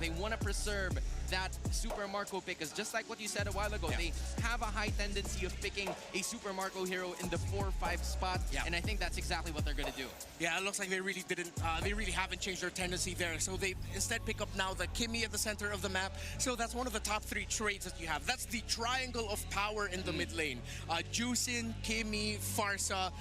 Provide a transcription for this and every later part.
They want to preserve that Super Marco pick, because just like what you said a while ago, they have a high tendency of picking a Super Marco hero in the 4 or 5 spot, and I think that's exactly what they're going to do. Yeah, it looks like they really didn't, they really haven't changed their tendency there. So they instead pick up now the Kimmy at the center of the map. So that's one of the top 3 traits that you have. That's the triangle of power in the mid lane. Juicin, Kimmy, Farsa,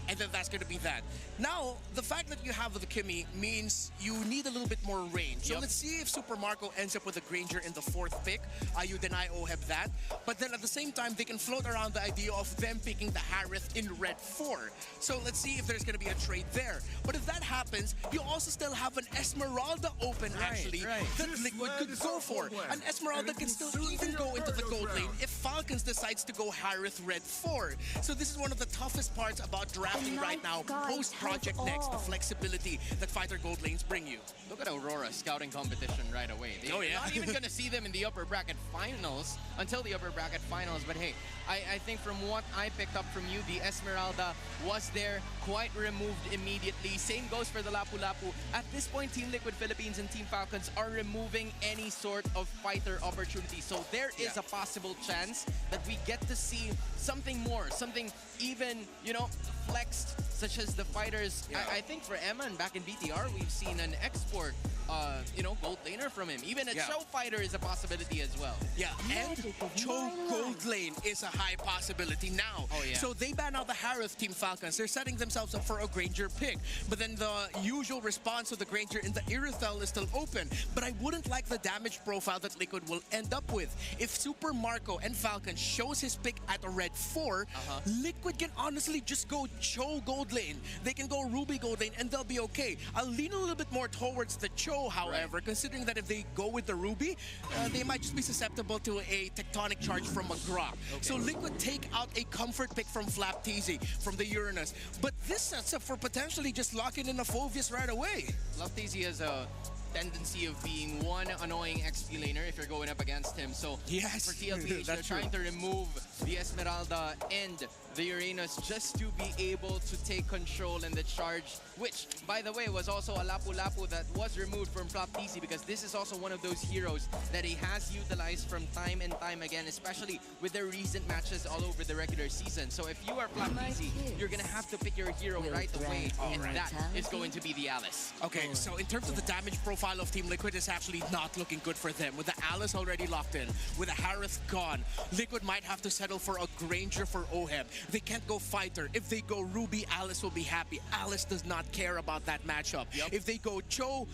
and then that's going to be that. Now, the fact that you have the Kimmy means you need a little bit more range. So let's see if Super Marco ends up with a Granger in the 4th pick. You deny Oheb that. But then at the same time, they can float around the idea of them picking the Harith in red 4. So let's see if there's going to be a trade there. But if that happens, you also still have an Esmeralda open, actually, that Liquid could go for. An Esmeralda can still even go into the gold lane if Falcons decides to go Harith red 4. So this is one of the toughest parts about drafting right now, post-Project Next, the flexibility that fighter gold lanes bring you. Look at Aurora scouting competition right away. You're not even going to see them in the upper bracket finals until the upper bracket finals. But hey, I think from what I picked up from you, the Esmeralda was there, quite removed immediately. Same goes for the Lapu-Lapu. At this point, Team Liquid Philippines and Team Falcons are removing any sort of fighter opportunity. So there is a possible chance that we get to see something more, something even, you know, flexed, such as the fighters. I think for Eman back in BTR, we've seen an export, you know, gold laner from him. Even a Cho fighter is a possibility as well. Yeah, and Cho gold lane is a high possibility now. So they ban out the Harith, Team Falcons. They're setting themselves up for a Granger pick. But then the usual response of the Granger in the Irithel is still open. But I wouldn't like the damage profile that Liquid will end up with. If Super Marco and Falcon shows his pick at a red 4, Liquid can honestly just go Cho gold lane. They can go Ruby gold lane and they'll be okay. I'll lean a little bit more towards the Cho, however, considering that if they go with the Ruby, they might just be susceptible to a tectonic charge from a Grok. So Liquid take out a comfort pick from Flapteasy, from the Uranus. But this sets up for potentially just locking in a Phoveus right away. Flapteasy has a tendency of being one annoying XP laner if you're going up against him. So for TLPH, they're trying to remove the Esmeralda and the Uranus just to be able to take control in the charge, which, by the way, was also a Lapu-Lapu that was removed from Flapteasy, because this is also one of those heroes that he has utilized from time and time again, especially with their recent matches all over the regular season. So if you are Flapteasy, you're going to have to pick your hero right away, and that is going to be the Alice. Okay, so in terms of the damage profile of Team Liquid, is actually not looking good for them. With the Alice already locked in, with the Harith gone, Liquid might have to settle for a Granger for Oheb. They can't go fighter. If they go Ruby, Alice will be happy. Alice does not care about that matchup. If they go Cho,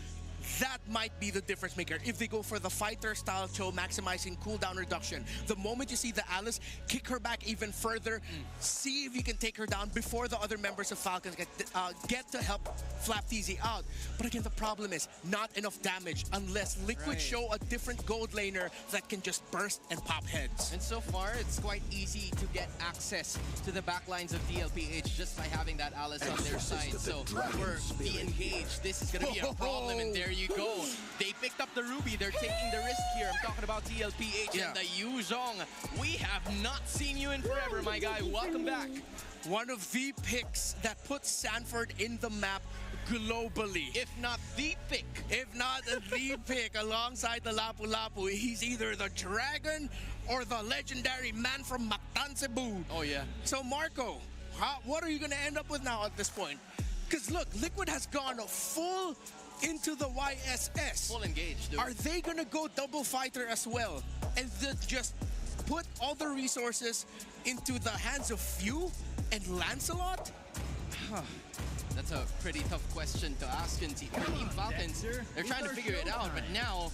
that might be the difference maker. If they go for the fighter style Cho, maximizing cooldown reduction, the moment you see the Alice, kick her back even further, see if you can take her down before the other members of Falcons get to help Flapteasy out. But again, the problem is not enough damage unless Liquid show a different gold laner that can just burst and pop heads. And so far, it's quite easy to get access to the backlines of DLPH just by having that Alice on their side. So for the engage, this is going to be a problem, and there you go. They picked up the Ruby. They're taking the risk here. I'm talking about TLPH and the Yuzhong. We have not seen you in forever, my guy. Welcome back. One of the picks that puts Sanford in the map globally. If not the pick. If not the pick alongside the Lapu-Lapu. He's either the dragon or the legendary man from Mactan, Cebu. Oh, yeah. So, Marco, what are you going to end up with now at this point? Because, look, Liquid has gone full into the YSS. Full engaged, dude. Are they going to go double fighter as well? And just put all the resources into the hands of Few and Lancelot? That's a pretty tough question to ask in Team Falcons. They're trying to figure it out, but now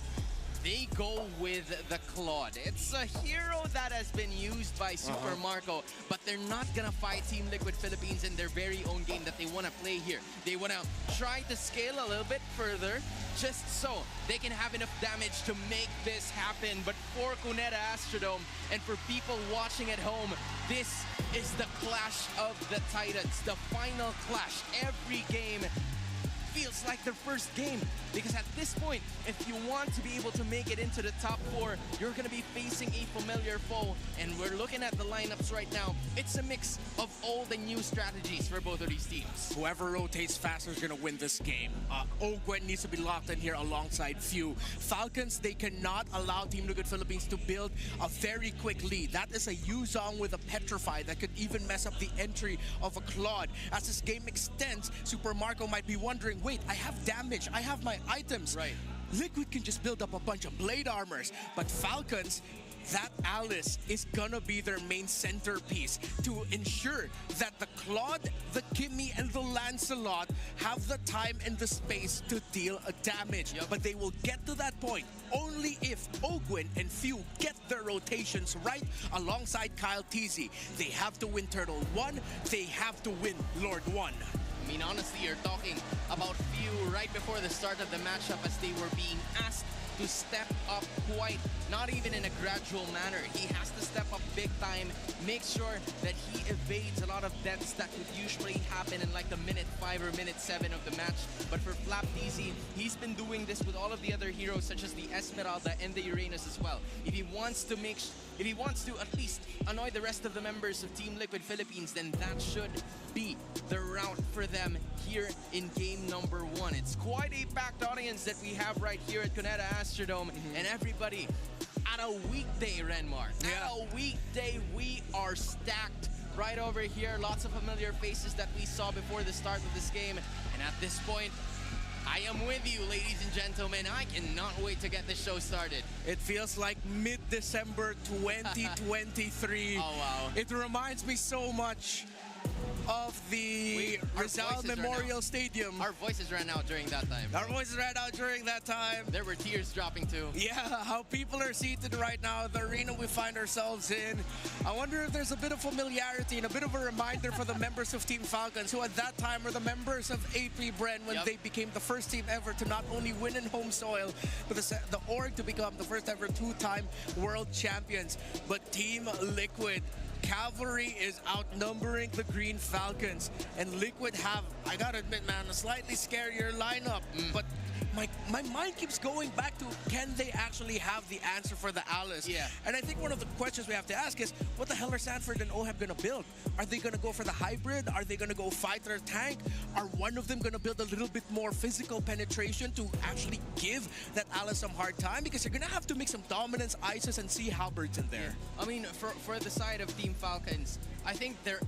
they go with the Claude. It's a hero that has been used by Super Marco, but they're not gonna fight Team Liquid Philippines in their very own game that they wanna play here. They wanna try to scale a little bit further, just so they can have enough damage to make this happen. But for Cuneta Astrodome and for people watching at home, this is the clash of the titans, the final clash. Every game feels like their first game. Because at this point, if you want to be able to make it into the top 4, you're going to be facing a familiar foe. And we're looking at the lineups right now. It's a mix of old and new strategies for both of these teams. Whoever rotates faster is going to win this game. Ogwen needs to be locked in here alongside Few. Falcons, they cannot allow Team Liquid Philippines to build a very quick lead. That is a Yuzong with a Petrify that could even mess up the entry of a Claude. As this game extends, Super Marco might be wondering, wait, I have damage, I have my items. Right. Liquid can just build up a bunch of blade armors, but Falcons, that Alice is gonna be their main centerpiece to ensure that the Claude, the Kimmy, and the Lancelot have the time and the space to deal a damage. Yep. But they will get to that point only if Ogwen and Few get their rotations right alongside Kyle TZ. They have to win Turtle 1, they have to win Lord 1. I mean, honestly, you're talking about Few right before the start of the matchup as they were being asked to step up quite, not even in a gradual manner. He has to step up big time, make sure that he evades a lot of deaths that would usually happen in like the minute 5 or minute 7 of the match. But for FlapDZ, he's been doing this with all of the other heroes such as the Esmeralda and the Uranus as well. If he wants to at least annoy the rest of the members of Team Liquid Philippines, then that should be the route for them here in game number 1. It's quite a packed audience that we have right here at Cuneta Astrodome, and everybody at a weekday, Renmar. Yeah. At a weekday, we are stacked right over here. Lots of familiar faces that we saw before the start of this game, and at this point, I am with you, ladies and gentlemen. I cannot wait to get this show started. It feels like mid-December 2023. Oh, wow. It reminds me so much of the Rizal Memorial Stadium. Our voices ran out during that time. Our voices ran out during that time. There were tears dropping too. Yeah, how people are seated right now, the arena we find ourselves in. I wonder if there's a bit of familiarity and a bit of a reminder for the members of Team Falcons, who at that time were the members of AP Bren when they became the first team ever to not only win in home soil, but the org to become the first ever 2-time world champions. But Team Liquid, Cavalry is outnumbering the Green Falcons, and Liquid have, I gotta admit, man, a slightly scarier lineup. But my mind keeps going back to, can they actually have the answer for the Alice? Yeah. And I think one of the questions we have to ask is, what the hell are Sanford and OHEB gonna build? Are they gonna go for the hybrid? Are they gonna go fighter tank? Are one of them gonna build a little bit more physical penetration to actually give that Alice some hard time? Because you're gonna have to make some dominance, ISIS, and Sea Halberds in there. I mean, for the side of Team Falcons, I think their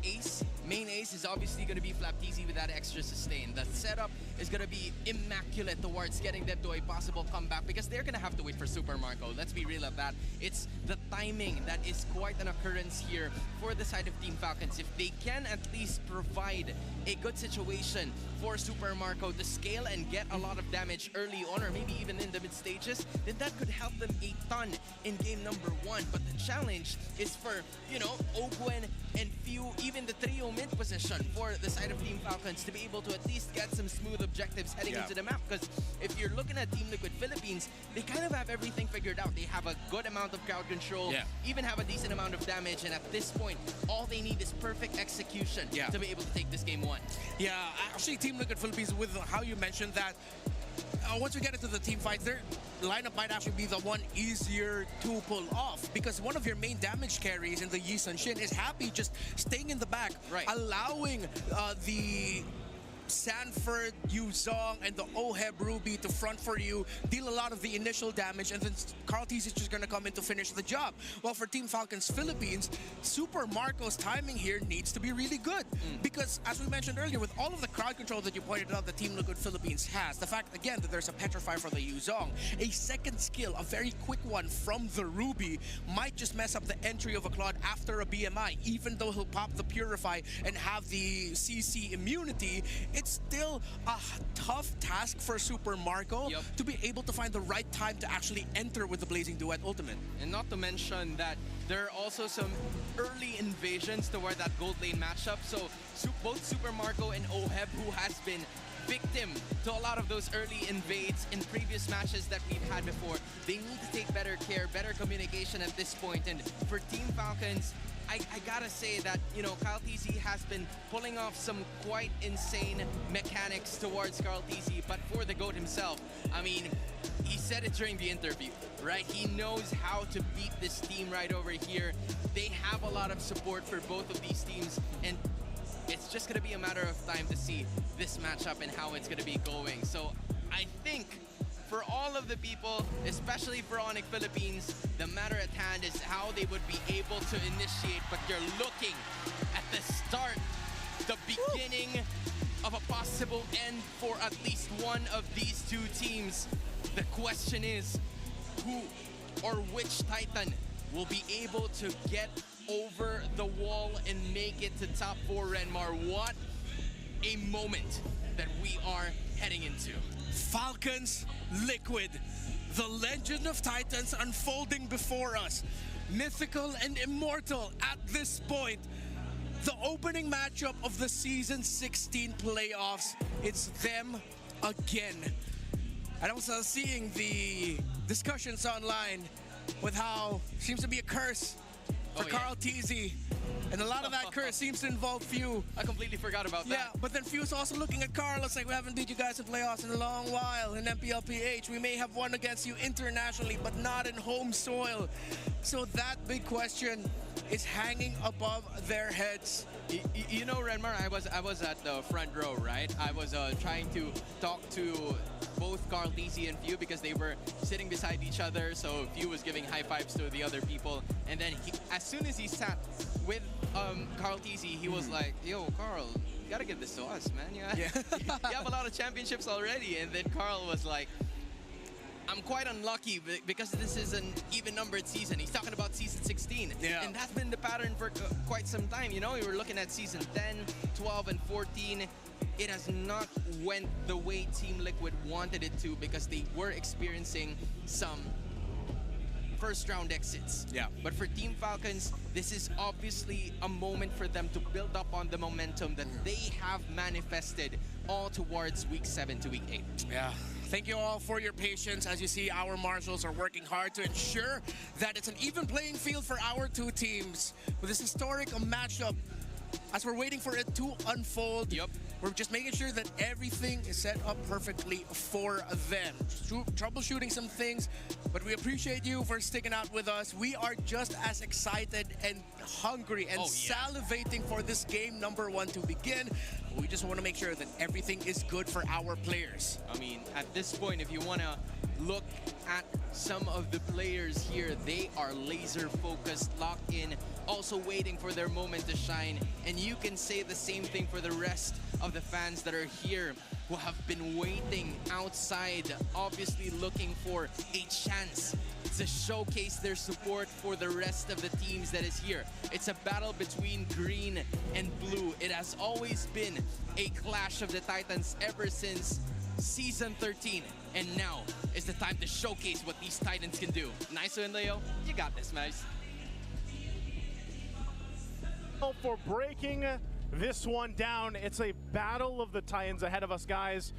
main ace is obviously going to be FlapDZ with that extra sustain. The setup is going to be immaculate towards getting them to a possible comeback because they're going to have to wait for Super Marco. Let's be real about that. It's the timing that is quite an occurrence here for the side of Team Falcons. If they can at least provide a good situation for Super Marco to scale and get a lot of damage early on, or maybe even in the mid stages, then that could help them a ton in game number 1. But the challenge is for, you know, Ogwen and Few, even the trio mid position for the side of Team Falcons to be able to at least get some smooth objectives heading into the map. Because if you're looking at Team Liquid Philippines, they kind of have everything figured out. They have a good amount of crowd control, even have a decent amount of damage, and at this point, all they need is perfect execution to be able to take this game 1. Yeah, actually, Team Liquid Philippines, with how you mentioned that, once we get into the team fights, their lineup might actually be the one easier to pull off, because one of your main damage carries in the Yi Sun Shin is happy just staying in the back, allowing the Sanford, Yuzong, and the OHEB Ruby to front for you, deal a lot of the initial damage, and then Carl T's is just going to come in to finish the job. Well, for Team Falcons Philippines, Super Marco's timing here needs to be really good, because as we mentioned earlier, with all of the crowd control that you pointed out that Team Liquid Philippines has, the fact again that there's a Petrify for the Yuzong, a second skill, a very quick one from the Ruby, might just mess up the entry of a Claude after a BMI. Even though he'll pop the Purify and have the CC immunity, it's still a tough task for Super Marco to be able to find the right time to actually enter with the Blazing Duet Ultimate. And not to mention that there are also some early invasions toward that gold lane matchup. So both Super Marco and OHEB, who has been victim to a lot of those early invades in previous matches that we've had before. They need to take better care, better communication at this point. And for Team Falcons, I gotta say that, you know, Kyle TZ has been pulling off some quite insane mechanics towards Carl TZ, but for the GOAT himself, I mean, he said it during the interview, right? He knows how to beat this team right over here. They have a lot of support for both of these teams, and it's just gonna be a matter of time to see this matchup and how it's gonna be going. So I think for all of the people, especially for Onyx Philippines, the matter at hand is how they would be able to initiate, but you're looking at the start, the beginning of a possible end for at least one of these two teams. The question is, who or which Titan will be able to get over the wall and make it to top 4, Renmar? What a moment that we are heading into. Falcons, Liquid, the legend of Titans unfolding before us. Mythical and immortal at this point. The opening matchup of the Season 16 playoffs. It's them again. And I was seeing the discussions online with how seems to be a curse for Carl TZ. And a lot of that curse seems to involve Few. I completely forgot about that. Yeah, but then Few's also looking at Carl. It's like, we haven't beat you guys in playoffs in a long while. In MPL PH, we may have won against you internationally, but not in home soil. So that big question is hanging above their heads. You know, Renmar, I was at the front row, right? I was trying to talk to both Carl TZ and Few because they were sitting beside each other. So Few was giving high fives to the other people, and then as soon as he sat with Carl TZ, he was like, "Yo, Carl, you gotta give this to us, man. You have a lot of championships already." And then Carl was like, "I'm quite unlucky because this is an even-numbered season." He's talking about Season 16. Yeah. And that's been the pattern for quite some time. You know, we were looking at Season 10, 12, and 14. It has not went the way Team Liquid wanted it to because they were experiencing some first-round exits. Yeah. But for Team Falcons, this is obviously a moment for them to build up on the momentum that they have manifested all towards Week 7 to Week 8. Yeah. Thank you all for your patience. As you see, our marshals are working hard to ensure that it's an even playing field for our two teams. With this historic matchup, as we're waiting for it to unfold, we're just making sure that everything is set up perfectly for them. Troubleshooting some things, but we appreciate you for sticking out with us. We are just as excited and hungry and salivating for this game number 1 to begin. We just want to make sure that everything is good for our players. I mean, at this point, if you want to look at some of the players here, they are laser focused, locked in, also waiting for their moment to shine. And you can say the same thing for the rest of the fans that are here who have been waiting outside, obviously looking for a chance to showcase their support for the rest of the teams that is here. It's a battle between green and blue. It has always been a clash of the Titans ever since Season 13. And now is the time to showcase what these Titans can do. Nice and Leo, you got this, man. For breaking this one down, it's a battle of the Titans ahead of us, guys.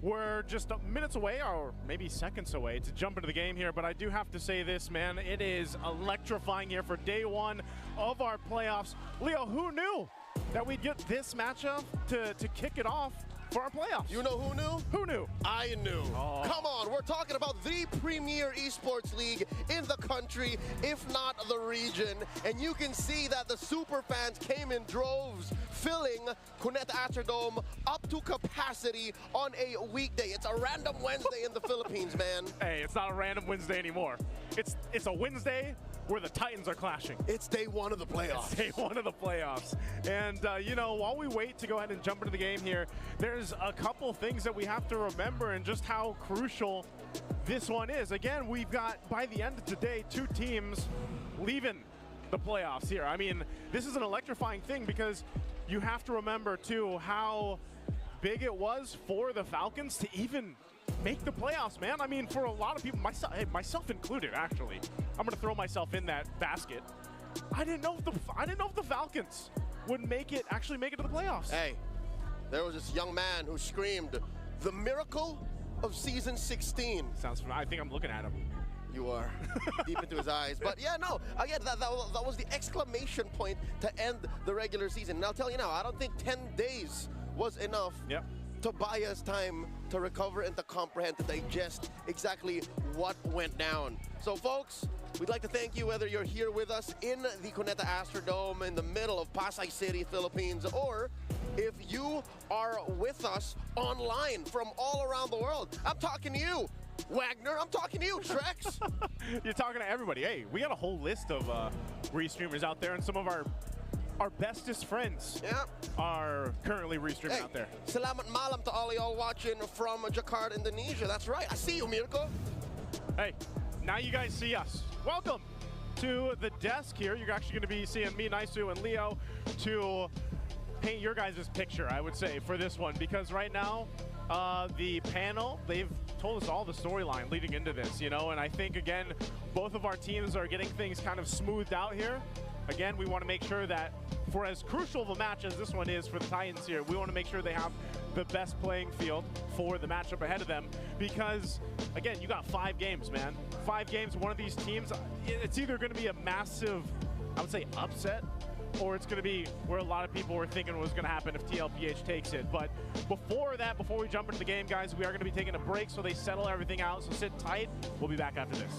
We're just minutes away, or maybe seconds away, to jump into the game here, but I do have to say this, man, it is electrifying here for day 1 of our playoffs. Leo, who knew that we'd get this matchup to kick it off for our playoffs? You know who knew? Who knew? I knew. Oh. Come on, we're talking about the premier esports league in the country, if not the region. And you can see that the super fans came in droves, filling Cuneta Astrodome up to capacity on a weekday. It's a random Wednesday in the Philippines, man. Hey, it's not a random Wednesday anymore. It's a Wednesday where the Titans are clashing. It's day 1 of the playoffs. It's day 1 of the playoffs. And, you know, while we wait to go ahead and jump into the game here, there's a couple things that we have to remember and just how crucial this one is. Again, we've got, by the end of today, 2 teams leaving the playoffs here. I mean, this is an electrifying thing because you have to remember, too, how big it was for the Falcons to even make the playoffs, man. I mean, for a lot of people, myself included, actually. I'm gonna throw myself in that basket. I didn't know if the Falcons would actually make it to the playoffs. Hey, there was this young man who screamed, "The miracle of season 16." Sounds familiar. I think I'm looking at him. You are deep into his eyes. But yeah, no, again, that was the exclamation point to end the regular season. And I'll tell you now, I don't think 10 days was enough to buy us time to recover and to comprehend, to digest exactly what went down. So folks, we'd like to thank you whether you're here with us in the Cuneta Astrodome in the middle of Pasay City, Philippines, or if you are with us online from all around the world. I'm talking to you, Wagner. I'm talking to you, Trex. You're talking to everybody. Hey, we got a whole list of restreamers out there, and some of our bestest friends are currently restreaming out there. Salamat malam to all y'all watching from Jakarta, Indonesia. That's right. I see you, Mirko. Hey, now you guys see us. Welcome to the desk here. You're actually going to be seeing me, Naisu, and Leo to paint your guys' picture, I would say, for this one. Because right now, the panel, they've told us all the storyline leading into this, you know, and I think, again, both of our teams are getting things kind of smoothed out here. Again, we want to make sure that for as crucial of a match as this one is for the Titans here, we want to make sure they have the best playing field for the matchup ahead of them. Because, again, you got 5 games, man. 5 games, one of these teams, it's either going to be a massive, I would say, upset, or it's going to be where a lot of people were thinking was going to happen if TLPH takes it. But before that, before we jump into the game, guys, we are going to be taking a break so they settle everything out. So sit tight. We'll be back after this.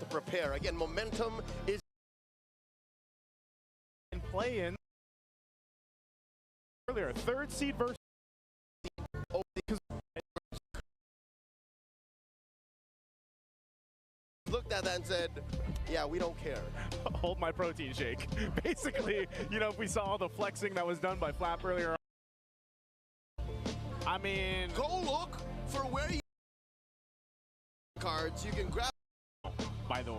To prepare. Again, momentum is in play-in earlier. 3rd seed versus looked at that and said, yeah, we don't care. Hold my protein shake. Basically, you know, if we saw all the flexing that was done by Flap earlier on, I mean, go look for where you cards you can grab. By the way,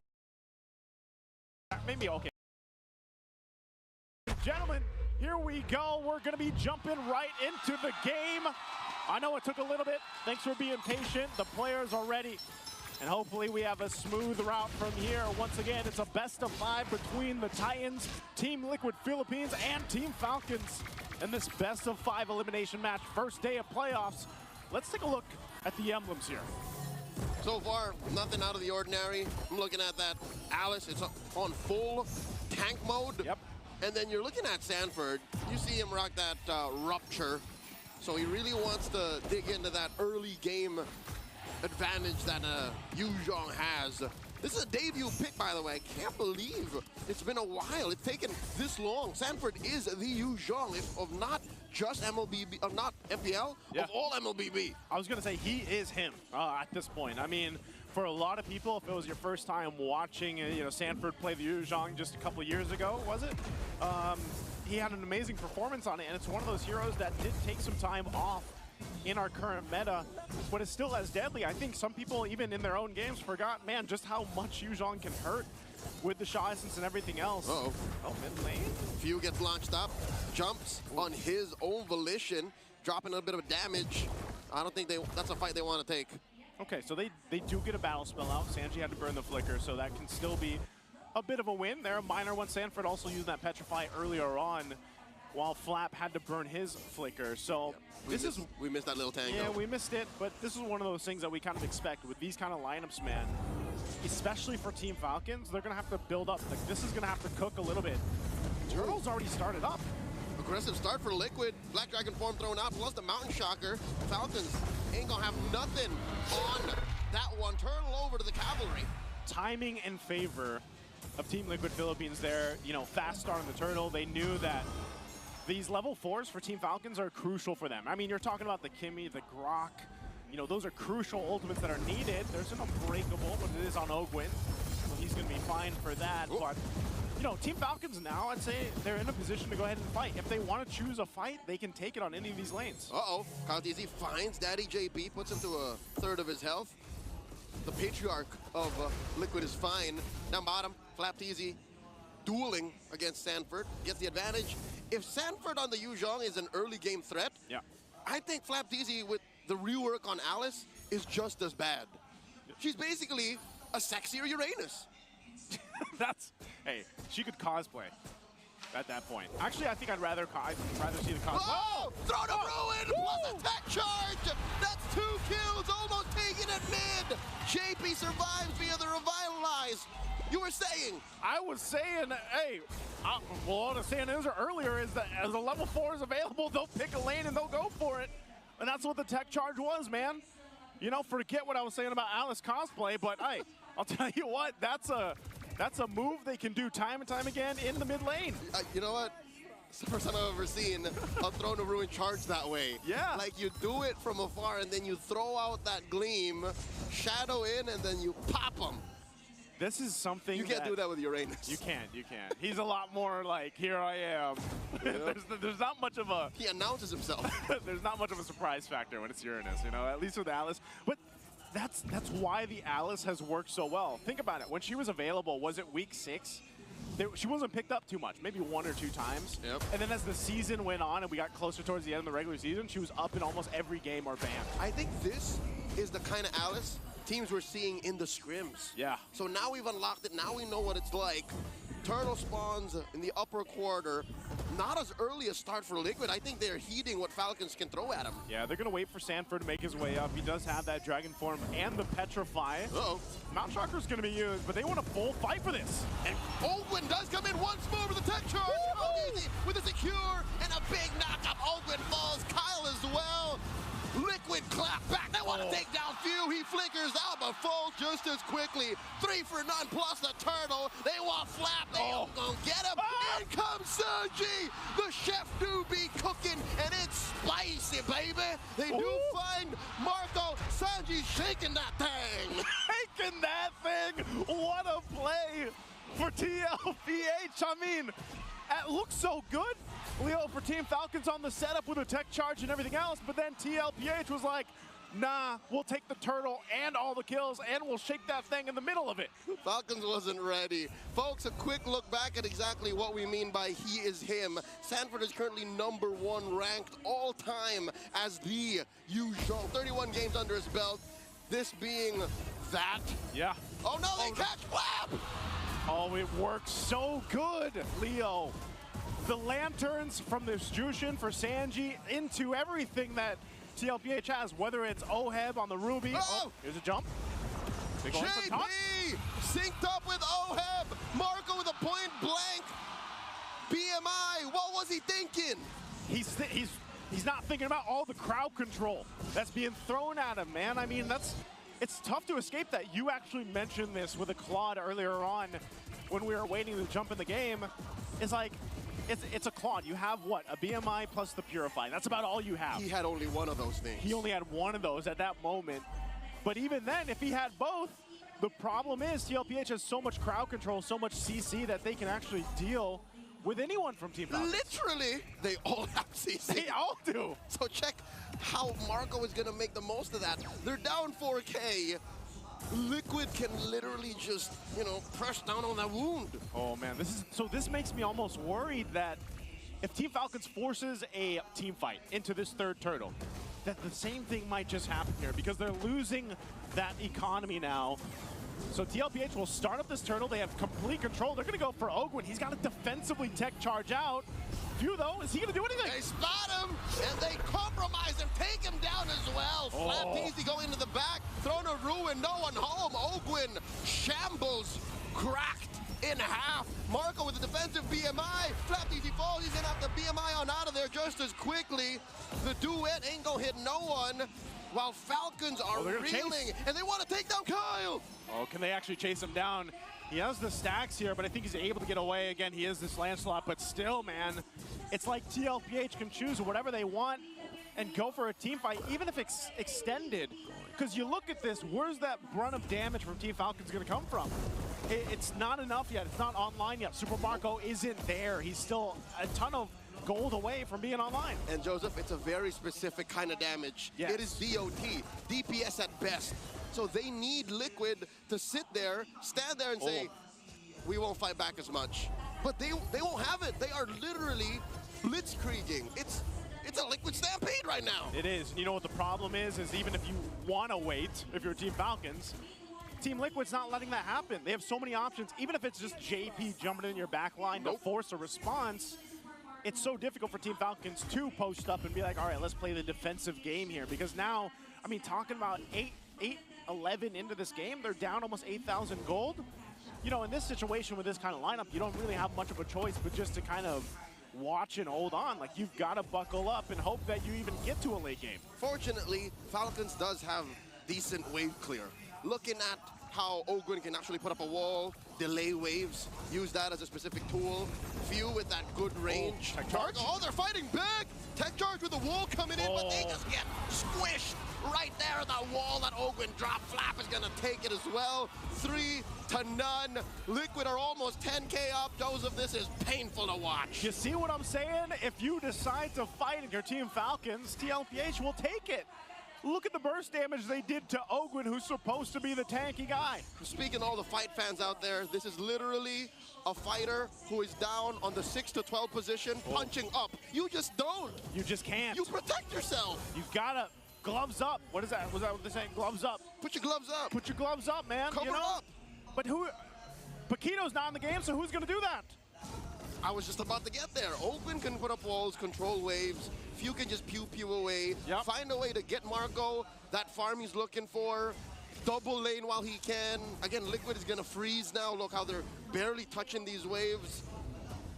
maybe okay. Gentlemen, here we go. We're going to be jumping right into the game. I know it took a little bit. Thanks for being patient. The players are ready. And hopefully we have a smooth route from here. Once again, it's a best of 5 between the Titans, Team Liquid Philippines, and Team Falcons in this best of 5 elimination match. First day of playoffs. Let's take a look at the emblems here. So far, nothing out of the ordinary. I'm looking at that Alice. It's on full tank mode. Yep. And then you're looking at Sanford. You see him rock that Rupture. So he really wants to dig into that early game advantage that Yu Zhong has. This is a debut pick, by the way. I can't believe it's been a while. It's taken this long. Sanford is the Yu Zhong, of not just Mlbb, of not MPL, of all Mlbb. I was going to say he is him at this point. I mean, for a lot of people, if it was your first time watching, you know, Sanford play the Yu Zhong just a couple years ago, was it? He had an amazing performance on it, and it's one of those heroes that did take some time off in our current meta, but it's still as deadly. I think some people, even in their own games, forgot, man, just how much Yu Zhong can hurt with the Shaw Essence and everything else. Uh-oh. Oh, mid lane. Few gets launched up, jumps on his own volition, dropping a bit of damage. I don't think that's a fight they want to take. Okay, so they do get a battle spell out. Sanji had to burn the flicker, so that can still be a bit of a win there. A minor one. Sanford also used that Petrify earlier on, while Flap had to burn his flicker. So we missed that little tango. Yeah, we missed it, but this is one of those things that we kind of expect with these kind of lineups, man. Especially for Team Falcons, they're gonna have to build up. Like, this is gonna have to cook a little bit. Turtle's already started up. Aggressive start for Liquid. Black Dragon form thrown out, plus the Mountain Shocker. Falcons ain't gonna have nothing on that one. Turtle over to the Cavalry. Timing in favor of Team Liquid Philippines there. You know, fast start on the turtle. They knew that these level 4s for Team Falcons are crucial for them. I mean, you're talking about the Kimmy, the Grok. You know, those are crucial ultimates that are needed. There's an unbreakable, but it is on Ogwin. So he's going to be fine for that. Ooh. But, you know, Team Falcons now, I'd say they're in a position to go ahead and fight. If they want to choose a fight, they can take it on any of these lanes. Uh-oh. Count Easy finds Daddy JB, puts him to a third of his health. The patriarch of Liquid is fine. Down bottom, Flapped Easy dueling against Sanford. Gets the advantage. If Sanford on the Yuzhong is an early game threat, Yeah. I think Flapped Easy with the rework on Alice is just as bad. She's basically a sexier Uranus. That's, hey, she could cosplay at that point. Actually, I think I'd rather see the cosplay. Oh! Thrown a ruin plus a tech charge! That's 2 kills, almost taken at mid! JP survives via the Revitalize. You were saying? I was saying, hey, well, what I was saying earlier is that as a level 4 is available, they'll pick a lane and they'll go for it. And that's what the tech charge was, man. You know, forget what I was saying about Alice cosplay, but hey, I'll tell you what, that's a move they can do time and time again in the mid lane. You know what? It's the first time I've ever seen a Throne of Ruin charge that way. Yeah. Like you do it from afar and then you throw out that gleam, shadow in, and then you pop them. This is something You can't do that with Uranus. You can't. He's a lot more like, here I am. There's not much of a He announces himself. there's not much of a surprise factor when it's Uranus, you know, at least with Alice. But that's why the Alice has worked so well. Think about it. When she was available, was it week 6? She wasn't picked up too much, maybe 1 or 2 times. Yep. And then as the season went on and we got closer towards the end of the regular season, she was up in almost every game or banned. I think this is the kind of Alice teams we're seeing in the scrims. Yeah. So now we've unlocked it. Now we know what it's like. Turtle spawns in the upper quarter. Not as early a start for Liquid. I think they're heeding what Falcons can throw at him. Yeah, they're going to wait for Sanford to make his way up. He does have that Dragon Form and the Petrify. Uh-oh. Mount Shocker's going to be used, but they want a full fight for this. And Ogwin does come in once more with the tech charge. Easy with a secure and a big knock-up. Ogwin falls. Kyle as well. Liquid clap back. They want to take down Few. He flickers out, but falls just as quickly. 3 for none plus the turtle. They want Flap. They don't gonna get him. In comes Sanji. The chef do be cooking, and it's spicy, baby. They do find Marco. Sanji's shaking that thing. Taking that thing. What a play for TLPH. I mean, it looks so good, Leo, for Team Falcons on the setup with a tech charge and everything else, but then TLPH was like, nah, we'll take the turtle and all the kills, and we'll shake that thing in the middle of it. Falcons wasn't ready. Folks, a quick look back at exactly what we mean by he is him. Sanford is currently #1 ranked all time as the Yuzhong. 31 games under his belt. This being that. Yeah. Oh no, they catch Flap! Oh, it works so good, Leo. The lanterns from this Jushin for Sanji into everything that TLPH has, whether it's Oheb on the Ruby. Oh! Here's a jump. Big one from top. JP synced up with Oheb. Marco with a point blank. BMI, what was he thinking? He's not thinking about all the crowd control that's being thrown at him, man. I mean, it's tough to escape that. You actually mentioned this with a Claude earlier on when we were waiting to jump in the game. It's like, it's a Claude. You have what? A BMI plus the Purify. That's about all you have. He had only one of those things. He only had one of those at that moment. But even then, if he had both, the problem is TLPH has so much crowd control, so much CC that they can actually deal with anyone from Team Falcons. Literally, they all have CC. They all do. So check how Marco is going to make the most of that. They're down 4K. Liquid can literally just, you know, press down on that wound. Oh man, this makes me almost worried that if Team Falcons forces a team fight into this third turtle, that the same thing might just happen here because they're losing that economy now. So TLPH will start up this turtle. They have complete control. They're going to go for Ogwin. He's got to defensively tech charge out. Few though, is he going to do anything? They spot him, and they compromise him, take him down as well. Flap Easy going into the back, thrown a ruin, no one home. Ogwin shambles, cracked in half. Marco with a defensive BMI. Flap Easy falls, he's gonna have to BMI on out of there just as quickly. The duet ain't gonna hit no one, while Falcons are reeling, and they want to take down Kyle. Oh, can they actually chase him down? He has the stacks here, but I think he's able to get away. Again, he is this Lancelot, but still, man, it's like TLPH can choose whatever they want and go for a team fight, even if it's extended. Because you look at this, where's that brunt of damage from Team Falcons going to come from? It's not enough yet. It's not online yet. Super Marco isn't there. He's still a ton of gold away from being online. And Joseph, it's a very specific kind of damage. Yes. It is DOT, DPS at best. So they need Liquid to sit there, stand there and say, we won't fight back as much. But they won't have it. They are literally blitzkrieging. It's a Liquid stampede right now. It is. You know what the problem is even if you want to wait, if you're Team Falcons, Team Liquid's not letting that happen. They have so many options. Even if it's just JP jumping in your back line to force a response, it's so difficult for Team Falcons to post up and be like, all right, let's play the defensive game here. Because now, I mean, talking about 8-11 into this game, they're down almost 8,000 gold. You know, in this situation with this kind of lineup, you don't really have much of a choice but just to kind of watch and hold on. Like, you've got to buckle up and hope that you even get to a late game. Fortunately, Falcons does have decent wave clear. Looking at how Ogwin can actually put up a wall, delay waves, use that as a specific tool. Few with that good range. Tech charge. Oh, they're fighting big! Tech charge with the wall coming in, but they just get squished right there. That wall that Ogwin dropped. Flap is gonna take it as well. 3-0. Liquid are almost 10K up. Joseph, this is painful to watch. You see what I'm saying? If you decide to fight in your Team Falcons, TLPH will take it. Look at the burst damage they did to Ogwin, who's supposed to be the tanky guy. Speaking to all the fight fans out there, this is literally a fighter who is down on the 6 to 12 position, punching up. You just don't. You just can't. You protect yourself. You've got to gloves up. What is that? Was that what they're saying? Gloves up. Put your gloves up. Put your gloves up, man. Cover you know? up. But Paquito's not in the game, so who's going to do that? I was just about to get there. Ogwin can put up walls, control waves. Few can just pew away. Yep. Find a way to get Marco that farm he's looking for. Double lane while he can. Again, Liquid is going to freeze now. Look how they're barely touching these waves.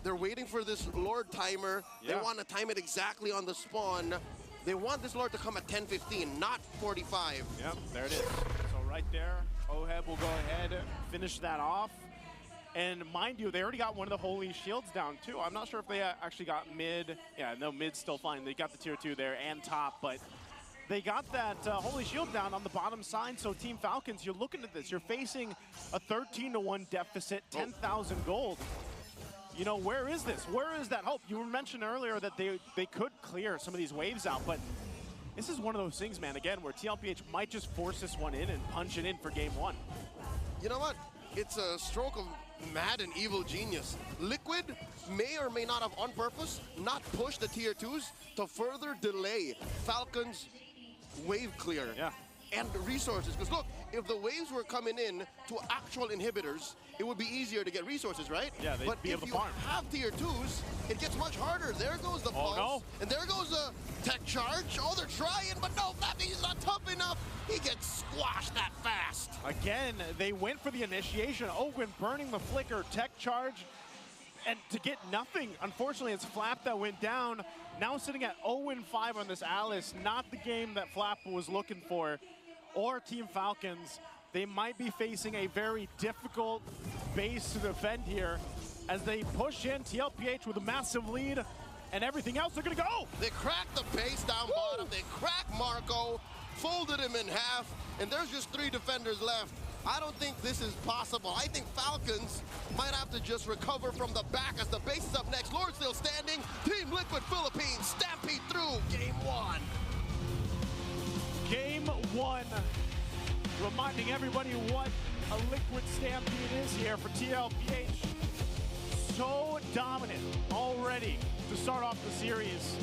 They're waiting for this Lord timer. Yeah. They want to time it exactly on the spawn. They want this Lord to come at 10:15, not 45. Yep, there it is. So right there, Oheb will go ahead, finish that off. And mind you, they already got one of the Holy Shields down too. I'm not sure if they actually got mid. Yeah, no, mid's still fine. They got the tier 2 there and top, but they got that Holy Shield down on the bottom side. So Team Falcons, you're looking at this. You're facing a 13-1 deficit, 10,000 gold. You know, where is this? Where is that hope? You mentioned earlier that they could clear some of these waves out, but this is one of those things, man, again, where TLPH might just force this one in and punch it in for game 1. You know what? It's a stroke of mad and evil genius. Liquid may or may not have on purpose not pushed the tier 2s to further delay Falcons' wave clear. Yeah. And the resources. Because look, if the waves were coming in to actual inhibitors, it would be easier to get resources, right? Yeah, they'd but be able if to you farm. have tier 2s, it gets much harder. There goes the pulse. no. And there goes the tech charge. Oh, they're trying, but no, he's not tough enough. He gets squashed that fast. Again, they went for the initiation. Ogwin burning the flicker, tech charge, and to get nothing. Unfortunately, it's Flap that went down. Now sitting at 0-5 on this Alice. Not the game that Flap was looking for. Or Team Falcons, they might be facing a very difficult base to defend here as they push in TLPH with a massive lead, and everything else they're gonna go. They cracked the base down bottom. They cracked Marco, folded him in half, and there's just 3 defenders left. I don't think this is possible. I think Falcons might have to just recover from the back as the base is up next. Lord still standing. Team Liquid Philippines stampede through game 1. Game 1, reminding everybody what a Liquid stampede is here for TLPH. So dominant already to start off the series,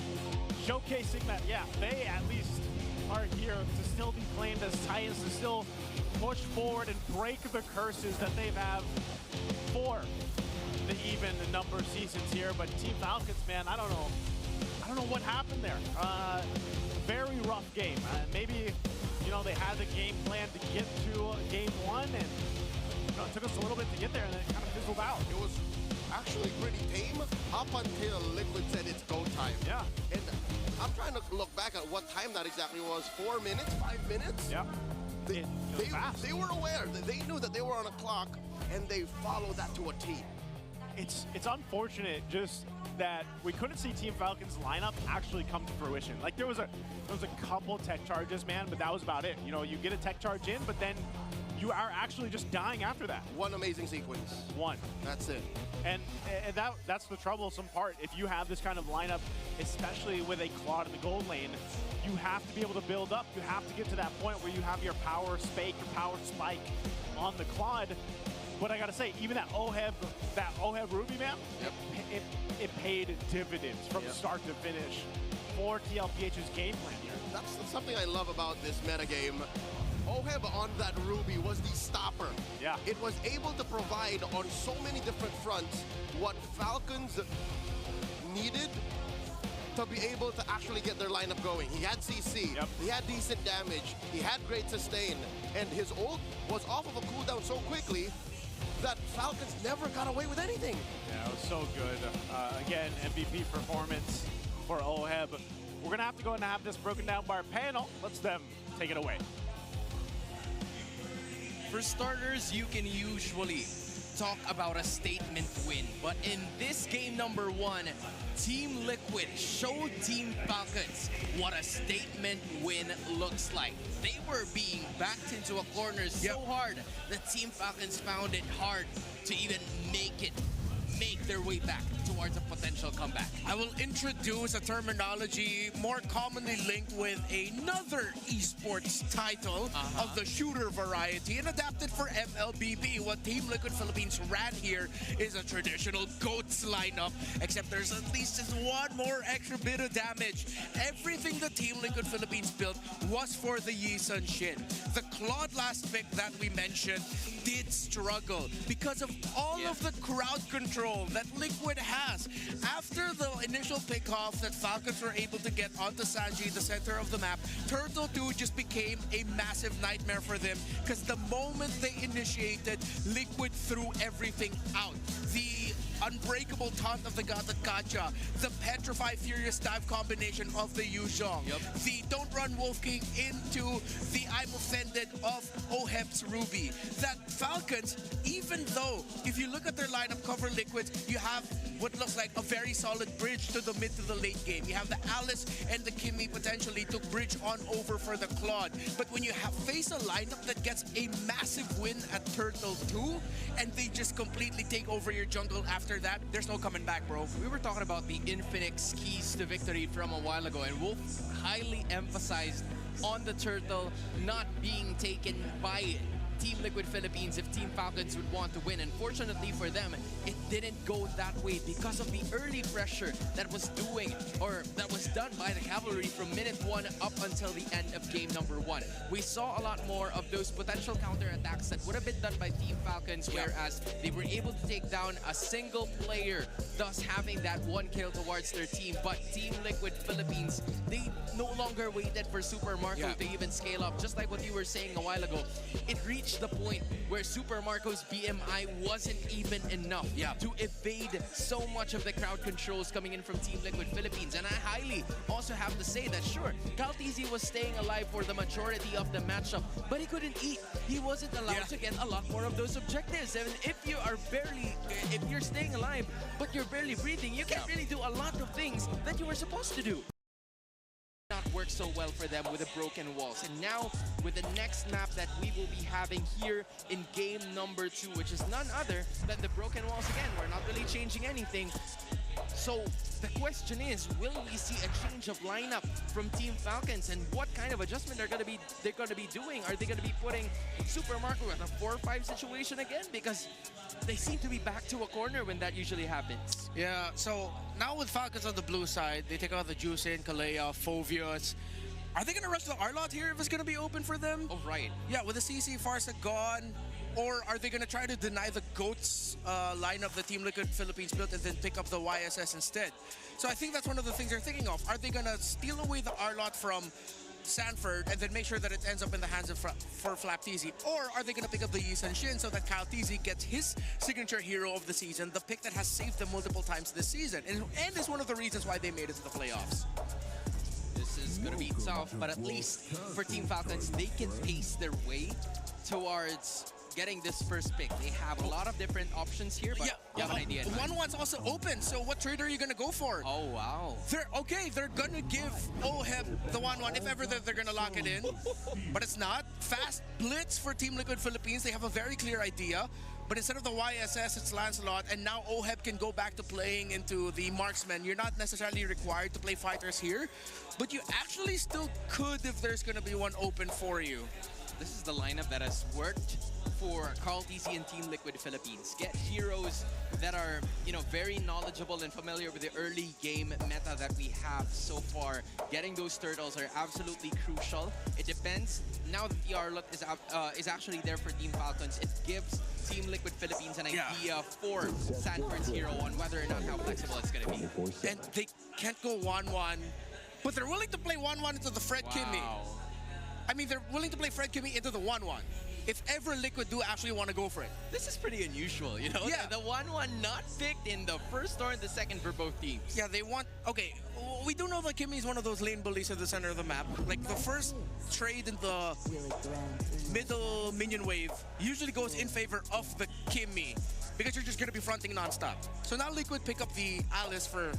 showcasing that, yeah, they at least are here to still be claimed as Titans, to still push forward and break the curses that they've had for the even number of seasons here. But Team Falcons, man, I don't know what happened there. Very rough game. Maybe, you know, they had the game plan to get to game 1, and you know, it took us a little bit to get there, and then it kind of fizzled out. It was actually pretty tame up until Liquid said it's go time. Yeah. And I'm trying to look back at what time that exactly was. 4 minutes, 5 minutes? Yeah. They were aware. They knew that they were on a clock, and they followed that to a T. It's unfortunate just that we couldn't see Team Falcon's lineup actually come to fruition. Like there was a couple tech charges, man, but that was about it. You know, you get a tech charge in, but then you are actually just dying after that. One amazing sequence. One. That's it. And that's the troublesome part. If you have this kind of lineup, especially with a Claude in the gold lane, you have to be able to build up. You have to get to that point where you have your power spike, your power spike on the Claude. But I gotta say, even that OHEB Ruby, man, it paid dividends from start to finish for TLPH's game plan here. That's something I love about this metagame. OHEB on that Ruby was the stopper. Yeah. It was able to provide on so many different fronts what Falcons needed to be able to actually get their lineup going. He had CC, he had decent damage, he had great sustain, and his ult was off of a cooldown so quickly that Falcons never got away with anything. Yeah, it was so good. Again, MVP performance for OHEB. We're gonna have to go and have this broken down by our panel. Let's them take it away. For starters, you can usually talk about a statement win, but in this game number 1, Team Liquid showed Team Falcons what a statement win looks like. They were being backed into a corner so hard that Team Falcons found it hard to even make their way back towards a potential comeback. I will introduce a terminology more commonly linked with another esports title of the shooter variety and adapted for MLBB. What Team Liquid Philippines ran here is a traditional GOATS lineup, except there's at least just one more extra bit of damage. Everything the Team Liquid Philippines built was for the Yisun Shin. The Claude last pick that we mentioned did struggle because of all of the crowd control that Liquid has. After the initial pickoff that Falcons were able to get onto Sanji, the center of the map, Turtle 2 just became a massive nightmare for them because the moment they initiated, Liquid threw everything out. The unbreakable taunt of the God that Gotcha, the Petrify Furious Dive combination of the Yuzhong, the Don't Run Wolf King into the I'm Offended of OHEB's Ruby. That Falcons, even though if you look at their lineup cover Liquids, you have what looks like a very solid bridge to the mid to the late game. You have the Alice and the Kimmy potentially to bridge on over for the Claude. But when you face a lineup that gets a massive win at Turtle 2 and they just completely take over your jungle after that, there's no coming back, bro. We were talking about the Infinix keys to victory from a while ago, and Wolf highly emphasized on the Turtle not being taken by Team Liquid Philippines if Team Falcons would want to win. Unfortunately for them, it didn't go that way because of the early pressure that was done by the Cavalry from minute 1 up until the end of game number 1. We saw a lot more of those potential counterattacks that would have been done by Team Falcons, whereas they were able to take down a single player, thus having that 1 kill towards their team. But Team Liquid Philippines, they no longer waited for Super Marco to even scale up. Just like what you were saying a while ago, it reached the point where Super Marco's BMI wasn't even enough to evade so much of the crowd controls coming in from Team Liquid Philippines. And I highly also have to say that sure, Calteezy was staying alive for the majority of the matchup, but he couldn't eat. He wasn't allowed to get a lot more of those objectives. And if you're staying alive, but you're barely breathing, you can't really do a lot of things that you were supposed to do. Not work so well for them with the broken walls. And now with the next map that we will be having here in game number 2, which is none other than the broken walls again. We're not really changing anything. So the question is, will we see a change of lineup from Team Falcons, and what kind of adjustment they're gonna be doing? Are they gonna be putting Super Marco at a 4-5 situation again? Because they seem to be back to a corner when that usually happens. Yeah, so now with Falcons on the blue side, they take out the Juicin, Kalea, Phovius. Are they gonna rush the Arlot here if it's gonna be open for them? Oh, right. Yeah, with the CC Farsa gone. Or are they going to try to deny the GOATS lineup the Team Liquid Philippines built and then pick up the YSS instead? So I think that's one of the things they're thinking of. Are they going to steal away the Arlot from Sanford and then make sure that it ends up in the hands of for Flapteezy? Or are they going to pick up the Yisun Shin so that Calteezy gets his signature hero of the season, the pick that has saved them multiple times this season, and is one of the reasons why they made it to the playoffs? This is is going to be tough, but at least for Team Falcons, they can pace their way towards getting this first pick. They have a lot of different options here, but you have an idea. 1-1's also open, so what trade are you going to go for? Oh, wow. They're going to give OHEB the 1-1 if ever they're going to lock it in, but it's not. Fast blitz for Team Liquid Philippines. They have a very clear idea, but instead of the YSS, it's Lancelot, and now OHEB can go back to playing into the marksman. You're not necessarily required to play fighters here, but you actually still could if there's going to be one open for you. This is the lineup that has worked for Carl TC and Team Liquid Philippines. Get heroes that are, very knowledgeable and familiar with the early game meta that we have so far. Getting those turtles are absolutely crucial. It depends. Now that the Arlot is actually there for Team Falcons, it gives Team Liquid Philippines an idea for Sanford's hero on whether or not how flexible it's going to be. And they can't go 1-1, but they're willing to play 1-1 into the Fred Kimmy. I mean, they're willing to play Fred Kimmy into the 1-1. If ever Liquid do actually want to go for it. This is pretty unusual, Yeah. The 1-1 not picked in the first or in the second for both teams. Yeah, they want... Okay, we do know that Kimmy is one of those lane bullies at the center of the map. Like, the first trade in the middle minion wave usually goes in favor of the Kimmy because you're just going to be fronting non-stop. So now Liquid pick up the Alice for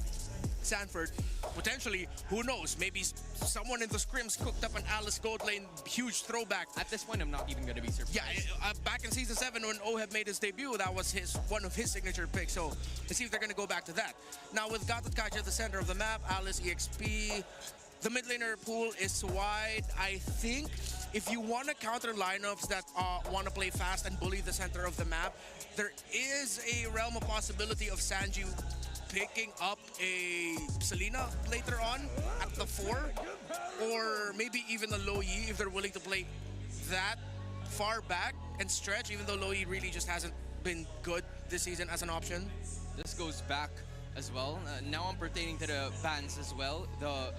Sanford. Potentially, who knows, maybe someone in the scrims cooked up an Alice gold lane huge throwback. At this point, I'm not even going to be surprised. Yeah, back in Season 7 when OHEB made his debut, that was one of his signature picks. So let's see if they're going to go back to that. Now with Gatot Kaja at the center of the map, Alice EXP, the mid laner pool is wide. I think if you want to counter lineups that want to play fast and bully the center of the map, there is a realm of possibility of Sanji picking up a Selena later on at the 4, or maybe even a Low Yi if they're willing to play that far back and stretch, even though Low Yi really just hasn't been good this season as an option. This goes back as well. Now I'm pertaining to the bans as well. The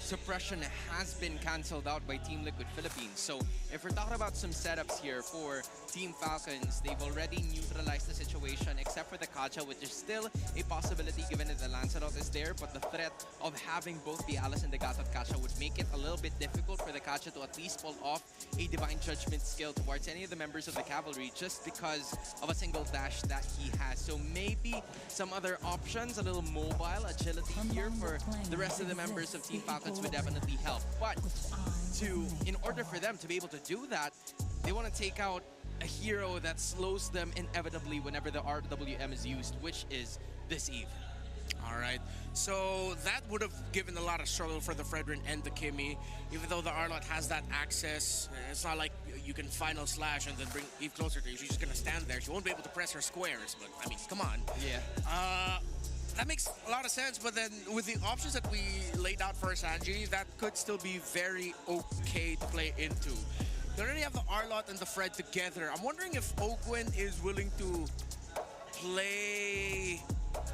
suppression has been cancelled out by Team Liquid Philippines. So if we're talking about some setups here for Team Falcons, they've already neutralized the situation except for the Kacha, which is still a possibility given that the Lancelot is there, but the threat of having both the Alice and the Gatot Kacha would make it a little bit difficult for the Kacha to at least pull off a Divine Judgment skill towards any of the members of the cavalry just because of a single dash that he has. So maybe some other options, a little mobile agility here for the rest of the members of Team Falcons would definitely help. But in order for them to be able to do that, they want to take out a hero that slows them inevitably whenever the RWM is used, which is this Eve. All right, so that would have given a lot of struggle for the Fredrin and the Kimmy. Even though the Arlot has that access, it's not like you can final slash and then bring Eve closer to you. She's just going to stand there. She won't be able to press her squares, but I mean, come on. Yeah. That makes a lot of sense, but then with the options that we laid out for Sanji, that could still be very okay to play into. You already have the Arlot and the Fred together. I'm wondering if Ogwen is willing to play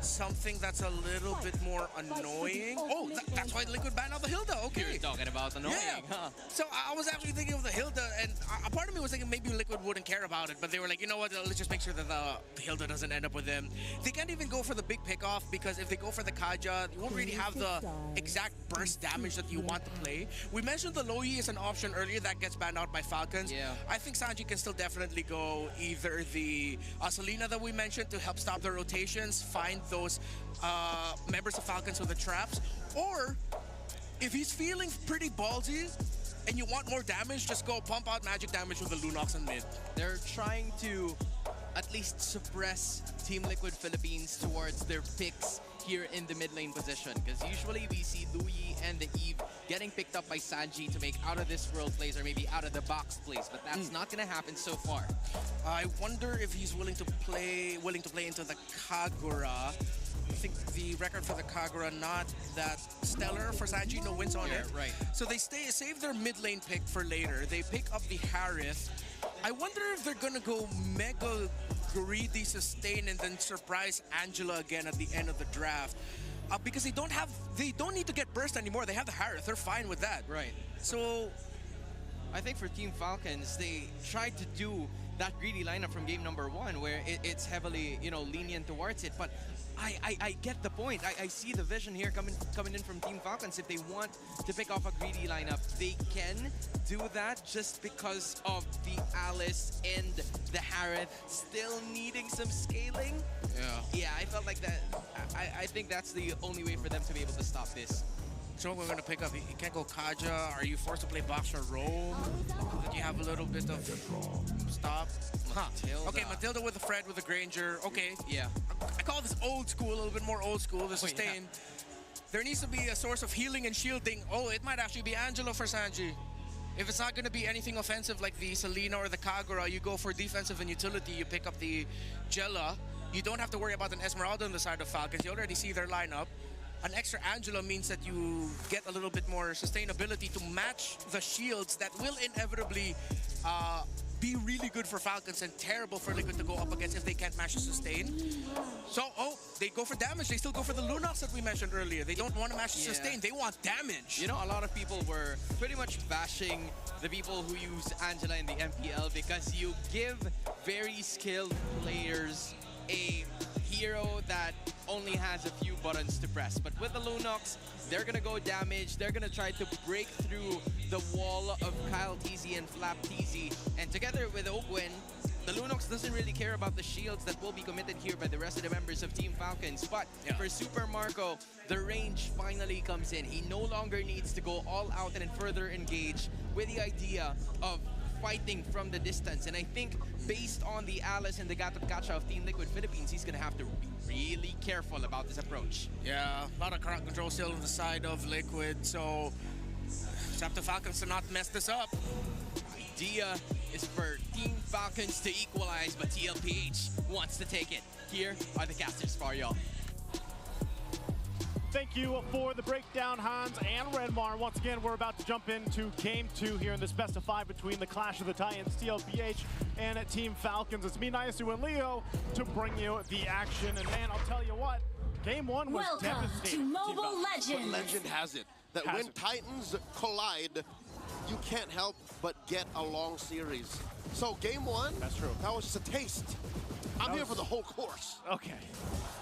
something that's a little bit more annoying. Oh, that's why Liquid banned out the Hilda. Okay. You're talking about annoying, huh? So I was actually thinking of the Hilda, and a part of me was thinking maybe Liquid wouldn't care about it, but they were like, you know what, let's just make sure that the Hilda doesn't end up with them. They can't even go for the big pick-off, because if they go for the Kaja, you won't really have the exact burst damage that you want to play. We mentioned the Low Yi as an option earlier that gets banned out by Falcons. Yeah. I think Sanji can still definitely go either the Selena that we mentioned to help stop the rotations, find those members of Falcons with the traps, or if he's feeling pretty ballsy and you want more damage, just go pump out magic damage with the Lunox in mid. They're trying to at least suppress Team Liquid Philippines towards their picks here in the mid lane position, because usually we see Louis and the Eve getting picked up by Sanji to make out of this world plays or maybe out of the box plays, but that's not going to happen so far. I wonder if he's willing to play into the Kagura. I think the record for the Kagura not that stellar for Sanji, no wins on it. Right. So they save their mid lane pick for later. They pick up the Harith. I wonder if they're gonna go mega greedy sustain and then surprise Angela again at the end of the draft. Because they don't need to get burst anymore. They have the Harith. They're fine with that. Right. So I think for Team Falcons, they tried to do that greedy lineup from game number 1 where it's heavily, lenient towards it, but I get the point. I see the vision here coming in from Team Falcons. If they want to pick off a greedy lineup, they can do that just because of the Alice and the Harith still needing some scaling. Yeah, I felt like that. I think that's the only way for them to be able to stop this. So we're going to pick up, you can't go Kaja. Are you forced to play box or roam? Did you have a little bit of stop? Matilda. Okay, Matilda with a Fred with a Granger. Okay. Yeah. I call this old school, a little bit more old school, the sustain. There needs to be a source of healing and shielding. Oh, it might actually be Angelo for Sanji. If it's not going to be anything offensive like the Selena or the Kagura, you go for defensive and utility. You pick up the Jella. You don't have to worry about an Esmeralda on the side of Falcons. You already see their lineup. An extra Angela means that you get a little bit more sustainability to match the shields that will inevitably be really good for Falcons and terrible for Liquid to go up against if they can't match the sustain. So, they go for damage. They still go for the Lunox that we mentioned earlier. They don't want to match the sustain. They want damage. You know, a lot of people were pretty much bashing the people who use Angela in the MPL because you give very skilled players a hero that only has a few buttons to press. But with the Lunox, they're gonna go damage. They're gonna try to break through the wall of Kyle TZ and Flap TZ. And together with Ogwen, the Lunox doesn't really care about the shields that will be committed here by the rest of the members of Team Falcons. But for Super Marco, the range finally comes in. He no longer needs to go all out and further engage with the idea of fighting from the distance. And I think based on the Alice and the Gatap Gacha of Team Liquid Philippines, he's gonna have to be really careful about this approach. Yeah, a lot of crowd control still on the side of Liquid, so it's up to Falcons to not mess this up. Idea is for Team Falcons to equalize, but TLPH wants to take it. Here are the casters for y'all. Thank you for the breakdown, Hans and Renmar. Once again, we're about to jump into Game 2 here in this best of 5 between the Clash of the Titans, TLPH, and Team Falcons. It's me, Nyasu, and Leo to bring you the action. And man, I'll tell you what, Game 1 was devastating. Welcome to Mobile Legends. But legend has it that when Titans collide, you can't help but get a long series. So Game 1, that's true. That was just a taste. I'm here for the whole course. Okay.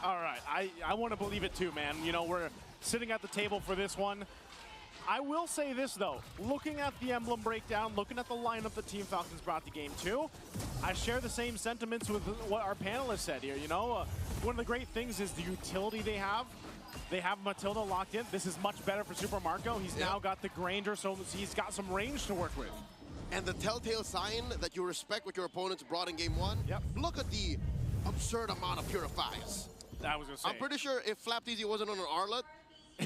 All right. I want to believe it too, man. You know, we're sitting at the table for this one. I will say this, though. Looking at the emblem breakdown, looking at the lineup that Team Falcons brought to Game 2, I share the same sentiments with what our panelists said here. You know, one of the great things is the utility they have. They have Matilda locked in. This is much better for Super Marco. He's now got the Granger, so he's got some range to work with. And the telltale sign that you respect what your opponents brought in Game 1, look at the absurd amount of purifies. I was gonna say. I'm pretty sure if Flap TZ wasn't on an Arlet,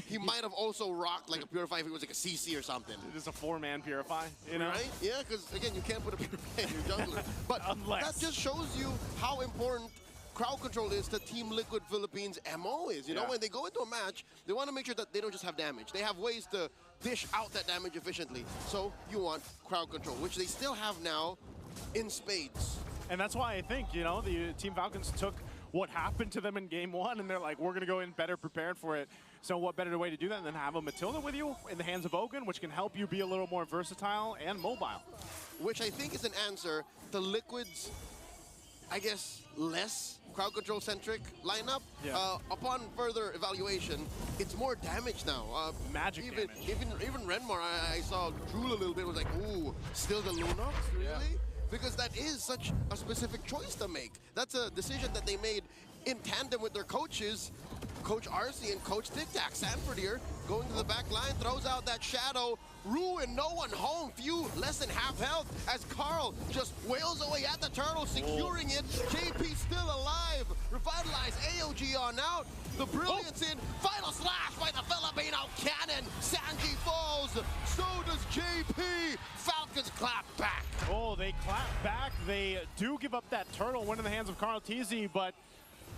he might have also rocked like a Purify if he was like a CC or something. It is a 4-man Purify, you know? Right? Yeah, because again, you can't put a Purify in your jungler. But that just shows you how important crowd control is to Team Liquid Philippines' MO is. You know, when they go into a match, they want to make sure that they don't just have damage. They have ways to dish out that damage efficiently. So you want crowd control, which they still have now in spades. And that's why I think, you know, the Team Falcons took what happened to them in Game 1, and they're like, we're going to go in better prepared for it. So what better way to do that than have a Matilda with you in the hands of Ogun, which can help you be a little more versatile and mobile. Which I think is an answer to Liquid's, I guess, less crowd control centric lineup. Upon further evaluation, it's more damage now. Magic damage. Even Renmar, I saw drool a little bit, was like, ooh, still the Lunox, really? Because that is such a specific choice to make. That's a decision that they made in tandem with their coaches, Coach RC and Coach Tic Tac. Sanford here, going to the back line, throws out that shadow. Ruin, no one home, few less than half health as Carl just wails away at the turtle, securing it. JP still alive. Revitalize AOG on out. The brilliance in final slash by the Filipino cannon. Sanji falls, so does JP. Falcons clap back. Oh, they clap back. They do give up that turtle, one in the hands of Carl TZ, but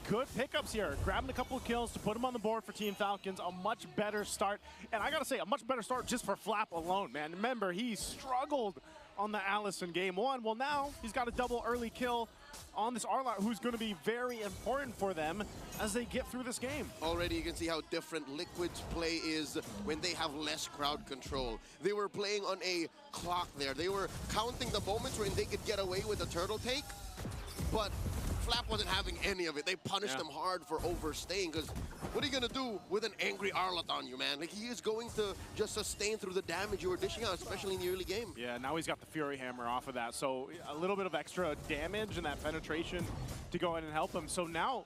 good pickups here. Grabbing a couple of kills to put him on the board for Team Falcons. A much better start. And I gotta say, a much better start just for Flap alone, man. Remember, he struggled on the Alice in Game 1. Well, now he's got a double early kill on this Arlot, who's going to be very important for them as they get through this game. Already you can see how different Liquid's play is when they have less crowd control. They were playing on a clock there. They were counting the moments when they could get away with a turtle take. But Flap wasn't having any of it. They punished him hard for overstaying, because what are you going to do with an angry Arlott on you, man? Like, he is going to just sustain through the damage you were dishing out, especially in the early game. Yeah, now he's got the Fury Hammer off of that, so a little bit of extra damage and that penetration to go ahead and help him. So now,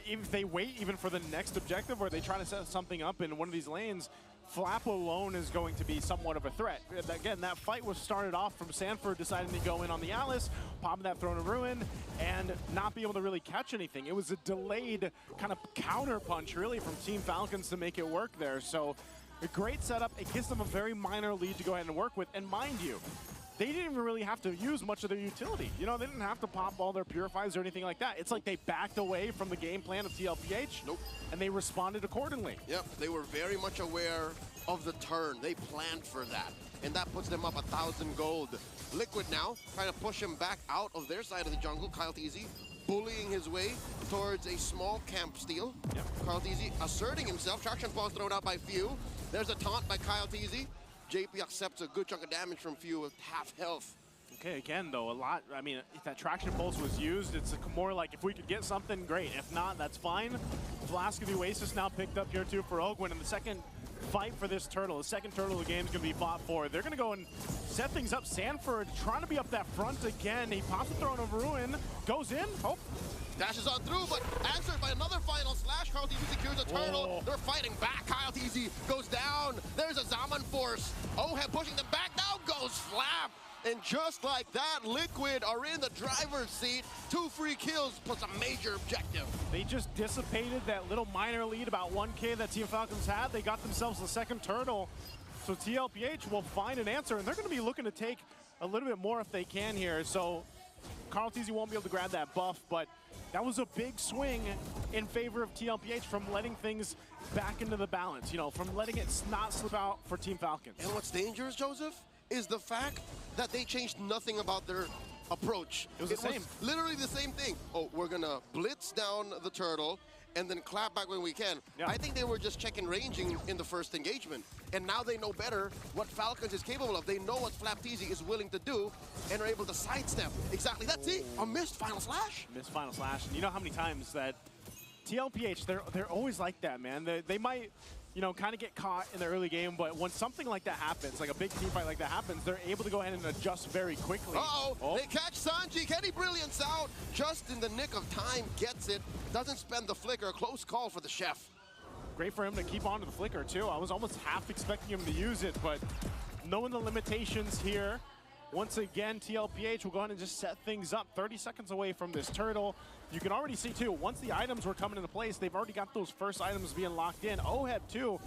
if they wait even for the next objective, or they try to set something up in one of these lanes, Flap alone is going to be somewhat of a threat. Again, that fight was started off from Sanford deciding to go in on the Alice, popping that Throne of Ruin, and not be able to really catch anything. It was a delayed kind of counter punch, really, from Team Falcons to make it work there. So a great setup. It gives them a very minor lead to go ahead and work with. And mind you, they didn't even really have to use much of their utility. You know, they didn't have to pop all their purifies or anything like that. It's like they backed away from the game plan of TLPH. Nope. And they responded accordingly. Yep, they were very much aware of the turn. They planned for that. And that puts them up 1,000 gold. Liquid now trying to push him back out of their side of the jungle. Kyle Teasy bullying his way towards a small camp steal. Yep. Kyle Teasy asserting himself. Traction pulse thrown out by Few. There's a taunt by Kyle Teasy. JP accepts a good chunk of damage from Few with half health. Okay, again, though, a lot. I mean, if that traction pulse was used, it's more like if we could get something, great. If not, that's fine. Flask of the Oasis now picked up here, too, for Ogwin. And the second fight for this turtle, the second turtle of the game is going to be fought for. They're going to go and set things up. Sanford trying to be up that front again. He pops a Throne of Ruin, goes in. Oh. Dashes on through, but answered by another final slash. Kyle Teasy secures a turtle. They're fighting back. Kyle Teasy goes down. There's a Zaman force. Oheb pushing them back. Down goes Flap. And just like that, Liquid are in the driver's seat. 2 free kills plus a major objective. They just dissipated that little minor lead, about 1K that Team Falcons had. They got themselves the second turtle. So TLPH will find an answer, and they're going to be looking to take a little bit more if they can here. So Carl Teasy won't be able to grab that buff, but that was a big swing in favor of TLPH from letting things back into the balance, you know, from letting it not slip out for Team Falcons. And what's dangerous, Joseph, is the fact that they changed nothing about their approach. It was the same. Literally the same thing. Oh, we're gonna blitz down the turtle and then clap back when we can. Yeah. I think they were just checking ranging in the first engagement. And now they know better what Falcons is capable of. They know what Flap Teasy is willing to do and are able to sidestep. Exactly. That's it. A missed final slash. Missed final slash. And you know how many times that TLPH, they're always like that, man. They might, you know, kind of get caught in the early game, but when something like that happens, like a big team fight like that happens, they're able to go ahead and adjust very quickly. Uh-oh, they catch Sanji. Kenny Brilliance out just in the nick of time, gets it, doesn't spend the flicker. A close call for the chef. Great for him to keep on to the flicker, too. I was almost half expecting him to use it, but knowing the limitations here, once again, TLPH will go ahead and just set things up. 30 seconds away from this turtle. You can already see, too, once the items were coming into place, they've already got those first items being locked in. Oheb, too,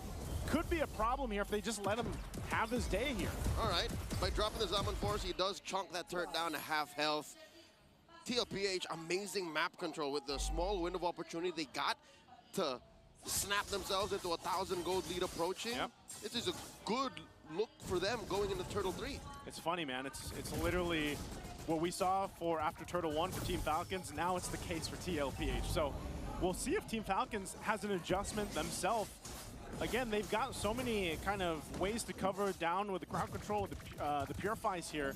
could be a problem here if they just let him have his day here. All right, by dropping the Zaman Force, he does chunk that turret down to half health. TLPH, amazing map control with the small window of opportunity they got to snap themselves into 1,000 gold lead approaching. Yep. This is a good look for them going into Turtle 3. It's funny, man. It's literally what we saw for after Turtle 1 for Team Falcons. Now it's the case for TLPH. So we'll see if Team Falcons has an adjustment themselves. Again, they've got so many kind of ways to cover down with the crowd control, with the purifies here.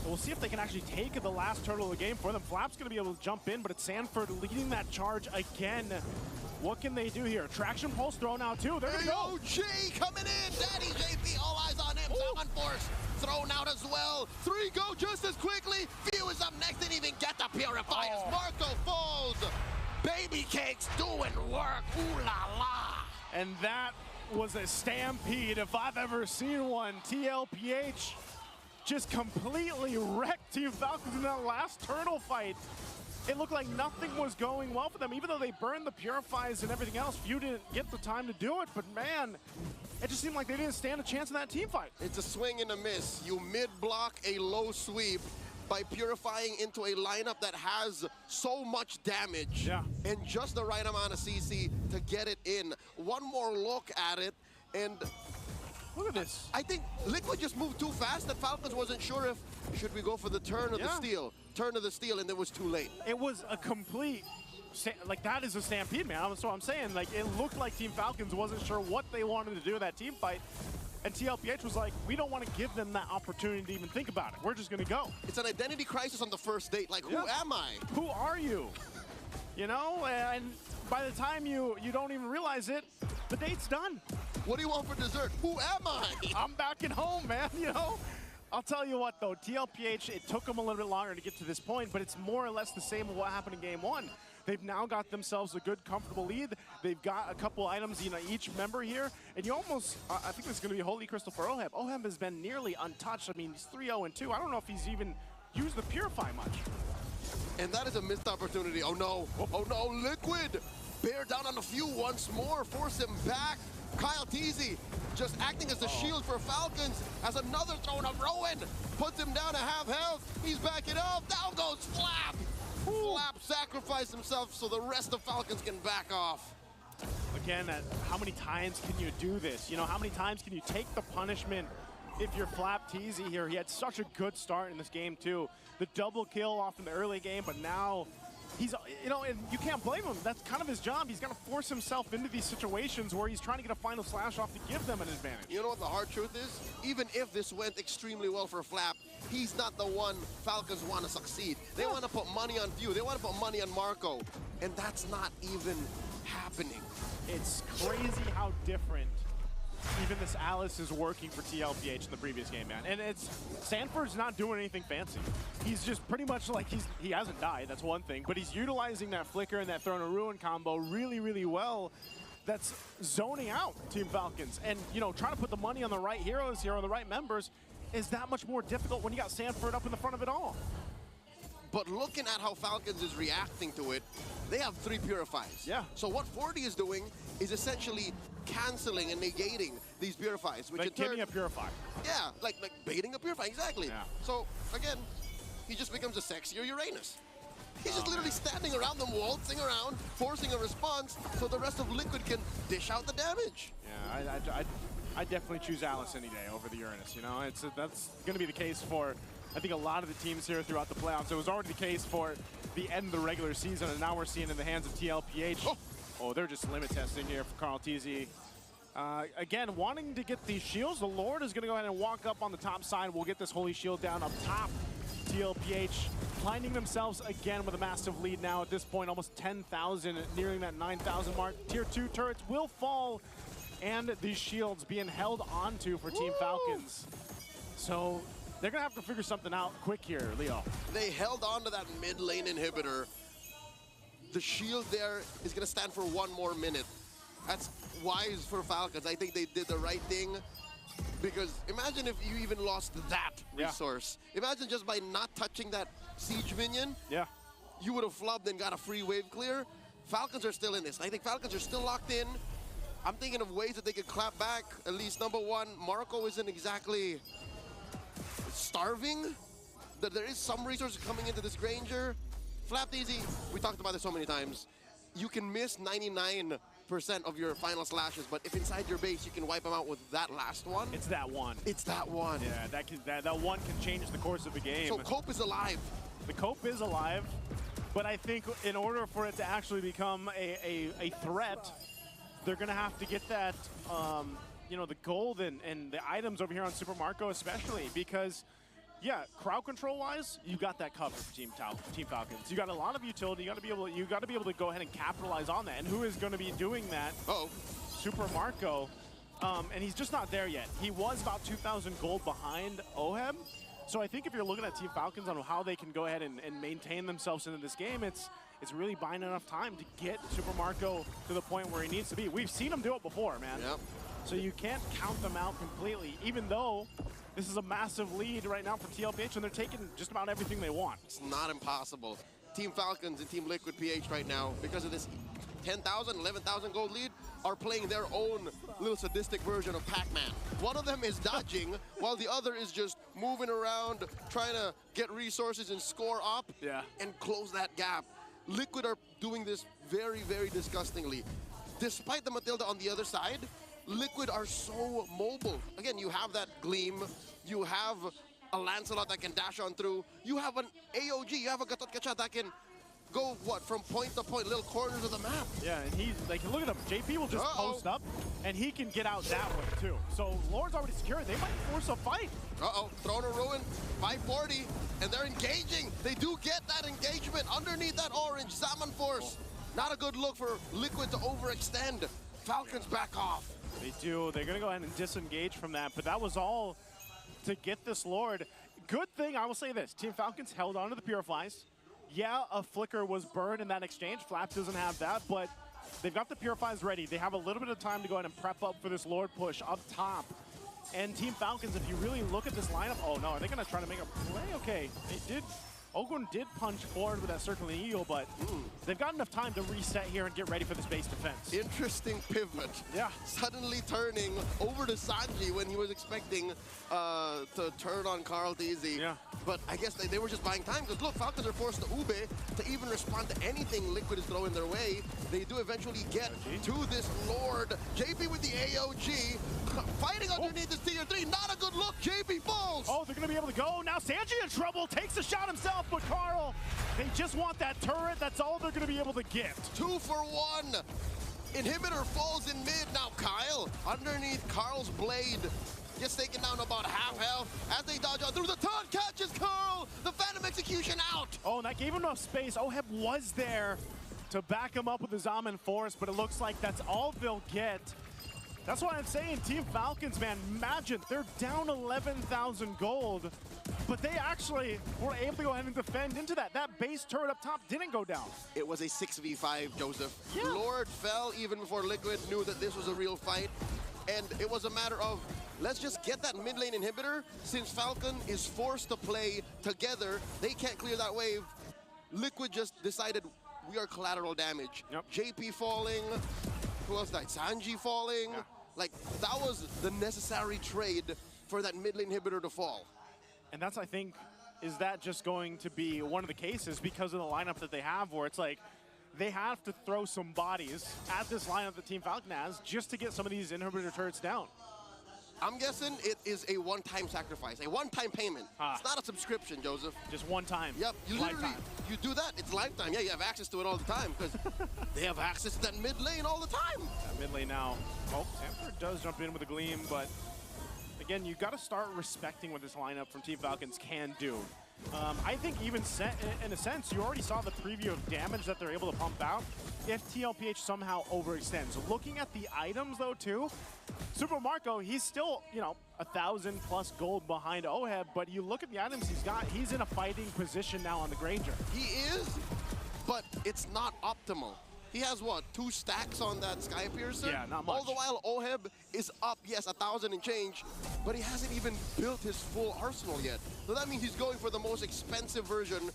So we'll see if they can actually take the last turtle of the game for them. Flap's going to be able to jump in, but it's Sanford leading that charge again. What can they do here? Traction pulse thrown out too. There we go. G coming in. Daddy JP, all eyes on him. Zaman Force thrown out as well. 3 go just as quickly. Few is up next. Didn't even get the purifiers. Marco falls. Baby Cakes doing work. Ooh la la. And that was a stampede if I've ever seen one. TLPH just completely wrecked Team Falcons in that last turtle fight. It looked like nothing was going well for them, even though they burned the purifies and everything else. Few didn't get the time to do it, but man, it just seemed like they didn't stand a chance in that team fight. It's a swing and a miss. You mid-block a low sweep by purifying into a lineup that has so much damage and just the right amount of CC to get it in. One more look at it, and look at this. I think Liquid just moved too fast that Falcons wasn't sure if should we go for the turn of the steal. Turn of the steal, and it was too late. It was a complete, like that is a stampede, man. That's what I'm saying. Like it looked like Team Falcons wasn't sure what they wanted to do with that team fight. And TLPH was like, we don't want to give them that opportunity to even think about it. We're just going to go. It's an identity crisis on the first date. Like, who am I? Who are you? You know, and by the time you don't even realize it, the date's done. What do you want for dessert? Who am I? I'm back at home, man, you know? I'll tell you what, though, TLPH, it took them a little bit longer to get to this point, but it's more or less the same of what happened in Game 1. They've now got themselves a good, comfortable lead. They've got a couple items, you know, each member here, and you almost, I think this is going to be Holy Crystal for Oheb. Oheb has been nearly untouched. I mean, he's 3-0-2. I don't know if he's even used the Purify much. And that is a missed opportunity. Oh no, Liquid! Bear down on a few once more, force him back. Kyle Teasy just acting as the shield for Falcons as another thrown of Rowan. Puts him down to half health. He's backing up. Down goes Flap. Flap sacrificed himself so the rest of Falcons can back off. Again, how many times can you do this? You know, how many times can you take the punishment if you're Flap Teasy here? He had such a good start in this game, too. The double kill off in the early game, but now he's, you know, and you can't blame him. That's kind of his job. He's got to force himself into these situations where he's trying to get a final slash off to give them an advantage. You know what the hard truth is? Even if this went extremely well for Flap, he's not the one Falcons want to succeed. They want to put money on View. They want to put money on Marco. And that's not even happening. It's crazy how different even this Alice is working for TLPH in the previous game, man. And it's, Sanford's not doing anything fancy. He's just pretty much like, he hasn't died, that's one thing, but he's utilizing that Flicker and that Throne of Ruin combo really, really well. That's zoning out Team Falcons. And, you know, trying to put the money on the right heroes here, on the right members, is that much more difficult when you got Sanford up in the front of it all. But looking at how Falcons is reacting to it, they have 3 Purifies. Yeah. So what 40 is doing is essentially canceling and negating these Purifies, which like in turn, giving a Purify. Yeah, like baiting a Purify, exactly. Yeah. So again, he just becomes a sexier Uranus. He's just literally standing around them, waltzing around, forcing a response, so the rest of Liquid can dish out the damage. Yeah, I definitely choose Alice any day over the Uranus. You know, that's going to be the case for, I think, a lot of the teams here throughout the playoffs. It was already the case for the end of the regular season, and now we're seeing in the hands of TLPH. Oh, they're just limit testing here for Carl TZ. Again, wanting to get these shields, the Lord is going to go ahead and walk up on the top side. We'll get this Holy Shield down up top. TLPH finding themselves again with a massive lead now at this point, almost 10,000, nearing that 9,000 mark. Tier 2 turrets will fall, and these shields being held onto for Team Falcons. So they're going to have to figure something out quick here, Leo. They held on to that mid lane inhibitor. The shield there is going to stand for 1 more minute. That's wise for Falcons. I think they did the right thing, because imagine if you even lost that resource. Imagine just by not touching that siege minion, you would have flubbed and got a free wave clear. Falcons are still in this. I think Falcons are still locked in. I'm thinking of ways that they could clap back. At least number 1, Marco isn't exactly starving. There is some resources coming into this Granger. Flap Easy, we talked about this so many times. You can miss 99% of your final slashes, but if inside your base you can wipe them out with that last one. It's that one. It's that one. Yeah, that one can change the course of the game. So Cope is alive. The Cope is alive, but I think in order for it to actually become a threat, they're going to have to get that, you know, the gold and the items over here on Super Marco especially, because yeah, crowd control-wise, you got that covered for Team Falcons. You got a lot of utility. You got to be able to go ahead and capitalize on that. And who is going to be doing that? Super Marco. And he's just not there yet. He was about 2,000 gold behind Oheb. So I think if you're looking at Team Falcons on how they can go ahead and maintain themselves into this game, it's really buying enough time to get Super Marco to the point where he needs to be. We've seen him do it before, man. Yep. So you can't count them out completely, even though this is a massive lead right now for TLPH, and they're taking just about everything they want. It's not impossible. Team Falcons and Team Liquid PH right now, because of this 10,000, 11,000 gold lead, are playing their own little sadistic version of Pac-Man. One of them is dodging, while the other is just moving around, trying to get resources and score up and close that gap. Liquid are doing this very, very disgustingly. Despite the Matilda on the other side, Liquid are so mobile. Again, you have that Gleam, you have a Lancelot that can dash on through, you have an AOG, you have a Gatot Kacha that can go, what, from point to point, little corners of the map. Yeah, and he's like, look at him. JP will just post up, and he can get out that way too. So Lord's already secured. They might force a fight. Throne of Ruin, 540, and they're engaging. They do get that engagement underneath that orange. Salmon Force. Not a good look for Liquid to overextend. Falcons back off. They do. They're going to go ahead and disengage from that, but that was all to get this Lord. Good thing, I will say this, Team Falcons held on to the Purifies. Yeah, a Flicker was burned in that exchange. Flap doesn't have that, but they've got the Purifies ready. They have a little bit of time to go ahead and prep up for this Lord push up top. And Team Falcons, if you really look at this lineup, oh no, are they going to try to make a play? Okay, they did. Ogun did punch forward with that circling eagle, but they've got enough time to reset here and get ready for this base defense. Interesting pivot. Yeah. Suddenly turning over to Sanji when he was expecting to turn on Carl Teasy. Yeah. But I guess they were just buying time, because look, Falcons are forced to Ube to even respond to anything Liquid is throwing their way. They do eventually get to this Lord. JP with the AOG, fighting underneath this tier 3. Not a good look. JP falls. Oh, they're going to be able to go. Now Sanji in trouble, takes a shot himself. But Carl, they just want that turret. That's all they're going to be able to get. 2 for 1. Inhibitor falls in mid. Now Kyle, underneath Carl's blade, gets taken down about half health as they dodge out through the taunt. Catches Carl. The Phantom Execution out. Oh, and that gave him enough space. Oheb was there to back him up with his Almond Force, but it looks like that's all they'll get. That's what I'm saying. Team Falcons, man, imagine they're down 11,000 gold, but they actually were able to go ahead and defend into that. That base turret up top didn't go down. It was a 6v5, Joseph. Yeah. Lord fell even before Liquid knew that this was a real fight. And it was a matter of, let's just get that mid lane inhibitor. Since Falcon is forced to play together, they can't clear that wave. Liquid just decided we are collateral damage. Yep. JP falling. Who else died? Sanji falling. Yeah. Like, that was the necessary trade for that mid lane inhibitor to fall. And that's, I think, is that just going to be one of the cases because of the lineup that they have, where it's like they have to throw some bodies at this lineup that Team Falcon has just to get some of these inhibitor turrets down. I'm guessing it is a one-time sacrifice, a one-time payment. It's not a subscription, Joseph. Just one time. Yep, you literally, Lifetime. you do that, it's lifetime. Yeah, you have access to it all the time because they have access to that mid lane all the time. Mid lane now. Oh, Sanford does jump in with a gleam, but again, you got to start respecting what this lineup from Team Falcons can do. I think even in a sense, you already saw the preview of damage that they're able to pump out if TLPH somehow overextends. Looking at the items though too, Super Marco, he's still, 1,000 plus gold behind Oheb, but you look at the items he's got, he's in a fighting position now on the Granger. He is, but it's not optimal. He has, what, 2 stacks on that Sky Piercer? Yeah, not much. All the while, Oheb is up, yes, 1,000 and change, but he hasn't even built his full arsenal yet. So that means he's going for the most expensive version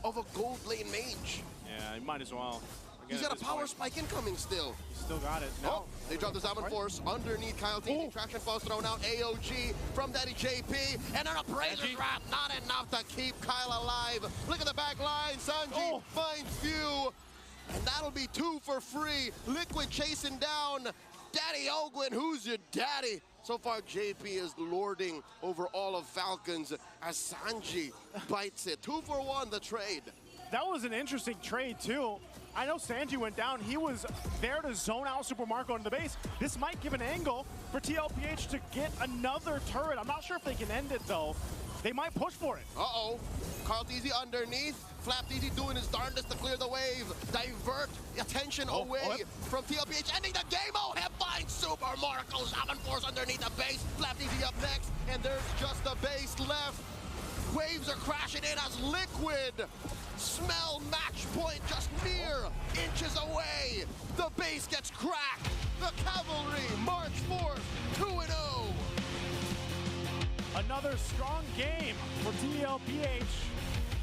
of a gold lane mage. Yeah, he might as well. He's got a power spike incoming still. He's still got it. No. Oh, they dropped the Salmon Force underneath Kyle T. Traction Falls thrown out. AOG from Daddy JP. And an Appraiser's Wrap. Not enough to keep Kyle alive. Look at the back line. Sanji finds Few. And that'll be 2 for free. Liquid chasing down Daddy Ogwin. Who's your daddy? So far, JP is lording over all of Falcons as Sanji bites it. 2 for 1, the trade. That was an interesting trade, too. I know Sanji went down. He was there to zone out Super Marco into the base. This might give an angle for TLPH to get another turret. I'm not sure if they can end it, though. They might push for it. Uh-oh. Carl Teasy underneath. Flap Teasy doing his darndest to clear the wave. Divert attention away from TLPH. Ending the game. Oheb finds Super Marco. Salmon Force underneath the base. Flap Teasy up next. And there's just the base left. Waves are crashing in as Liquid smell match point just mere inches away. The base gets cracked. The Cavalry march forth 2-0. Another strong game for TLPH.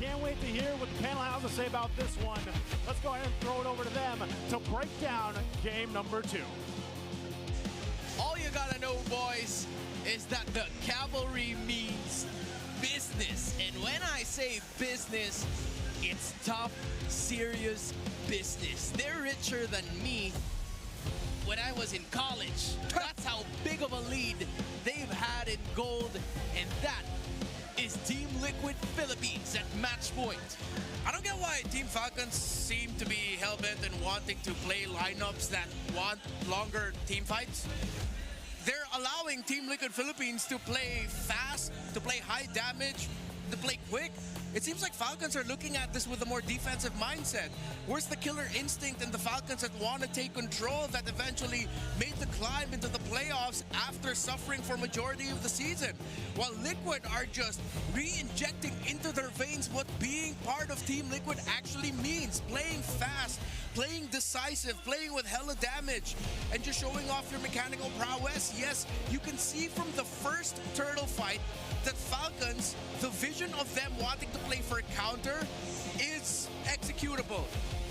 Can't wait to hear what the panel has to say about this one. Let's go ahead and throw it over to them to break down game number 2. All you gotta know, boys, is that the Cavalry means business. And when I say business, it's tough, serious business. They're richer than me when I was in college. That's how big of a lead they've had in gold. And that is Team Liquid Philippines at match point. I don't get why Team Falcons seem to be hell-bent and wanting to play lineups that want longer team fights. They're allowing Team Liquid Philippines to play fast, to play high damage, to play quick. It seems like Falcons are looking at this with a more defensive mindset. Where's the killer instinct in the Falcons that want to take control, that eventually made the climb into the playoffs after suffering for majority of the season? While Liquid are just re-injecting into their veins what being part of Team Liquid actually means. Playing fast, playing decisive, playing with hella damage, and just showing off your mechanical prowess. Yes, you can see from the first Turtle fight that Falcons, the vision of them wanting to play for a counter is executable.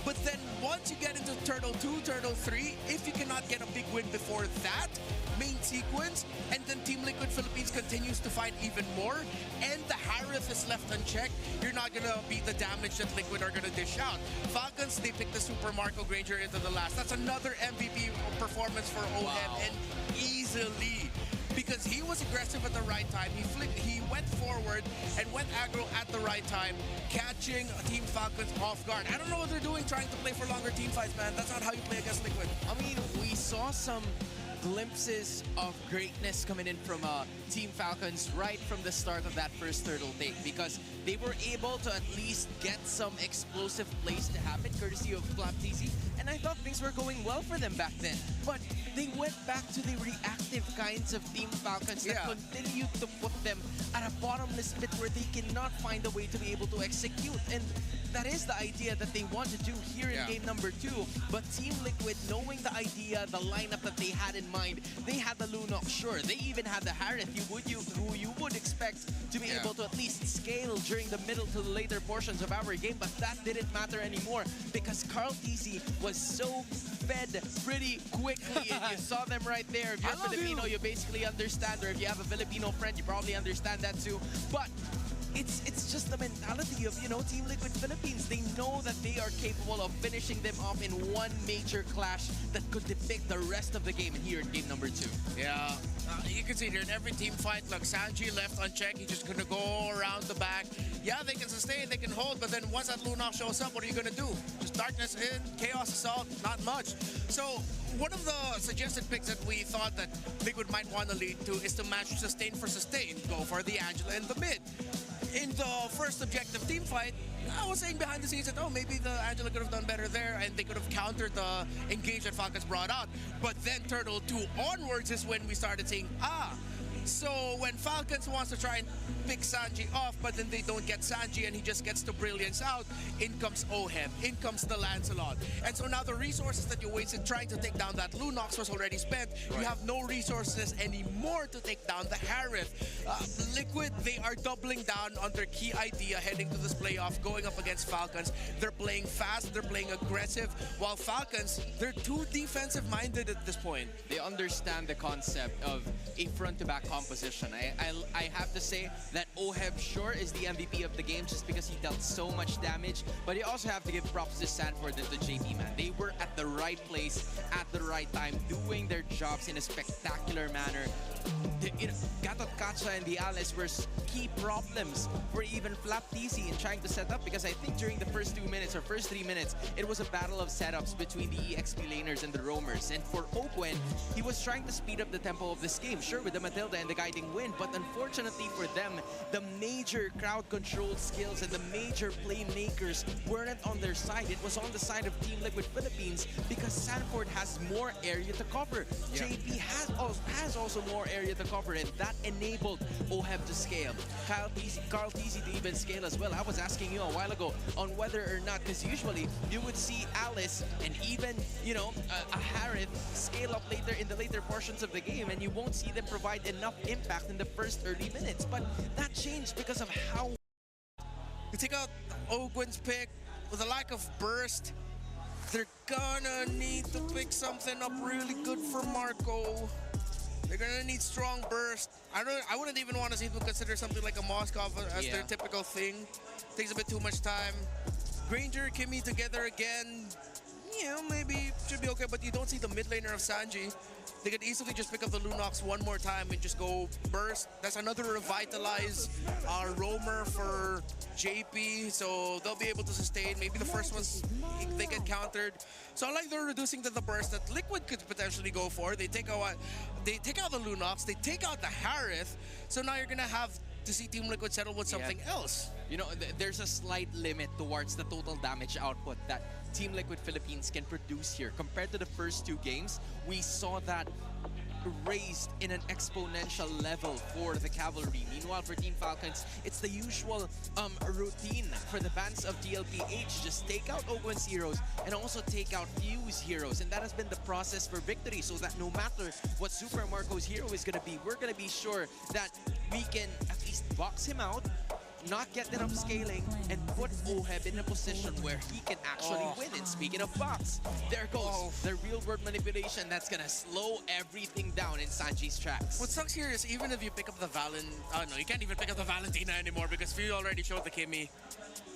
But then once you get into Turtle 2, Turtle 3, if you cannot get a big win before that main sequence, and then Team Liquid Philippines continues to fight even more, and the Harith is left unchecked, you're not gonna beat the damage that Liquid are gonna dish out. Falcons, they picked the Super Marco Granger into the last. That's another MVP performance for OHEM, and easily. Because he was aggressive at the right time. He went forward and went aggro at the right time, catching Team Falcons off guard. I don't know what they're doing trying to play for longer team fights, man. That's not how you play against Liquid. I mean, we saw some glimpses of greatness coming in from Team Falcons right from the start of that first Turtle take, because they were able to at least get some explosive plays to happen courtesy of Mlbb, and I thought things were going well for them back then. But they went back to the reactive kinds of Team Falcons that continued to put them at a bottomless pit where they cannot find a way to be able to execute. And that is the idea that they want to do here in game number 2. But Team Liquid, knowing the idea, the lineup that they had in mind, they had the Lunox, sure. They even had the Harith, who you would expect to be able to at least scale during the middle to the later portions of our game. But that didn't matter anymore because Mlbb was so fed pretty quickly. And you saw them right there. If you're Filipino, you basically understand. Or if you have a Filipino friend, you probably understand that too. But it's just the mentality of, you know, Team Liquid Philippines. They know that they are capable of finishing them off in one major clash that could depict the rest of the game here in game number 2. Yeah, you can see here in every team fight, look, Sanji left unchecked. He's just gonna go around the back. Yeah, they can sustain, they can hold, but then once that Lunox shows up, what are you gonna do? Just darkness in, chaos assault, not much. So one of the suggested picks that we thought that Liquid might want to lead to is to match sustain for sustain. Go for the Angela in the mid. In the first objective team fight, I was saying behind the scenes that, oh, maybe the Angela could have done better there and they could have countered the engage that Falcons brought out. But then Turtle 2 onwards is when we started saying, so when Falcons wants to try and pick Sanji off, but then they don't get Sanji and he just gets the Brilliance out, in comes OHEM, in comes the Lancelot. And so now the resources that you wasted trying to take down that Lunox was already spent. You have no resources anymore to take down the Harith. Liquid, they are doubling down on their key idea heading to this playoff, going up against Falcons. They're playing fast, they're playing aggressive, while Falcons, they're too defensive-minded at this point. They understand the concept of a front-to-back composition. I have to say that OHEM sure is the MVP of the game just because he dealt so much damage, but you also have to give props to Sanford and to JP, man. They were at the right place at the right time, doing their jobs in a spectacular manner. Gatot Kacha and the Alice were key problems for even Mlbb in trying to set up, because I think during the first 2 minutes or first 3 minutes, it was a battle of setups between the EXP laners and the roamers. And for Ogwen, he was trying to speed up the tempo of this game, sure, with the Matilda and the guiding wind, but unfortunately for them, the major crowd control skills and the major playmakers weren't on their side. It was on the side of Team Liquid Philippines because Sanford has more area to cover. JP has also more area to cover, and that enabled OHEM to scale. Mlbb to even scale as well. I was asking you a while ago on whether or not, because usually you would see Alice and even, you know, a Harith scale up later in the later portions of the game, and you won't see them provide enough impact in the first early minutes. But that changed because of how... You take out Ogwen's pick with a lack of burst. They're gonna need to pick something up really good for Marco. They're gonna need strong burst. I wouldn't even want to see them consider something like a Moskov as their typical thing. Takes a bit too much time. Granger, Kimmy together again. You know, maybe should be okay, but you don't see the mid laner of Sanji. They could easily just pick up the Lunox one more time and just go burst. That's another revitalize roamer for JP, so they'll be able to sustain. Maybe the first ones, they get countered. So I like they're reducing to the burst that Liquid could potentially go for. They take out the Lunox, they take out the Harith, so now you're gonna have to see Team Liquid settle with something else. You know, there's a slight limit towards the total damage output that Team Liquid Philippines can produce here. Compared to the first 2 games, we saw that raised in an exponential level for the Cavalry. Meanwhile, for Team Falcons, it's the usual routine for the bands of DLPH. Just take out Ogwen's heroes and also take out Fuse heroes. And that has been the process for victory, so that no matter what Super Marco's hero is going to be, we're going to be sure that we can at least box him out, not get that upscaling, and put Oheb in a position where he can actually win. And speaking of box, there goes the real-world manipulation that's gonna slow everything down in Sanji's tracks. What sucks here is even if you pick up the no, you can't even pick up the Valentina anymore because Fuse already showed the Kimmy.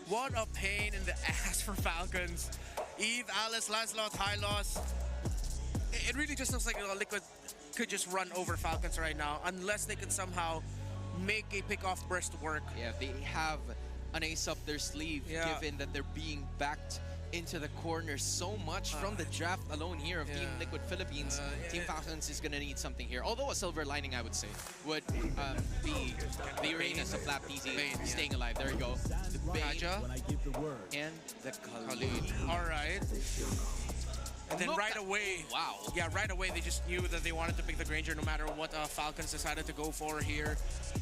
What a pain in the ass for Falcons. Eve, Alice, Lancelot, high loss. It really just looks like Liquid could just run over Falcons right now unless they can somehow make a pick-off burst work. Yeah, they have an ace up their sleeve, given that they're being backed into the corner so much from the draft alone here of Team Liquid Philippines. Team Falcons is going to need something here. Although a silver lining, I would say, would be the Uranus of Flap Easy staying alive. There you go. The Bane and the Khalid. All right. And then right away, right away they just knew that they wanted to pick the Granger no matter what Falcons decided to go for here.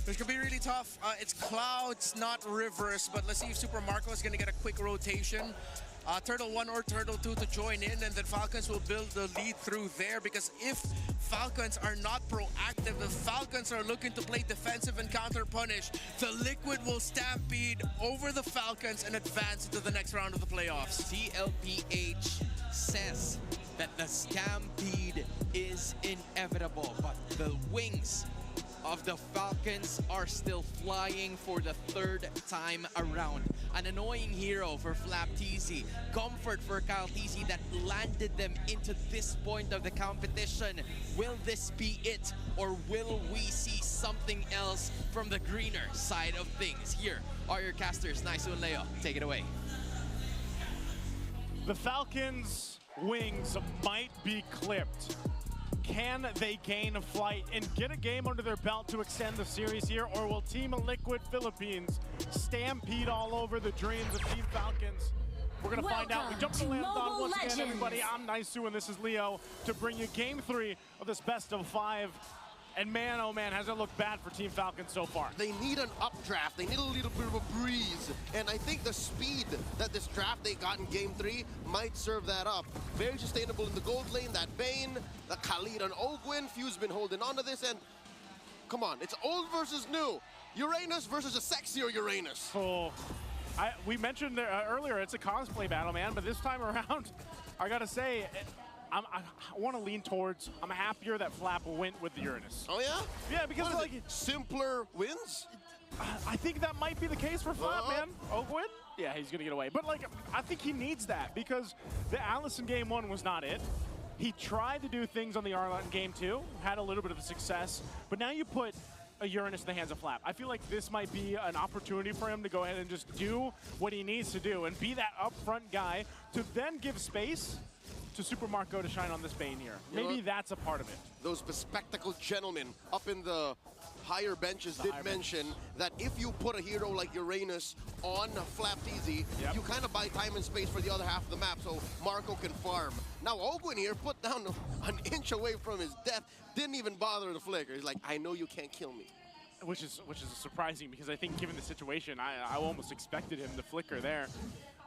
This could be really tough. It's Clouds, not Rivers, but let's see if Super Marco is going to get a quick rotation. Turtle 1 or Turtle 2 to join in, and then Falcons will build the lead through there, because if Falcons are not proactive, if Falcons are looking to play defensive and counter-punish, the Liquid will stampede over the Falcons and advance into the next round of the playoffs. TLPH says that the stampede is inevitable, but the wings of the Falcons are still flying for the 3rd time around. An annoying hero for Flap TZ, comfort for Kyle TZ that landed them into this point of the competition. Will this be it, or will we see something else from the greener side of things? Here are your casters, Naisu and Leo. Take it away. The Falcons' wings might be clipped. Can they gain a flight and get a game under their belt to extend the series here, or will Team Liquid Philippines stampede all over the dreams of Team Falcons? We're going to find out. We jump to Lambda once again, everybody. I'm Naisu, and this is Leo, to bring you Game 3 of this best of 5. And man, oh man, has it looked bad for Team Falcons so far. They need an updraft. They need a little bit of a breeze. And I think the speed that this draft they got in Game 3 might serve that up. Very sustainable in the gold lane. That Bane, the Khalid and Ogwen. Fuse been holding on to this. And come on, it's old versus new. Uranus versus a sexier Uranus. Oh, we mentioned earlier it's a cosplay battle, man. But this time around, I got to say, I want to lean towards, I'm happier that Flap went with the Uranus. Oh, yeah? Yeah, because like simpler wins? I think that might be the case for Flap, man. Ogwen? Yeah, he's going to get away. But like, I think he needs that, because the Alice in Game 1 was not it. He tried to do things on the Arlott in Game 2, had a little bit of success, but now you put a Uranus in the hands of Flap. I feel like this might be an opportunity for him to go ahead and just do what he needs to do and be that upfront guy to then give space to Super Marco to shine on this Bane here. Maybe that's a part of it. Those bespectacled gentlemen up in the higher benches did mention that if you put a hero like Uranus on Flap TZ, you kind of buy time and space for the other half of the map so Marco can farm. Now Ogwen here put down an inch away from his death, didn't even bother to flicker. He's like, I know you can't kill me. Which is surprising, because I think given the situation, I almost expected him to flicker there.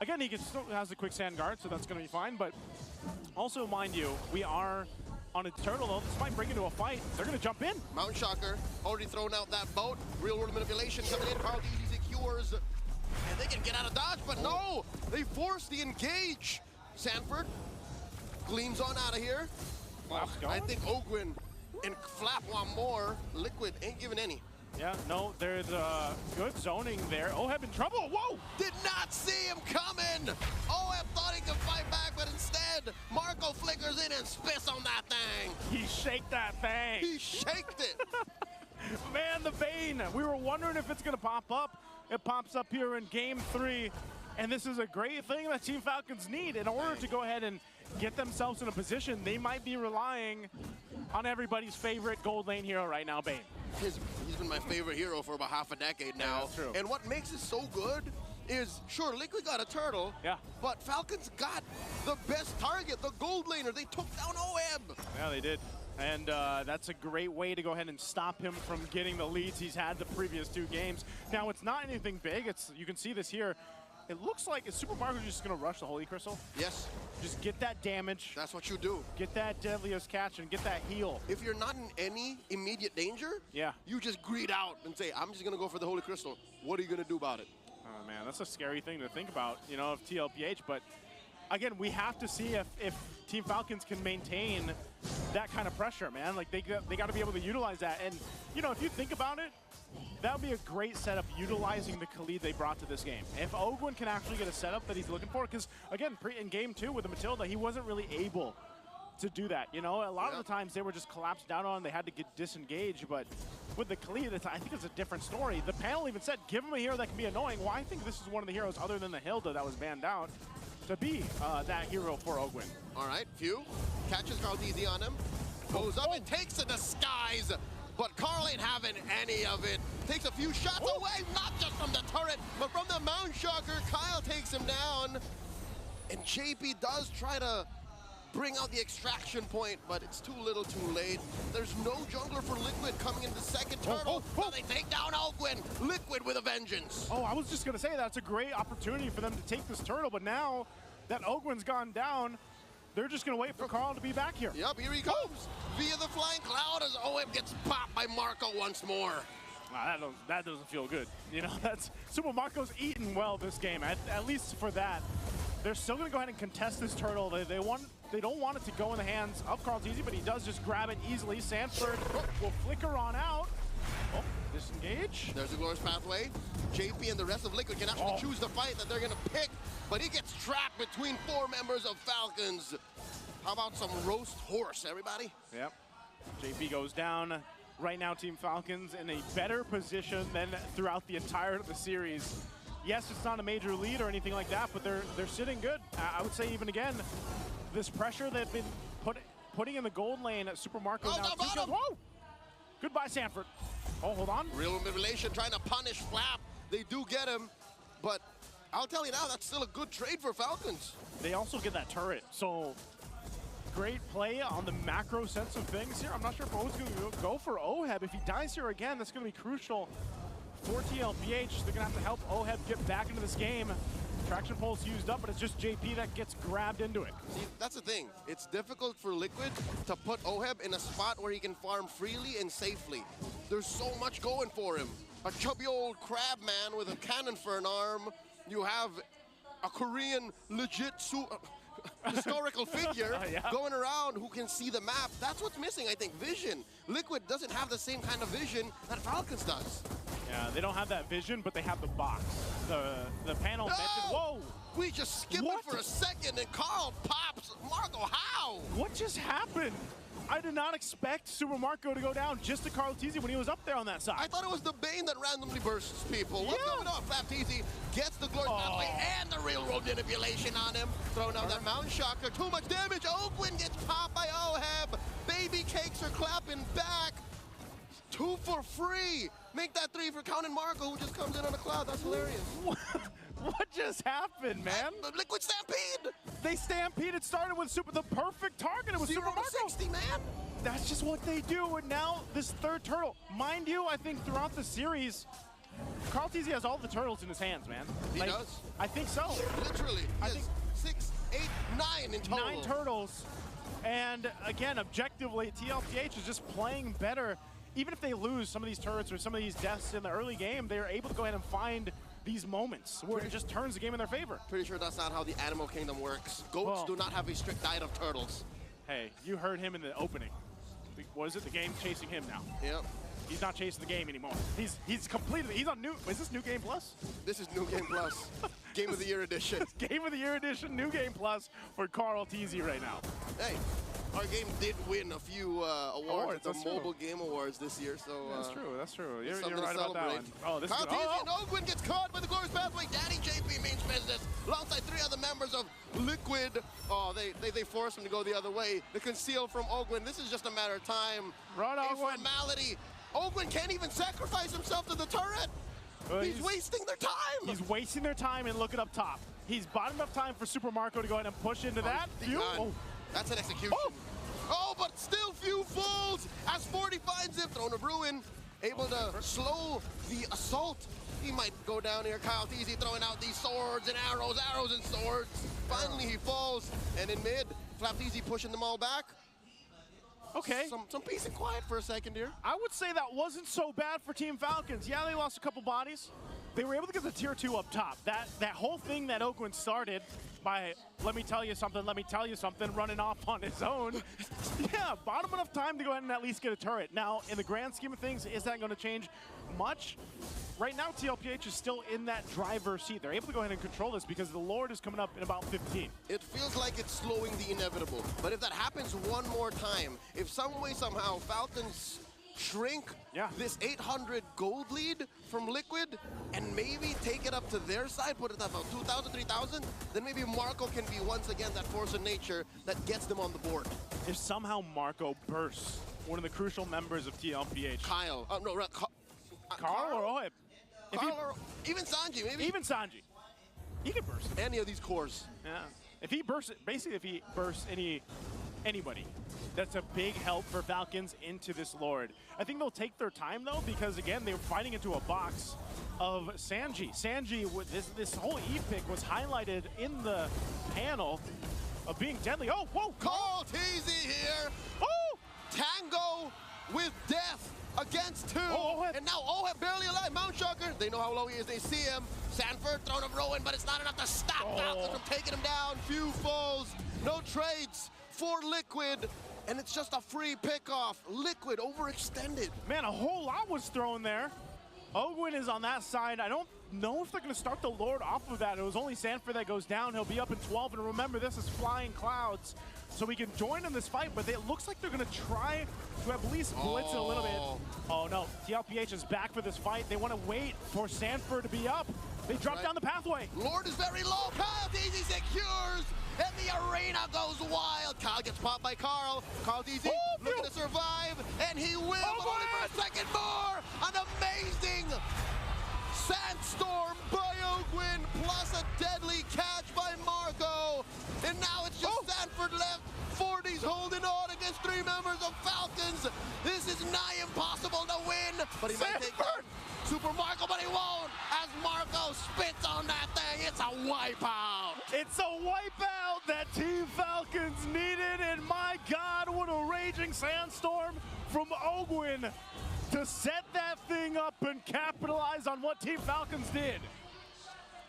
Again, he still has the quick sand guard, so that's going to be fine. But also, mind you, we are on a turtle, though. This might bring into a fight. They're going to jump in. Mount Shocker already thrown out that boat. Real world manipulation coming in. Carl DZ secures. And they can get out of dodge, but no! They force the engage. Sanford gleams on out of here. I think Ogwen and Flap want more. Liquid ain't giving any. Yeah, no, there's good zoning there. Oheb in trouble. Whoa! Did not see him coming. Oheb thought he could fight back, but instead, Marco flickers in and spits on that thing. He shake that thing. He shaked it. Man, the Bane. We were wondering if it's going to pop up. It pops up here in Game 3. And this is a great thing that Team Falcons need in order to go ahead and get themselves in a position. They might be relying on everybody's favorite gold lane hero right now, Bane. He's been my favorite hero for about half a decade now. Yeah, that's true. And what makes it so good is, sure, Liquid got a turtle, but Falcons got the best target, the gold laner. They took down OEB. Yeah, they did. And that's a great way to go ahead and stop him from getting the leads he's had the previous 2 games. Now, it's not anything big. You can see this here. It looks like, is Super Mario just going to rush the Holy Crystal? Yes. Just get that damage. That's what you do. Get that Deadliest Catch and get that heal. If you're not in any immediate danger, you just greed out and say, I'm just going to go for the Holy Crystal. What are you going to do about it? Oh, man, that's a scary thing to think about, you know, of TLPH. But, again, we have to see if Team Falcons can maintain that kind of pressure, man. Like, they got to be able to utilize that. And, you know, if you think about it, that would be a great setup utilizing the Khalid they brought to this game. If Ogwin can actually get a setup that he's looking for, because, again, in Game 2 with the Matilda, he wasn't really able to do that. You know, a lot of the times they were just collapsed down on, they had to get disengaged, but with the Khalid, I think it's a different story. The panel even said, give him a hero that can be annoying. Well, I think this is one of the heroes other than the Hilda that was banned out to be that hero for Ogwin. All right, Few catches Carl easy on him, goes up and takes the disguise. But Carl ain't having any of it. Takes a few shots away, not just from the turret, but from the Mount Shocker. Kyle takes him down. And JP does try to bring out the extraction point, but it's too little too late. There's no jungler for Liquid coming into the second turtle. Now they take down Ogwin. Liquid with a vengeance. Oh, I was just going to say that's a great opportunity for them to take this turtle, but now that Ogwin's gone down, they're just going to wait for Carl to be back here. Yep, here he comes. Via the flying cloud as OEB gets popped by Marco once more. That doesn't feel good. You know, that's Super Marco's eaten well this game, at least for that. They're still going to go ahead and contest this turtle. They don't want it to go in the hands of Carl Teasy, but he does just grab it easily. Sanford will flicker on out. Oh, disengage. There's a glorious pathway. JP and the rest of Liquid can actually choose the fight that they're going to pick, but he gets trapped between 4 members of Falcons. How about some roast horse, everybody? Yep. JP goes down. Right now, Team Falcons in a better position than throughout the entire of the series. Yes, it's not a major lead or anything like that, but they're sitting good. I would say even again, this pressure they've been putting in the gold lane at Super Marco now. Whoa! Goodbye, Sanford. Oh, hold on. Real Revelation trying to punish Flap. They do get him, but I'll tell you now, that's still a good trade for Falcons. They also get that turret, so great play on the macro sense of things here. I'm not sure if O's going to go for OHEB. If he dies here again, that's going to be crucial for TLPH. They're going to have to help OHEB get back into this game. Traction pole's used up, but it's just JP that gets grabbed into it. See, that's the thing. It's difficult for Liquid to put OHEB in a spot where he can farm freely and safely. There's so much going for him. A chubby old crab man with a cannon for an arm. You have a Korean legit historical figure going around who can see the map. That's what's missing, I think, vision. Liquid doesn't have the same kind of vision that Falcons does. Yeah, they don't have that vision, but they have the box. The panel mentioned, whoa! We just skipped it for a second and Carl pops. Marco, how? What just happened? I did not expect Super Marco to go down just to Carl Teasy when he was up there on that side. I thought it was the Bane that randomly bursts people. What's going on? Flap Teasy gets the glory pathway and the railroad manipulation on him. Throwing out that Mount Shocker. Too much damage. Ogwin gets popped by OHEB. Baby cakes are clapping back. 2 for free. Make that 3 for Count and Marco, who just comes in on a cloud. That's hilarious. What just happened, man? The Liquid Stampede. They stampeded, started with the perfect target. It was Super Marco. 60, man. That's just what they do. And now this third turtle. Mind you, I think throughout the series, Carl Teasy has all the turtles in his hands, man. He does. I think so. Literally. I think 6, 8, 9 in total. 9 turtles. And again, objectively, TLPH is just playing better. Even if they lose some of these turrets or some of these deaths in the early game, they're able to go ahead and find these moments where it just turns the game in their favor. Pretty sure that's not how the Animal Kingdom works. Goats do not have a strict diet of turtles. Hey, you heard him in the opening. What is it? The game's chasing him now. Yep. He's not chasing the game anymore. He's completed. He's on new. Is this New Game Plus? This is New Game Plus. Game of the Year edition. Game of the Year edition, New Game Plus for Carl Teasy right now. Hey, our game did win a few awards at the Mobile Game Awards this year, so that's true. That's true. You're something right to about that celebrate. one. Oh, this Kyle is good. Teasy and Ogwin gets caught by the Glorious Pathway. Daddy JP means business alongside 3 other members of Liquid. Oh, they force him to go the other way. The conceal from Ogwin. This is just a matter of time. Run, a Ogwin. formality. Ogwin can't even sacrifice himself to the turret. He's wasting their time. He's wasting their time and looking up top. He's bought enough time for Super Marco to go ahead and push into that. That's an execution. Oh, but still few falls as 40 finds him. Throne of Ruin, able to slow the assault. He might go down here. Kyle Teasy throwing out these swords and arrows and swords. Finally he falls, and in mid, Flapteasy pushing them all back. Okay. Some peace and quiet for a second here. I would say that wasn't so bad for Team Falcons. Yeah, they lost a couple bodies. They were able to get the tier 2 up top. That whole thing that Ogwin started by, let me tell you something, running off on his own. Yeah, bought him enough time to go ahead and at least get a turret. Now, in the grand scheme of things, is that going to change much? Right now, TLPH is still in that driver's seat. They're able to go ahead and control this because the Lord is coming up in about 15. It feels like it's slowing the inevitable. But if that happens one more time, if some way, somehow, Falcons shrink this 800 gold lead from Liquid and maybe take it up to their side, put it at about 2,000, 3,000, then maybe Marco can be once again that force of nature that gets them on the board. If somehow Marco bursts one of the crucial members of TLPH. Kyle. Carl or Oheb? Or even Sanji, maybe. Even Sanji. He could burst it. Any of these cores. Yeah. If he bursts it, basically if he bursts anybody, that's a big help for Falcons into this Lord. I think they'll take their time though, because again, they were fighting into a box of Sanji. Sanji, this whole E-pick was highlighted in the panel of being deadly. Oh, whoa! Carl Teasy here. Oh! Tango with death against 2. And now Oheb barely alive. Mount Shocker, they know how low he is. They see him. Sanford, Throne of Ruin, but it's not enough to stop Falcons from taking him down. Few falls, no trades for Liquid, and it's just a free pickoff. Liquid overextended. Man, a whole lot was thrown there. Ogwin is on that side. I don't know if they're going to start the Lord off of that. It was only Sanford that goes down. He'll be up in 12, and remember, this is Flying Clouds, so we can join in this fight, but it looks like they're going to try to at least blitz it a little bit. Oh, no. TLPH is back for this fight. They want to wait for Sanford to be up. They drop down the pathway. Lord is very low. Kyle Teasy secures, and the arena goes wild. Kyle gets popped by Carl. Kyle Teasy looking to survive, and he will, but only for a second more. An amazing Sandstorm by Ogwin, plus a deadly catch by Marco. And now it's just Sanford left. 40's holding on against 3 members of Falcons. This is nigh impossible to win, but he might take down Super Marco, but he won't, as Marco spits on that thing. It's a wipeout. It's a wipeout that Team Falcons needed, and my God, what a raging Sandstorm from Ogwin to set that thing up and capitalize on what Team Falcons did.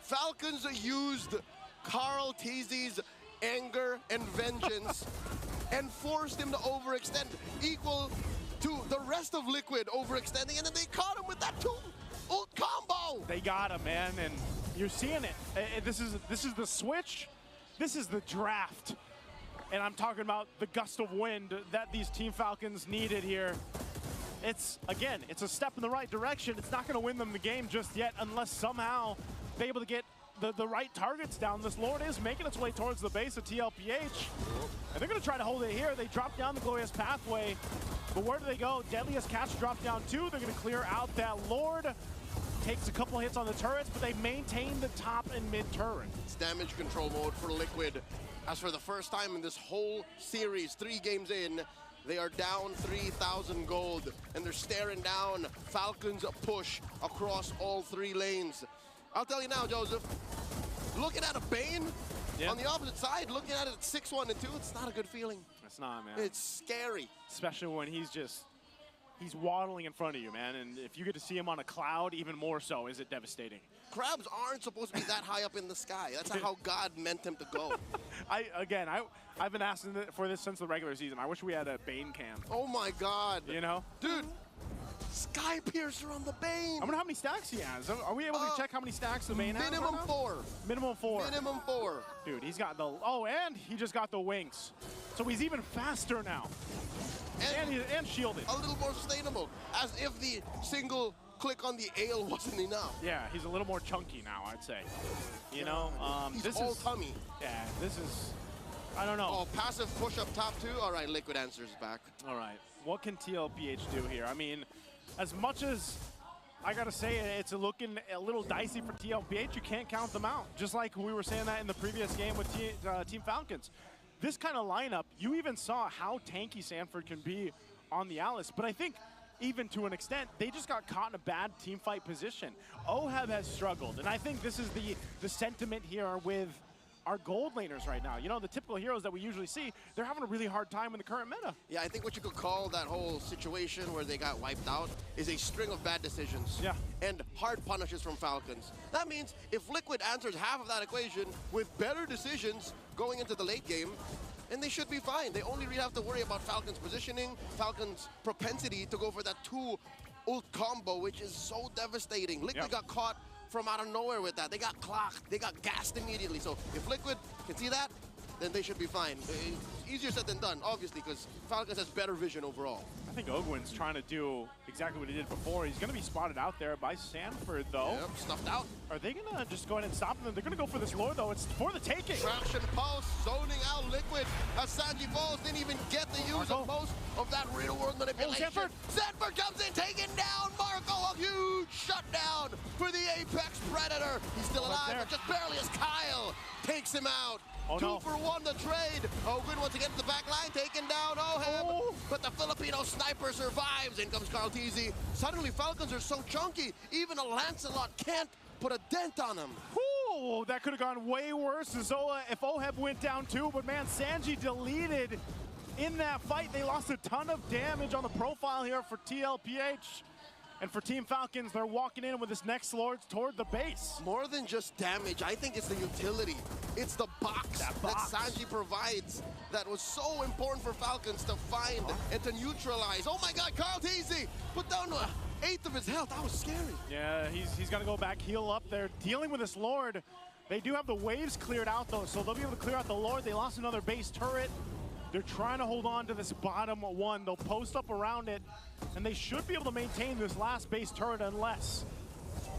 Falcons used Carl Teasy's anger and vengeance and forced him to overextend, equal to the rest of Liquid overextending, and then they caught him with that 2-ult combo. They got him, man, and you're seeing it. This is the switch. This is the draft. And I'm talking about the gust of wind that these Team Falcons needed here. It's, again, it's a step in the right direction. It's not going to win them the game just yet unless somehow they're able to get the right targets down. This Lord is making its way towards the base of TLPH. And they're going to try to hold it here. They drop down the Glorious Pathway. But where do they go? Deadliest Catch drop down 2. They're going to clear out that Lord. Takes a couple hits on the turrets, but they maintain the top and mid turret. It's damage control mode for Liquid. As for the first time in this whole series, 3 games in, they are down 3,000 gold, and they're staring down Falcons' push across all 3 lanes. I'll tell you now, Joseph, looking at a Bane on the opposite side, looking at it at 6-1 and 2, it's not a good feeling. It's not, man. It's scary. Especially when he's waddling in front of you, man. And if you get to see him on a cloud, even more so, is it devastating. Crabs aren't supposed to be that high up in the sky. That's how God meant him to go. I've been asking for this since the regular season. I wish we had a Bane cam. Oh my God. You know? Dude, Sky Piercer on the Bane. I wonder how many stacks he has. Are we able to check how many stacks the Bane has? Minimum 4. Minimum 4. Minimum 4. Dude, he's got the, oh, and he just got the wings. So he's even faster now. And shielded. A little more sustainable, as if the single click on the ale wasn't enough. Yeah, he's a little more chunky now, I'd say. You know, he's this all is tummy. Yeah, this is, I don't know. Oh, passive push up top 2. All right, Liquid answers back. All right, what can TLPH do here? I mean, as much as I gotta say it's looking a little dicey for TLPH, you can't count them out. Just like we were saying that in the previous game with Team Falcons. This kind of lineup, you even saw how tanky Sanford can be on the Alice, but I think even to an extent, they just got caught in a bad team fight position. OHEB has struggled, and I think this is the sentiment here with our gold laners right now. You know, the typical heroes that we usually see, they're having a really hard time in the current meta. Yeah, I think what you could call that whole situation where they got wiped out is a string of bad decisions. Yeah. And hard punishes from Falcons. That means if Liquid answers half of that equation with better decisions going into the late game, and they should be fine. They only really have to worry about Falcon's positioning, Falcon's propensity to go for that 2 ult combo, which is so devastating. Liquid got caught from out of nowhere with that. They got clocked. They got gassed immediately. So if Liquid can see that, then they should be fine. Easier said than done, obviously, because Falcons has better vision overall. I think Ogwin's trying to do exactly what he did before. He's going to be spotted out there by Sanford, though. Yep, stuffed out. Are they going to just go ahead and stop them? They're going to go for this lore, though. It's for the taking. Traction pulse, zoning out Liquid. As Sanji Falls didn't even get the use of most of that real-world manipulation. Sanford. Sanford comes in, taking down Marco. A huge shutdown for the Apex Predator. He's still alive, but just barely as Kyle takes him out. Oh, 2 for 1 to trade. Ogwin once again to the back line, taking down OHEB. But the Filipino sniper survives. In comes Carl TZ. Suddenly, Falcons are so chunky, even a Lancelot can't put a dent on him. Ooh, that could have gone way worse Zola if OHEB went down too, but man, Sanji deleted in that fight. They lost a ton of damage on the profile here for TLPH. And for Team Falcons, they're walking in with this next Lord toward the base. More than just damage, I think it's the utility. It's the box that Sanji provides that was so important for Falcons to find and to neutralize. Oh my God, Carl TZ put down 1/8 of his health. That was scary. Yeah, he's got to go back, heal up there. Dealing with this Lord. They do have the waves cleared out, though, so they'll be able to clear out the Lord. They lost another base turret. They're trying to hold on to this bottom 1. They'll post up around it, and they should be able to maintain this last base turret unless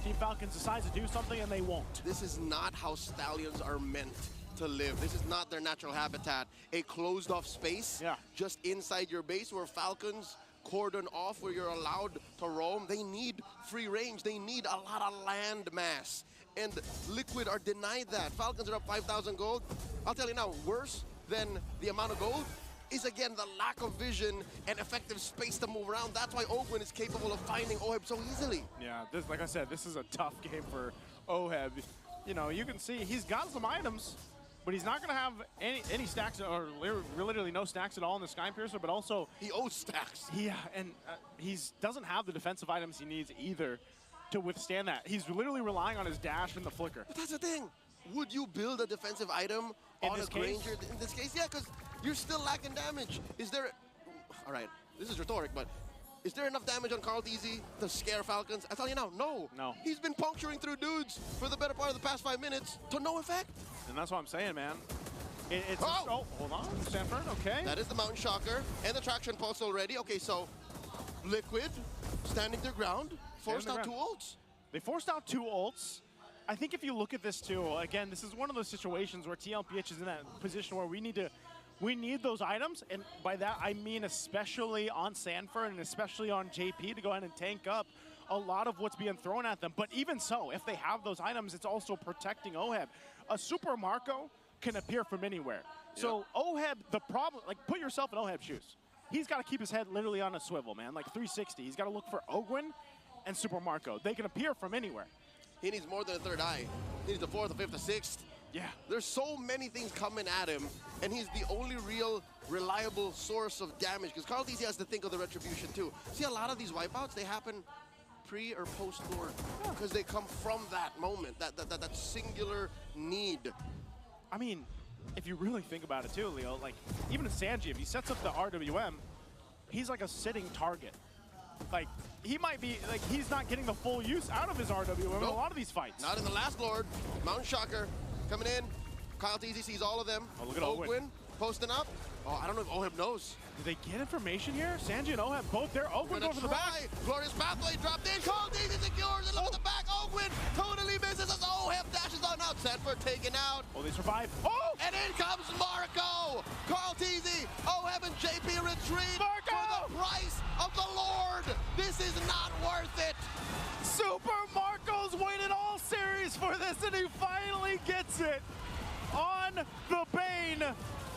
Team Falcons decides to do something, and they won't. This is not how Stallions are meant to live. This is not their natural habitat. A closed-off space just inside your base where Falcons cordon off, where you're allowed to roam. They need free range. They need a lot of land mass. And Liquid are denied that. Falcons are up 5,000 gold. I'll tell you now, worse than the amount of gold is, again, the lack of vision and effective space to move around. That's why Ogwin is capable of finding OHEB so easily. Yeah, this, like I said, this is a tough game for OHEB. You know, you can see he's got some items, but he's not going to have any stacks, or literally no stacks at all in the Sky Piercer, but also... He owes stacks. Yeah, and he doesn't have the defensive items he needs either to withstand that. He's literally relying on his dash and the flicker. But that's the thing. Would you build a defensive item on a Granger in this case? Yeah, because you're still lacking damage. Is there... All right, this is rhetoric, but is there enough damage on Carl DZ to scare Falcons? I tell you now, no. No. He's been puncturing through dudes for the better part of the past 5 minutes to no effect. And that's what I'm saying, man. It's oh, hold on, Sanford, okay. That is the Mountain Shocker and the Traction Pulse already. Okay, so Liquid standing their ground, forced out 2 ults. They forced out 2 ults. I think if you look at this too, again, this is one of those situations where TLPH is in that position where we need those items, and by that I mean especially on Sanford and especially on JP to go ahead and tank up a lot of what's being thrown at them. But even so, if they have those items, it's also protecting OHEB. A Super Marco can appear from anywhere. So OHEB, the problem, like put yourself in OHEB's shoes. He's got to keep his head literally on a swivel, man, like 360. He's got to look for Ogwin and Super Marco. They can appear from anywhere. He needs more than a third eye. He needs a 4th, a 5th, a 6th. Yeah. There's so many things coming at him, and he's the only real reliable source of damage, because Carl DC has to think of the retribution too. See, a lot of these wipeouts, they happen pre or post Lord, because they come from that moment, that singular need. I mean, if you really think about it too, Leo, like even Sanji, if he sets up the RWM, he's like a sitting target. like, he might be, like, he's not getting the full use out of his RWM in a lot of these fights. Not in the last Lord. Mountain Shocker coming in. Kyle TZ sees all of them. Oh, look at Ogwin posting up. Oh, I don't know if Oheb knows. Do they get information here? Sanji and Oheb both there. Ogwin going for the back. Glorious Pathway dropped in. Kyle TZ secures it. Look at the back. Ogwin totally misses as Oheb dashes on out. Sanford taken out. Oh, they survive. Oh! And in comes Marco. Carl TZ, Oheb and JP retreat. Marco! For the price of the Lord. This is not worth it. Super Marco's waited all series for this, and he finally gets it. On the Bane,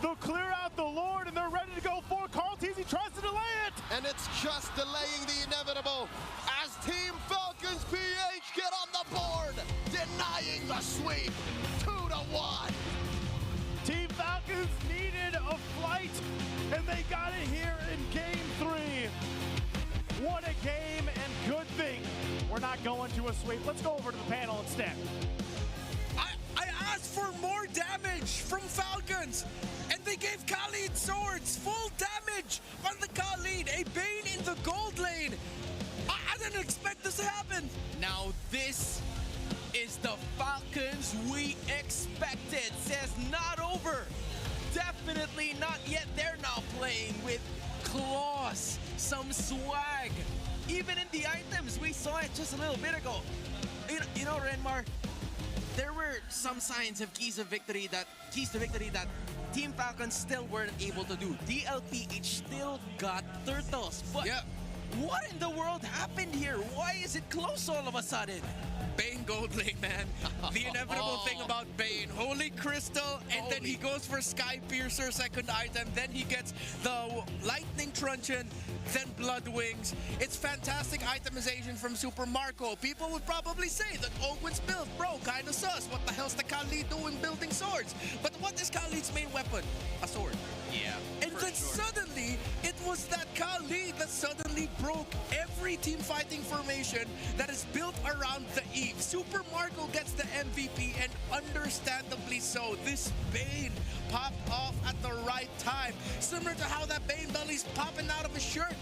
they'll clear out the Lord, and they're ready to go for Carl TZ tries to delay it. And it's just delaying the inevitable as Team Falcons PH get on the board, denying the sweep. 2-1. Team Falcons needed a flight, and they got it here in Game 3. What a game, and good thing we're not going to a sweep. Let's go over to the panel instead. I asked for more damage from Falcons, and they gave Khalid swords, full damage on the Khalid, a Bane in the gold lane. I didn't expect this to happen. Now this is the Falcons we expected. Says not over. Definitely not yet. They're now playing with claws, some swag. Even in the items, we saw it just a little bit ago. You know, Renmar, there were some signs of keys to victory that Team Falcons still weren't able to do. DLPH still got turtles, but what in the world happened here? Why is it close all of a sudden? Bane gold lane, man. The inevitable thing about Bane. Holy Crystal, and then he goes for Sky Piercer, second item. Then he gets the Lightning Truncheon, then Blood Wings. It's fantastic itemization from Super Marco. People would probably say that Ogwin's build, bro, kinda sus. What the hell's the Khalid doing building swords? But what is Khalid's main weapon? A sword. Yeah. And then suddenly, it was that Khalid that suddenly broke every team fighting formation that is built around the Eve. Super Marco gets the MVP, and understandably so. This Bane popped off at the right time. Similar to how that Bane belly's popping out of his shirt.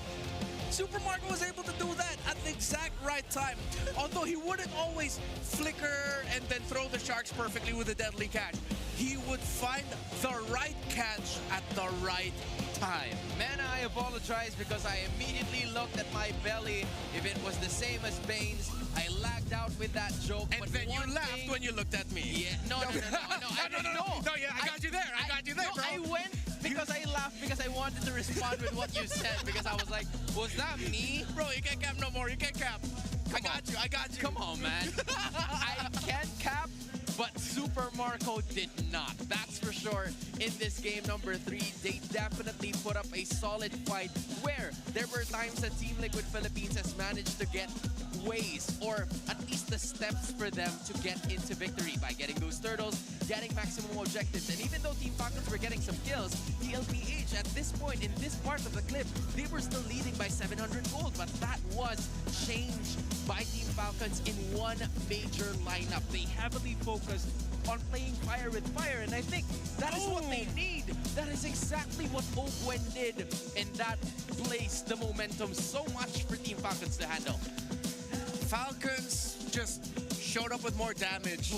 Super Marco was able to do that at the exact right time. Although he wouldn't always flicker and then throw the sharks perfectly with a deadly catch. He would find the right catch at the right time. Man, I apologize because I immediately looked at my belly. If it was the same as Bane's, I lagged out with that joke. And but then you laughed when you looked at me. Yeah, no, I got you there. I got you there, bro. I went because I laughed because I wanted to respond with what you said because I was like, was that me? Bro, you can't cap no more. You can't cap. I got you. Come on, man. I can't cap, but Super Marco did not. That's for sure. In this game number 3, they definitely put up a solid fight where there were times that Team Liquid Philippines has managed to get ways or at least the steps for them to get into victory by getting those turtles, getting maximum objectives. And even though Team Falcons were getting some kills, DLPH at this point in this part of the clip, they were still leading by 700 gold, but that was changed by Team Falcons in one major lineup. They heavily focused on playing fire with fire, and I think that is what they need. That is exactly what Ogwen did, and that placed the momentum so much for Team Falcons to handle. Falcons just showed up with more damage.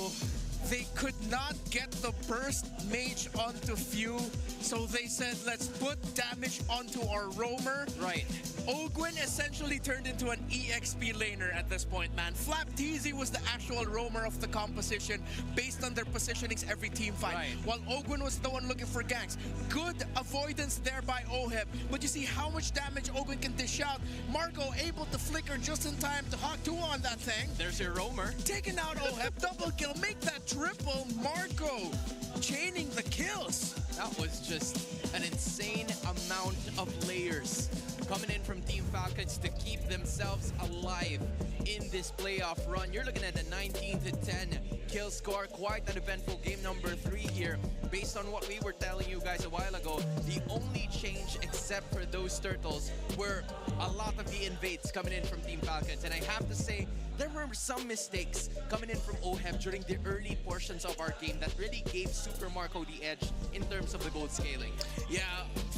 They could not get the burst mage onto Few, so they said, let's put damage onto our roamer. Right. Ogwin essentially turned into an EXP laner at this point, man. Flap TZ was the actual roamer of the composition based on their positionings every team fight. Right. While Ogwin was the one looking for ganks. Good avoidance there by Oheb. But you see how much damage Ogwin can dish out. Marco able to flicker just in time to hawk 2 on that thing. There's your roamer. Taking out Oheb, double kill, make that triple. Marco chaining the kills. That was just an insane amount of layers coming in from Team Falcons to keep themselves alive in this playoff run. You're looking at a 19-10 kill score. Quite an eventful game number 3 here. Based on what we were telling you guys a while ago, the only change except for those turtles were a lot of the invades coming in from Team Falcons. And I have to say, there were some mistakes coming in from OHEB during the early portions of our game that really gave Super Marco the edge in terms of the gold scaling. Yeah,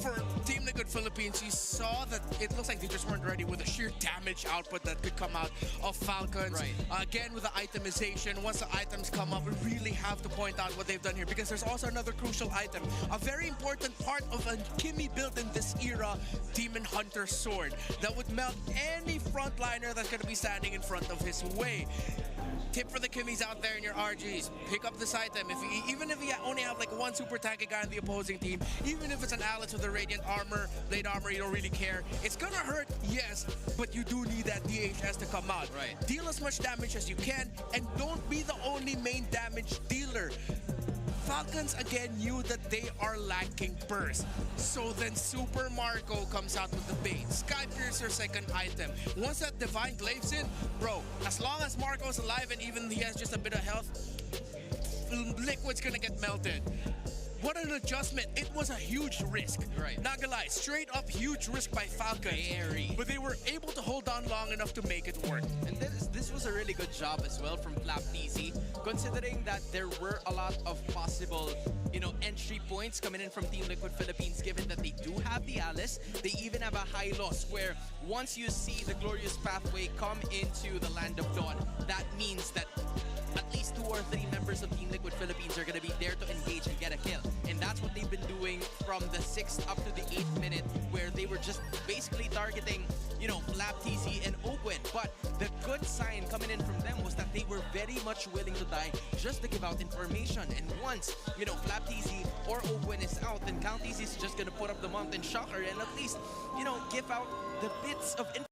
for Team Liquid Philippines, you saw that it looks like they just weren't ready with the sheer damage output that could come out of Falcons. Right. Again, with the itemization, once the items come up, we really have to point out what they've done here, because there's also another crucial item. A very important part of a Kimmy build in this era, Demon Hunter Sword, that would melt any frontliner that's going to be standing in front of his way. Tip for the Kimmies out there in your RGs, pick up this item. Even if you only have like one super tanky guy on the opposing team, even if it's an Alex with the Radiant Armor, Blade Armor, you don't really care. It's gonna hurt, yes, but you do need that DHS to come out. Right. Deal as much damage as you can, and don't be the only main damage dealer. Falcons again knew that they are lacking burst. So then Super Marco comes out with the bait. Sky Piercer second item. Once that Divine Glaives in, bro, as long as Marco's alive and even he has just a bit of health, Liquid's gonna get melted. What an adjustment. It was a huge risk. Right. Not gonna lie, straight up huge risk by Falcons. Very. But they were able to hold on long enough to make it work. And this was a really good job as well from FlapTZ, considering that there were a lot of possible, entry points coming in from Team Liquid Philippines, given that they do have the Alice. They even have a high loss where once you see the glorious pathway come into the Land of Dawn, that means that at least 2 or 3 members of Team Liquid Philippines are going to be there to engage and get a kill. And that's what they've been doing from the 6th up to the 8th minute, where they were just basically targeting, FlapTZ and Oakwen. But the good sign coming in from them was that they were very much willing to die just to give out information. And once, FlapTZ or Oakwen is out, then CountTZ is just going to put up the Mountain Shocker and at least, give out the bits of information.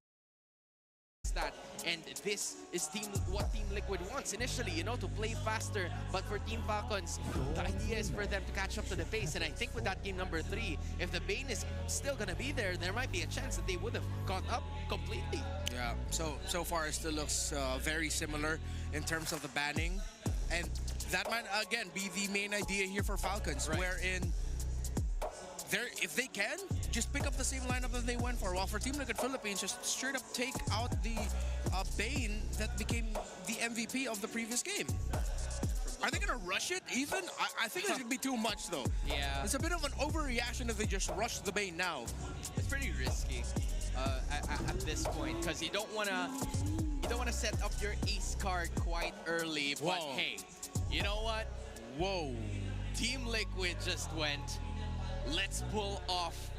That. And this is what Team Liquid wants initially, to play faster. But for Team Falcons, the idea is for them to catch up to the pace. And I think with that game number 3, if the Bane is still going to be there, there might be a chance that they would have caught up completely. Yeah, so far it still looks very similar in terms of the banning. And that might, again, be the main idea here for Falcons, right, wherein if they can, just pick up the same lineup that they went for. While for Team Liquid Philippines, just straight up take out the Bane that became the MVP of the previous game. Are they going to rush it even? I think it's going to be too much, though. Yeah. It's a bit of an overreaction if they just rush the Bane now. It's pretty risky at this point, because you don't want to set up your ace card quite early. But Whoa. hey, you know what? Whoa. Team Liquid just went, let's pull off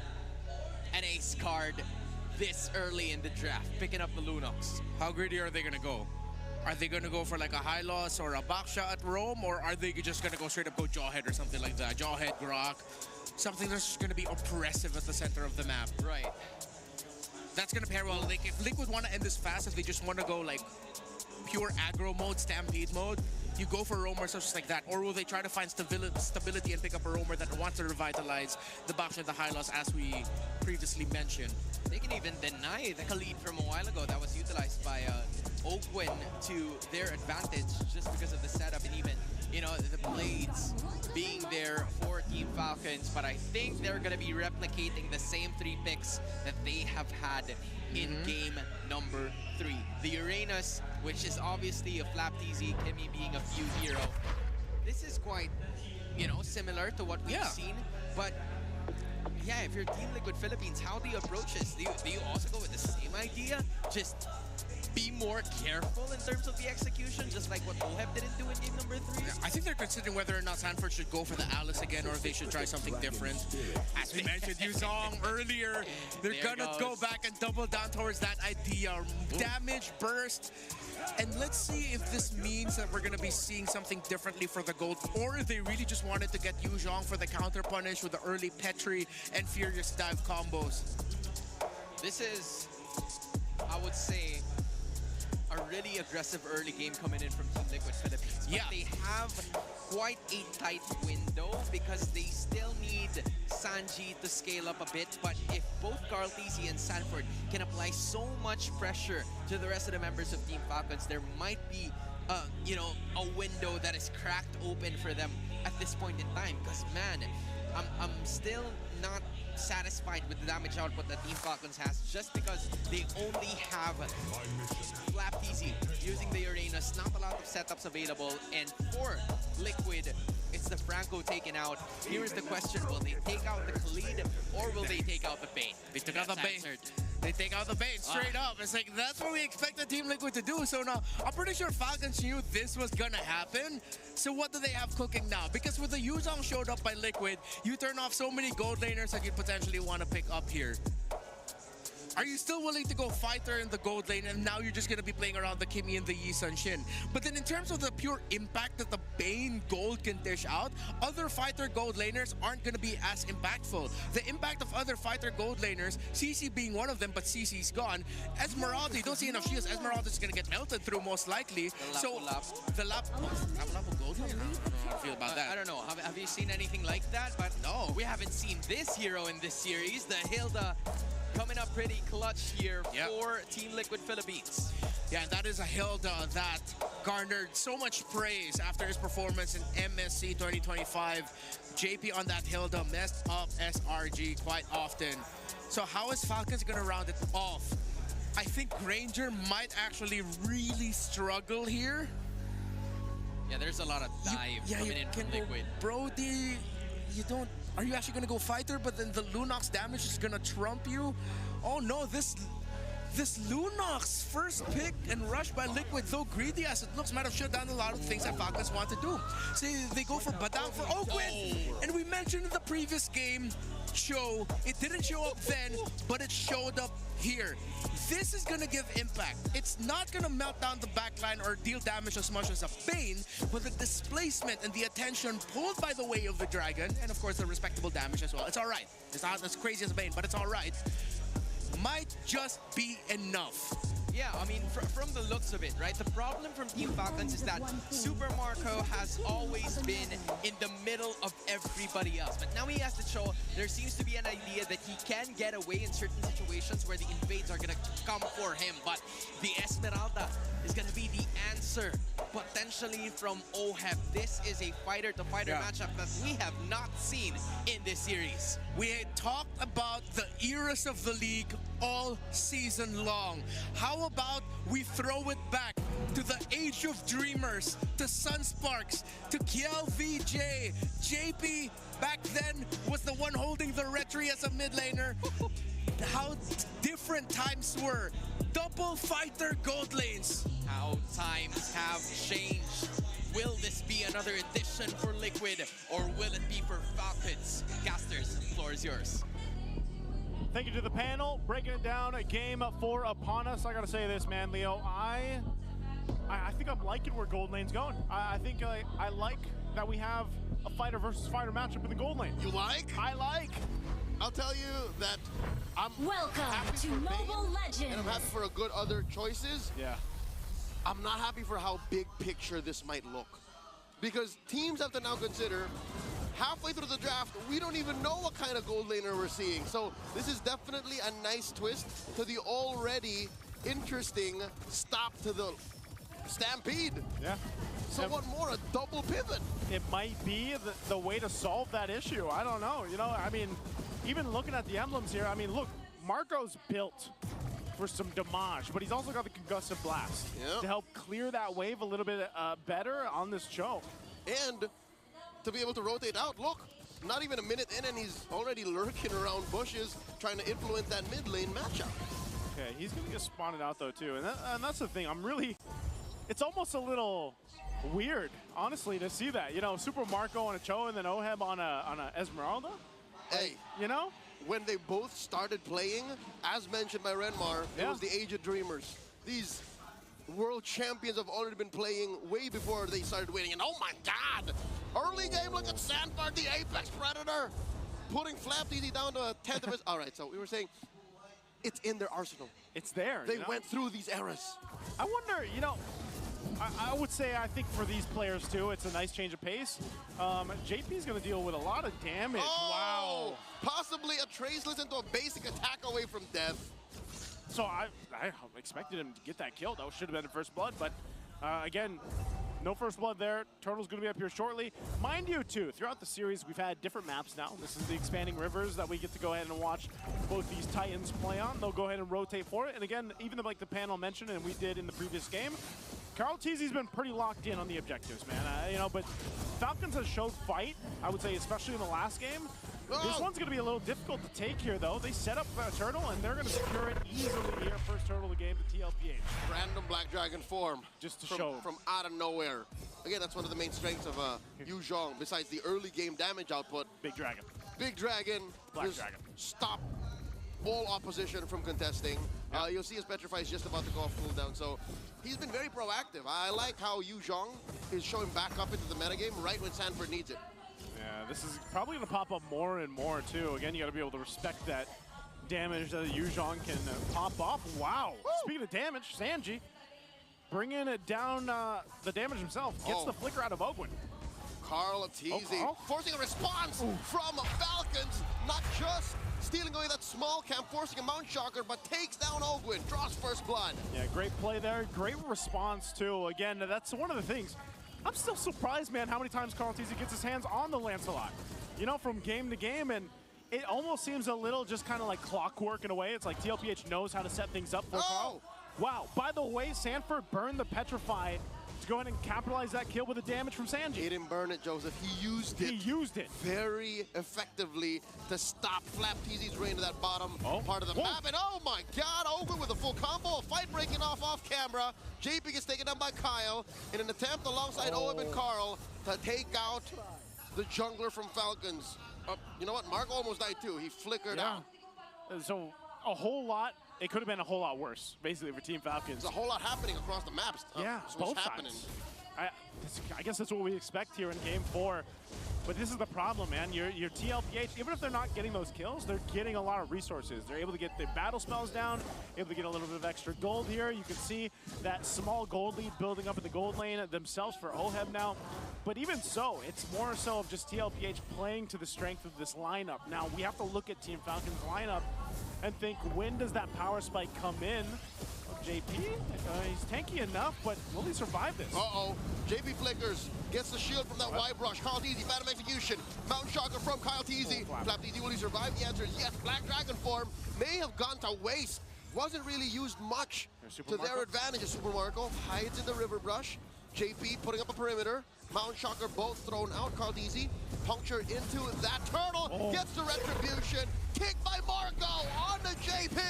an ace card this early in the draft, picking up the Lunox. How greedy are they going to go? Are they going to go for like a high loss or a back shot at Rome, or are they just going to go straight up go Jawhead or something like that? Jawhead, Grok, something that's just going to be oppressive at the center of the map. Right. That's going to pair well. Like, if Liquid want to end this fast, if they just want to go like pure aggro mode, stampede mode, you go for roamers such like that. Or will they try to find stability and pick up a roamer that wants to revitalize the backshot and the high loss, as we previously mentioned? They can even deny the lead from a while ago that was utilized by Oakwen to their advantage just because of the setup and even, the blades being there for Team Falcons. But I think they're going to be replicating the same 3 picks that they have had in game number 3. The Uranus, which is obviously a FlapTZ, Kimmy being a few hero. This is quite, similar to what we've seen. But yeah, if you're Team Liquid Philippines, how do you approach this? Do you also go with the same idea? Just be more careful in terms of the execution, just like what OHEB didn't do in game number 3? Yeah, I think they're considering whether or not Sanford should go for the Alice again, or if they should try something different. As we mentioned, Yuzong earlier, they're gonna go back and double down towards that idea. Damage, burst, and let's see if this means that we're gonna be seeing something differently for the gold, or if they really just wanted to get Yuzong for the counter punish with the early Petri and Furious Dive combos. This is, I would say, a really aggressive early game coming in from Team Liquid Philippines. But they have quite a tight window because they still need Sanji to scale up a bit. But if both CountTZ and Sanford can apply so much pressure to the rest of the members of Team Falcons, there might be a window that is cracked open for them at this point in time. Because, man, I'm still not satisfied with the damage output that Team Falcons has, just because they only have Flap TZ using the Uranus, not a lot of setups available, and for Liquid, it's the Franco taken out. Here is the question, will they take out the Khalid or will they take out the Bane? They took out the Bane. They take out the Bane straight up. It's like, that's what we expected Team Liquid to do. So now, I'm pretty sure Falcons knew this was gonna happen. So what do they have cooking now? Because with the Yuzong showed up by Liquid, you turn off so many gold laners that you'd potentially want to pick up here. Are you still willing to go fighter in the gold lane, and now you're just going to be playing around the Kimi and the Yi Sun Shin? But then in terms of the pure impact that the Bane gold can dish out, other fighter gold laners aren't going to be as impactful. The impact of other fighter gold laners, CC being one of them, but CC's gone. Esmeralda, you don't see enough shields. Esmeralda is going to get melted through most likely. The lap gold lane? I don't know how I feel about that. I don't know. Have you seen anything like that? But no, we haven't seen this hero in this series. The Hilda coming up pretty clutch here for Team Liquid Philippines. Yeah, and that is a Hilda that garnered so much praise after his performance in MSC 2025. JP on that Hilda messed up SRG quite often. So how is Falcons going to round it off? I think Granger might actually really struggle here. Yeah, there's a lot of dive coming in from Liquid. Brody, you don't... Are you actually gonna go fighter, but then the Lunox damage is gonna trump you? Oh no, this Lunox first pick and rush by Liquid, though greedy as it looks, might have shut down a lot of things that Falcons want to do. See, they go for Badang for Oakwood, and we mentioned in the previous game show, it didn't show up then, but it showed up here. This is gonna give impact. It's not gonna melt down the backline or deal damage as much as a Bane, but the displacement and the attention pulled by the way of the Dragon, and of course the respectable damage as well. It's all right. It's not as crazy as Bane, but it's all right. Might just be enough. Yeah, I mean, from the looks of it, right? The problem from Team Falcons is that Super Marco has always been in the middle of everybody else. But now he has to show there seems to be an idea that he can get away in certain situations where the invades are going to come for him. But the Esmeralda is going to be the answer, potentially from OHEB. This is a fighter-to-fighter matchup that we have not seen in this series. We had talked about the eras of the league all season long. How about we throw it back to the age of dreamers, to Sunsparks, to Kiel VJ. JP back then was the one holding the Retri as a mid laner. How different times were. Double fighter gold lanes. How times have changed. Will this be another edition for Liquid, or will it be for Falcons? Casters, the floor is yours. Thank you to the panel. Breaking it down, game 4 upon us. I gotta say this, man, Leo. I think I'm liking where gold lane's going. I think I like that we have a fighter versus fighter matchup in the gold lane. You like? I like. I'll tell you that I'm Welcome happy to for Mobile Bane, Legends. and I'm happy for a good other choices. Yeah. I'm not happy for how big picture this might look. Because teams have to now consider, halfway through the draft, we don't even know what kind of gold laner we're seeing. So this is definitely a nice twist to the already interesting stop to the stampede. Yeah. So what more, a double pivot? It might be the way to solve that issue. I don't know. You know, I mean, even looking at the emblems here, I mean, look, Marco's built for some damage, but he's also got the concussive blast to help clear that wave a little bit better on this choke. And to be able to rotate out, look, not even a minute in and he's already lurking around bushes trying to influence that mid lane matchup. Okay, he's gonna get spawned out though too, and that's the thing. It's almost a little weird, honestly, to see that. You know, Super Marco on a Cho and then OHEB on a Esmeralda. Hey, you know, when they both started playing, as mentioned by Renmar, it was the age of dreamers. These world champions have already been playing way before they started winning. And oh my God, early game, look at Sandbar, the Apex Predator, putting Flap TZ down to a 10th of his. All right, so we were saying it's in their arsenal. It's there. They went through these eras. I wonder, you know, I would say I think for these players too, it's a nice change of pace. JP's going to deal with a lot of damage. Oh, wow. Possibly a Traceless into a basic attack away from death. So I expected him to get that kill. That should have been the first blood, but again, No first blood there. Turtle's going to be up here shortly. Mind you, too, throughout the series, we've had different maps now. This is the expanding rivers that we get to go ahead and watch both these Titans play on. They'll go ahead and rotate for it. And again, even like the panel mentioned, and we did in the previous game, CarlTeezy's been pretty locked in on the objectives, man. You know, but Falcons has showed fight, I would say, especially in the last game. This one's going to be a little difficult to take here, though. They set up a turtle, and they're going to secure it easily here. First turtle of the game to TLPH. Random Black Dragon form. Just to from, show. From out of nowhere. Again, that's one of the main strengths of Yu Zhong, besides the early game damage output. Big Dragon. Big Dragon. Black Dragon. Stop all opposition from contesting. Yep. You'll see his Petrify is just about to go off cooldown, so he's been very proactive. I like how Yu Zhong is showing back up into the metagame right when Sanford needs it. Yeah, this is probably going to pop up more and more, too. Again, you got to be able to respect that damage that Yu Zhong can pop off. Wow. Woo! Speaking of damage, Sanji bringing it down the damage himself. Gets the flicker out of Ogwin. CarlTeezy forcing a response from Falcons. Not just stealing away that small camp, forcing a Mount Shocker, but takes down Ogwin, draws first blood. Yeah, great play there. Great response, too. Again, that's one of the things. I'm still surprised, man, how many times CarlTeezy gets his hands on the Lancelot. You know, from game to game, and it almost seems a little just kind of like clockwork in a way. It's like TLPH knows how to set things up for Carl. Wow, by the way, Sanford burned the Petrify to go ahead and capitalize that kill with the damage from Sanji. He didn't burn it, Joseph. He used it. He used it. Very effectively to stop FlapTeezy's reign to that bottom part of the map. And oh my God, Ogwin with a full combo. A fight breaking off camera. JP gets taken down by Kyle in an attempt alongside OM and Carl to take out the jungler from Falcons. You know what? Marco almost died too. He flickered out. So a whole lot. It could have been a whole lot worse, basically, for Team Falcons. There's a whole lot happening across the maps. Yeah, both sides. I guess that's what we expect here in Game 4. But this is the problem, man. Your TLPH, even if they're not getting those kills, they're getting a lot of resources. They're able to get the battle spells down, able to get a little bit of extra gold here. You can see that small gold lead building up in the gold lane themselves for OHEB now. But even so, it's more so of just TLPH playing to the strength of this lineup. Now, we have to look at Team Falcon's lineup and think, when does that power spike come in? JP, he's tanky enough, but will he survive this? JP flickers, gets the shield from that Y brush. CarlTeezy, Phantom Execution, Mount Shocker from CarlTeezy. FlapTeezy, will he survive? The answer is yes. Black Dragon form may have gone to waste. Wasn't really used much to their advantage. Super Marco hides in the river brush. JP putting up a perimeter. Mount Shocker both thrown out. CarlTeezy punctured into that turtle. Gets the retribution. Kicked by Marco on to JP.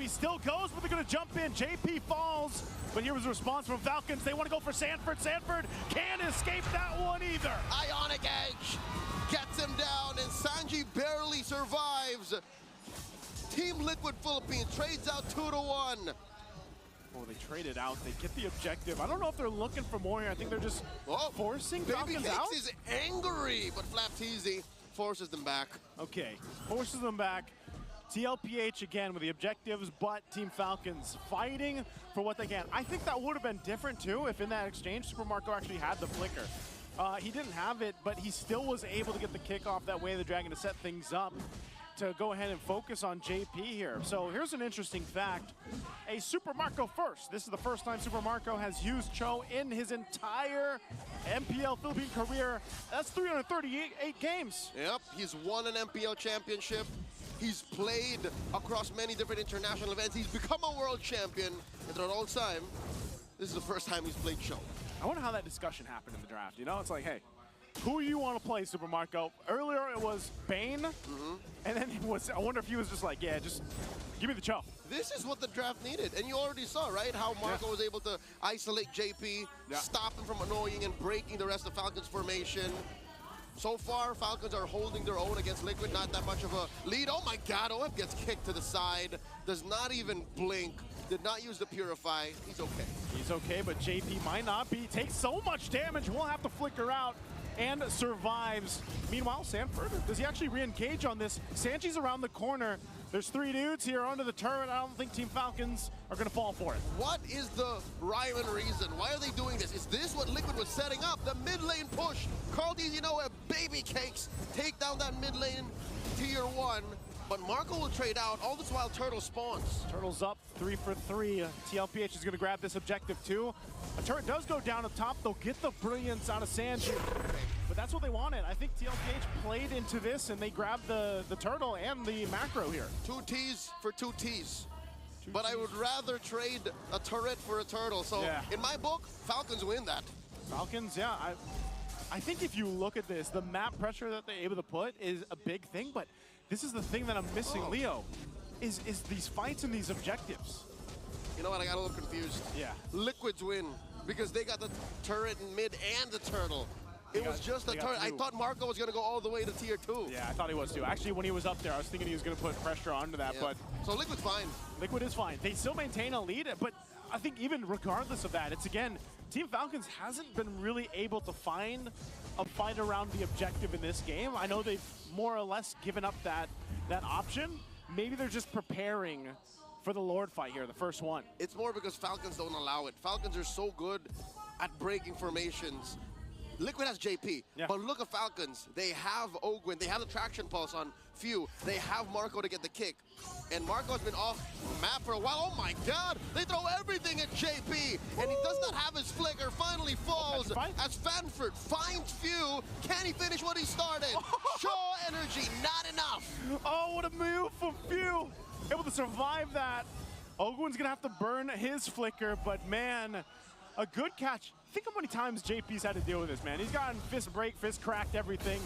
He still goes, but they're going to jump in. JP falls, but here was a response from Falcons. They want to go for Sanford. Sanford can't escape that one either. Ionic Edge gets him down, and Sanji barely survives. Team Liquid Philippines trades out 2-1. They traded out. They get the objective. I don't know if they're looking for more here. I think they're just forcing Falcons out. Baby Cakes is angry, but FlapTeezy forces them back. Okay, forces them back. TLPH again with the objectives, but Team Falcons fighting for what they can. I think that would have been different too if in that exchange Super Marco actually had the flicker. He didn't have it, but he still was able to get the kickoff that way, the Dragon, to set things up to go ahead and focus on JP here. So here's an interesting fact. A Super Marco first. This is the first time Super Marco has used Cho in his entire MPL Philippine career. That's 338 games. Yep, he's won an MPL championship. He's played across many different international events. He's become a world champion. And at all time, this is the first time he's played Cho. I wonder how that discussion happened in the draft. You know, it's like, hey, who do you want to play, Super Marco? Earlier it was Bane, and then it was, I wonder if he was just like, yeah, just give me the Cho. This is what the draft needed, and you already saw, right, how Marco was able to isolate JP, stop him from annoying and breaking the rest of Falcons formation. So far, Falcons are holding their own against Liquid, not that much of a lead. Oh my God, OF gets kicked to the side, does not even blink, did not use the Purify. He's okay. He's okay, but JP might not be. Takes so much damage, we'll have to flicker out. And survives. Meanwhile, Sanford, does he actually re-engage on this? Sanji's around the corner. There's 3 dudes here onto the turret. I don't think Team Falcons are going to fall for it. What is the rhyme and reason? Why are they doing this? Is this what Liquid was setting up? The mid lane push. CarlTeezy, you know, Baby Cakes take down that mid lane tier 1. But Marco will trade out. All this while Turtle spawns. Turtle's up 3 for 3. TLPH is going to grab this objective too. A turret does go down up top. They'll get the brilliance out of Sanji. But that's what they wanted. I think TLPH played into this and they grabbed the turtle and the macro here. 2 Ts for 2 Ts. But I would rather trade a turret for a turtle. So in my book, Falcons win that. Falcons, yeah. I think if you look at this, the map pressure that they're able to put is a big thing, but this is the thing that I'm missing, Leo, is these fights and these objectives. You know what, I got a little confused. Yeah. Liquids win because they got the turret in mid and the turtle. It was just a turret. I thought Marco was going to go all the way to tier 2. Yeah, I thought he was too. Actually, when he was up there, I was thinking he was going to put pressure onto that, but... So Liquid's fine. Liquid is fine. They still maintain a lead, but I think even regardless of that, it's again, Team Falcons hasn't been really able to find a fight around the objective in this game. I know they've more or less given up that option. Maybe they're just preparing for the Lord fight here, the first one. It's more because Falcons don't allow it. Falcons are so good at breaking formations. Liquid has JP, but look at Falcons. They have Ogwin, they have the traction pulse on Few, they have Marco to get the kick. And Marco has been off map for a while. Oh my god, they throw everything at JP, and he does not have his flicker. Finally falls as Fanford finds Few. Can he finish what he started? Shaw energy, not enough. Oh, what a move from Few. Able to survive that. Ogwin's gonna have to burn his flicker, but man, a good catch. Think of how many times JP's had to deal with this, man. He's gotten fist break, fist cracked, everything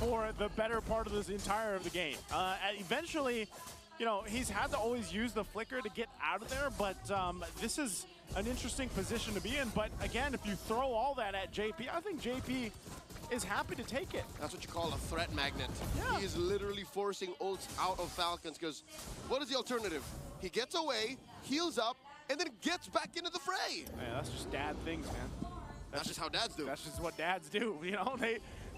for the better part of this entire of the game. Eventually, you know, he's had to always use the flicker to get out of there, but this is an interesting position to be in. But again, if you throw all that at JP, I think JP is happy to take it. That's what you call a threat magnet. Yeah. He is literally forcing ults out of Falcons, because what is the alternative? He gets away, heals up, and then gets back into the fray. Man, that's just dad things, man. That's just how dads do. That's just what dads do, you know?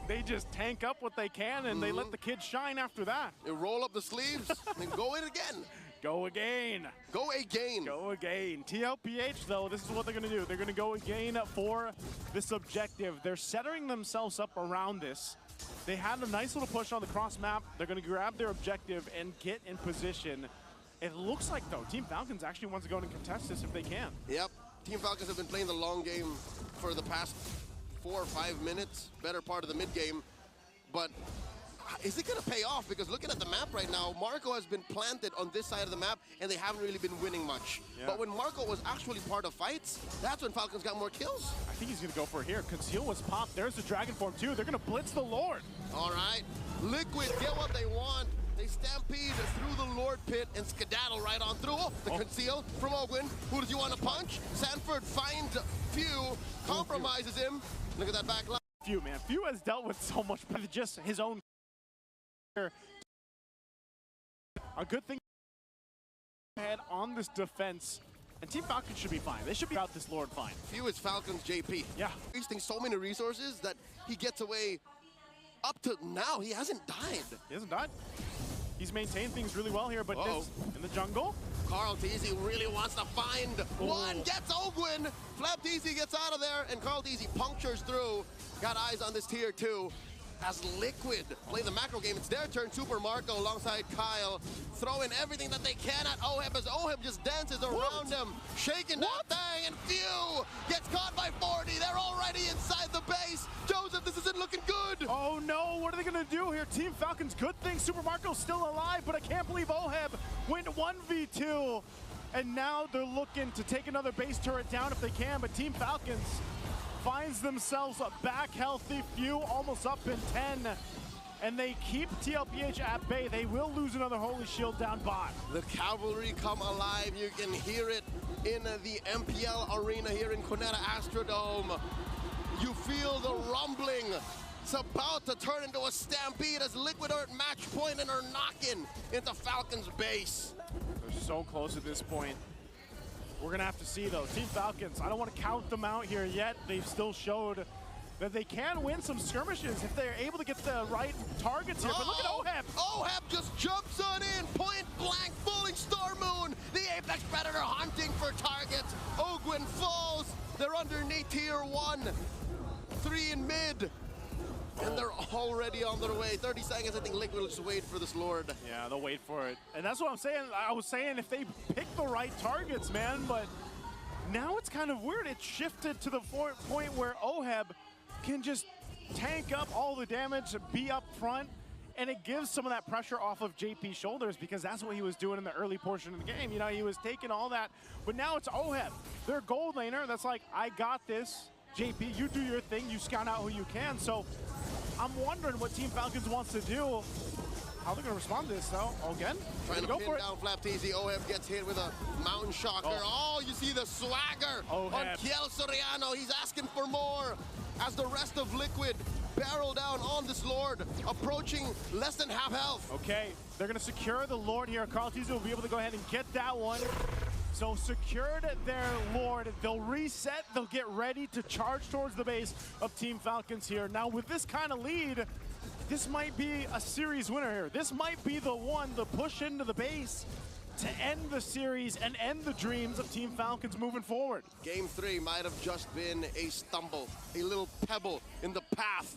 They just tank up what they can, and they let the kids shine after that. They roll up the sleeves, and go in again. Go again. Go again. Go again. TLPH, though, this is what they're going to do. They're going to go again for this objective. They're centering themselves up around this. They had a nice little push on the cross map. They're going to grab their objective and get in position. It looks like, though, Team Falcons actually wants to go and contest this if they can. Yep. Team Falcons have been playing the long game for the past 4 or 5 minutes, better part of the mid game. But is it going to pay off? Because looking at the map right now, Marco has been planted on this side of the map, and they haven't really been winning much. Yeah. But when Marco was actually part of fights, that's when Falcons got more kills. I think he's going to go for it here. Conceal was popped. There's the Dragon Form, too. They're going to blitz the Lord. All right. Liquid get what they want. They stampede through the Lord pit and skedaddle right on through. Oh, the conceal from Ogwin. Who does he want to punch? Sanford finds Few, compromises him. Look at that back line. Few, man. Few has dealt with so much with just his own. A good thing ahead on this defense. And Team Falcons should be fine. They should be out this Lord fine. Few is Falcons JP. Yeah. Wasting so many resources that he gets away. Up to now, he hasn't died. He hasn't died. He's maintained things really well here, but this, in the jungle. Carl Teasy really wants to find one, gets Ogwin. Flap Teasy gets out of there, and Carl Teasy punctures through. Got eyes on this tier 2. As Liquid play the macro game, it's their turn. Super Marco alongside Kyle, throwing everything that they can at Oheb as Oheb just dances around him, shaking that thing, and Few gets caught by 40. They're already inside the base. Joseph, this isn't looking good. Oh no, what are they gonna do here? Team Falcons, good thing Super Marco's still alive, but I can't believe Oheb went 1v2. And now they're looking to take another base turret down if they can, but Team Falcons finds themselves back healthy. Few almost up in 10, and they keep TLPH at bay. They will lose another Holy Shield down bot. The cavalry come alive. You can hear it in the MPL arena here in Cuneta Astrodome. You feel the rumbling. It's about to turn into a stampede as Liquid are at match point and are knocking into Falcons base. They're so close at this point. We're going to have to see, though. Team Falcons, I don't want to count them out here yet. They've still showed that they can win some skirmishes if they're able to get the right targets here. But look at Oheb. Oheb just jumps on in, point blank, fulling Star Moon. The Apex Predator hunting for targets. Ogwin falls. They're underneath tier 1. 3 in mid. And they're already on their way. 30 seconds, I think Liquid will just wait for this Lord. Yeah, they'll wait for it. And that's what I'm saying. I was saying if they pick the the right targets, man, but now it's kind of weird. It shifted to the point where Oheb can just tank up all the damage, be up front, and it gives some of that pressure off of JP's shoulders because that's what he was doing in the early portion of the game. You know, he was taking all that, but now it's Oheb, their gold laner, that's like, I got this. JP, you do your thing, you scout out who you can. So I'm wondering what Team Falcons wants to do. How they're going to respond to this, though? Again? Trying to go pin for down Flapteasy. Oheb gets hit with a Mountain Shocker. Oh, you see the swagger on Kiel Soriano. He's asking for more as the rest of Liquid barrel down on this Lord, approaching less than half health. Okay, they're going to secure the Lord here. Carl Teasy will be able to go ahead and get that one. So secured their Lord. They'll reset. They'll get ready to charge towards the base of Team Falcons here. Now, with this kind of lead, this might be a series winner here. This might be the one, the push into the base to end the series and end the dreams of Team Falcons moving forward. Game 3 might have just been a stumble, a little pebble in the path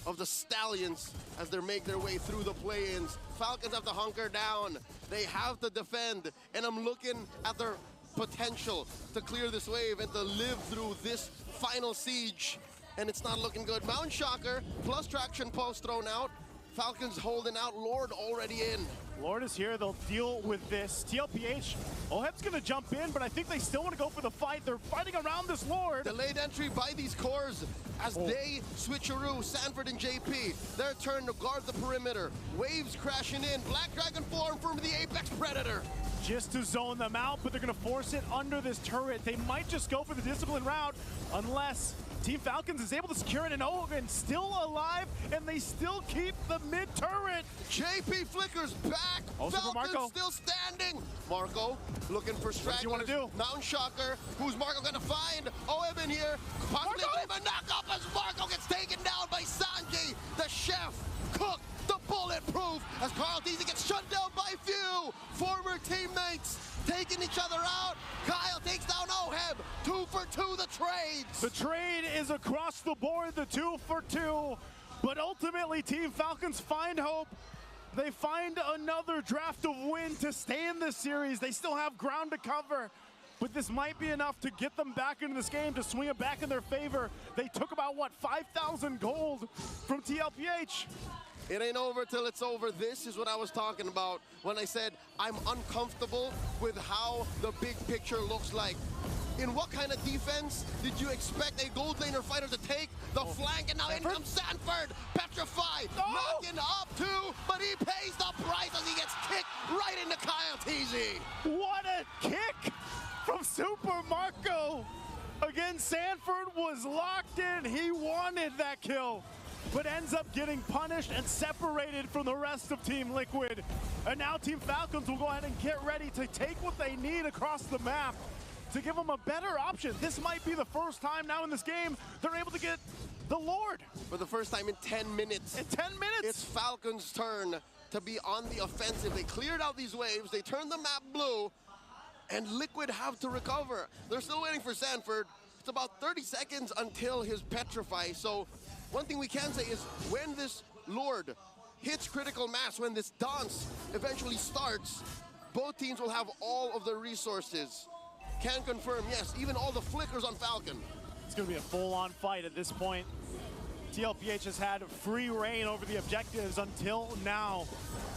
of the Stallions as they make their way through the play-ins. Falcons have to hunker down. They have to defend, and I'm looking at their potential to clear this wave and to live through this final siege. And it's not looking good. Mountain Shocker plus Traction Pulse thrown out. Falcons holding out, Lord already in. Lord is here, they'll deal with this. TLPH, Oheb's gonna jump in, but I think they still wanna go for the fight. They're fighting around this Lord. Delayed entry by these cores as they switcheroo, Sanford and JP. Their turn to guard the perimeter. Waves crashing in, Black Dragon form from the Apex Predator. Just to zone them out, but they're gonna force it under this turret. They might just go for the discipline route unless Team Falcons is able to secure it, and Ogun still alive, and they still keep the mid-turret. JP flickers back. Also for Falcons Marco. still standing. Marco looking for stragglers. What do you want to do? Mountain Shocker. Who's Marco gonna find? Oheb in here. Possibly a knock up as Marco gets taken down by Sanji, the chef, cook, the bulletproof, as Carl Teasy gets shut down by few former teammates. Taking each other out. Kyle takes down Oheb. 2 for 2 the trades. The trade is across the board, the 2 for 2. But ultimately, Team Falcons find hope. They find another draft of win to stay in this series. They still have ground to cover. But this might be enough to get them back into this game, to swing it back in their favor. They took about, what, 5,000 gold from TLPH. It ain't over till it's over. This is what I was talking about when I said I'm uncomfortable with how the big picture looks like. In what kind of defense did you expect a gold laner fighter to take the flank? And now in comes Sanford, petrified, knocking up too, but he pays the price as he gets kicked right into Kyle Teasy. What a kick from Super Marco. Again, Sanford was locked in. He wanted that kill, but ends up getting punished and separated from the rest of Team Liquid. And now Team Falcons will go ahead and get ready to take what they need across the map to give them a better option. This might be the first time now in this game they're able to get the Lord. For the first time in 10 minutes. In 10 minutes? It's Falcons' turn to be on the offensive. They cleared out these waves, they turned the map blue, and Liquid have to recover. They're still waiting for Sanford. It's about 30 seconds until his petrify, so one thing we can say is when this Lord hits critical mass, when this dance eventually starts, both teams will have all of the resources. Can confirm, yes, even all the flickers on Falcon. It's going to be a full-on fight at this point. TLPH has had free reign over the objectives until now.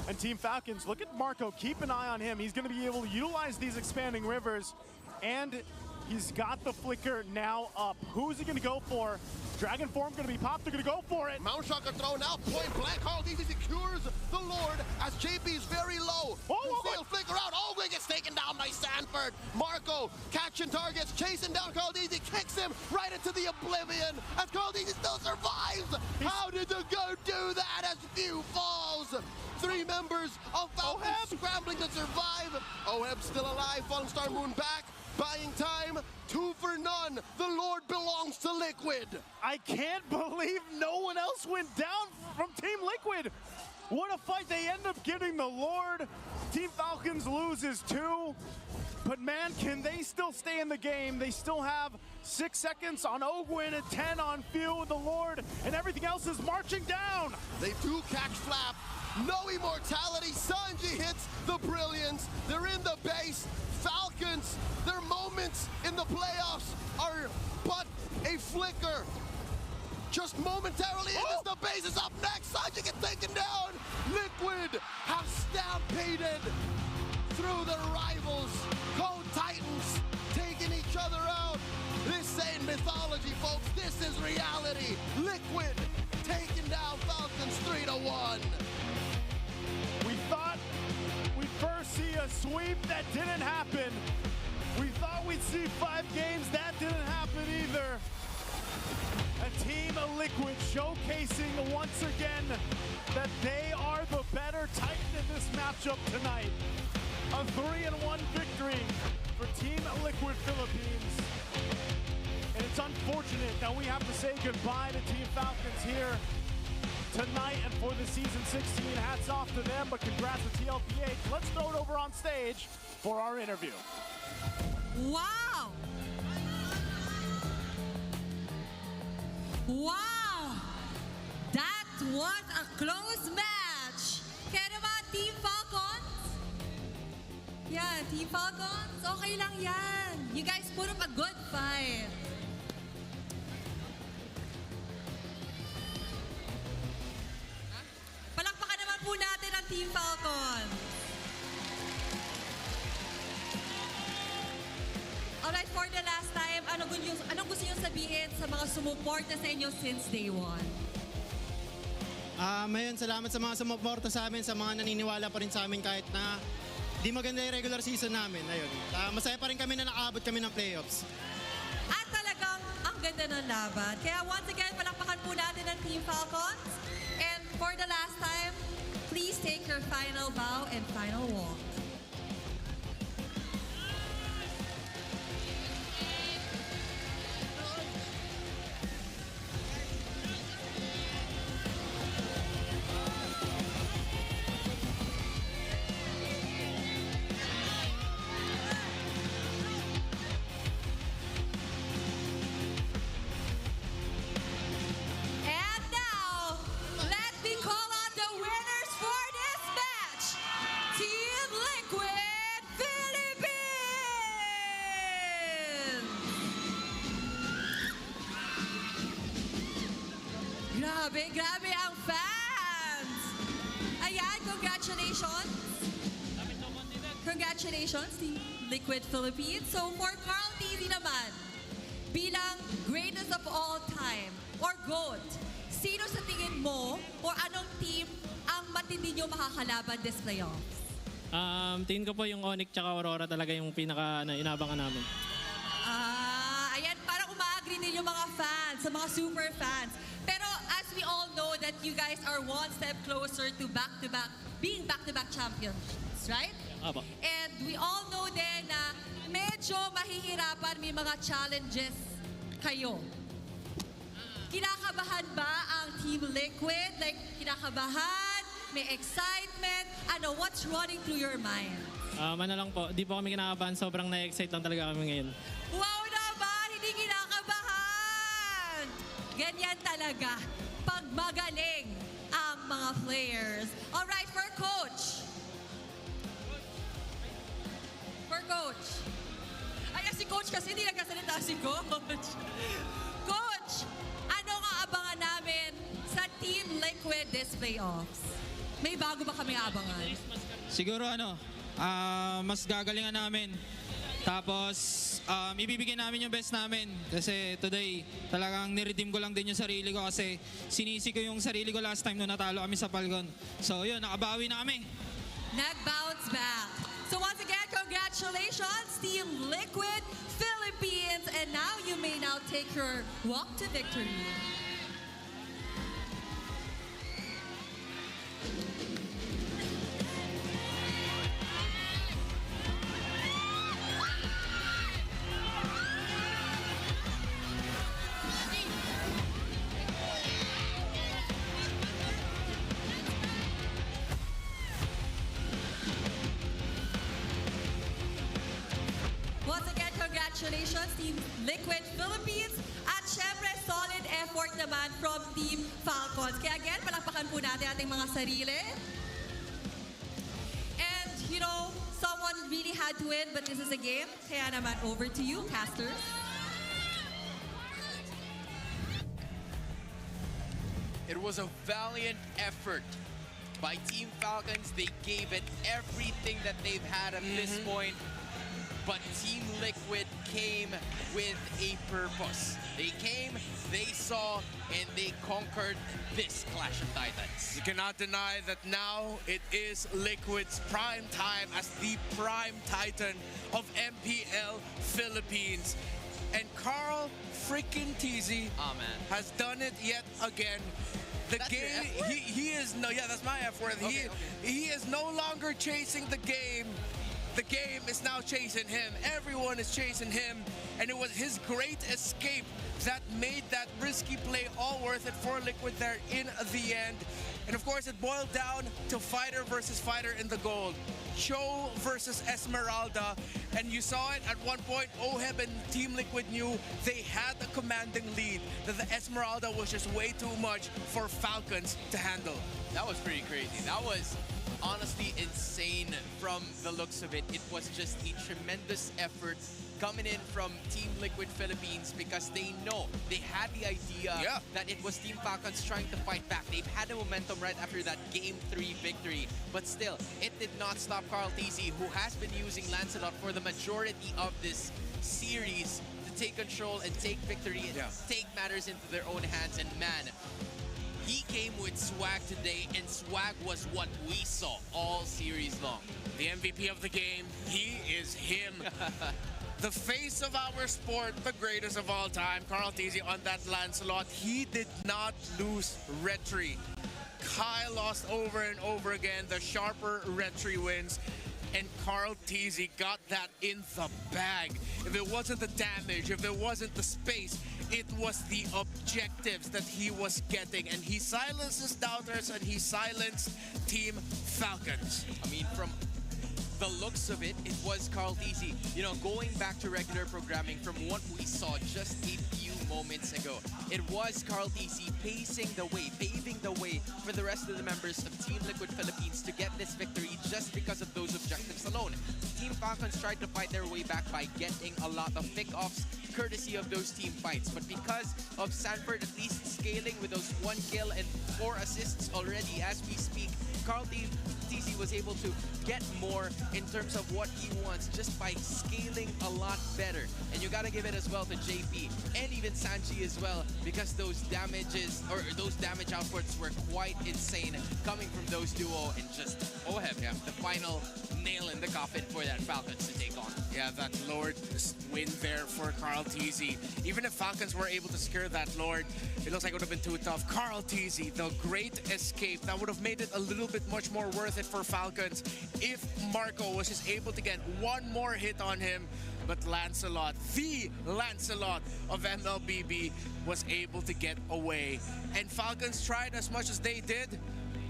And Team Falcons, look at Marco, keep an eye on him. He's going to be able to utilize these expanding rivers, and he's got the flicker now up. Who's he going to go for? Dragon form going to be popped. They're going to go for it. Mount Shocker thrown out. Point blank. Carl Teasy secures the Lord as JP is very low. Conceal flicker out. Ogle gets taken down by Sanford. Marco catching targets, chasing down Carl Teasy, kicks him right into the oblivion as Carl Teasy still survives. How did the goat do that as few falls? 3 members of Falcons scrambling to survive. Oheb still alive. Fallen Star Moon back. Buying time, 2 for none. The Lord belongs to Liquid. I can't believe no one else went down from Team Liquid. What a fight. They end up getting the Lord. Team Falcons loses 2. But man, can they still stay in the game? They still have 6 seconds on Ogwin and 10 on Few with the Lord, and everything else is marching down. They do catch Flap. No immortality. Sanji hits the brilliance. They're in the base. Falcons, their moments in the playoffs are but a flicker. Just momentarily, and the base is up next. Sanji gets taken down. Liquid have stampeded through their rivals. Code Titans taking each other out. This ain't mythology, folks. This is reality. Liquid taking down Falcons 3-1. We thought we'd first see a sweep. That didn't happen. We thought we'd see 5 games. That didn't happen either. A team of Liquid showcasing once again that they are the better Titan in this matchup tonight. A 3-1 victory for Team Liquid Philippines. And it's unfortunate that we have to say goodbye to Team Falcons here tonight and for the season 16. Hats off to them, but congrats to MPL PH. Let's throw it over on stage for our interview. Wow! Wow! That was a close match! Kaya naman, Team Falcons? Yeah, Team Falcons, okay lang yan. You guys put up a good fight. Palakpakan naman po natin ang Team Falcons. Alright, for the last time, anong gusto nyo sabihin sa mga sumuporta sa inyo since day one? Ngayon, salamat sa mga sumuporta sa amin, sa mga naniniwala pa rin sa amin kahit na di maganda yung regular season namin. Ayun. Masaya pa rin kami na nakaabot kami ng playoffs. At talagang ang ganda ng laban. Kaya once again, palakpakan po natin ang Team Falcons. And for the last time, please take your final bow and final walk. Grabe ang fans! Ayan, congratulations! Congratulations, Team Liquid Philippines. So for Carl TV naman, bilang greatest of all time, or GOAT, sino sa tingin mo, or anong team ang matindi nyo makakalaban this playoffs? Tingin ko po yung Onyx tsaka Aurora talaga yung pinaka inabangan namin. Ayan, parang uma-agree din yung mga fans, sa mga super fans. Pero as we all know that you guys are one step closer to being back-to-back champions, right? Apo. And we all know din na medyo mahihirapan, may mga challenges kayo. Kinakabahan ba ang Team Liquid? Like, kinakabahan? May excitement? What's running through your mind? Ano lang po, di po kami kinakabahan. Sobrang na-excite lang talaga kami ngayon. Wow naman! Hindi kinakabahan! Ganyan talaga pag magaling ang mga players. Alright, for Coach. For Coach. Ay, si Coach kasi hindi nagkasalita si Coach. Coach, ano nga abangan namin sa Team Liquid this playoffs? May bago ba kami abangan? Siguro mas gagalingan namin. Tapos, ibibigay namin yung best namin. Kasi today, talagang niredeem ko lang din yung sarili ko kasi sinisi ko yung sarili ko last time nung natalo kami sa Falcon. So yun, nakabawi na kami. Nag-bounce back. So once again, congratulations, Team Liquid Philippines. And now you may now take your walk to victory. Congratulations, Team Liquid Philippines. At syempre, solid effort naman from Team Falcons. Kaya again, palakpakan po natin ating mga sarili. you know, someone really had to win, but this is a game. Kaya naman, over to you, casters. It was a valiant effort by Team Falcons. They gave it everything that they've had at this point. But Team Liquid came with a purpose. They came, they saw, and they conquered this Clash of Titans. You cannot deny that now it is Liquid's prime time as the prime titan of MPL Philippines. And Carl freaking TZ has done it yet again. The That's game, your F word? he is no, yeah, that's my F word. Okay, He is no longer chasing the game. The game is now chasing him. Everyone is chasing him. And it was his great escape that made that risky play all worth it for Liquid there in the end. And of course, it boiled down to fighter versus fighter in the gold. Cho versus Esmeralda. And you saw it at one point, Oheb and Team Liquid knew they had a commanding lead, that the Esmeralda was just way too much for Falcons to handle. That was pretty crazy. That was honestly insane from the looks of it. It was just a tremendous effort coming in from Team Liquid Philippines because they know, they had the idea that it was Team Falcons trying to fight back. They've had the momentum right after that Game 3 victory, but still, it did not stop Carl TZ, who has been using Lancelot for the majority of this series to take control and take victory and take matters into their own hands. And man, he came with swag today, and swag was what we saw all series long. The MVP of the game, he is him. The face of our sport, the greatest of all time, Carl TZ on that Lancelot. He did not lose retry. Kai lost over and over again. The sharper retry wins. And Carl TZ got that in the bag. If it wasn't the damage, if it wasn't the space, it was the objectives that he was getting. And he silenced his doubters and he silenced Team Falcons. I mean, from the looks of it, it was Carl TZ. You know, going back to regular programming from what we saw just a few moments ago, it was Carl TZ pacing the way, paving the way for the rest of the members of Team Liquid Philippines to get this victory just because of those objectives alone. Team Falcons tried to fight their way back by getting a lot of pick-offs courtesy of those team fights. But because of Sanford at least scaling with those 1 kill and 4 assists already as we speak, Carl TZ was able to get more in terms of what he wants just by scaling a lot better. And you gotta give it as well to JP and even Sanji as well, because those damages or those damage outputs were quite insane coming from those duo, and just Oheb, the final nail in the coffin for that Falcons to take on. Yeah, that Lord win there for Carl TZ. Even if Falcons were able to secure that Lord, it looks like it would have been too tough. Carl TZ, the great escape, that would have made it a little bit much more worth it for Falcons if Marco was just able to get one more hit on him. But Lancelot, the Lancelot of Mlbb, was able to get away. And Falcons tried as much as they did.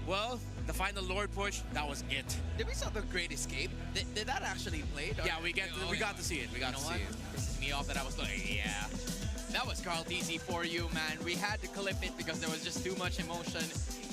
Well, the final Lord push, that was it. Did we saw the Great Escape? Did that actually play? Yeah, we got to see it. We got to see it. Pisses me off that I was like, yeah. That was Carl TZ for you, man. We had to clip it because there was just too much emotion.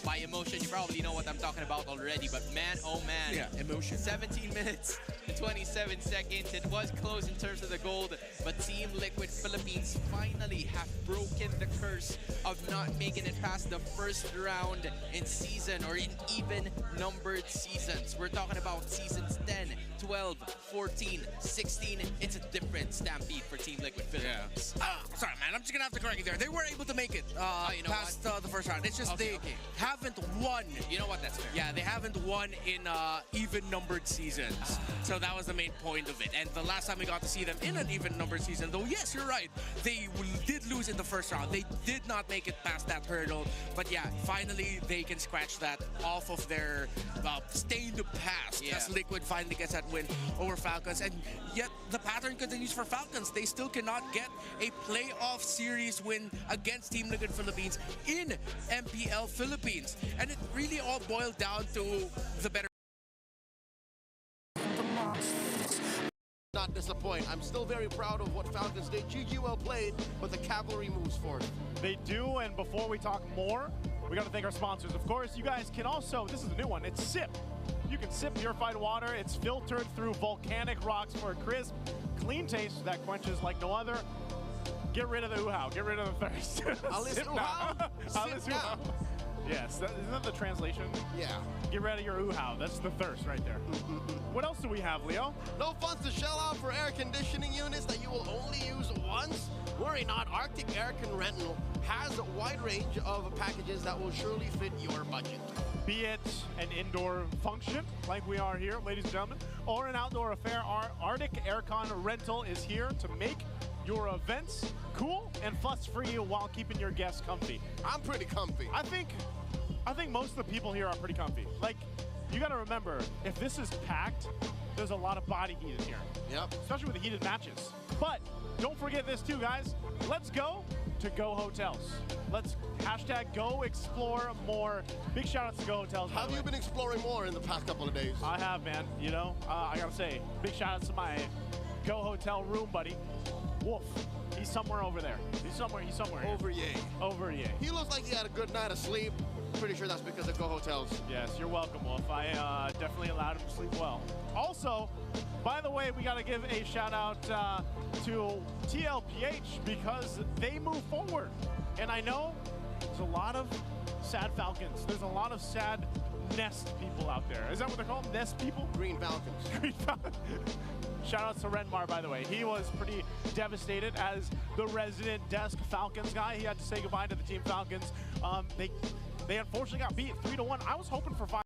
By emotion, you probably know what I'm talking about already, but man, oh man. Yeah, emotion. 17 minutes and 27 seconds. It was close in terms of the gold, but Team Liquid Philippines finally have broken the curse of not making it past the first round in season or in even numbered seasons. We're talking about seasons 10, 12, 14, 16. It's a different stampede for Team Liquid Philippines. Sorry, man. I'm just gonna have to correct you there. They were able to make it you know past the first round. It's just they haven't won. You know what? That's fair. Yeah, they haven't won in even numbered seasons. So that was the main point of it. And the last time we got to see them in an even numbered season, though, yes, you're right. They did lose in the first round. They did not make it past that hurdle. But yeah, finally they can scratch that off of their stained past as Liquid finally gets that win over Falcons. And yet the pattern continues for Falcons. They still cannot get a playoff series win against Team Liquid Philippines in MPL Philippines. And it really all boiled down to the better. Not disappoint. I'm still very proud of what Falcons did. GG well played, but the cavalry moves forward. They do, and before we talk more, we got to thank our sponsors. Of course, you guys can also, this is a new one, it's SIP. You can sip purified water. It's filtered through volcanic rocks for a crisp, clean taste that quenches like no other. Get rid of the uhaw. Get rid of the thirst. Alice Sip uhaw? now. Alice Sip uhaw. now. Yes, isn't that the translation? Yeah. Get rid of your uhaw. That's the thirst right there. What else do we have, Leo? No funds to shell out for air conditioning units that you will only use once? Worry not, Arctic Aircon Rental has a wide range of packages that will surely fit your budget. Be it an indoor function, like we are here, ladies and gentlemen, or an outdoor affair, our Arctic Aircon Rental is here to make your events cool and fuss-free while keeping your guests comfy. I'm pretty comfy. I think most of the people here are pretty comfy. Like, you gotta remember, if this is packed, there's a lot of body heat in here. Yep. Especially with the heated matches. But don't forget this too, guys. Let's go to Go Hotels. Let's hashtag go explore more. Big shout outs to Go Hotels. Have you been exploring more in the past couple of days? I have, man. You know, I gotta say, big shout outs to my Go Hotel room buddy, Wolf. He's somewhere over there. He's somewhere here. Over yay. Over yay. He looks like he had a good night of sleep. Pretty sure that's because of Go Hotels. Yes, you're welcome, Wolf. I definitely allowed him to sleep well. Also, by the way, we got to give a shout out to TLPH because they move forward. And I know there's a lot of sad Falcons. There's a lot of sad Nest people out there. Is that what they're called? Nest people? Green Falcons. Green Falcons. Shout out to Renmar, by the way. He was pretty devastated as the resident desk Falcons guy. He had to say goodbye to the Team Falcons. They unfortunately got beat 3-1. I was hoping for 5.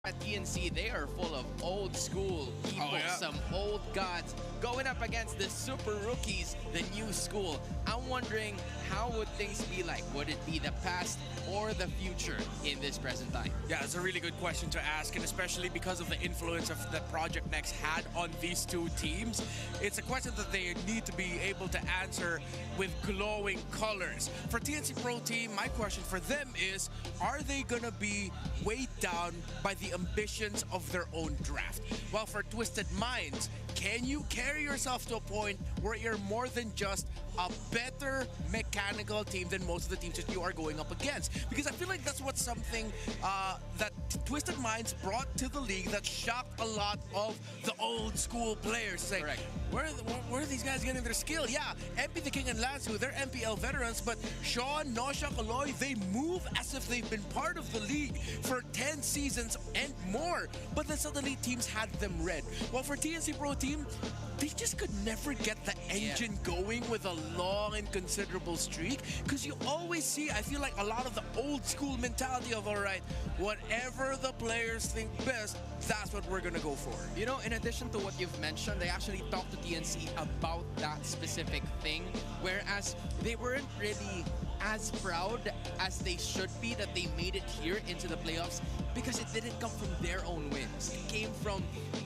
at TNC, they are full of old school people, some old gods, going up against the super rookies, the new school. I'm wondering, how would things be like? Would it be the past or the future in this present time? Yeah, it's a really good question to ask, and especially because of the influence of that Project Next had on these two teams. It's a question that they need to be able to answer with glowing colors. For TNC Pro Team, my question for them is, are they gonna be weighed down by the ambitions of their own draft? While for Twisted Minds, can you carry yourself to a point where you're more than just a better mechanical team than most of the teams that you are going up against? Because I feel like that's what something that Twisted Minds brought to the league that shocked a lot of the old school players. It's like, where are these guys getting their skill? Yeah, MP the King and Lanzu, they're MPL veterans, but Sean, Nosha, Kaloy, they move as if they've been part of the league for 10 seasons and more. But then suddenly teams had them red. Well, for TNC Pro Team, they just could never get the engine going with a long and considerable streak, because you always see, I feel like, a lot of the old school mentality of, all right, whatever the players think best, that's what we're gonna go for. You know, in addition to what you've mentioned, they actually talked to TNC about that specific thing, whereas they weren't really as proud as they should be that they made it here into the playoffs, because it didn't come from their own wins. It came from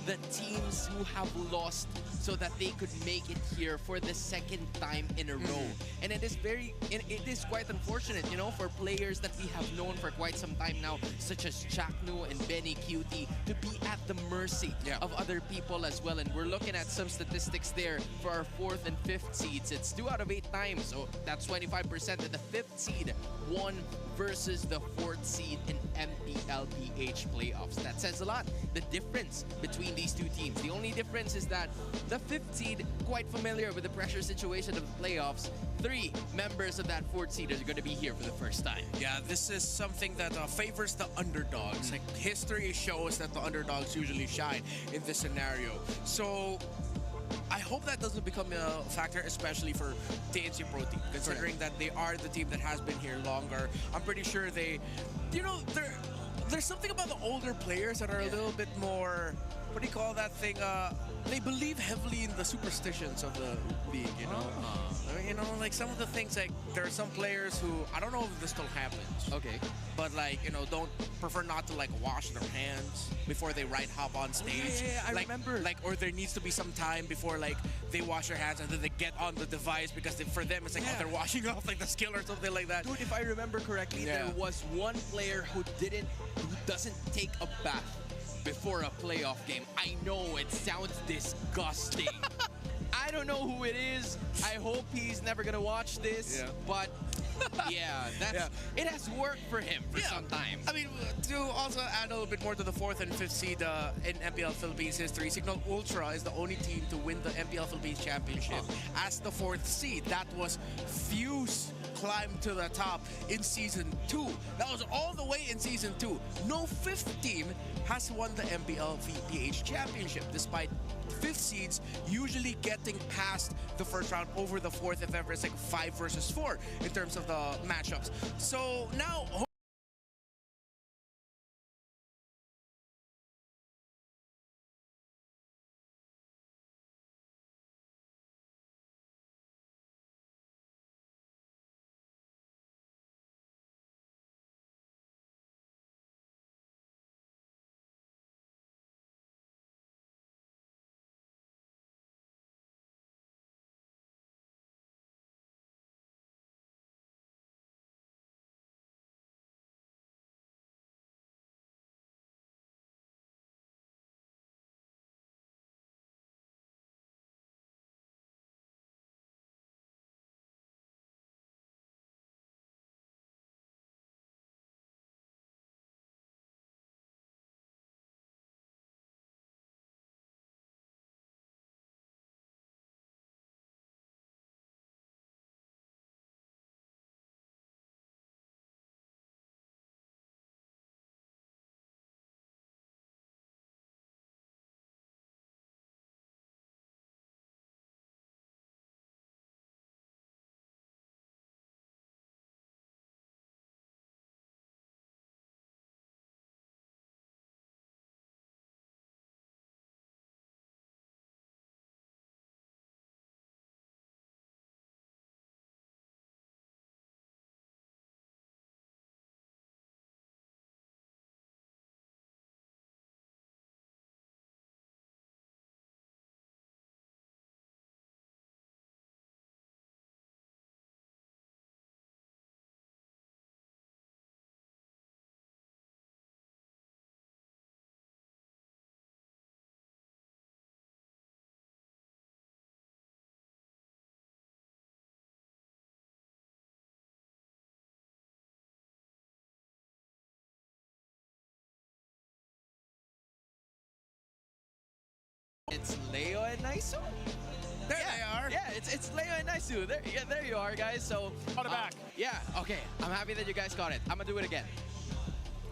the teams who have lost so that they could make it here for the second time in a row. And it is quite unfortunate, you know, for players that we have known for quite some time now, such as Chaknu and Benny Cutie, to be at the mercy of other people as well. And we're looking at some statistics there for our 4th and 5th seeds. It's 2 out of 8 times, so that's 25%. And the 5th seed won versus the 4th seed in MPL PH playoffs. That says a lot, the difference between these two teams. The only difference is that the 5th seed, quite familiar with the pressure situation of the playoffs. 3 members of that 4th seed are going to be here for the first time. Yeah, this is something that favors the underdogs. Like, history shows that the underdogs usually shine in this scenario. So I hope that doesn't become a factor, especially for TNC Pro Team, considering that they are the team that has been here longer. I'm pretty sure they, you know, there's something about the older players that are a little bit more, what do you call that thing? They believe heavily in the superstitions of the league, you know? You know, like some of the things, like there are some players who, I don't know if this still happens. Okay. But like, you know, don't prefer not to like wash their hands before they hop on stage. I like, remember. Like, or there needs to be some time before like they wash their hands and then they get on the device, because for them it's like, oh, they're washing off like the skill or something like that. Dude, if I remember correctly, there was one player who doesn't take a bath before a playoff game. I know it sounds disgusting. I don't know who it is. I hope he's never gonna watch this. But yeah, it has worked for him for some time. I mean, to also add a little bit more to the 4th and 5th seed in MPL Philippines history, Signal Ultra is the only team to win the MPL Philippines Championship as the 4th seed. That was Fuse climbed to the top in Season 2. That was all the way in Season 2. No 5th team has won the MPL PH Championship, despite 5th seeds usually getting past the first round over the 4th, if ever it's like 5 versus 4 in terms of the matchups. So now Leo and Naisu. There they are. Yeah, it's Leo and Naisu. There you are, guys. So On the back. Yeah, okay. I'm happy that you guys got it. I'm gonna do it again.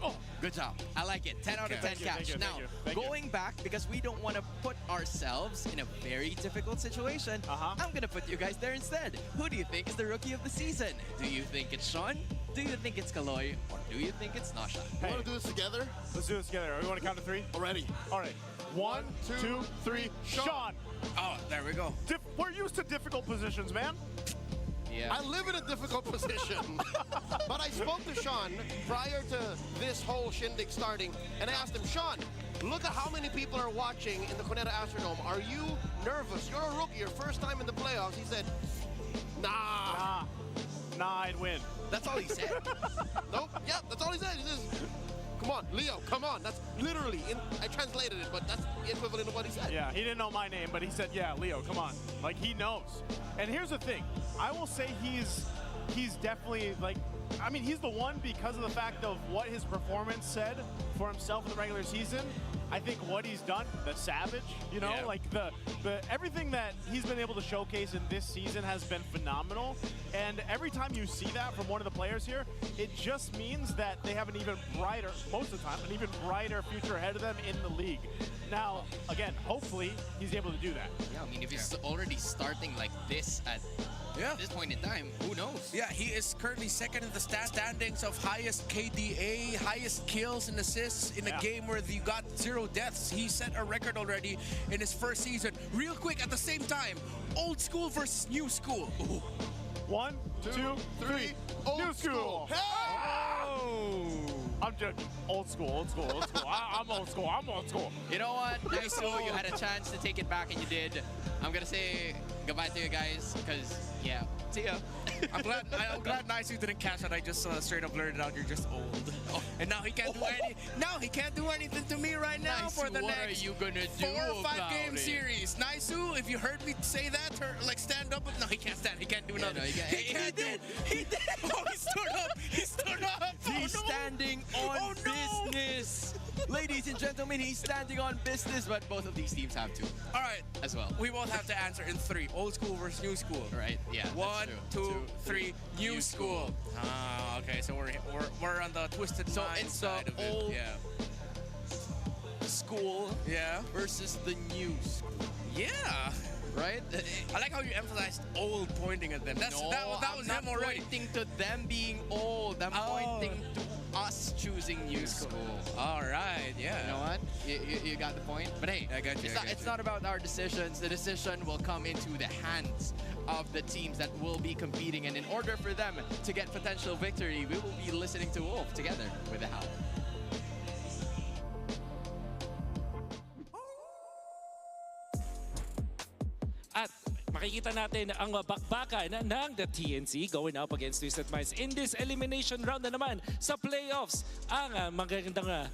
Oh, good job. I like it. 10 out of 10 catch. Now, going back, because we don't want to put ourselves in a very difficult situation, I'm going to put you guys there instead. Who do you think is the rookie of the season? Do you think it's Sean? Do you think it's Kaloy? Or do you think it's Nasha? You want to do this together? Let's do this together. We want to count to 3? Already. All right. 1, 2, 3. Sean. Oh, there we go. We're used to difficult positions, man. Yeah. I live in a difficult position. But I spoke to Sean prior to this whole shindig starting, and I asked him, Sean, look at how many people are watching in the Cuneta Astrodome. Are you nervous? You're a rookie, your first time in the playoffs. He said, nah. Nah, I'd win. That's all he said. Nope. Yeah, that's all he said. He says, come on, Leo, come on. That's literally, I translated it, but that's the equivalent of what he said. Yeah, he didn't know my name, but he said, yeah, Leo, come on. Like, he knows. And here's the thing. I will say he's definitely, like, I mean, he's the one because of the fact of what his performance said for himself in the regular season. I think what he's done, the savage, you know, like the everything that he's been able to showcase in this season has been phenomenal. And every time you see that from one of the players here, it just means that they have an even brighter, most of the time, an even brighter future ahead of them in the league. Now, again, hopefully he's able to do that. Yeah, I mean, if he's already starting like this at this point in time, who knows? Yeah, he is currently second in the standings of highest KDA, highest kills and assists in a game where you got 0 deaths. He set a record already in his first season. Real quick, at the same time, old school versus new school. Ooh. 1, 2, 3. New school. Hey! Oh! I'm joking. Old school, old school, old school. I'm old school. I'm old school. You know what? Naisu, you had a chance to take it back and you did. I'm gonna say goodbye to you guys because see ya. I'm glad Naisu didn't catch that. I just straight up blurted out, you're just old. And now he can't do anything to me right now Naisu, for the what next are you gonna do 4 or 5 game it? series. Naisu, if you heard me say that, or like stand up, no, he can't stand. He can't do nothing. No, he did. Oh, he stood up. He stood up. He's standing on business. Ladies and gentlemen, he's standing on business, but both of these teams have to. All right, as well. We both have to answer in 3. Old school versus new school. Right? Yeah. 1, 2, 3. New school. Ah, okay. So we're on the twisted mind it's side the of it. old school versus the new school. Yeah. Right? I like how you emphasized old, pointing at them. That was him already. Pointing to them being old. I'm pointing to us choosing new school. All right, yeah. You know what? You got the point? But hey, I got you, it's not about our decisions. The decision will come into the hands of the teams that will be competing. And in order for them to get potential victory, we will be listening to Wolf together with the Howl. At makikita natin ang bakbakan ng the TNC going up against Twisted Minds in this elimination round na naman sa playoffs. Ang magagandang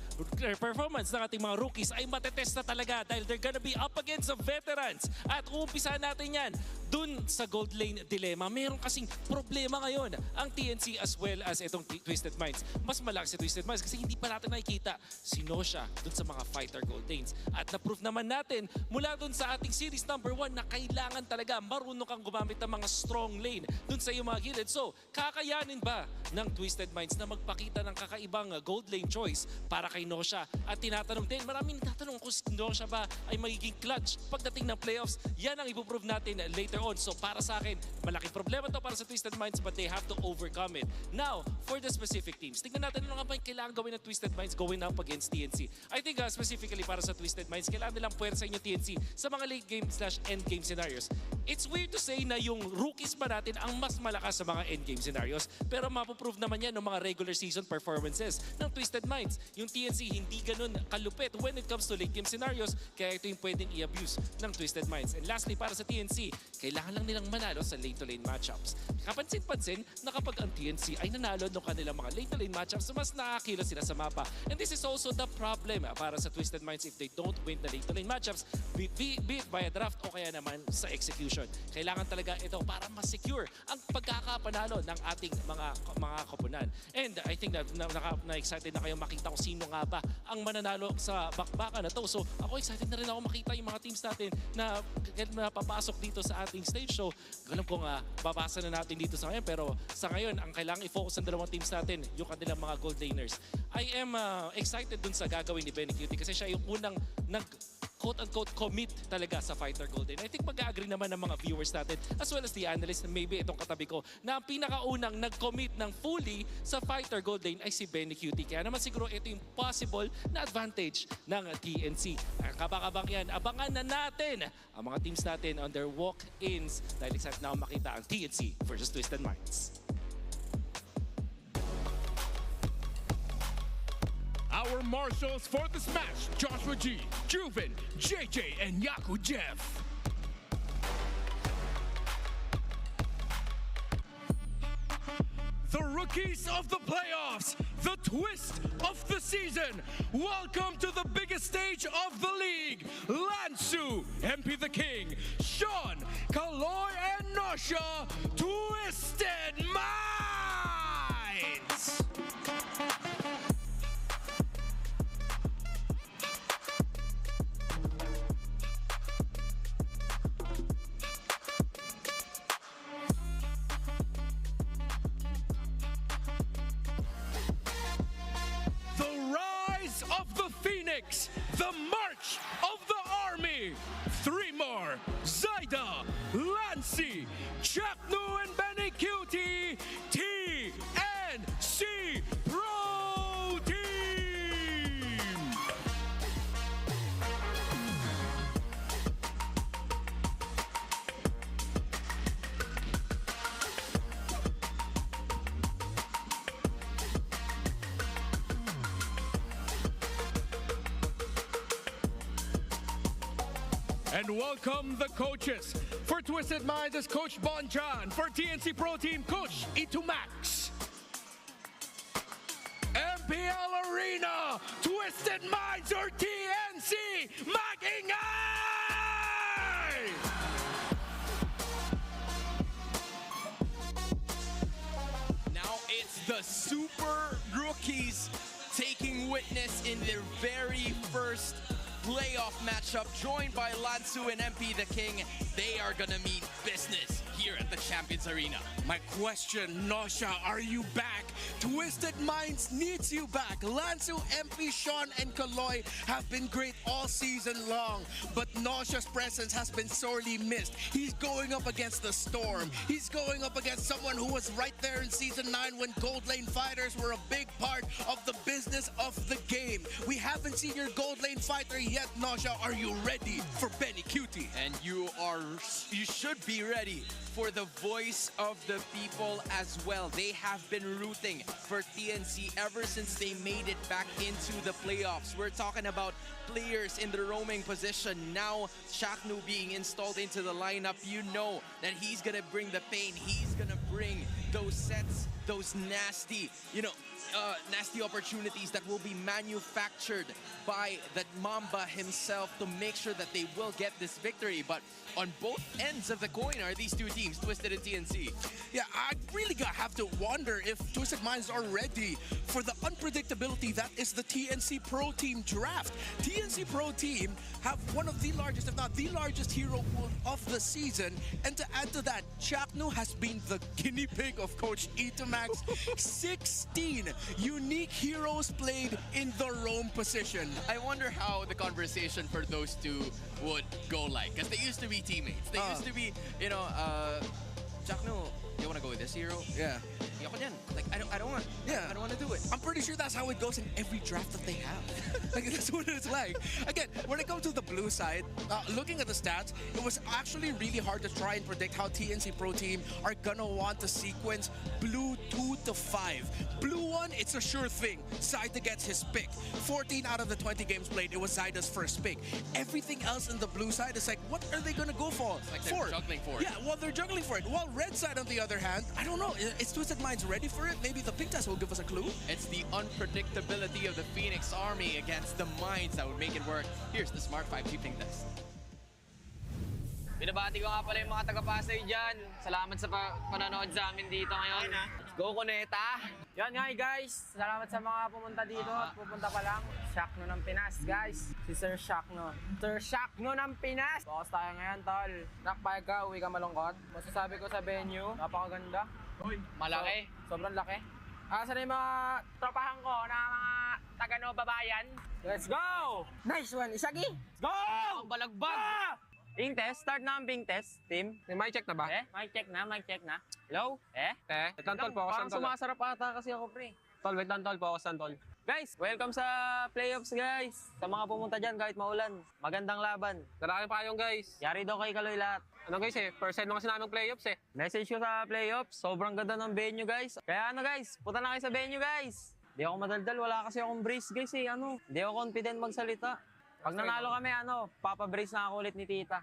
performance ng ating mga rookies ay matetest na talaga dahil they're gonna be up against the veterans. At uumpisahan natin yan dun sa gold lane dilemma. Meron kasing problema ngayon ang TNC as well as itong Twisted Minds. Mas malaki si Twisted Minds kasi hindi pa natin nakikita si Nosha dun sa mga fighter gold lanes. At na-proof naman natin mula dun sa ating series number 1 na kailangan talaga marunong kang gumamit ng mga strong lane dun sa iyong mga gilid. So, kakayanin ba ng Twisted Minds na magpakita ng kakaibang gold lane choice para kay Nosha? At tinatanong din, maraming tatanong kung si Nosha ba ay magiging clutch pagdating ng playoffs. Yan ang ipoprove natin later on. So, para sa akin, malaking problema to para sa Twisted Minds but they have to overcome it. Now, for the specific teams, tingnan natin ano nga ba yung kailangan gawin ng Twisted Minds going up against TNC. I think specifically para sa Twisted Minds, kailangan nilang puwersa yung TNC sa mga late game / end game scenarios. It's weird to say na yung rookies pa natin ang mas malakas sa mga endgame scenarios. Pero mapoprove naman yan ng mga regular season performances ng Twisted Minds. Yung TNC hindi ganun kalupit when it comes to late game scenarios. Kaya ito yung pwedeng i-abuse ng Twisted Minds. And lastly, para sa TNC, kailangan lang nilang manalo sa lane-to-lane matchups. Kapansin-pansin na kapag ang TNC ay nanalo ng kanilang mga lane-to-lane matchups, mas nakakilo sila sa mapa. And this is also the problem para sa Twisted Minds if they don't win the lane-to-lane matchups, be it via draft o kaya naman sa execution. position. Kailangan talaga ito para ma-secure ang pagkakapanalo ng ating mga koponan. And I think na-excited na kayo makita kung sino nga ba ang mananalo sa bakbakan na to. So ako excited na rin ako makita yung mga teams natin na papasok dito sa ating stage show. Alam ko nga, babasa na natin dito sa ngayon. Pero sa ngayon, ang kailangan i-focus ng dalawang teams natin, yung kanilang mga gold laners. I am excited dun sa gagawin ni Benny Cutie kasi siya yung unang quote-unquote commit talaga sa Fighter Golden. I think mag-agree naman ng mga viewers natin as well as the analysts na maybe itong katabi ko na ang pinakaunang nag-commit ng fully sa Fighter Golden ay si Benny Cutie. Kaya naman siguro ito yung possible na advantage ng TNC. Kabang-abang yan. Abangan na natin ang mga teams natin on their walk-ins dahil excited na ako makita ang TNC versus Twisted Minds. Our marshals for the smash, Joshua G, Juven, JJ, and Yaku Jeff. The rookies of the playoffs, the twist of the season. Welcome to the biggest stage of the league. Lansu, MP the King, Sean, Kaloy, and Nosha, Twisted Minds. The march of the army. 3 more. Zaida, Lancy, Chaknu, and Benny Cutie. TNC Pro Team. And welcome the coaches. For Twisted Minds is Coach Bonjan. For TNC Pro Team, Coach Itumax. MPL Arena, Twisted Minds or TNC, Mag-ingay! Now it's the Super Rookies taking witness in their very first playoff matchup, joined by Lansu and MP the King. They are gonna meet business here at the Champions Arena. My question, Nosha, are you back? Twisted Minds needs you back. Lansu, MP, Sean, and Kaloy have been great all season long, but Nosha's presence has been sorely missed. He's going up against the Storm. He's going up against someone who was right there in Season 9 when Gold Lane Fighters were a big part of the business of the game. We haven't seen your Gold Lane Fighter yet, Nosha. Are you ready for Benny Cutie? And you should be ready for the voice of the people as well. They have been rooting for TNC ever since they made it back into the playoffs. We're talking about players in the roaming position. Now, Chaknu being installed into the lineup, you know that he's gonna bring the pain. He's gonna bring those sets, those nasty, nasty opportunities that will be manufactured by the Mamba himself to make sure that they will get this victory. But on both ends of the coin are these two teams, Twisted and TNC. Yeah, I really have to wonder if Twisted Minds are ready for the unpredictability that is the TNC Pro Team draft. TNC Pro Team have one of the largest, if not the largest hero pool of the season. And to add to that, Chaknu has been the guinea pig of Coach Itumax. 16 unique heroes played in the roam position. I wonder how the conversation for those two would go like, because they used to be teammates. They used to be, Chaknu, you want to go with this hero? Yeah. Like, I don't want to do it. I'm pretty sure that's how it goes in every draft that they have. Like, that's what it's like. Again, when it comes to the blue side, looking at the stats, it was actually really hard to try and predict how TNC Pro Team are gonna want to sequence blue 2 to 5. Blue 1, it's a sure thing. Zaida gets his pick. 14 out of the 20 games played, it was Zaida's first pick. Everything else in the blue side is like, what are they gonna go for? It's like they're juggling for it. Yeah, well, they're juggling for it. While red side, on the other hand, I don't know. Is Twisted Minds ready for it? Maybe the pink test will give us a clue. It's the unpredictability of the Phoenix Army against the Minds that would make it work. Here's the Smart 5G pink test. Binabati ko nga pala yung mga taga-Pasay dyan. Salamat sa panonood sa amin dito ngayon. Let's go, Cuneta! Yan nga guys, salamat sa mga pumunta dito at pupunta pa lang. Shakno ng Pinas guys, si Sir Shakno. Sir Shakno ng Pinas! Focus tayo ngayon tol. Nakpayag ka, uwi ka malungkot. Masasabi ko sa venue, napakaganda. Malaki. Sobrang laki. Saan yung mga tropahan ko na mga taga-Nova Bayan? Let's go! Nice one, Isagi! Let's go! Ang balagbag! Ping test, start na ang ping test, team. May mic check na ba? Mic check na. Hello? Wait lang tol, focus lang tol. Parang sumasarap ata kasi ako pre. Tol, wait lang tol, focus lang tol. Guys, welcome sa playoffs guys. Sa mga pumunta dyan kahit maulan. Magandang laban. Maraming payong guys. Yari daw kay Kaloy lahat. Ano guys first time na kasi namin playoffs Message ko sa playoffs, sobrang ganda ng venue guys. Kaya guys, punta na kayo sa venue guys. Di ako madaldal, wala kasi akong brace guys Di ako confident magsalita. Pag nanalo kami, papabrace na ako ulit ni Tita.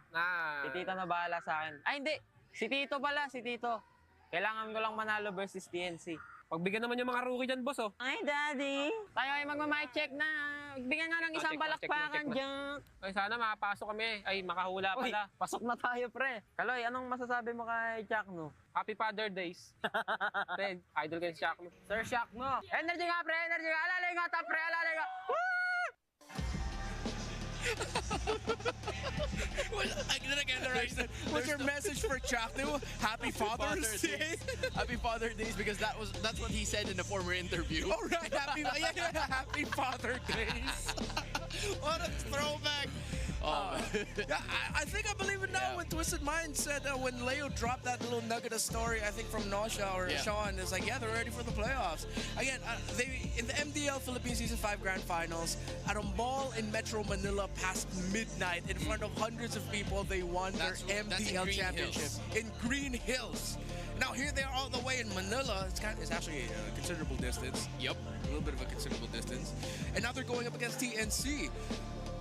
Si Tita na bahala sa akin. Ay, hindi. Si Tito pala, si Tito. Kailangan ko lang manalo versus TNC. Pagbigyan naman yung mga rookie dyan, boss, Ay, Daddy. Tayo ay magmamic check na. Bigyan nga ng isang palakpakan dyan. Ay, sana makapasok kami. Ay, makahula pala. Uy, pasok na tayo, pre. Kaloy, anong masasabi mo kay Chakno? Happy Father Days. Pre, idol kayo si Shakno. Sir Shakno. Energy nga, pre. Energy nga. Alalay nga, pre. Alalay nga. Woo! Well, I didn't get it right. What's your message for Chakno? Happy Father's Day? Happy Father Days because that's what he said in the former interview. All right, happy Father Days. What a throwback. I think I believe it now when Twisted Mind said when Leo dropped that little nugget of story, I think from Nosha or Sean, it's like, yeah, they're ready for the playoffs. Again, they in the MDL Philippines Season 5 Grand Finals, at a mall in Metro Manila past midnight in front of hundreds of people, they won their MDL championship in Green Hills. Now here they are all the way in Manila. It's actually a considerable distance. Yep. A little bit of a considerable distance. And now they're going up against TNC.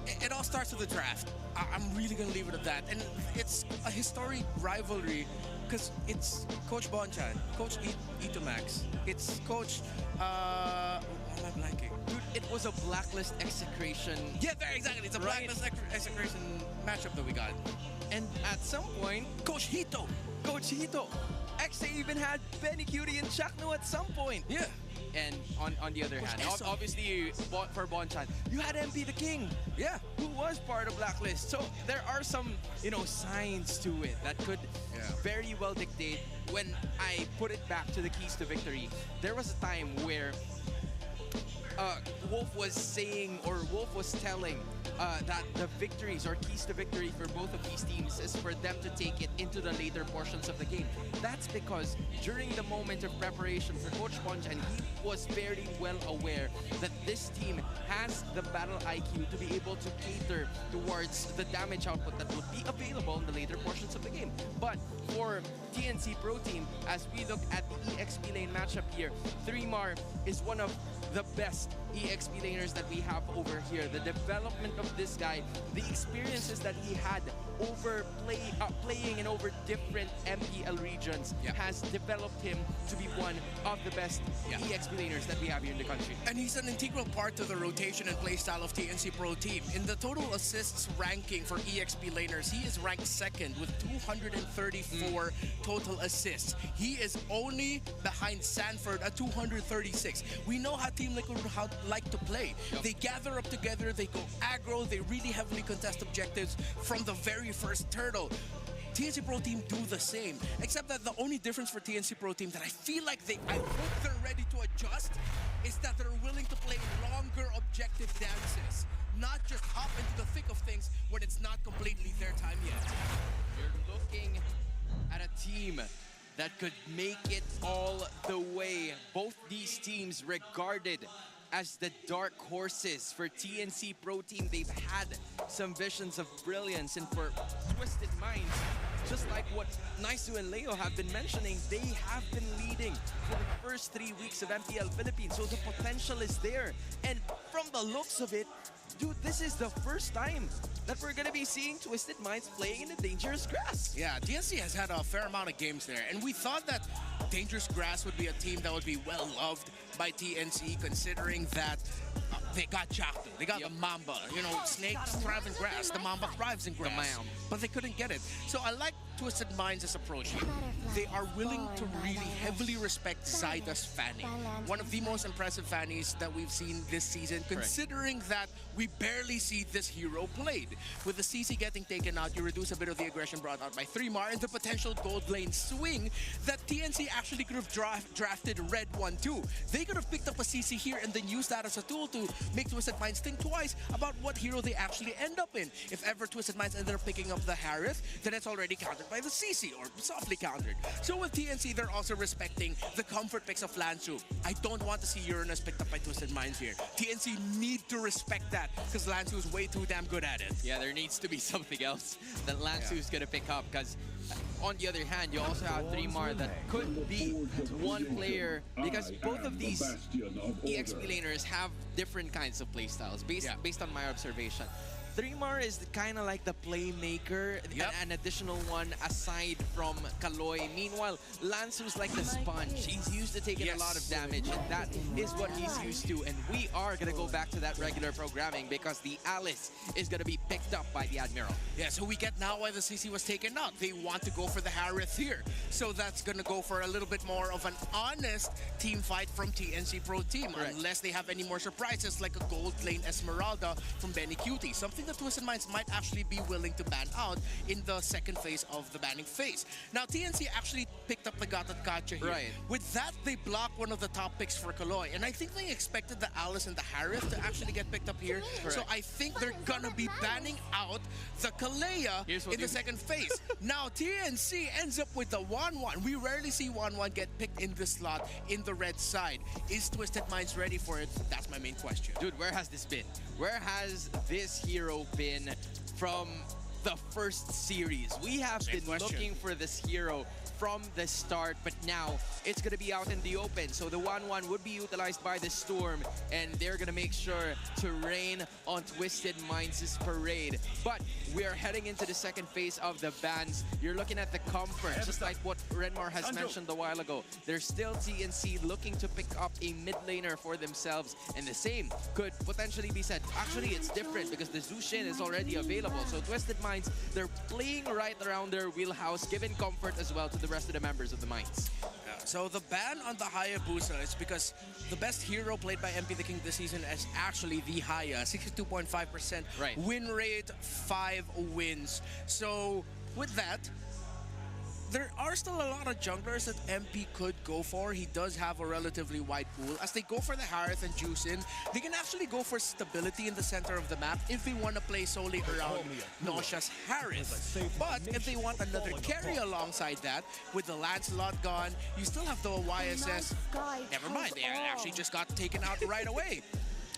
It all starts with the draft. I'm really going to leave it at that. And it's a historic rivalry because it's Coach Bonchan, Coach Itomax, it's Coach, what am I blanking? Dude, it was a blacklist execration. Yeah, very exactly. It's a blacklist execration matchup that we got. And at some point, Coach Hito. XA even had Benny Cutie and Chakno at some point. Yeah. And on the other hand, obviously for Bonchan, you had MP the King. Yeah. Who was part of Blacklist. So there are some, signs to it that could very well dictate. When I put it back to the keys to victory, there was a time where Wolf was saying, or Wolf was telling that the victories or keys to victory for both of these teams is for them to take it into the later portions of the game. That's because during the moment of preparation for Coach Bonchan, he was very well aware that this team has the battle IQ to be able to cater towards the damage output that would be available in the later portions of the game. But for TNC Pro Team, as we look at the EXP lane matchup here, 3mar is one of the best EXP laners that we have over here. The development of this guy, the experiences that he had over playing in over different MPL regions has developed him to be one of the best EXP laners that we have here in the country. And he's an integral part to the rotation and playstyle of TNC Pro Team. In the total assists ranking for EXP laners, he is ranked second with 234 total assists. He is only behind Sanford at 236. We know how Team Liquid like to play. They gather up together, they go aggro, they really heavily contest objectives from the very first turtle. TNC Pro Team do the same, except that the only difference for TNC Pro Team that I feel like I hope they're ready to adjust is that they're willing to play longer objective dances, not just hop into the thick of things when it's not completely their time yet. You're looking at a team that could make it all the way. Both these teams regarded as the dark horses for TNC Pro Team. They've had some visions of brilliance, and for Twisted Minds, just like what Naisu and Leo have been mentioning, they have been leading for the first 3 weeks of MPL Philippines, so the potential is there. And from the looks of it, dude, this is the first time that we're gonna be seeing Twisted Minds playing in the Dangerous Grass. Yeah, TNC has had a fair amount of games there, and we thought that Dangerous Grass would be a team that would be well loved by TNC, considering that they got Jackdo, they got the Mamba. You know, snakes thrive in grass, the Mamba thrives in grass. But they couldn't get it. So I like Twisted Minds' approach here. They are willing to really heavily respect Zyda's fanning. One of the most impressive fannies that we've seen this season, considering that we barely see this hero played. With the CC getting taken out, you reduce a bit of the aggression brought out by 3mar and the potential gold lane swing that TNC actually could have drafted Red 1-2. They could have picked up a CC here and then used that as a tool to make Twisted Minds think twice about what hero they actually end up in. If ever Twisted Minds ended up picking up the Harith, then it's already countered by the CC, or softly countered. So with TNC, they're also respecting the comfort picks of Lansu. I don't want to see Uranus picked up by Twisted Minds here. TNC need to respect that, because Lansu is way too damn good at it. Yeah, there needs to be something else that Lansu is going to pick up, because on the other hand, you also have 3mar that could be one player, because both of these EXP laners have different kinds of playstyles based on my observation. 3mar is kind of like the playmaker, an additional one aside from Kaloy. Meanwhile, Lansu's like the sponge. He's used to taking a lot of damage, and that is what he's used to. And we are going to go back to that regular programming because the Alice is going to be picked up by the Admiral. Yeah, so we get now why the CC was taken out. They want to go for the Harith here. So that's going to go for a little bit more of an honest team fight from TNC Pro Team, unless they have any more surprises like a gold lane Esmeralda from Benny Cutie. Something that Twisted Minds might actually be willing to ban out in the second phase of the banning phase. Now, TNC actually picked up the Gatot Kacha here. With that, they block one of the top picks for Kaloy. And I think they expected the Alice and the Harith to actually get picked up here. So I think they're gonna be banning out the Kalea in the second phase. Now, TNC ends up with the 1-1. We rarely see 1-1 get picked in this slot in the red side. Is Twisted Minds ready for it? That's my main question. Dude, where has this been? Where has this hero been from the first series? We have been looking for this hero from the start, but now it's going to be out in the open. So the 1-1 would be utilized by the Storm, and they're going to make sure to rain on Twisted Minds' parade. But we're heading into the second phase of the bans. You're looking at the comfort, just like what Renmar has mentioned a while ago. There's still TNC looking to pick up a mid laner for themselves, and the same could potentially be said. Actually, it's different because the Zushin is already available. So Twisted Minds, they're playing right around their wheelhouse, giving comfort as well to the rest of the members of the Minds. So the ban on the Hayabusa is because the best hero played by MP the King this season is actually the Haya. 62.5% win rate, 5 wins. So with that, there are still a lot of junglers that MP could go for. He does have a relatively wide pool. As they go for the Harith and Juicin, they can actually go for stability in the center of the map if they want to play solely around Nausea's Harith. But if they want another carry alongside that, with the Lancelot gone, you still have the YSS. Never mind, they actually just got taken out right away.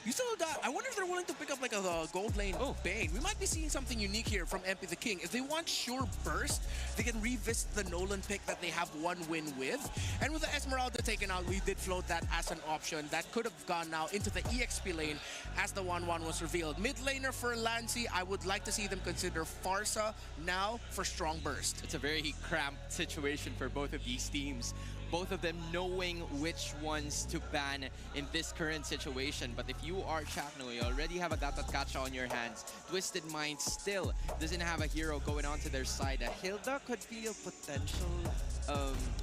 You still got, I wonder if they're willing to pick up like a gold lane Bane. We might be seeing something unique here from MP the King. If they want sure burst, they can revisit the Nolan pick that they have one win with. And with the Esmeralda taken out, we did float that as an option. That could have gone now into the EXP lane as the 1-1 was revealed. Mid laner for Lancy, I would like to see them consider Farsa now for strong burst. It's a very cramped situation for both of these teams. Both of them knowing which ones to ban in this current situation. But if you are Chakno, you already have a Gatot Kacha on your hands. Twisted Mind still doesn't have a hero going onto their side. Hilda could be a potential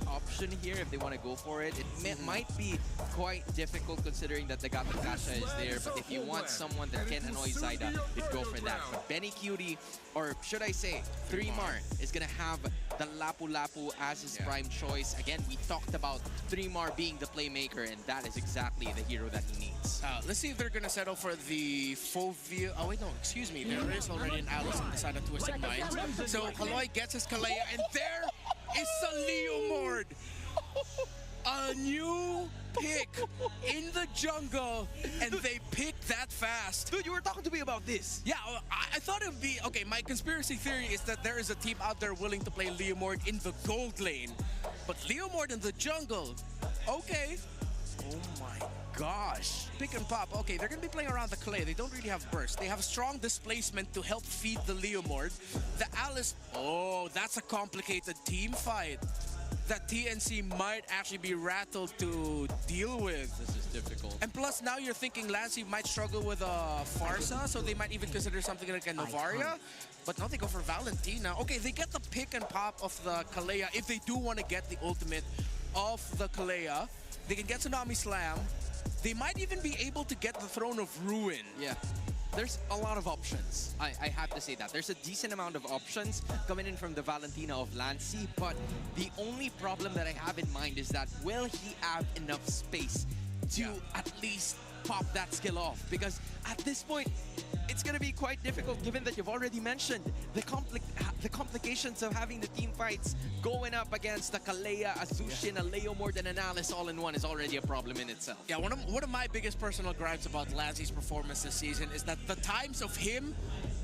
option here if they want to go for it. It might be quite difficult considering that the Gatot Kacha is there. But if you want someone that can annoy Zyda, you'd go for that. But Benny Cutie, or should I say, 3mar is going to have the Lapu Lapu as his prime choice. Again, we talked about 3mar being the playmaker, and that is exactly the hero that he needs. Let's see if they're going to settle for the Fovia. Oh, wait, no, excuse me. There is already an Alice on the side of Twisted Minds. So Kaloy gets his Kalea, and there is a Leomord. A new pick in the jungle, and they picked that fast. Dude, you were talking to me about this. Yeah, I thought it would be... Okay, my conspiracy theory is that there is a team out there willing to play Leomord in the gold lane. But Leomord in the jungle, okay. Oh my gosh. Pick and pop. Okay, they're going to be playing around the clay. They don't really have burst. They have a strong displacement to help feed the Leomord. The Alice... Oh, that's a complicated team fight. that TNC might actually be rattled to deal with. This is difficult. And plus, now you're thinking Lancy might struggle with a Farsa, so they might even consider something like a Novaria. But now they go for Valentina. Okay, they get the pick and pop of the Kalea if they do want to get the ultimate of the Kalea. They can get Tsunami Slam. They might even be able to get the Throne of Ruin. Yeah. There's a lot of options. I have to say that. There's a decent amount of options coming in from the Valentina of Lancy, but the only problem that I have in mind is that will he have enough space to at least pop that skill off? Because at this point, it's going to be quite difficult given that you've already mentioned the complications of having the team fights going up against a Kalea, a Zushin, a Leomord, and an Alice all in one is already a problem in itself. Yeah, one of my biggest personal gripes about Lancy's performance this season is that the times of him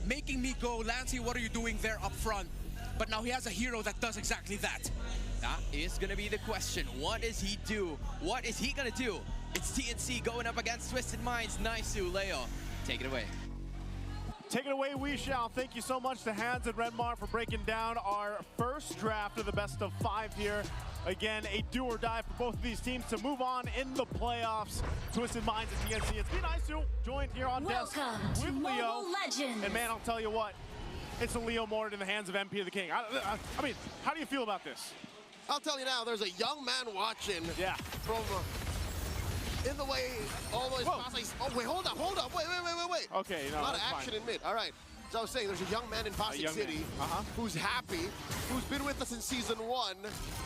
making me go, Lancy, what are you doing there up front? But now he has a hero that does exactly that. That is going to be the question. What does he do? What is he going to do? It's TNC going up against Twisted Minds. Naisu, Leo, take it away. Take it away, we shall. Thank you so much to Hans and Redmar for breaking down our first draft of the best of 5 here. Again, a do or die for both of these teams to move on in the playoffs. Twisted Minds and TNC. It's me, Naisu, joined here on desk with Leo. Legends. And man, I'll tell you what, it's a Leomord in the hands of MP the King. I mean, how do you feel about this? I'll tell you now, there's a young man watching from in the way, all the way past. Oh, wait, hold up. Wait. Okay, no, a lot of that's action fine. in mid. All right. So I was saying, there's a young man in Pasig City who's happy, who's been with us in season 1,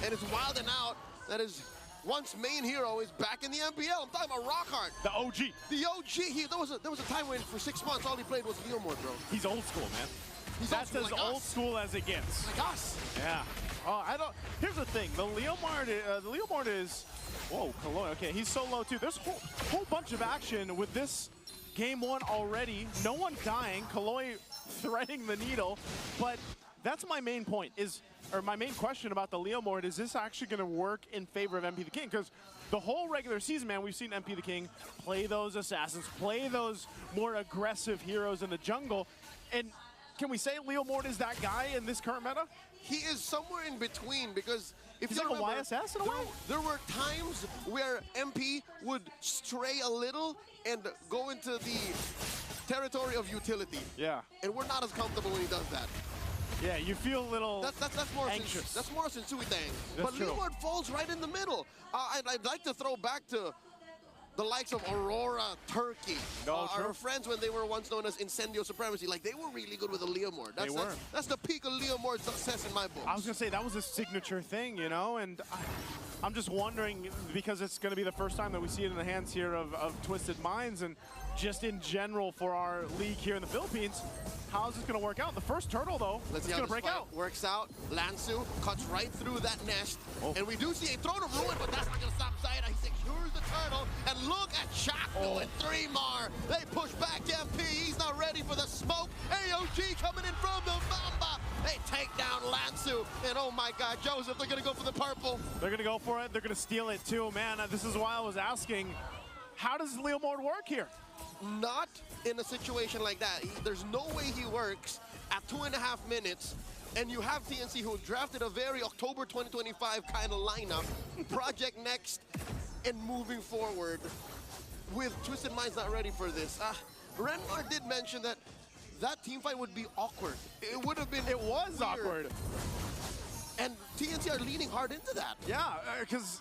and is wilding out that his once main hero is back in the MPL. I'm talking about Rockhart. The OG. The OG. There was a time when for 6 months all he played was Leomord, bro. He's old school, man. That's as old school as it gets. Like us. Yeah. I don't. Here's the thing. The Leomord is. Whoa, Kaloi. Okay, he's so low too. There's a whole bunch of action with this game 1 already. No one dying. Kaloi threading the needle. But that's my main point. My main question about the Leomord is this actually going to work in favor of MP the King? Because the whole regular season, man, we've seen MP the King play those assassins, play those more aggressive heroes in the jungle, and can we say Leomord is that guy in this current meta? He is somewhere in between because if he's you like remember, a YSS in a way? There were times where MP would stray a little and go into the territory of utility. Yeah. And we're not as comfortable when he does that. Yeah, you feel a little that's more anxious. That's more Sensui thing. That's But true. Leomord falls right in the middle. I'd like to throw back to the likes of Aurora, Turkey. Our friends when they were once known as Incendio Supremacy, like they were really good with a Leomord. That's the peak of Leomord's success in my book. I was going to say, that was a signature thing, you know, and I'm just wondering, because it's going to be the first time that we see it in the hands here of Twisted Minds, and just in general for our league here in the Philippines, how is this going to work out? The first turtle, though, Let's it's see how going to this break fight out. Works out. Lansu cuts right through that nest. And we do see a Throne of Ruin, but that's not going to stop Zaida. He secures the turtle. And look at Chakno and 3 Mar. They push back MP. He's not ready for the smoke. AOG coming in from the Mamba. They take down Lansu. And oh my God, Joseph, they're going to go for the purple. They're going to go for it. They're going to steal it too. Man, this is why I was asking, how does Leomord work here? Not in a situation like that. There's no way he works at 2.5 minutes, and you have TNC who drafted a very October 2025 kind of lineup, Project Next, and moving forward with Twisted Minds not ready for this. Renmar did mention that that team fight would be awkward. It would have been It was weird. awkward. And TNC are leaning hard into that. Yeah, because,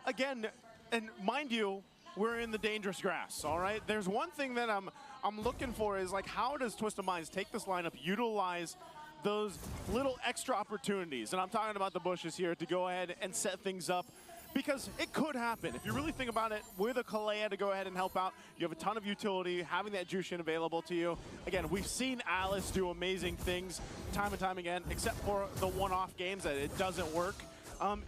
again, and mind you, we're in the dangerous grass, all right? There's one thing that I'm looking for is, like, how does Twisted Minds take this lineup, utilize those little extra opportunities, and I'm talking about the bushes here, to go ahead and set things up, because it could happen. If you really think about it, with a Kalea to go ahead and help out, you have a ton of utility, having that Jushin available to you. Again, we've seen Alice do amazing things time and time again, except for the one-off games that it doesn't work.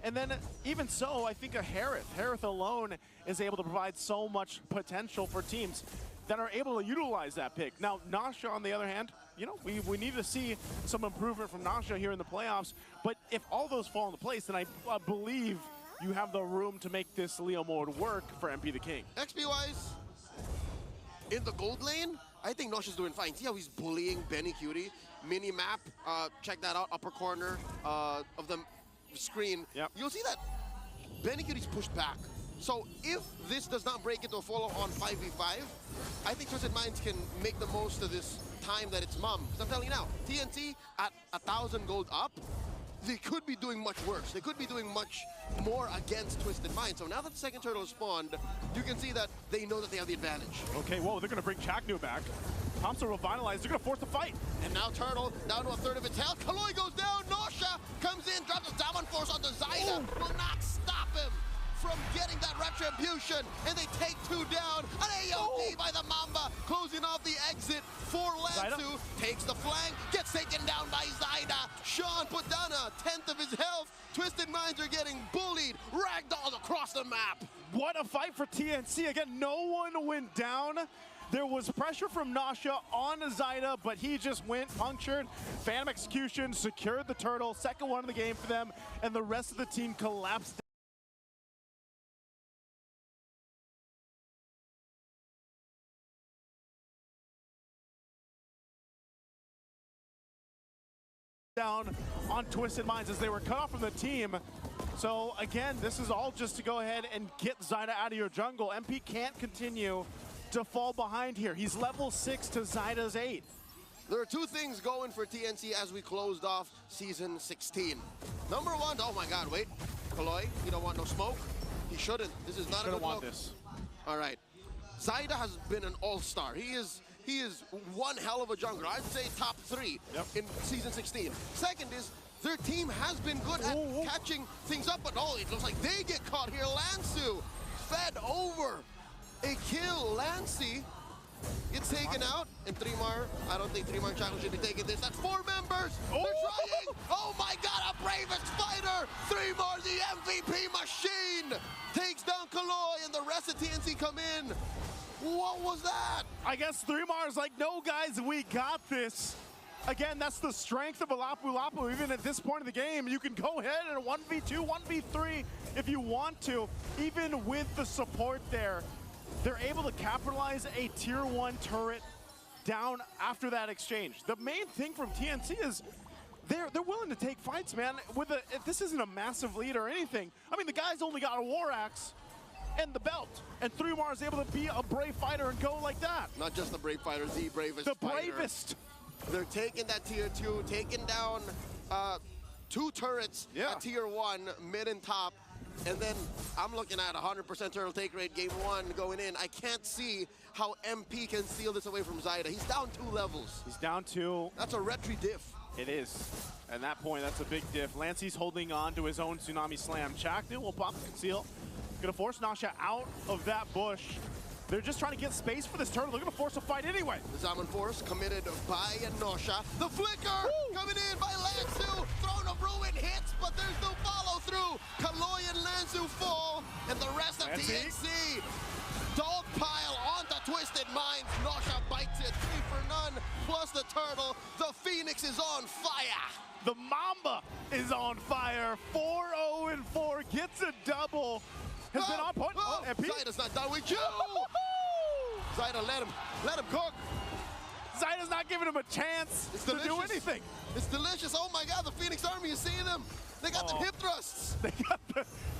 And then even so, I think a Harith alone is able to provide so much potential for teams that are able to utilize that pick. Now, Nasha, on the other hand, you know, we need to see some improvement from Nasha here in the playoffs. But if all those fall into place, then I believe you have the room to make this Leomord work for MP the King. XP-wise, in the gold lane, I think Nosha's doing fine. See how he's bullying Benny Cutie? Mini map, check that out, upper corner of the screen, you'll see that Benikuri's pushed back. So if this does not break into a follow-on 5v5, I think Twisted Minds can make the most of this time that it's mum. Because I'm telling you now, TNC at 1,000 gold up, they could be doing much worse. They could be doing much more against Twisted Minds. So now that the second turtle has spawned, you can see that they know that they have the advantage. Okay, whoa, they're going to bring Chaknu back. Thompson revitalized, they're going to force the fight. And now Turtle down to a third of its health. Kaloi goes down, Nosha comes in, drops a Diamond Force onto Zaida. Will not stop him from getting that retribution, and they take 2 down. An AOD by the Mamba, closing off the exit for Lansu. Takes the flank, gets taken down by Zaida. Sean put down a 10th of his health. Twisted Minds are getting bullied, ragdolled across the map. What a fight for TNC. Again, no one went down. There was pressure from Nasha on Zaida, but he just went punctured. Phantom Execution secured the turtle, second one of the game for them, and the rest of the team collapsed down on Twisted Minds as they were cut off from the team. So again, this is all just to go ahead and get Zaida out of your jungle. MP can't continue to fall behind here. He's level 6 to Zaida's 8. There are 2 things going for TNC as we closed off Season 16. Number 1, oh my god, wait. Kaloi, you don't want no smoke? He shouldn't. This is not a good want look. this. All right. Zaida has been an all-star. He is one hell of a jungler. I'd say top 3 in Season 16. Second is, their team has been good at catching things up, but oh, it looks like they get caught here. Lansu fed over. A kill. Lancey gets taken out, and Trimar, I don't think Trimar and Chaco should be taking this. That's 4 members. They're trying. Oh my god, a bravest fighter. Trimar, the MVP machine, takes down Kaloi, and the rest of TNC come in. What was that? I guess Threemar's like, no guys, we got this. Again, that's the strength of Lapu. Even at this point of the game, you can go ahead and 1v2, 1v3 if you want to. Even with the support there, they're able to capitalize a tier 1 turret down after that exchange. The main thing from TNC is they're willing to take fights, man. This isn't a massive lead or anything. I mean, the guy's only got a War Axe and the belt, and Three-Mar is able to be a brave fighter and go like that. Not just the brave fighter, the bravest The fighter. bravest. They're taking that tier 2, taking down 2 turrets at tier 1, mid and top. And then I'm looking at 100% turtle take rate game 1 going in. I can't see how MP can steal this away from Zaida. He's down 2 levels. He's down 2. That's a retry diff. It is. At that point, that's a big diff. Lancey's holding on to his own Tsunami Slam. Chaknu will pop the conceal. Gonna force Nasha out of that bush. They're just trying to get space for this turtle. They're gonna force a fight anyway. The Zaman Force committed by Nosha. The flicker coming in by Lansu. Throne of Ruin hits, but there's no follow through. Kaloi and Lansu fall, and the rest of TNC dog pile onto Twisted Minds. Nosha bites it, 3 for none, plus the turtle. The Phoenix is on fire. The Mamba is on fire. 4-0-4, gets a double. Has been on point. MP. Zaida's not done with you. Zaida, let him cook. Zaida's not giving him a chance to do anything. It's delicious. Oh my god, the Phoenix Army, you see them? They got the hip thrusts.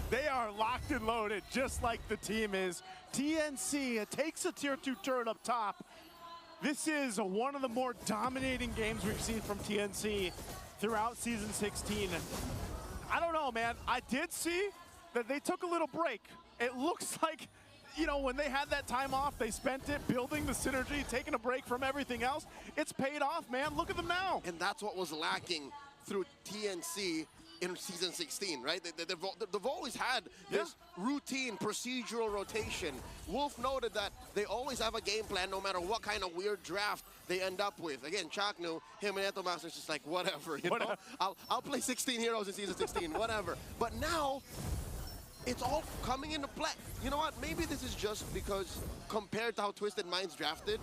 They are locked and loaded, just like the team is. TNC takes a tier 2 turret up top. This is one of the more dominating games we've seen from TNC throughout Season 16. I don't know, man. I did see that they took a little break. It looks like, you know, when they had that time off, they spent it building the synergy, taking a break from everything else. It's paid off, man. Look at them now. And that's what was lacking through TNC in Season 16, right? They've always had this routine procedural rotation. Wolf noted that they always have a game plan no matter what kind of weird draft they end up with. Again, Chaknu, him and Etomaster's just like, whatever, you know? I'll play 16 heroes in Season 16, whatever. But now, it's all coming into play. You know what? Maybe this is just because compared to how Twisted Minds drafted,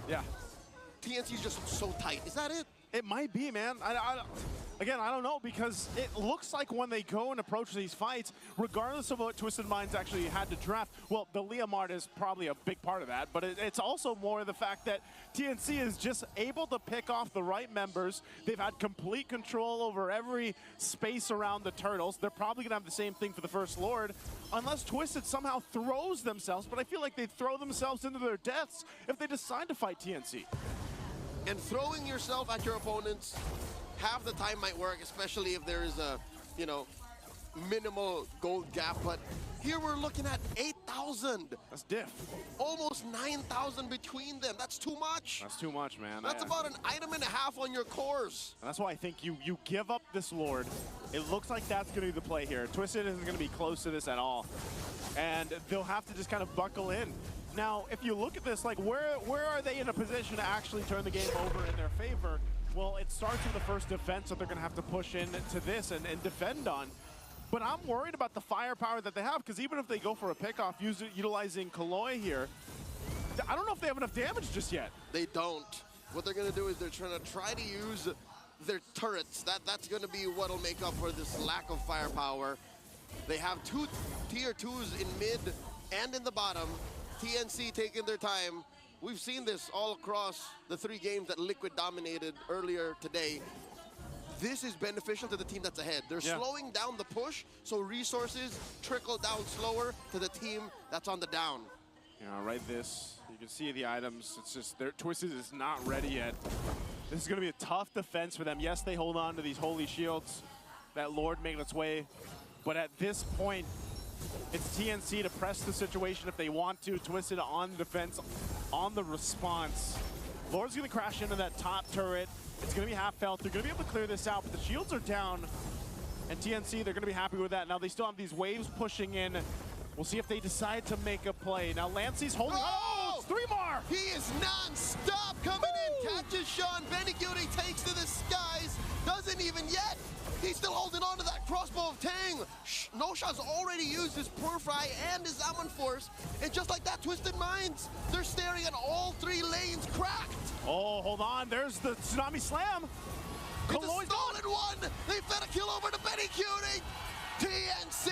TNC is just so tight. Is that it? It might be, man. Again, I don't know, because it looks like when they go and approach these fights, regardless of what Twisted Minds actually had to draft, well, the Leomart is probably a big part of that, but it's also more the fact that TNC is just able to pick off the right members. They've had complete control over every space around the Turtles. They're probably going to have the same thing for the First Lord, unless Twisted somehow throws themselves, but I feel like they throw themselves into their deaths if they decide to fight TNC. And throwing yourself at your opponents half the time might work, especially if there is a, you know, minimal gold gap. But here we're looking at 8,000. That's diff. Almost 9,000 between them. That's too much. That's too much, man. That's about an item and a half on your cores. And that's why I think you give up this Lord. It looks like that's going to be the play here. Twisted isn't going to be close to this at all. And they'll have to just kind of buckle in. Now, if you look at this, like, where are they in a position to actually turn the game over in their favor? Well, it starts with the first defense that they're going to have to push into this and defend on. But I'm worried about the firepower that they have, because even if they go for a pickoff utilizing Kaloi here, I don't know if they have enough damage just yet. They don't. What they're going to do is they're trying to use their turrets. That's going to be what will make up for this lack of firepower. They have two tier 2s in mid and in the bottom. TNC taking their time. We've seen this all across the 3 games that Liquid dominated earlier today. This is beneficial to the team that's ahead. They're slowing down the push, so resources trickle down slower to the team that's on the down. Yeah, right this. You can see the items. It's just, Twisted is not ready yet. This is going to be a tough defense for them. Yes, they hold on to these holy shields. That Lord making its way. But at this point, it's TNC to press the situation if they want to. Twisted on the defense, on the response. Lord's going to crash into that top turret. It's going to be half health. They're going to be able to clear this out, but the shields are down. And TNC, they're going to be happy with that. Now they still have these waves pushing in. We'll see if they decide to make a play. Now Lancey's holding. Oh, it's 3 more! He is non-stop coming in. Catches Sean. Beniguti takes to the skies. Doesn't even yet. He's still holding on to that crossbow of Tang. Nosha's already used his Purify and his Amon Force. And just like that, Twisted Minds, they're staring at all 3 lanes cracked. Oh, hold on. There's the Tsunami Slam. It's a stolen one. They fed a kill over to Beniguti. TNC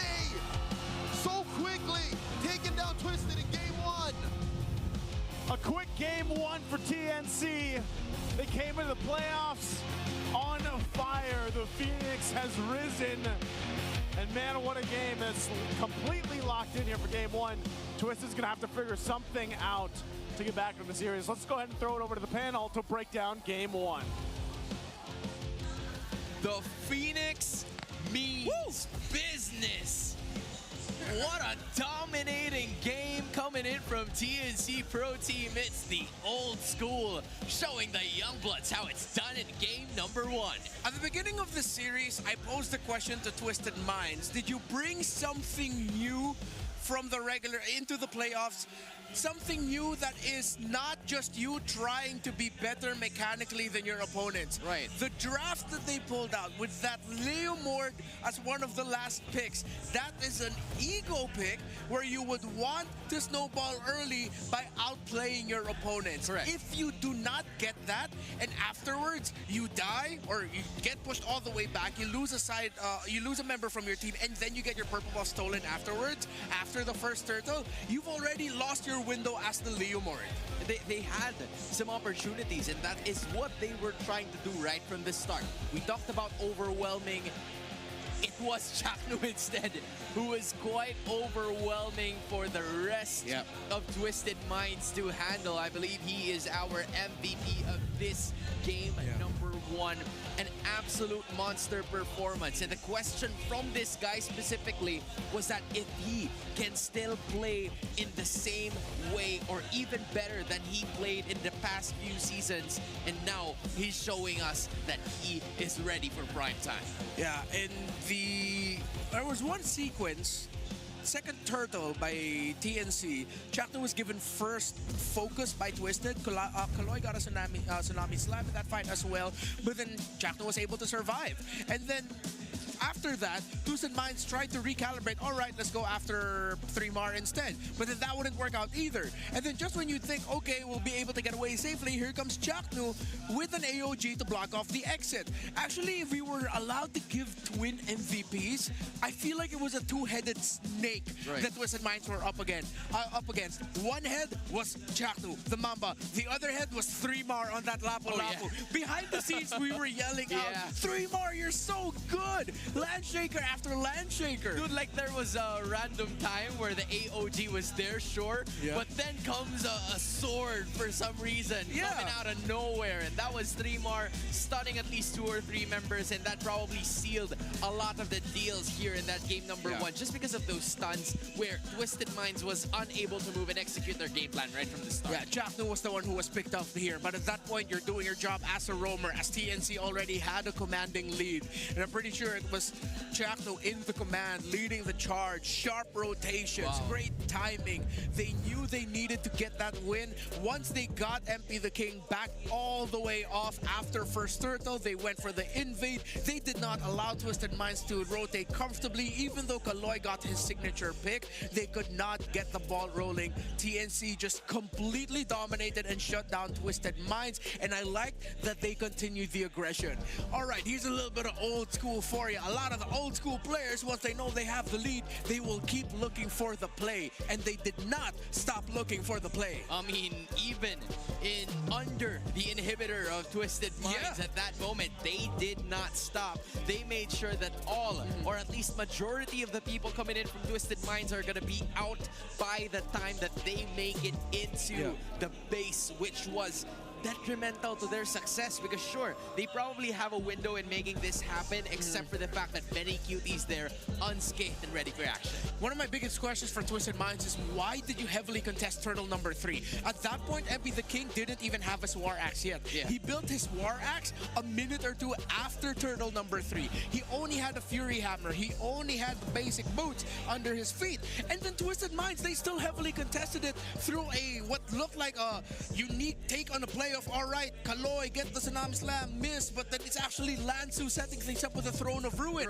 so quickly taking down Twisted in game 1. A quick game 1 for TNC. They came into the playoffs on fire. The Phoenix has risen. And man, what a game. It's completely locked in here for game 1. Twisted's gonna have to figure something out to get back in the series. Let's go ahead and throw it over to the panel to break down game 1. The Phoenix means business. What a dominating game coming in from TNC Pro Team. It's the old school, showing the Youngbloods how it's done in game number 1. At the beginning of the series, I posed the question to Twisted Minds. Did you bring something new from the regular into the playoffs? Something new that is not just you trying to be better mechanically than your opponents. Right. The draft that they pulled out with that Leomord as one of the last picks, that is an ego pick where you would want to snowball early by outplaying your opponents. Correct. If you do not get that, and afterwards you die or you get pushed all the way back, you lose a side, you lose a member from your team, and then you get your purple buff stolen afterwards, after the first turtle, you've already lost your window as the Leomord. They had some opportunities, and that is what they were trying to do right from the start. We talked about overwhelming. It was Chaknu instead, who was quite overwhelming for the rest of Twisted Minds to handle. I believe he is our MVP of this game number 1. An absolute monster performance. And the question from this guy specifically was that if he can still play in the same way or even better than he played in the past few seasons. And now he's showing us that he is ready for prime time. Yeah, and there was one sequence, second turtle by TNC. Chaknu was given first focus by Twisted. Kaloi got a tsunami slam in that fight as well, but then Chaknu was able to survive. And then After that, Twisted Minds tried to recalibrate. All right, let's go after 3mar instead. But then that wouldn't work out either. And then just when you think, okay, we'll be able to get away safely, here comes Chaknu with an AOG to block off the exit. Actually, if we were allowed to give twin MVPs, I feel like it was a two-headed snake that Twisted Minds were up against. One head was Chaknu, the Mamba. The other head was 3mar on that Lapu Lapu. Behind the scenes, we were yelling out, 3mar, you're so good! Landshaker after Landshaker. Dude, like there was a random time where the AOG was there, sure, but then comes a sword for some reason coming out of nowhere, and that was 3mar stunning at least 2 or 3 members, and that probably sealed a lot of the deals here in that game number 1, just because of those stuns where Twisted Minds was unable to move and execute their game plan right from the start. Yeah, Chaknu was the one who was picked up here, but at that point, you're doing your job as a roamer, as TNC already had a commanding lead, and I'm pretty sure it was Chaknu in the command, leading the charge, sharp rotations, great timing. They knew they needed to get that win. Once they got MP the King back all the way off after first turtle, they went for the invade. They did not allow Twisted Minds to rotate comfortably, even though Kaloy got his signature pick. They could not get the ball rolling. TNC just completely dominated and shut down Twisted Minds, and I liked that they continued the aggression. All right, here's a little bit of old school for you. A lot of the old school players, once they know they have the lead, they will keep looking for the play, and they did not stop looking for the play. I mean, even under the inhibitor of Twisted Minds at that moment, they did not stop. They made sure that all, or at least majority of the people coming in from Twisted Minds are going to be out by the time that they make it into the base, which was detrimental to their success, because sure, they probably have a window in making this happen, except for the fact that many cuties there unscathed and ready for action. One of my biggest questions for Twisted Minds is, why did you heavily contest turtle number 3? At that point, MP the King didn't even have his War Axe yet. He built his War Axe a minute or 2 after turtle number 3. He only had a Fury Hammer. He only had the basic boots under his feet. And then Twisted Minds, they still heavily contested it through what looked like a unique take on the play of, all right, Kaloy, get the Sanam Slam, miss, but then it's actually Lansu setting things up with the Throne of Ruin.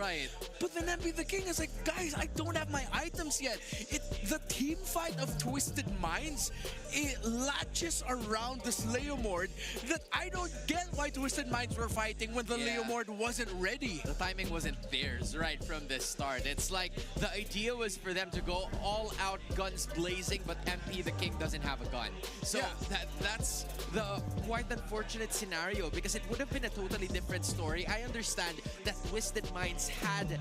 But then MP the King is like, guys, I don't have my items yet. The team fight of Twisted Minds, it latches around this Leomord that I don't get why Twisted Minds were fighting when the Leomord wasn't ready. The timing wasn't theirs right from the start. It's like the idea was for them to go all out, guns blazing, but MP the King doesn't have a gun. So that's the quite unfortunate scenario, because it would have been a totally different story. I understand that Twisted Minds had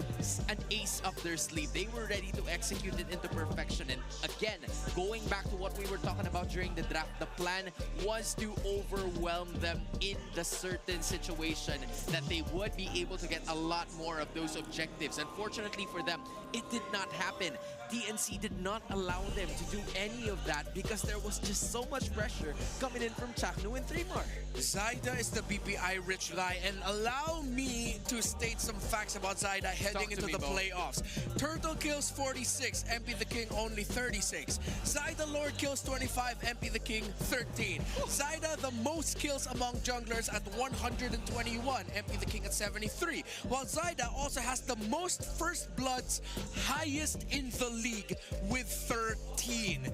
an ace up their sleeve. They were ready to execute it into perfection. And again, going back to what we were talking about during the draft, the plan was to overwhelm them in the certain situation that they would be able to get a lot more of those objectives. Unfortunately for them, it did not happen. TNC did not allow them to do any of that because there was just so much pressure coming in from Chaknu and 3mar. Zyda is the BPI rich guy, and allow me to state some facts about Zyda heading into the playoffs. Turtle kills 46, MP the King only 36. Zyda Lord kills 25, MP the King 13. Zyda the most kills among junglers at 121, MP the King at 73. While Zyda also has the most first bloods, highest in the league with 13.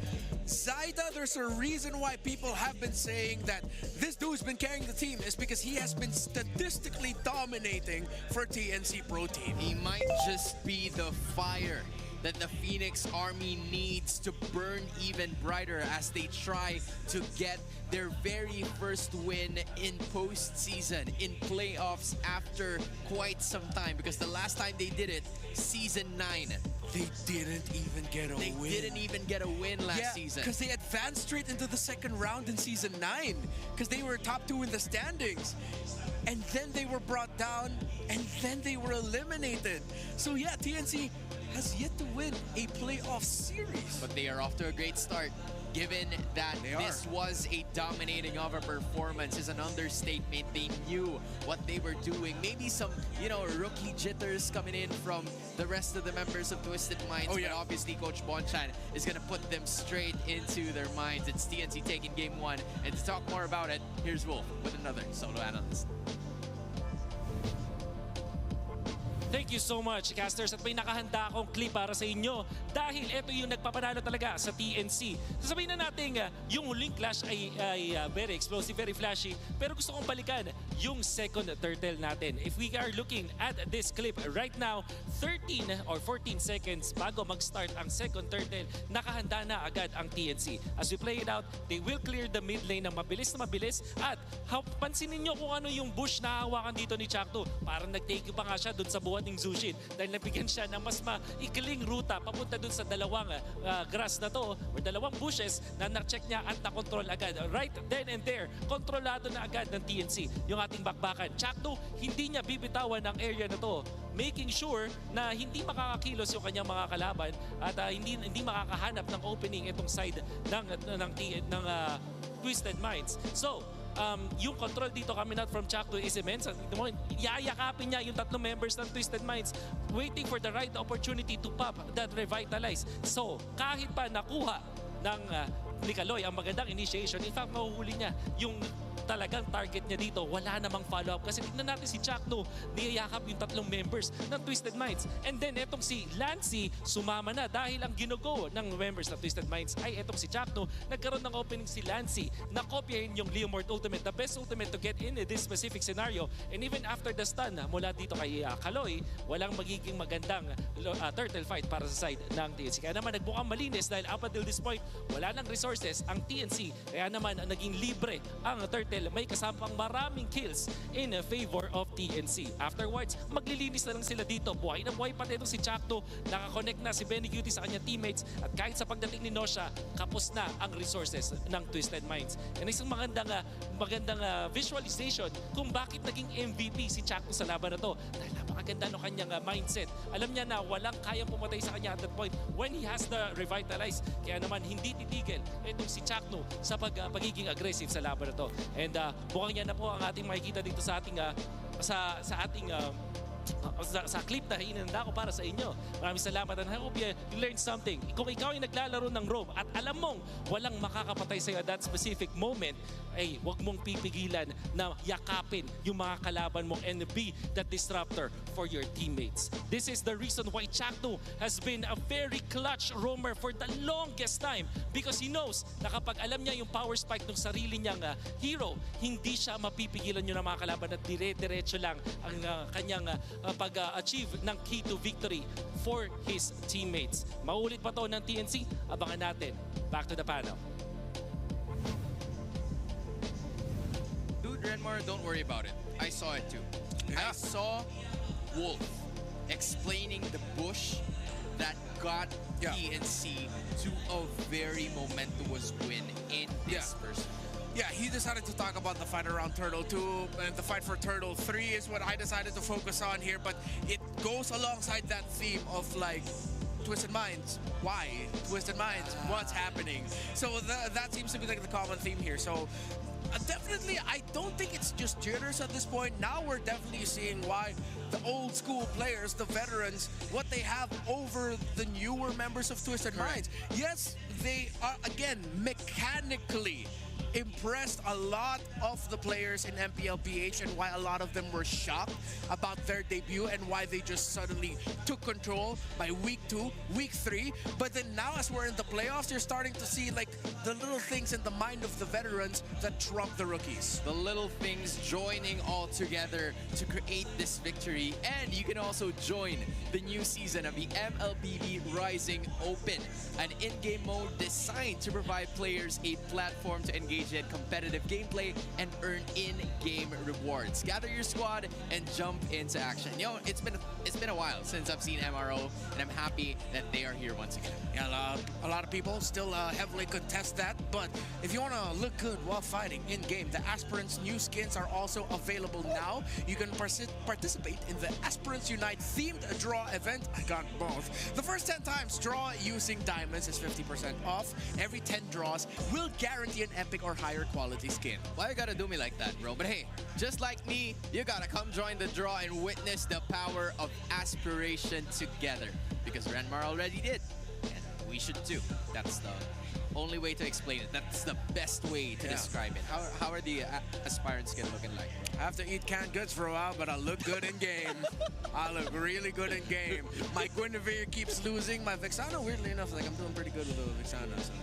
Zyda, there's a reason why people have been saying that this dude's been carrying the team, is because he has been statistically dominating for TNC Pro Team. He might just be the fire that the Phoenix Army needs to burn even brighter as they try to get their very first win in postseason, in playoffs after quite some time, because the last time they did it, Season 9. They didn't even get a win. They didn't even get a win last season. Because they advanced straight into the second round in Season 9. Because they were top 2 in the standings. And then they were brought down, and then they were eliminated. So yeah, TNC has yet to win a playoff series. But they are off to a great start. Given that this was a dominating of a performance is an understatement. They knew what they were doing. Maybe some, rookie jitters coming in from the rest of the members of Twisted Minds. But obviously, Coach Bonchan is going to put them straight into their minds. It's TNC taking Game 1. And to talk more about it, here's Wolf with another solo analyst. Thank you so much, casters. At may nakahanda akong clip para sa inyo dahil ito yung nagpapanalo talaga sa TNC. Sasabihin na natin, yung huling clash ay very explosive, very flashy. Pero gusto kong balikan yung second turtle natin. If we are looking at this clip right now, 13 or 14 seconds bago mag-start ang second turtle, nakahanda na agad ang TNC. As we play it out, they will clear the mid lane ng mabilis na mabilis. At pansinin nyo kung ano yung bush na hawakan dito ni Chakto. Parang nag-take pa nga siya dun sa buwan ng Zushin dahil nabigyan siya ng mas maikling ruta papunta dun sa dalawang grass na to or dalawang bushes na na-check niya at na-control agad. Right then and there, kontrolado na agad ng TNC yung ating bakbakan. Chakto, hindi niya bibitawan ang area na to, making sure na hindi makakakilos yung kanyang mga kalaban at hindi makakahanap ng opening itong side ng Twisted Minds. So, yung control dito coming out from Chakto is immense. Yayakapin niya yung tatlong members ng Twisted Minds waiting for the right opportunity to pop that revitalize. So, kahit pa nakuha ng ni Kaloy ang magandang initiation, in fact, mahuhuli niya yung talagang target niya dito. Wala namang follow-up kasi tignan natin si Chakto, niyayakap yung tatlong members ng Twisted Minds. And then etong si Lancy sumama na dahil ang ginugo ng members ng Twisted Minds ay etong si Chakto. Nagkaroon ng opening si Lancy na kopyahin yung Leomord ultimate, the best ultimate to get in this specific scenario. And even after the stun mula dito kay Kaloy, walang magiging magandang turtle fight para sa side ng TNC. Kaya naman nagbukang malinis dahil up until this point, wala nang resources ang TNC. Kaya naman naging libre ang turtle. May kasamang maraming kills in favor of TNC. Afterwards, maglilinis na lang sila dito. Buhay na buhay pa dito si Chakto. Nakakonect na si Benny Cutie sa kanyang teammates. At kahit sa pagdating ni Nosha, kapos na ang resources ng Twisted Minds. And isang magandang visualization kung bakit naging MVP si Chakto sa laban na to. Dahil napakaganda ng kanyang mindset. Alam niya na walang kayang pumatay sa kanya at that point when he has the revitalize. Kaya naman hindi titigil itong si Chakto sa pagiging aggressive sa laban na to. And mukhang yan na po ang ating makikita dito sa ating sa clip na hinanda ko para sa inyo. Maraming salamat and I hope you learned something. Kung ikaw ay naglalaro ng roam at alam mong walang makakapatay sa'yo at that specific moment, ay huwag mong pipigilan na yakapin yung mga kalaban mo and be that disruptor for your teammates. This is the reason why Chakto has been a very clutch roamer for the longest time because he knows na kapag alam niya yung power spike ng sarili niyang hero, hindi siya mapipigilan yung mga kalaban at dire-diretso lang ang kanyang pag-achieve ng key to victory for his teammates. Maulit pa to ng TNC? Abangan natin. Back to the panel. Dude, Renmar, don't worry about it. I saw it too. Yeah. I saw Wolf explaining the bush that got TNC to a very momentous win in this first. Yeah, he decided to talk about the fight around Turtle 2, and the fight for Turtle 3 is what I decided to focus on here, but it goes alongside that theme of like, Twisted Minds, why? Twisted Minds, what's happening? So that seems to be like the common theme here. So definitely, I don't think it's just jitters at this point. Now we're definitely seeing why the old school players, the veterans, what they have over the newer members of Twisted Minds. Yes, they are, again, mechanically impressed a lot of the players in MPL PH and why a lot of them were shocked about their debut and why they just suddenly took control by week 2, week 3. But then now as we're in the playoffs, you're starting to see like the little things in the mind of the veterans that trump the rookies. The little things joining all together to create this victory. And you can also join the new season of the Mlbb Rising Open, an in-game mode designed to provide players a platform to engage in competitive gameplay and earn in-game rewards. Gather your squad and jump into action. You know, it's been a while since I've seen MRO, and I'm happy that they are here once again. Yeah, a lot of people still heavily contest that, but if you want to look good while fighting in-game, the Aspirants new skins are also available now. You can participate in the Aspirants Unite themed draw event. I got both. The first 10 times draw using diamonds is 50% off. Every 10 draws will guarantee an epic or higher quality skin. Why you gotta do me like that, bro? But hey, just like me, you gotta come join the draw and witness the power of aspiration together. Because Renmar already did, and we should too. That's the only way to explain it. That's the best way to describe it. How are the aspirant skin looking like? I have to eat canned goods for a while, but I look good in game. I look really good in game. My Guinevere keeps losing. My Vexana, weirdly enough, like I'm doing pretty good with the Vexana. So.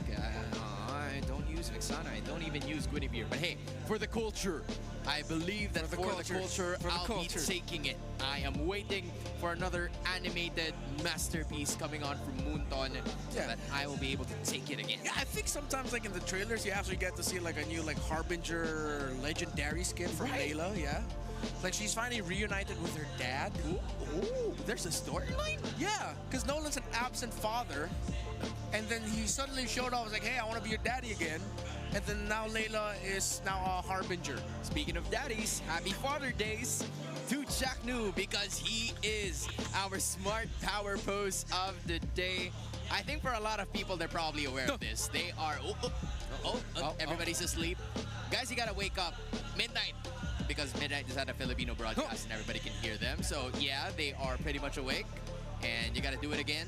Okay, I don't use Vexana. I don't even use Guinevere. But hey, for the culture, I believe that for the culture, I'll be taking it. I am waiting for another animated masterpiece coming on from Moonton so that I will be able to take it again. Yeah, I think sometimes like in the trailers, you actually get to see like a new like Harbinger legendary skin for Layla. Yeah. Like she's finally reunited with her dad. Ooh, there's a storyline? Yeah, because Nolan's an absent father. And then he suddenly showed up, was like, hey, I want to be your daddy again. And then now Layla is now a Harbinger. Speaking of daddies, happy Father Days to Jack Nu because he is our smart power pose of the day. I think for a lot of people, they're probably aware of this. They are, everybody's asleep. Guys, you gotta wake up midnight because midnight is at a Filipino broadcast and everybody can hear them. So yeah, they are pretty much awake and you gotta do it again.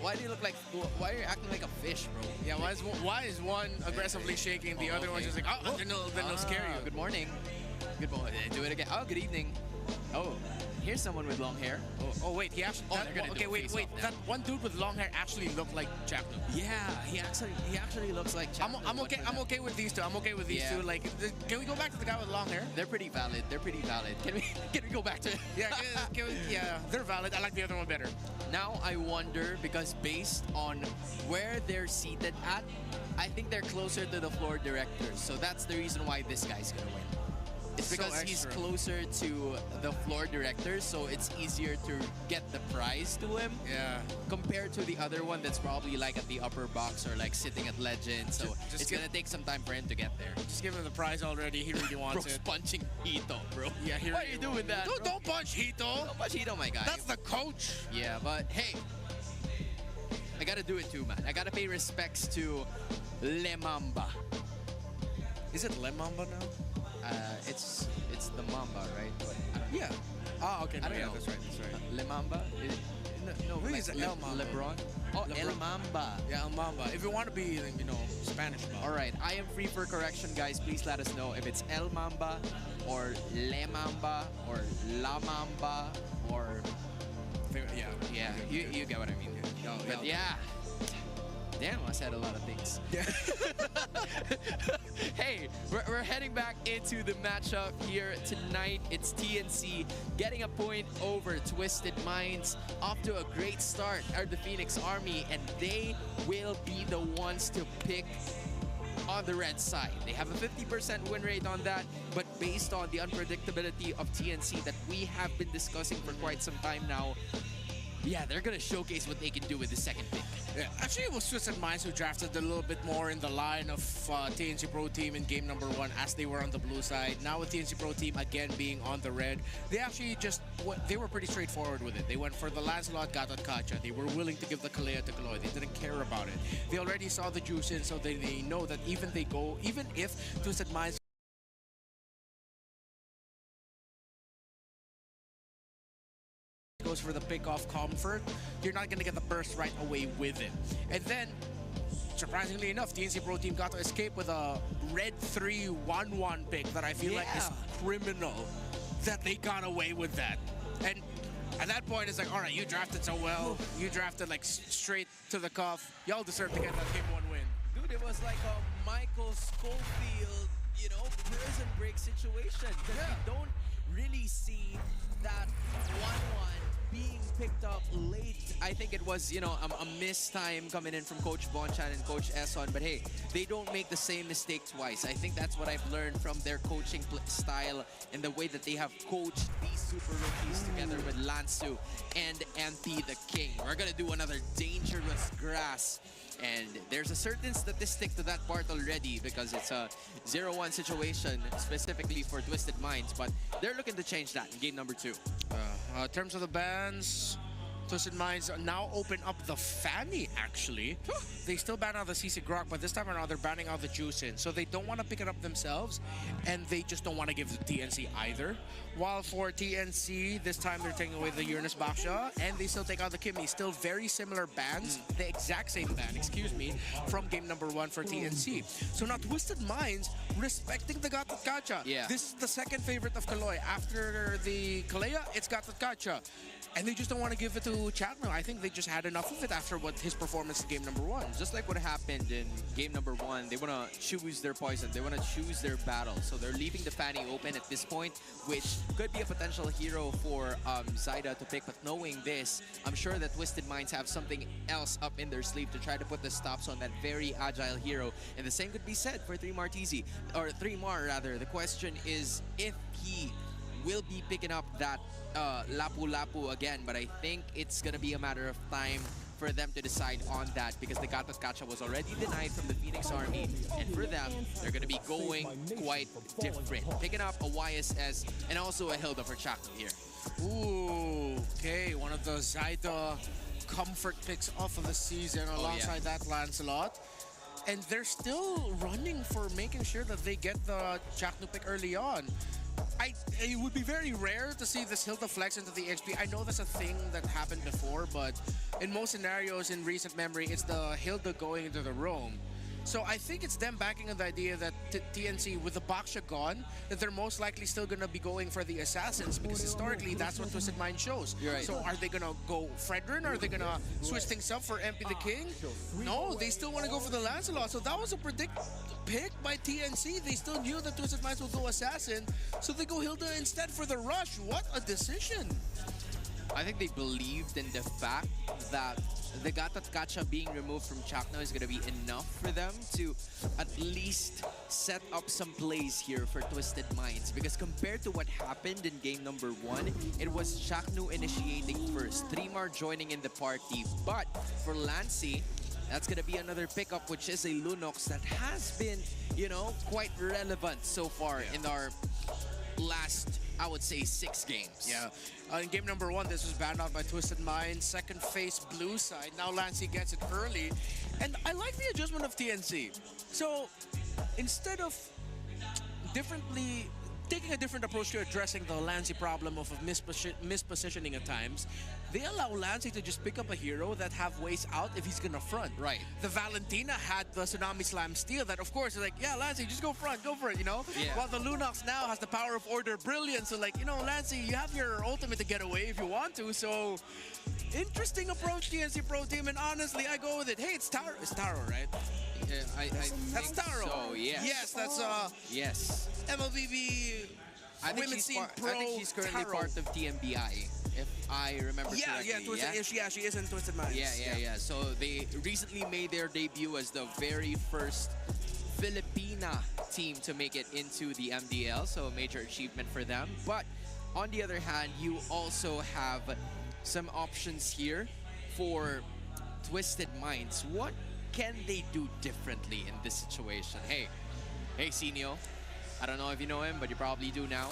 Why do you look like? Why are you acting like a fish, bro? Yeah, why is one aggressively shaking, the other one's just like, then they'll scare you. Good morning. Good morning. Do it again. Oh, good evening. Oh, here's someone with long hair. Oh wait, he actually. Wait. That one dude with long hair actually looked like Jack Nu. Yeah, he actually looks like Jack Nu. I'm okay with these two. I'm okay with these two. Like, can we go back to the guy with long hair? They're pretty valid. Can we go back to? Yeah, they're valid. I like the other one better. Now I wonder because based on where they're seated at, I think they're closer to the floor directors. So that's the reason why this guy's gonna win. It's because he's closer to the floor director, so it's easier to get the prize to him. Yeah. Compared to the other one that's probably like at the upper box or like sitting at Legend. So it's gonna take some time for him to get there. Just give him the prize already. He really wants Bro's it. punching Hito, bro. Yeah, why are you doing that? Don't punch Hito. Don't punch Hito, my guy. That's the coach. Yeah, but hey, I gotta do it too, man. I gotta pay respects to Lemamba. Is it Lemamba now? It's the Mamba, right? Yeah. Oh, okay. I don't know. That's right. Lemamba? No, Maybe it's El Mamba. LeBron? Oh, El Mamba. Yeah, El Mamba. If you want to be, Spanish about. All right, I am free for correction, guys. Please let us know if it's El Mamba or Le Mamba or La Mamba or... Yeah, you get what I mean. But yeah. Damn, I said a lot of things. Yeah. Hey, we're heading back into the matchup here tonight. It's TNC getting a point over Twisted Minds. Off to a great start are the Phoenix Army, and they will be the ones to pick on the red side. They have a 50% win rate on that, but based on the unpredictability of TNC that we have been discussing for quite some time now, yeah, they're going to showcase what they can do with the second pick. Yeah, actually, it was Twisted Minds who drafted a little bit more in the line of TNC Pro Team in game number 1 as they were on the blue side. Now with TNC Pro Team again being on the red, they actually they were pretty straightforward with it. They went for the Lancelot Gatot Kacha. They were willing to give the Kalea to Kaloy. They didn't care about it. They already saw the juice in, so they know that even if Twisted Minds goes for the pick off comfort, you're not gonna get the burst right away with it. And then, surprisingly enough, TNC Pro Team got to escape with a red 3-1-1 pick that I feel like is criminal that they got away with that. And at that point, it's like, all right, you drafted so well. You drafted like straight to the cuff. Y'all deserve to get that game 1 win. Dude, it was like a Michael Schofield, prison break situation. Because we don't really see that 1-1 being picked up late. I think it was, a missed time coming in from Coach Bonchan and Coach Esson. But hey, they don't make the same mistake twice. I think that's what I've learned from their coaching style and the way that they have coached these super rookies together with Lansu and MP the King. We're gonna do another dangerous grass. And there's a certain statistic to that part already because it's a 0-1 situation specifically for Twisted Minds, but they're looking to change that in game number 2. In terms of the bans, Twisted Minds now open up the Fanny, actually. They still ban out the CC Grok, but this time around they're banning out the Juicin. So they don't want to pick it up themselves, and they just don't want to give the TNC either. While for TNC, this time they're taking away the Uranus Baksha, and they still take out the Kimmy. Still very similar bans, the exact same ban, excuse me, from game number 1 for TNC. So now Twisted Minds respecting the Gatot Kacha. Yeah. This is the second favorite of Kaloy. After the Kalea, it's Gatot Kacha. And they just don't want to give it to Chatno. I think they just had enough of it after his performance in game number 1. Just like what happened in game number 1, they want to choose their poison. They want to choose their battle. So they're leaving the Fanny open at this point, which could be a potential hero for Zyda to pick. But knowing this, I'm sure that Twisted Minds have something else up in their sleeve to try to put the stops on that very agile hero. And the same could be said for 3mar TZ, or 3mar rather. The question is if he will be picking up that Lapu Lapu again, but I think it's gonna be a matter of time for them to decide on that because the Gatot Kacha was already denied from the Phoenix Army, and for them, they're gonna be going quite different. Picking up a YSS and also a Hilda for Chakno here. Ooh, okay, one of the Zyda comfort picks off of the season alongside that Lancelot. And they're still running for making sure that they get the Chakno pick early on. It would be very rare to see this Hilda flex into the XP. I know that's a thing that happened before, but in most scenarios in recent memory, it's the Hilda going into the roam. So I think it's them backing on the idea that TNC, with the Baksha gone, that they're most likely still going to be going for the Assassins, because historically, that's what Twisted Mind shows. Right. So are they going to go Fredrin? Are they going to switch things up for MP the King? No, they still want to go for the Lancelot. So that was a pick by TNC. They still knew that Twisted Minds would go Assassin, so they go Hilda instead for the rush. What a decision. I think they believed in the fact that the Gatot Kacha being removed from Chakno is going to be enough for them to at least set up some plays here for Twisted Minds. Because compared to what happened in game number 1, it was Chakno initiating first, 3mar joining in the party. But for Lancy, that's going to be another pickup, which is a Lunox that has been, you know, quite relevant so far in our last, I would say, 6 games. Yeah. In game number 1, this was banned out by Twisted Minds. Second phase blue side. Now Lancy gets it early. And I like the adjustment of TNC. So instead of taking a different approach to addressing the Lancy problem of mispositioning at times, they allow Lancy to just pick up a hero that have ways out if he's gonna front. Right. The Valentina had the Tsunami Slam Steel that, of course, is like, yeah, Lancy, just go front, go for it, you know? Yeah. While the Lunox now has the power of Order Brilliance, so like, you know, Lancy, you have your ultimate to get away if you want to, so interesting approach, TNC Pro Team, and honestly, I go with it. Hey, it's Taro. It's Taro, right? I That's think Taro. So, yes. Yes, that's yes. MLBB Women's Team Pro. I think she's currently Taro. part of TMBI, if I remember correctly. Yeah, she is in Twisted Minds. Yeah. So they recently made their debut as the very first Filipina team to make it into the MDL, so a major achievement for them. But on the other hand, you also have some options here for Twisted Minds. What can they do differently in this situation? Hey, Sinio. I don't know if you know him, but you probably do now.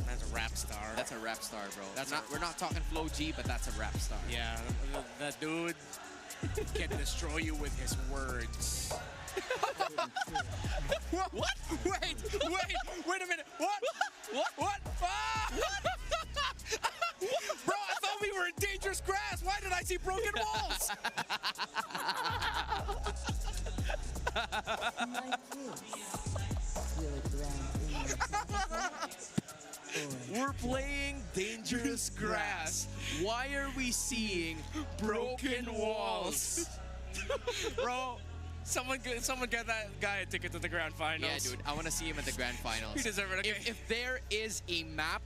That's a rap star. That's a rap star, bro. We're not talking Flow G, but that's a rap star. Yeah, that dude can destroy you with his words. What? Wait a minute. What? Ah! Bro, I thought we were in dangerous grass. Why did I see broken walls? We're playing dangerous grass. Why are we seeing broken walls? Bro, someone get that guy a ticket to the grand finals. Yeah, dude, I want to see him at the grand finals. He deserves it. Okay. If there is a map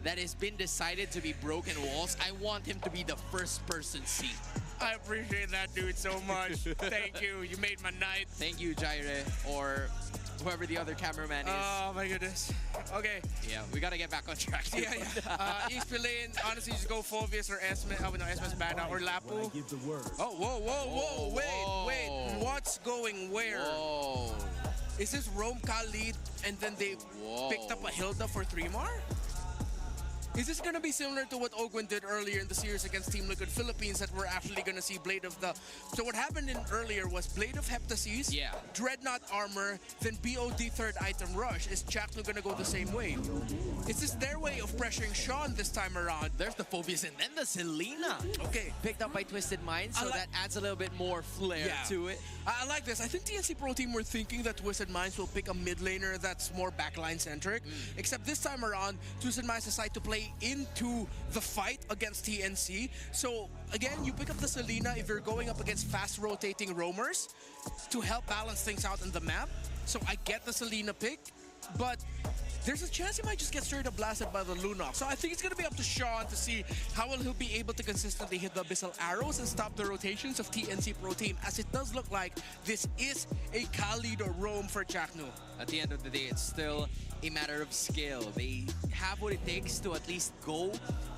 that has been decided to be broken walls, I want him to be the first person seen. I appreciate that, dude, so much. Thank you. You made my night. Thank you, Jaire, or whoever the other cameraman is. Oh, my goodness. Okay. Yeah, we got to get back on track. Yeah. East Lane, honestly, just go Phobius or Esmes. Oh, no, Esmes Bana or Lapu. Oh, whoa. Wait. What's going where? Whoa. Is this Rome Khalid and then they picked up a Hilda for 3mar? Is this going to be similar to what Ogwin did earlier in the series against Team Liquid Philippines, that we're actually going to see Blade of the... So what happened in earlier was Blade of Heptases, Dreadnought Armor, then BOD third item rush. Is Chaknu going to go the same way? Is this their way of pressuring Sean this time around? There's the Phobias and then the Selena. Okay. Picked up by Twisted Minds, so that adds a little bit more flair to it. I like this. I think TNC Pro Team were thinking that Twisted Minds will pick a mid laner that's more backline centric. Except this time around, Twisted Minds decide to play into the fight against TNC. So again, you pick up the Selena if you're going up against fast rotating roamers to help balance things out in the map. So I get the Selena pick, but there's a chance he might just get straight up blasted by the Lunox. So I think it's going to be up to Sean to see how will he be able to consistently hit the Abyssal Arrows and stop the rotations of TNC Pro Team, as it does look like this is a Khalid or roam for Chaknu. At the end of the day, it's still a matter of skill. They have what it takes to at least go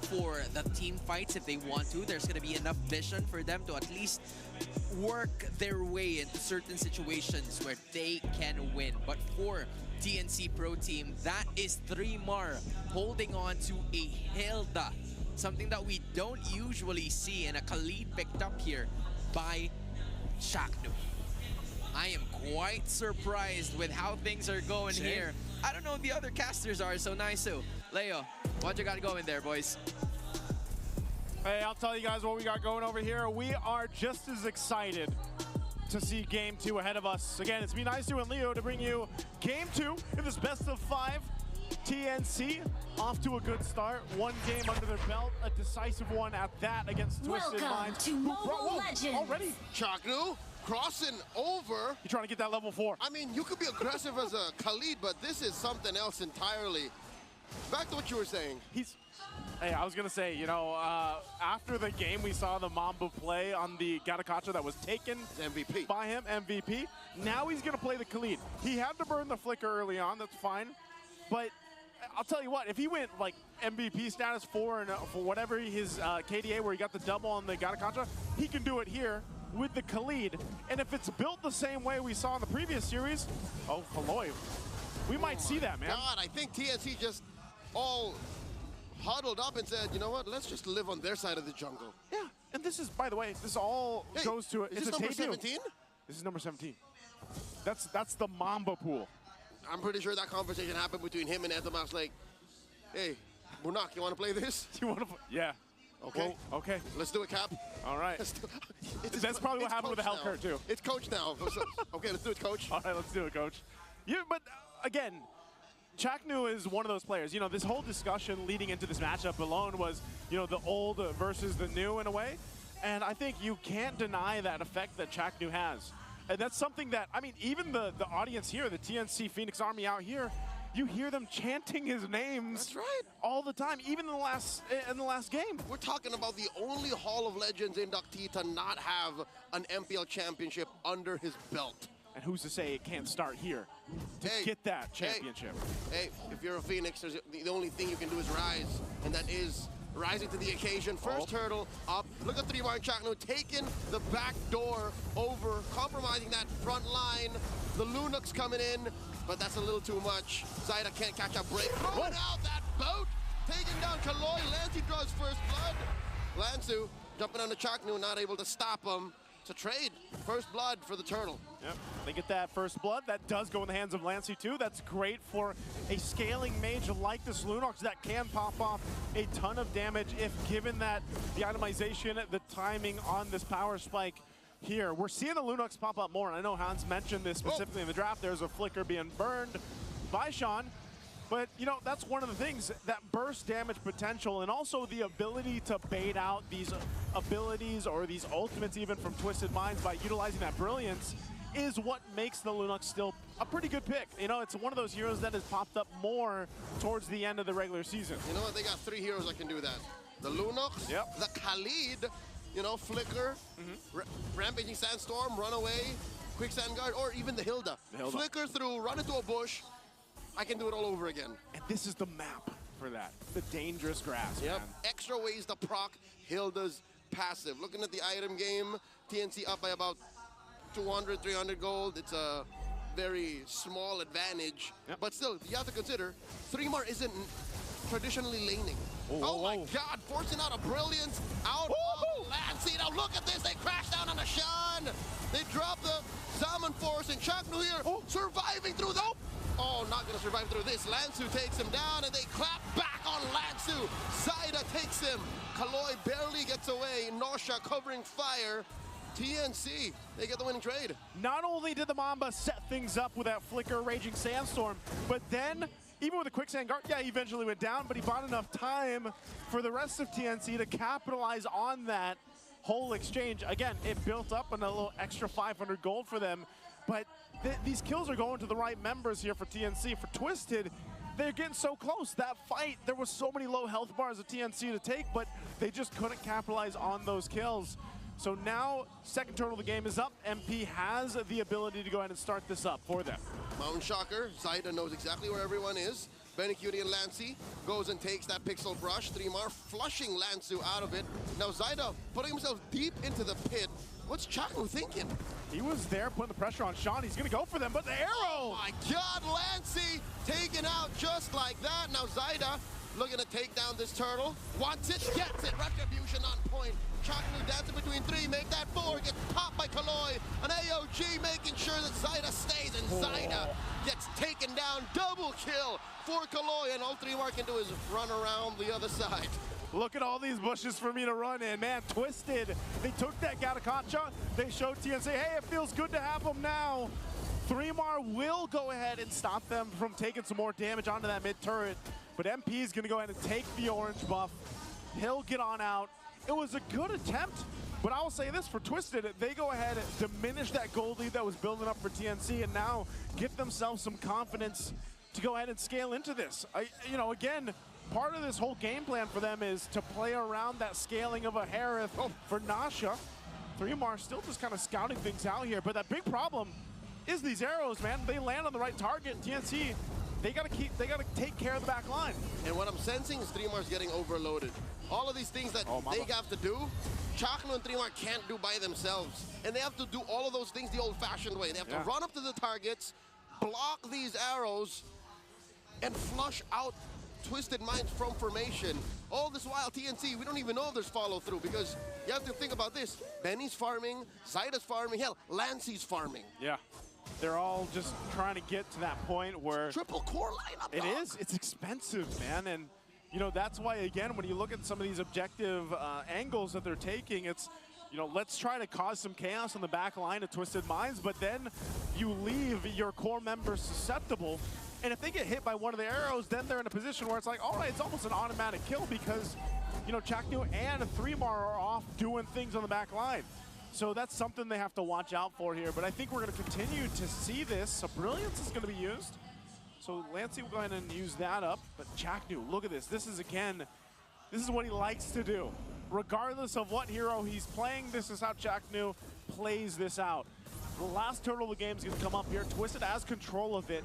for the team fights if they want to. There's going to be enough vision for them to at least work their way into certain situations where they can win. But for TNC Pro Team, that is 3mar holding on to a Hilda, something that we don't usually see, and a Khalid picked up here by Chaknu. I am quite surprised with how things are going here. I don't know what the other casters are, so nice. Leo, what you got going there, boys? Hey, I'll tell you guys what we got going over here. We are just as excited to see Game 2 ahead of us. Again, it's me, Nice and Leo, to bring you Game 2 in this best of 5. TNC off to a good start. One game under their belt, a decisive one at that against Twisted Minds. Welcome to Mobile Legends. Already? Chaknu crossing over. You trying to get that level 4? I mean, you could be aggressive as a Khalid, but this is something else entirely. Back to what you were saying. Hey, I was going to say, you know, after the game, we saw the Mamba play on the Gatakacha that was taken MVP by him, MVP. Now he's going to play the Khalid. He had to burn the flicker early on, that's fine. But I'll tell you what, if he went like MVP status 4 and for whatever his KDA where he got the double on the Gatakacha, he can do it here with the Khalid. And if it's built the same way we saw in the previous series, oh, hello. We might see that, man. God, I think TNC just all huddled up and said, you know what, let's just live on their side of the jungle. Yeah, and this is, by the way, this all goes to Is this number 17? This is number 17. That's the Mamba pool. I'm pretty sure that conversation happened between him and Ethelmax, like, hey, Bunak, you want to play this? You want to Yeah. Okay. Well, okay. Let's do it, Cap. All right. That's probably what happened with the Hellcurt, too. It's Coach now. Okay, let's do it, Coach. All right, let's do it, Coach. Yeah, but again, Chaknu is one of those players. You know, this whole discussion leading into this matchup alone was, you know, the old versus the new in a way. And I think you can't deny that effect that Chaknu has. And that's something that, I mean, even the audience here, the TNC Phoenix Army out here, you hear them chanting his names all the time, even in the last game. We're talking about the only Hall of Legends inductee to not have an MPL championship under his belt. And who's to say it can't start here to get that championship? Hey, if you're a Phoenix, the only thing you can do is rise, and that is rising to the occasion. First hurdle up. Look at 3mar and Chaknu taking the back door over, compromising that front line. The Lunox coming in, but that's a little too much. Zaida can't catch a break. Throwing out that boat, taking down Kaloy. Lancy draws first blood. Lansu jumping on the Chaknu, not able to stop him. It's a trade. First blood for the turtle. Yep, they get that first blood. That does go in the hands of Lancy too. That's great for a scaling mage like this Lunox that can pop off a ton of damage if given that the itemization, the timing on this power spike here. We're seeing the Lunox pop up more, and I know Hans mentioned this specifically in the draft. There's a flicker being burned by Sean. But, you know, that's one of the things, that burst damage potential and also the ability to bait out these abilities or these ultimates even from Twisted Minds by utilizing that brilliance is what makes the Lunox still a pretty good pick. You know, it's one of those heroes that has popped up more towards the end of the regular season. You know what? They got 3 heroes that can do that. The Lunox, the Khalid, you know, Flicker, Rampaging Sandstorm, Runaway, Quicksand Guard, or even the Hilda. Flicker through, run into a bush. I can do it all over again. And this is the map for that. The dangerous grass, man. Extra Extra ways to proc Hilda's passive. Looking at the item game, TNC up by about 200, 300 gold. It's a very small advantage. But still, you have to consider, 3mar isn't traditionally laning. Oh my God, forcing out a brilliance out of Lancy. Now look at this, they crash down on Ashan. They drop the Salmon Force, and Chaknu here surviving through the... Oh, not gonna survive through this. Lansu takes him down, and they clap back on Lansu. Zaida takes him. Kaloy barely gets away. Nosha covering fire. TNC, they get the winning trade. Not only did the Mamba set things up with that flicker Raging Sandstorm, but then, even with the Quicksand Guard, yeah, he eventually went down, but he bought enough time for the rest of TNC to capitalize on that whole exchange. Again, it built up on a little extra 500 gold for them, but these kills are going to the right members here for TNC. For Twisted, they're getting so close. That fight, there was so many low health bars of TNC to take, but they just couldn't capitalize on those kills. So now, second turtle of the game is up. MP has the ability to go ahead and start this up for them. Mountain Shocker, Zaida knows exactly where everyone is. Benny Cutie and Lancy goes and takes that Pixel Brush. 3mar flushing Lansu out of it. Now Zaida putting himself deep into the pit. What's Chaknu thinking? He was there putting the pressure on Sean. He's gonna go for them, but the arrow! Oh my God, Lancy taken out just like that. Now Zaida looking to take down this turtle. Wants it, gets it. Retribution on point. Chaknu dancing between three, make that four, gets popped by Kaloy. An AOG making sure that Zaida stays, and Zaida gets taken down. Double kill for Kaloy, and all 3mar can do is run around the other side. Look at all these bushes for me to run in. Man, Twisted, they took that Gatakacha. They showed TNC, hey, it feels good to have them now. 3mar will go ahead and stop them from taking some more damage onto that mid turret. But MP is gonna go ahead and take the orange buff. He'll get on out. It was a good attempt, but I will say this, for Twisted, they go ahead and diminish that gold lead that was building up for TNC and now get themselves some confidence to go ahead and scale into this. You know, again, part of this whole game plan for them is to play around that scaling of a Harith for Nasha. 3mar still just kind of scouting things out here, but that big problem is these arrows, man. They land on the right target. TNC, they gotta take care of the back line. And what I'm sensing is 3mar's getting overloaded. All of these things that they have to do, Chaknu and 3mar can't do by themselves. And they have to do all of those things the old-fashioned way. They have to run up to the targets, block these arrows, and flush out Twisted Minds from formation. All this while, TNC, we don't even know if there's follow-through, because you have to think about this. Benny's farming, Zaida's farming, hell, Lancy's farming. Yeah. They're all just trying to get to that point where... Triple core lineup, It is. It's expensive, man. And, you know, that's why, again, when you look at some of these objective angles that they're taking, it's, you know, let's try to cause some chaos on the back line of Twisted Minds, but then you leave your core members susceptible. And if they get hit by one of the arrows, then they're in a position where it's like, all right, it's almost an automatic kill because, you know, Chaknu and 3mar are off doing things on the back line. So that's something they have to watch out for here. But I think we're going to continue to see this. So Brilliance is going to be used. So Lancy will go ahead and use that up. But Chaknu, look at this. This is, again, this is what he likes to do. Regardless of what hero he's playing, this is how Chaknu plays this out. The last turtle of the game is going to come up here. Twisted has control of it.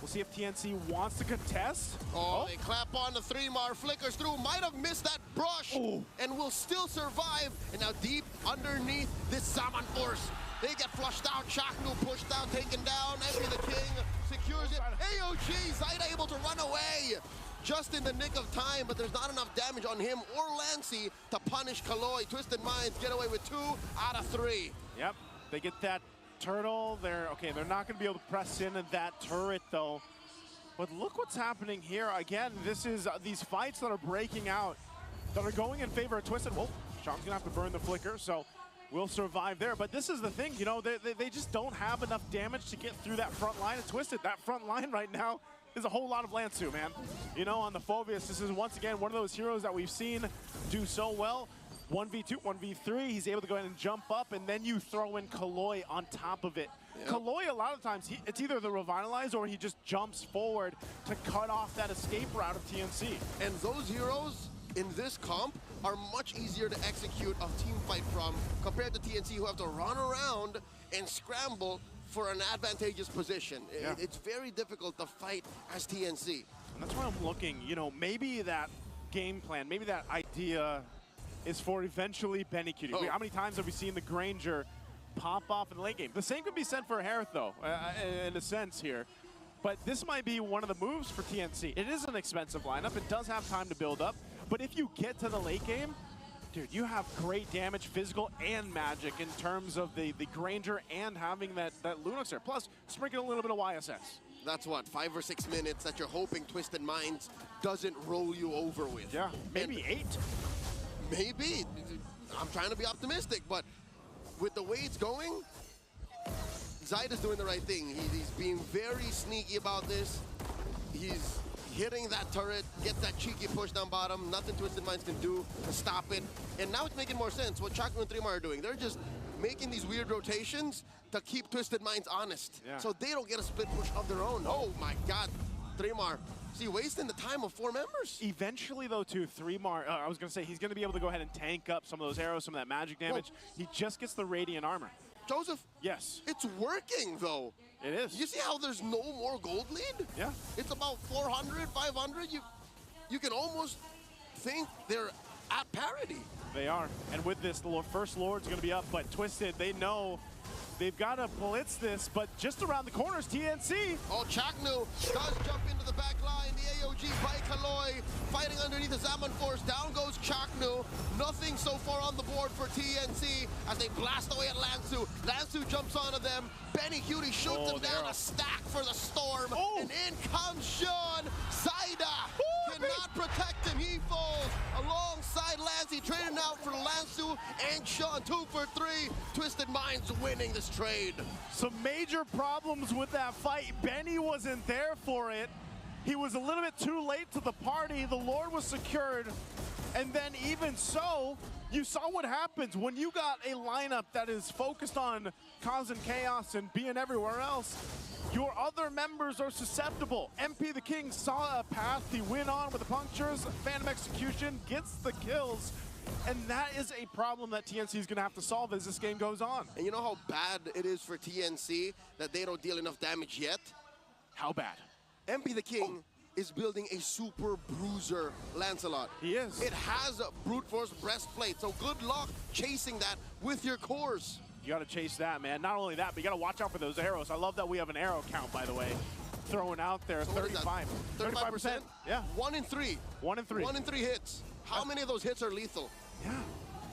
We'll see if TNC wants to contest. Oh, they clap on the 3mar, flickers through, might have missed that brush, and will still survive. And now deep underneath this Salmon Force, they get flushed out. Chaknu pushed out, taken down. MP the King secures it. AOG, Zaida able to run away just in the nick of time, but there's not enough damage on him or Lancy to punish Kaloy. Twisted Minds get away with 2 out of 3. Yep, they get that turtle. They're not going to be able to press in that turret though. But look what's happening here. Again, this is these fights that are breaking out that are going in favor of Twisted. Well, Sean's going to have to burn the flicker, so we'll survive there. But this is the thing, you know, they just don't have enough damage to get through that front line of Twisted. That front line right now is a whole lot of Lansu, man. You know, on the Phobius, this is once again one of those heroes that we've seen do so well. 1v2, 1v3, he's able to go ahead and jump up, and then you throw in Kaloy on top of it. Yep. Kaloy, a lot of times, it's either the Revitalize or he just jumps forward to cut off that escape route of TNC. And those heroes in this comp are much easier to execute a team fight from compared to TNC, who have to run around and scramble for an advantageous position. Yeah. It's very difficult to fight as TNC. And that's why I'm looking, you know, maybe that game plan, maybe that idea is for eventually Benny Cutie. How many times have we seen the Granger pop off in the late game? The same could be said for Harith, though, in a sense here. But this might be one of the moves for TNC. It is an expensive lineup. It does have time to build up. But if you get to the late game, dude, you have great damage, physical and magic in terms of the Granger and having that Lunox there. Plus, sprinkle a little bit of YSS. That's what, 5 or 6 minutes that you're hoping Twisted Minds doesn't roll you over with. Yeah, maybe 8. Maybe. I'm trying to be optimistic, but with the way it's going, Zyda's doing the right thing. He's being very sneaky about this. He's hitting that turret, gets that cheeky push down bottom. Nothing Twisted Minds can do to stop it. And now it's making more sense what Chakno and 3mar are doing. They're just making these weird rotations to keep Twisted Minds honest. Yeah. So they don't get a split push of their own. Oh my God, 3mar. See, wasting the time of 4 members. Eventually, though, too, 3mar, I was going to say, he's going to be able to go ahead and tank up some of those arrows, some of that magic damage. Whoa. He just gets the Radiant Armor. Joseph? Yes. It's working, though. It is. You see how there's no more gold lead? Yeah. It's about 400, 500. You can almost think they're at parity. They are. And with this, the first Lord's going to be up, but Twisted, they know they've got to blitz this, but just around the corners, TNC. Oh, Chaknu does jump into the back line. The AOG by Kaloy fighting underneath the Zaman Force. Down goes Chaknu. Nothing so far on the board for TNC as they blast away at Lansu. Lansu jumps onto them. Benny Cutie shoots him down. A stack for the Storm. And in comes Sean. Zyda cannot protect him. He falls alongside Lance. He traded out for Lansu and Sean. 2 for 3. Twisted Minds winning this trade. Some major problems with that fight. Benny wasn't there for it. He was a little bit too late to the party. The Lord was secured. And then even so, you saw what happens when you got a lineup that is focused on causing chaos and being everywhere else. Your other members are susceptible. MP the King saw a path. He went on with the punctures. Phantom Execution gets the kills. And that is a problem that TNC is going to have to solve as this game goes on. And you know how bad it is for TNC that they don't deal enough damage yet? How bad? MP the King is building a super bruiser Lancelot. He is. It has a brute force breastplate, so good luck chasing that with your cores. You got to chase that, man. Not only that, but you got to watch out for those arrows. I love that we have an arrow count, by the way, throwing out there. So 35. 35%? Yeah. 1 in 3. 1 in 3. 1 in 3 hits. How many of those hits are lethal? Yeah.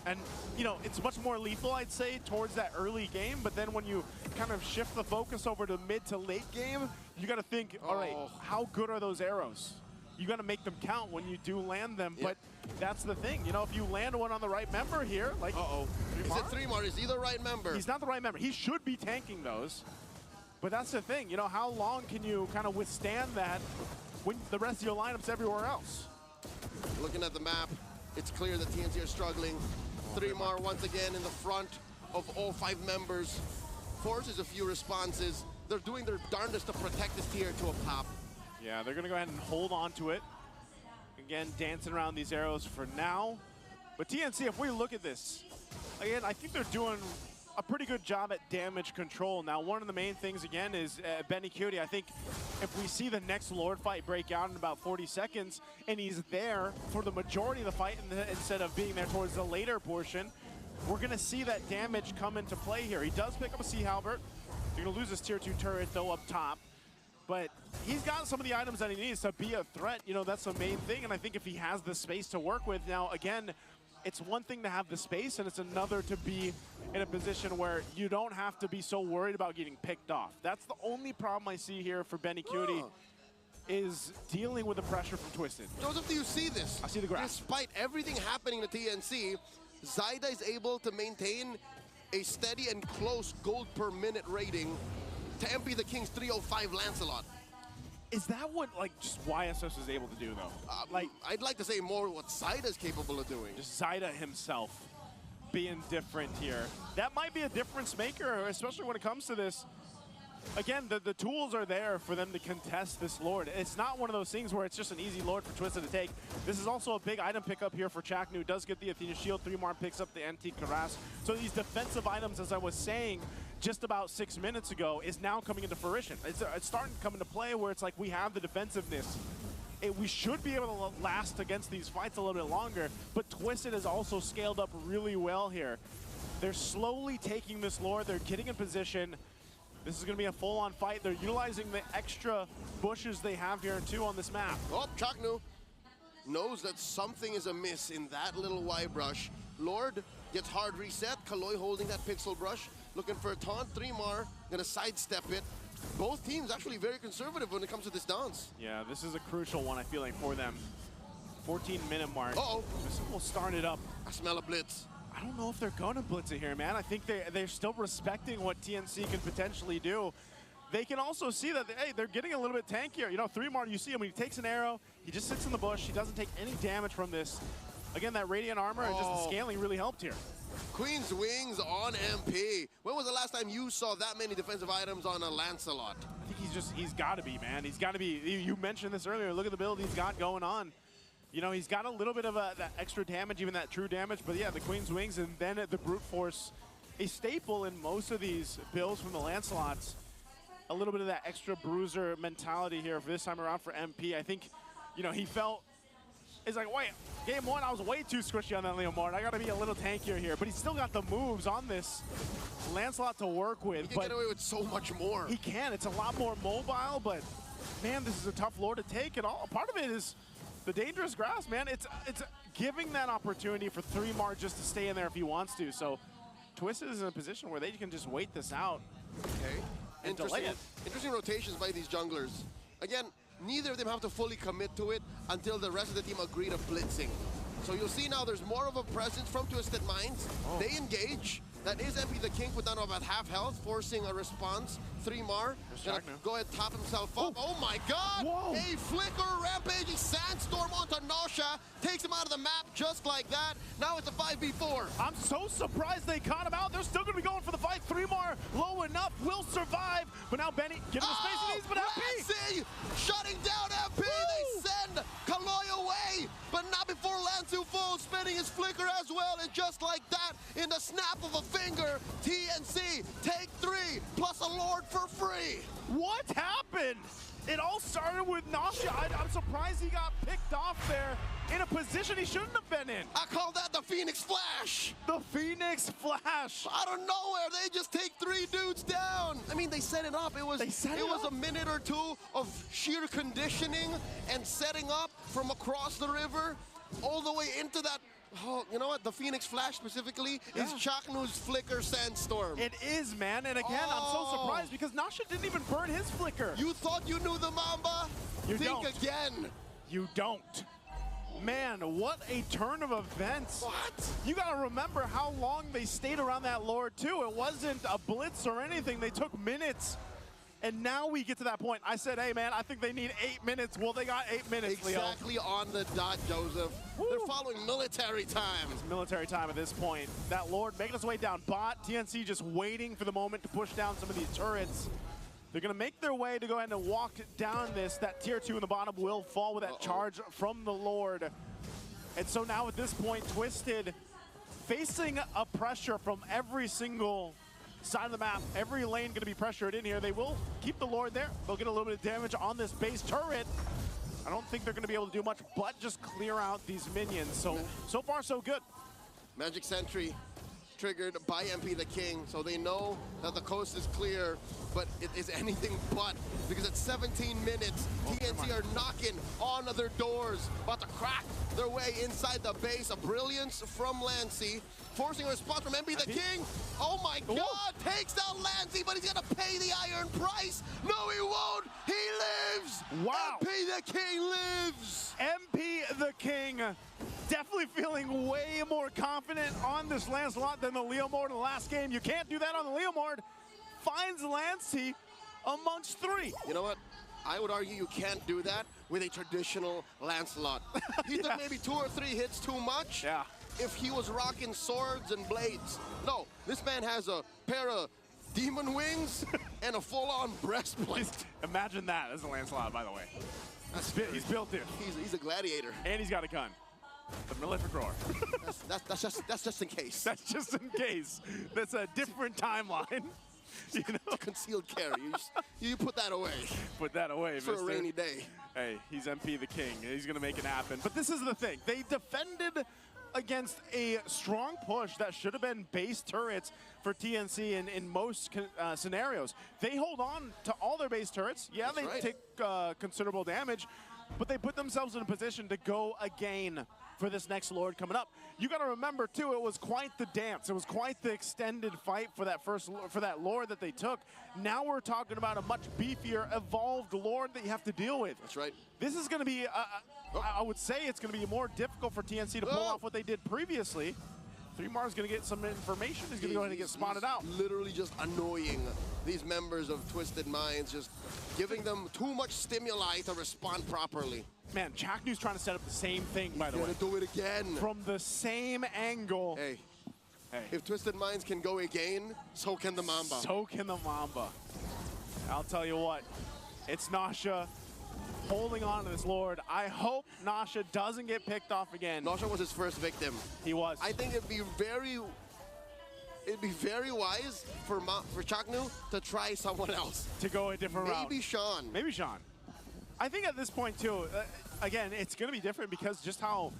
And, you know, it's much more lethal, I'd say, towards that early game. But then when you kind of shift the focus over to mid to late game, you got to think, all right, how good are those arrows? You got to make them count when you do land them. Yep. But that's the thing. You know, if you land one on the right member here, like... Is it 3mar? Is he the right member? He's not the right member. He should be tanking those. But that's the thing. You know, how long can you kind of withstand that when the rest of your lineup's everywhere else? Looking at the map, it's clear that TNC are struggling. 3mar once again in the front of all 5 members. Forces a few responses. They're doing their darndest to protect this tier to a pop. Yeah, they're going to go ahead and hold on to it. Again, dancing around these arrows for now. But TNC, if we look at this, again, I think they're doing a pretty good job at damage control. Now, one of the main things, again, is Benny Cutie. I think if we see the next Lord fight break out in about 40 seconds, and he's there for the majority of the fight instead of being there towards the later portion, we're going to see that damage come into play here. He does pick up a Sea Halberd. You're going to lose his tier 2 turret, though, up top. But he's got some of the items that he needs to be a threat. You know, that's the main thing. And I think if he has the space to work with, now, again, it's one thing to have the space, and it's another to be in a position where you don't have to be so worried about getting picked off. That's the only problem I see here for Benny Cutie, is dealing with the pressure from Twisted. Joseph, do you see this? I see the graph. Despite everything happening to TNC, Zyda is able to maintain a steady and close gold per minute rating to MP the King's 305 Lancelot. Is that what, like, just YSS is able to do, though? I'd like to say more what Zyda's capable of doing. Just Zyda himself being different here. That might be a difference maker, especially when it comes to this. Again, the tools are there for them to contest this Lord. It's not one of those things where it's just an easy Lord for Twisted to take. This is also a big item pickup here for Chaknu. Does get the Athena Shield. 3mar picks up the Antique Cuirass. So these defensive items, as I was saying just about 6 minutes ago, is now coming into fruition. It's starting to come into play where it's like we have the defensiveness. We should be able to last against these fights a little bit longer, but Twisted has also scaled up really well here. They're slowly taking this Lord. They're getting in position. This is going to be a full-on fight. They're utilizing the extra bushes they have here, too, on this map. Oh, Chaknu knows that something is amiss in that little Y brush. Lord gets hard reset. Kaloy holding that pixel brush, looking for a taunt. 3mar gonna sidestep it. Both teams actually very conservative when it comes to this dance. Yeah, this is a crucial one, I feel like, for them. 14-minute mark. Uh-oh. This will start it up. I smell a blitz. I don't know if they're going to blitz it here, man. I think they're still respecting what TNC can potentially do. They can also see that, hey, they're getting a little bit tankier. You know, 3mar, you see him, when he takes an arrow, he just sits in the bush. He doesn't take any damage from this. Again, that Radiant Armor and just the scaling really helped here. Queen's Wings on MP. When was the last time you saw that many defensive items on a Lancelot? I think he's got to be, man. He's got to be. You mentioned this earlier. Look at the build he's got going on. You know, he's got a little bit of that extra damage, even that true damage. But yeah, the Queen's Wings and then the Brute Force, a staple in most of these builds from the Lancelots. A little bit of that extra bruiser mentality here for this time around for MP. I think, you know, he felt, it's like, wait, game one, I was way too squishy on that Leomord. I got to be a little tankier here. But he's still got the moves on this Lancelot to work with. He can get away with so much more. He can. It's a lot more mobile, but man, this is a tough lore to take. And all part of it is the dangerous grass, man. It's giving that opportunity for 3mar just to stay in there if he wants to. So Twisted is in a position where they can just wait this out. Okay. And delay it. Interesting rotations by these junglers. Again, neither of them have to fully commit to it until the rest of the team agree to blitzing. So you'll see now there's more of a presence from Twisted Minds. They engage. That is MP the King, put down about half health, forcing a response. 3mar gonna go ahead, top himself up. Oh my God! Whoa. A flicker, rampaging sandstorm onto Nausha, takes him out of the map just like that. Now it's a 5v4. I'm so surprised they caught him out. They're still going to be going for the fight. 3mar low enough, will survive. But now Benny, give him the space he needs, but MP shutting down MP. They send Kaloy away, but not before Lansu falls, spinning his flicker as well. And just like that, in the snap of a finger, TNC take 3 plus a Lord for free. What happened? It all started with Nausha. I'm surprised he got picked off there in a position he shouldn't have been in. I call that the Phoenix Flash. The Phoenix Flash. Out of nowhere, they just take 3 dudes down. I mean, they set it up. It was a minute or two of sheer conditioning and setting up from across the river all the way into that. Oh, you know what? The Phoenix Flash specifically is Chaknu's Flicker Sandstorm. It is, man. And again, I'm so surprised because Nausha didn't even burn his flicker. You thought you knew the Mamba? Think again. You don't. Man, what a turn of events. What? You got to remember how long they stayed around that Lord, too. It wasn't a blitz or anything. They took minutes. And now we get to that point. I said, hey, man, I think they need 8 minutes. Well, they got 8 minutes, Leo. Exactly on the dot, Joseph. Woo. They're following military time. It's military time at this point. That Lord making his way down bot. TNC just waiting for the moment to push down some of these turrets. They're going to make their way to go ahead and walk down this. That tier 2 in the bottom will fall with that charge from the Lord. And so now at this point, Twisted facing a pressure from every single side of the map. Every lane going to be pressured in here. They will keep the Lord there. They'll get a little bit of damage on this base turret. I don't think they're going to be able to do much but just clear out these minions. So far, so good. Magic Sentry triggered by MP the King, so they know that the coast is clear, but it is anything but, because at 17 minutes, TNC are knocking on their doors, about to crack their way inside the base. A brilliance from Lancy, forcing a response from MP the King. Oh my God, takes down Lancy, but he's gonna pay the iron price. No, he won't, he lives. Wow. MP the King lives. MP the King definitely feeling way more confident on this Lancelot than the Leomord in the last game. You can't do that on the Leomord. Finds Lancy amongst 3. You know what? I would argue you can't do that with a traditional Lancelot. He took maybe 2 or 3 hits too much. Yeah. If he was rocking swords and blades. No, this man has a pair of demon wings and a full-on breastplate. Imagine that as a Lancelot, by the way. He's built it. He's a gladiator. And he's got a gun. The Malefic Roar. that's just in case. That's just in case. That's a different timeline. You know? Concealed carry. You put that away. Put that away, for a rainy day. Hey, he's MP the King. He's going to make it happen. But this is the thing. They defended against a strong push that should have been base turrets for TNC in most scenarios. They hold on to all their base turrets. Yeah, they take considerable damage, but they put themselves in a position to go again for this next Lord coming up. You got to remember too, it was quite the dance. It was quite the extended fight for that Lord that they took. Now we're talking about a much beefier, evolved Lord that you have to deal with. That's right. This is going to be, I would say it's going to be more difficult for TNC to pull off what they did previously. 3mar is going to get some information. He's going to go ahead and get spotted out. Literally just annoying these members of Twisted Minds, just giving them too much stimuli to respond properly. Man, Chaknu's trying to set up the same thing, by the way. He's gonna do it again. From the same angle. Hey, if Twisted Minds can go again, so can the Mamba. So can the Mamba. I'll tell you what, it's Nasha holding on to this Lord. I hope Nasha doesn't get picked off again. Nasha was his first victim. He was. I think it'd be very wise for Chaknu to try someone else. To go a different route. Maybe Sean. Maybe Sean. I think at this point too, again, it's going to be different because just how,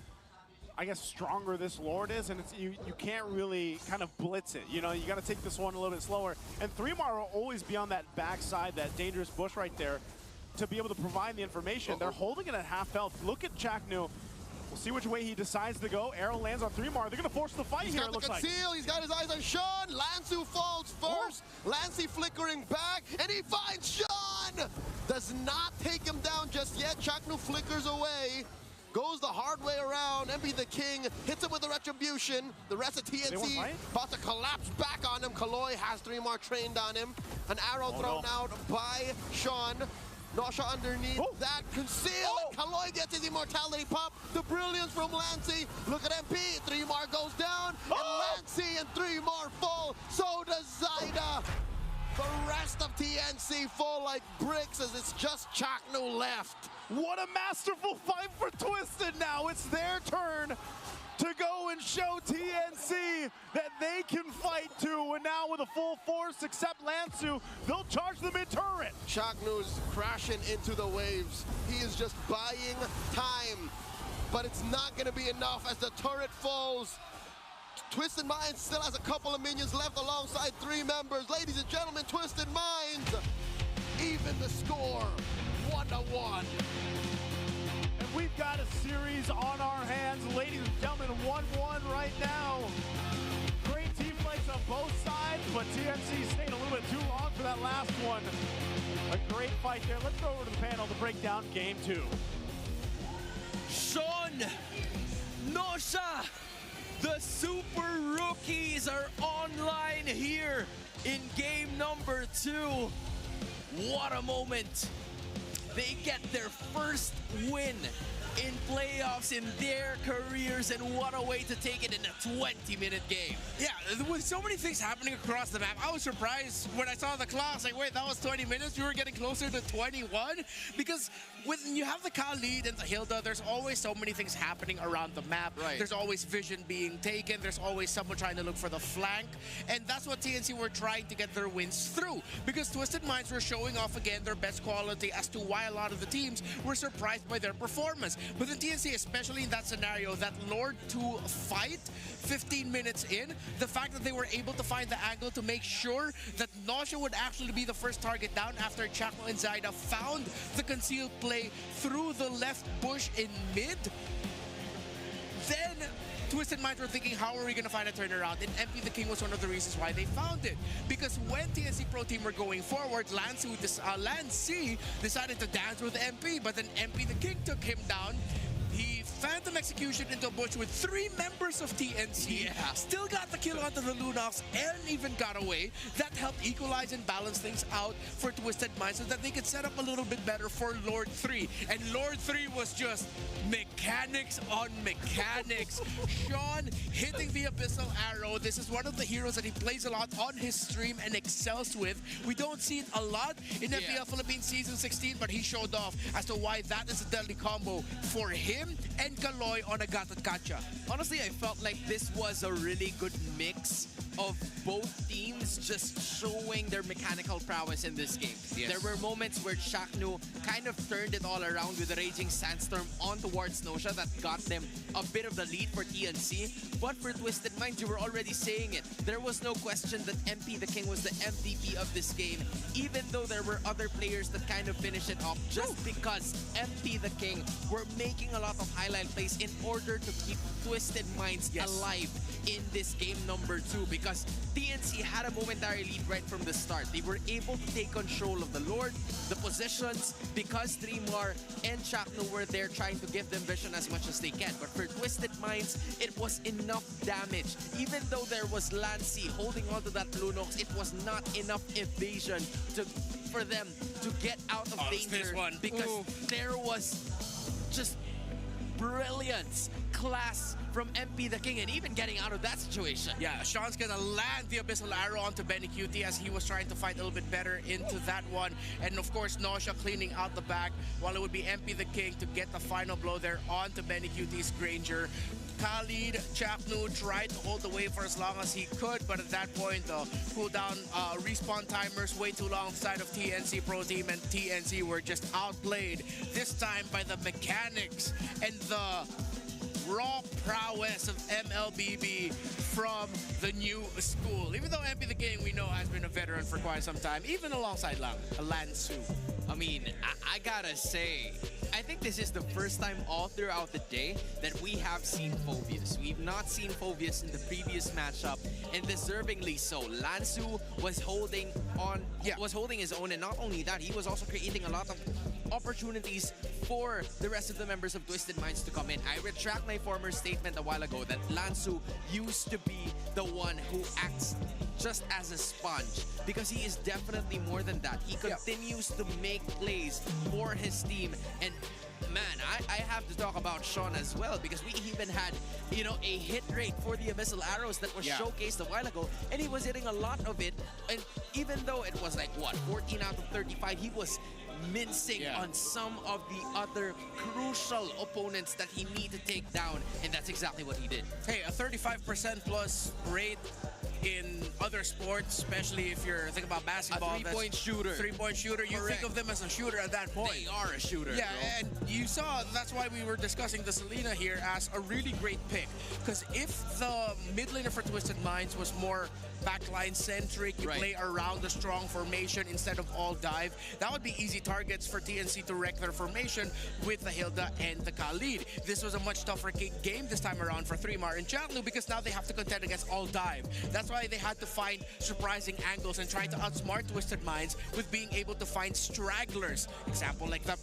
I guess, stronger this Lord is, and you can't really kind of blitz it. You know, you got to take this one a little bit slower. And 3mar will always be on that backside, that dangerous bush right there, to be able to provide the information. They're holding it at half health. Look at Chaknu. We'll see which way he decides to go. Arrow lands on 3mar. They're going to force the fight here, it looks like. He's got his eyes on Sean. Lansu falls first. Lancey flickering back, and he finds Sean! Does not take him down just yet. Chaknu flickers away. Goes the hard way around. MP the King hits him with the Retribution. The rest of TNC about to collapse back on him. Kaloy has 3mar trained on him. An arrow thrown out by Sean. Nasha underneath that conceal. Kaloy gets his immortality pop. The brilliance from Lancey. Look at MP. 3mar goes down. And Lancey and 3mar fall. So does Zyda. The rest of TNC fall like bricks as it's just Chaknu left. What a masterful fight for Twisted now. It's their turn to go and show TNC that they can fight too. And now with a full force, except Lansu, they'll charge the mid-turret. Chaknu's crashing into the waves. He is just buying time. But it's not going to be enough as the turret falls. Twisted Minds still has a couple of minions left alongside 3 members. Ladies and gentlemen, Twisted Minds even the score, 1-1. And we've got a series on our hands. Ladies and gentlemen, 1-1 right now. Great team fights on both sides, but TNC stayed a little bit too long for that last one. A great fight there. Let's go over to the panel to break down game 2. Sean, Nasha, the Super Rookies are online here in game number 2. What a moment. They get their first win in playoffs in their careers, and what a way to take it in a 20-minute game. Yeah, with so many things happening across the map, I was surprised when I saw the clock. I was like, wait, that was 20 minutes? You were getting closer to 21? Because when you have the Khalid and the Hilda, there's always so many things happening around the map. Right. There's always vision being taken. There's always someone trying to look for the flank. And that's what TNC were trying to get their wins through. Because Twisted Minds were showing off again their best quality as to why a lot of the teams were surprised by their performance. But then TNC, especially in that scenario, that Lord 2 fight, 15 minutes in, the fact that they were able to find the angle to make sure that Nasha would actually be the first target down after Chaknu and Zyda found the concealed play through the left bush in mid. Then Twisted Minds were thinking, how are we going to find a turnaround? And MP the King was one of the reasons why they found it. Because when TNC Pro Team were going forward, Lancey decided to dance with MP, but then MP the King took him down. He phantom execution into a bush with 3 members of TNC. Yeah. Still got the kill onto the Lunox and even got away. That helped equalize and balance things out for Twisted Minds so that they could set up a little bit better for Lord 3. And Lord 3 was just mechanics on mechanics. Sean hitting the Abyssal Arrow. This is one of the heroes that he plays a lot on his stream and excels with. We don't see it a lot in MPL Philippines Season 16, but he showed off as to why that is a deadly combo for him and Kaloy on Agatha Kacha. Honestly, I felt like this was a really good mix of both teams just showing their mechanical prowess in this game. Yes. There were moments where Shaknu kind of turned it all around with the Raging Sandstorm on towards Nosha that got them a bit of the lead for TNC. But for Twisted Minds, you were already saying it. There was no question that MP the King was the MVP of this game, even though there were other players that kind of finished it off just because MP the King were making a lot of highlight plays in order to keep Twisted Minds alive in this game number 2, because TNC had a momentary lead right from the start. They were able to take control of the Lord, the positions, because Dreamar and Shaknu were there trying to give them vision as much as they can. But for Twisted Minds, it was enough damage. Even though there was Lancy holding onto that Lunox, it was not enough evasion for them to get out of danger, because there was just brilliance, class from MP the King, and even getting out of that situation. Yeah, Sean's gonna land the Abyssal Arrow onto Benny Cutie as he was trying to fight a little bit better into that one. And of course, Nosha cleaning out the back, while it would be MP the King to get the final blow there onto Benny Cutie's Granger. Khalid Chaknu tried to hold the wave for as long as he could, but at that point, the cooldown respawn timers way too long side of TNC Pro Team, and TNC were just outplayed, this time by the mechanics and the raw prowess of Mlbb from the new school. Even though MP the King, we know, has been a veteran for quite some time, even alongside Lansu. I mean, I gotta say, I think this is the first time all throughout the day that we have seen Phobius. We've not seen Phobius in the previous matchup, and deservingly so. Lansu was holding his own, and not only that, he was also creating a lot of opportunities for the rest of the members of Twisted Minds to come in. I retract my former statement a while ago that Lansu used to be the one who acts just as a sponge, because he is definitely more than that. He continues to make plays for his team, and man, I have to talk about Sean as well, because we even had, you know, a hit rate for the Abyssal Arrows that was showcased a while ago, and he was hitting a lot of it. And even though it was like, what, 14 out of 35, he was mincing on some of the other crucial opponents that he need to take down, and that's exactly what he did. Hey, a 35% plus rate in other sports, especially if you're thinking about basketball. A three-point shooter. Three-point shooter. You think of them as a shooter at that point. They are a shooter. Yeah, and you saw, that's why we were discussing the Selena here as a really great pick. Because if the mid laner for Twisted Minds was more backline centric, you play around the strong formation instead of all dive, that would be easy targets for TNC to wreck their formation with the Hilda and the Khalid. This was a much tougher game this time around for Dreamar and Chatlu, because now they have to contend against all dive. That's why they had to find surprising angles and try to outsmart Twisted Minds with being able to find stragglers. Example, like that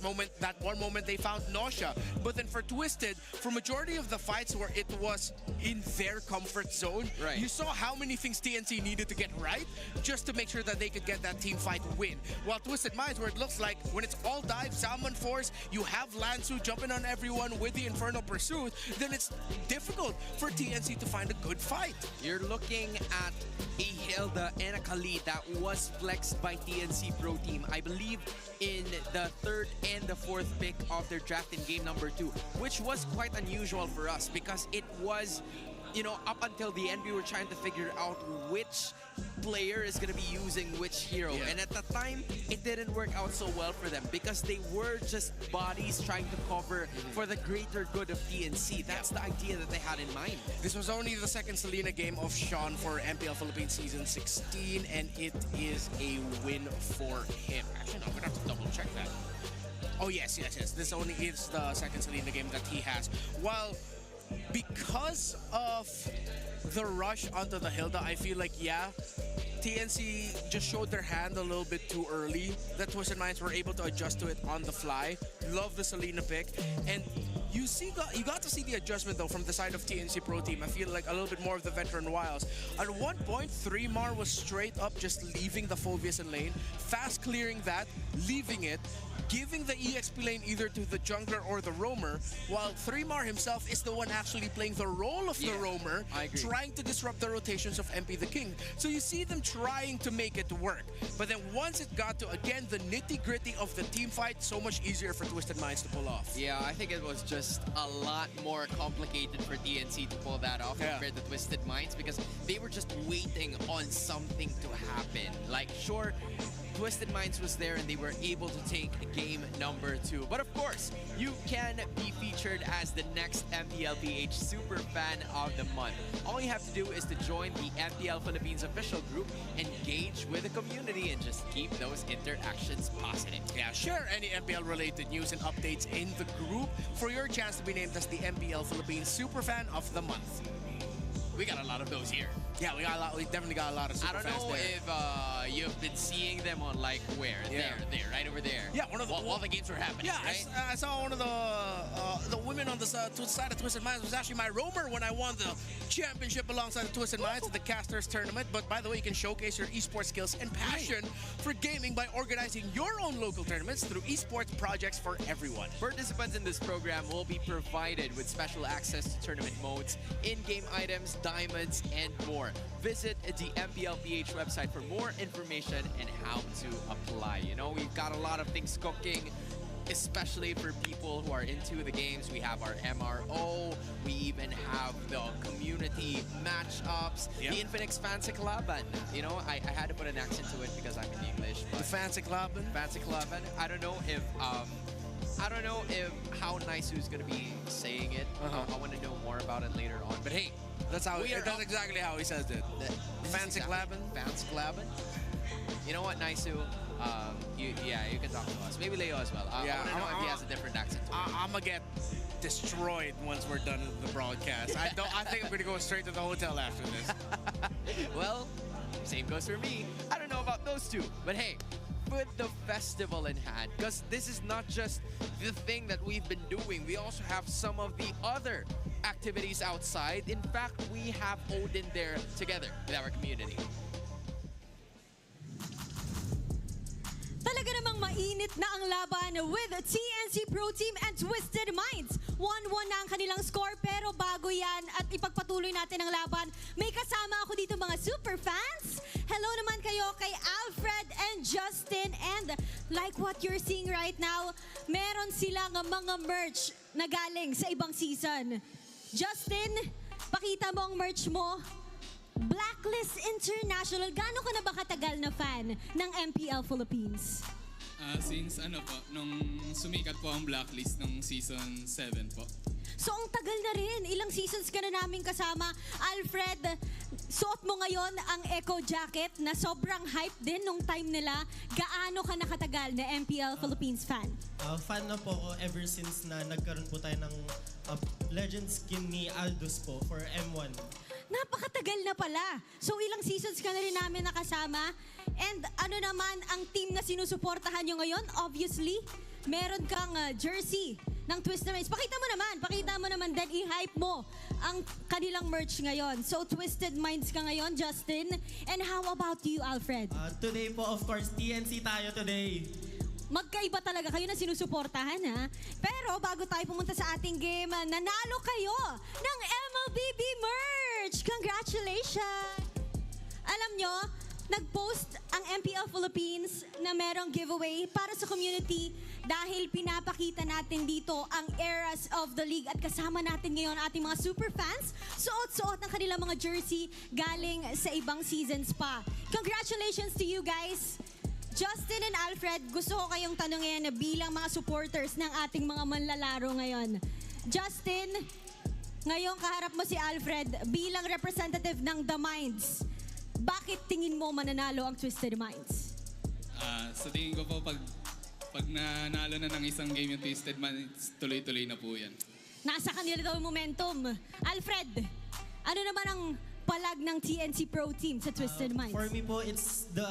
one moment they found Nosha. But then for Twisted, for majority of the fights where it was in their comfort zone, you saw how many things TNC needed to get right just to make sure that they could get that team fight win. While Twisted Minds, where it looks like when it's all dive, Salmon Force, you have Lansu jumping on everyone with the Infernal Pursuit, then it's difficult for TNC to find a good fight. You're looking at a Hilda and a Khalid that was flexed by TNC Pro Team, I believe, in the third and the fourth pick of their draft in game number 2, which was quite unusual for us, because it was, you know, up until the end, we were trying to figure out which player is going to be using which hero. And at the time, it didn't work out so well for them, because they were just bodies trying to cover for the greater good of TNC. That's the idea that they had in mind. This was only the second Selena game of Sean for MPL Philippines Season 16, and it is a win for him. Actually, no, I'm going to have to double check that. Oh, yes. This only is the second Selena game that he has. Well, because of the rush onto the Hilda, I feel like, TNC just showed their hand a little bit too early. The Twisted Minds were able to adjust to it on the fly. Love the Selena pick. And you got to see the adjustment, though, from the side of TNC Pro Team. I feel like a little bit more of the veteran wiles. At one point, Dreamar was straight up just leaving the Phobius in lane, fast clearing that, leaving it, giving the EXP lane either to the jungler or the roamer, while Dreamar himself is the one actually playing the role of the roamer, trying to disrupt the rotations of MP the King. So you see them trying to make it work. But then once it got to, again, the nitty-gritty of the team fight, so much easier for Twisted Minds to pull off. Yeah, I think it was just just a lot more complicated for TNC to pull that off compared to Twisted Minds, because they were just waiting on something to happen. Like, sure, Twisted Minds was there and they were able to take game number 2. But of course, you can be featured as the next MPL PH Super Fan of the Month. All you have to do is to join the MPL Philippines official group, engage with the community, and just keep those interactions positive. Yeah, share any MPL-related news and updates in the group for your chance to be named as the MPL Philippines Super Fan of the Month. We got a lot of those here. Yeah, we definitely got a lot of super fans there. I don't know if you've been seeing them on like where? There, right over there. Yeah, one of the while the games were happening. Yeah, right? I saw one of the women on the side of Twisted Minds was actually my roamer when I won the championship alongside the Twisted Minds at the Casters tournament. But by the way, you can showcase your esports skills and passion for gaming by organizing your own local tournaments through esports projects for everyone. Participants in this program will be provided with special access to tournament modes, in-game items, diamonds, and more. Visit the MPL PH website for more information and how to apply. You know, we've got a lot of things cooking, especially for people who are into the games. We have our MRO, we even have the community matchups, the Infinix Fancy Club, and you know, I had to put an accent to it because I'm in English. The Fancy Club. Fancy Club, and I don't know if how Naisu's gonna be saying it. I want to know more about it later on. But hey, that's exactly how he says it. Fancy Clubbin'. Fancy Clubbin'. You know what, Naisu? You can talk to us. Maybe Leo as well. I want to know if he has a different accent. I'm gonna get destroyed once we're done with the broadcast. I think I'm gonna go straight to the hotel after this. Well, same goes for me. I don't know about those two, but hey, with the festival in hand, because this is not just the thing that we've been doing. We also have some of the other activities outside. In fact, we have Odin there together with our community. Talaga namang mainit na ang laban with TNC Pro Team and Twisted Minds. 1-1 na ang kanilang score, pero bago yan at ipagpatuloy natin ang laban, may kasama ako dito mga super fans. Hello naman kayo kay Alfred and Justin, and like what you're seeing right now, meron silang mga merch na galing sa ibang season. Justin, pakita mo ang merch mo. Blacklist International, gaano ka na ba katagal na fan ng MPL Philippines? Since nung sumikat po ang Blacklist nung season 7 po. So ang tagal na rin, ilang seasons ka na namin kasama. Alfred, suot mo ngayon ang Echo Jacket na sobrang hype din nung time nila. Gaano ka nakatagal na MPL Philippines fan? Fan na po ako ever since na nagkaroon po tayo ng legend skin ni Aldous po for M1. Napakatagal na pala. So ilang seasons ka na rin namin nakasama. And ano naman ang team na sinusuportahan nyo ngayon? Obviously, meron kang jersey ng Twisted Minds. Pakita mo naman, then i-hype mo ang kanilang merch ngayon. So Twisted Minds ka ngayon, Justin. And how about you, Alfred? Today po, of course, TNC tayo today. Magkaiba talaga kayo na sinusuportahan, ha? Pero bago tayo pumunta sa ating game, nanalo kayo ng Mlbb merch! Congratulations! Alam nyo, nag-post ang MPL Philippines na merong giveaway para sa community dahil pinapakita natin dito ang eras of the league at kasama natin ngayon ating mga super fans, suot-suot ng kanilang mga jersey galing sa ibang seasons pa. Congratulations to you guys! Justin and Alfred, gusto ko kayong tanungin bilang mga supporters ng ating mga manlalaro ngayon. Justin, ngayong kaharap mo si Alfred bilang representative ng The Minds. Bakit tingin mo mananalo ang Twisted Minds? Sa tingin ko po, pag nanalo na ng isang game yung Twisted Minds, tuloy-tuloy na po yan. Nasa kanila daw yung momentum. Alfred, ano naman ang palag ng TNC Pro Team sa Twisted Minds? For me po, it's the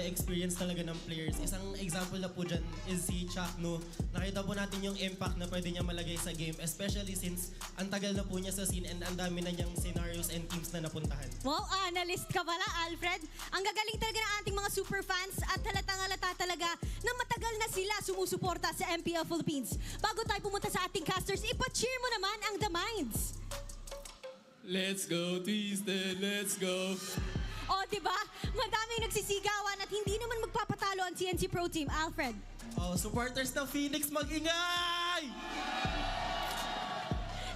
experience talaga ng players. Isang example na po dyan is si Chakno. Nakita po natin yung impact na pwede niya malagay sa game, especially since ang tagal na po niya sa scene and ang dami na niyang scenarios and teams na napuntahan. Wow, analyst ka pala, Alfred. Ang gagaling talaga ng ating mga super fans at halatang-halata talaga na matagal na sila sumusuporta sa MPL Philippines. Bago tayo pumunta sa ating casters, ipa-cheer mo naman ang The Minds. Let's go, Twisted! Let's go! O, diba? Madaming nagsisigawan at hindi naman magpapatalo ang TNC Pro Team. Alfred. Supporters ng Phoenix, mag-ingay!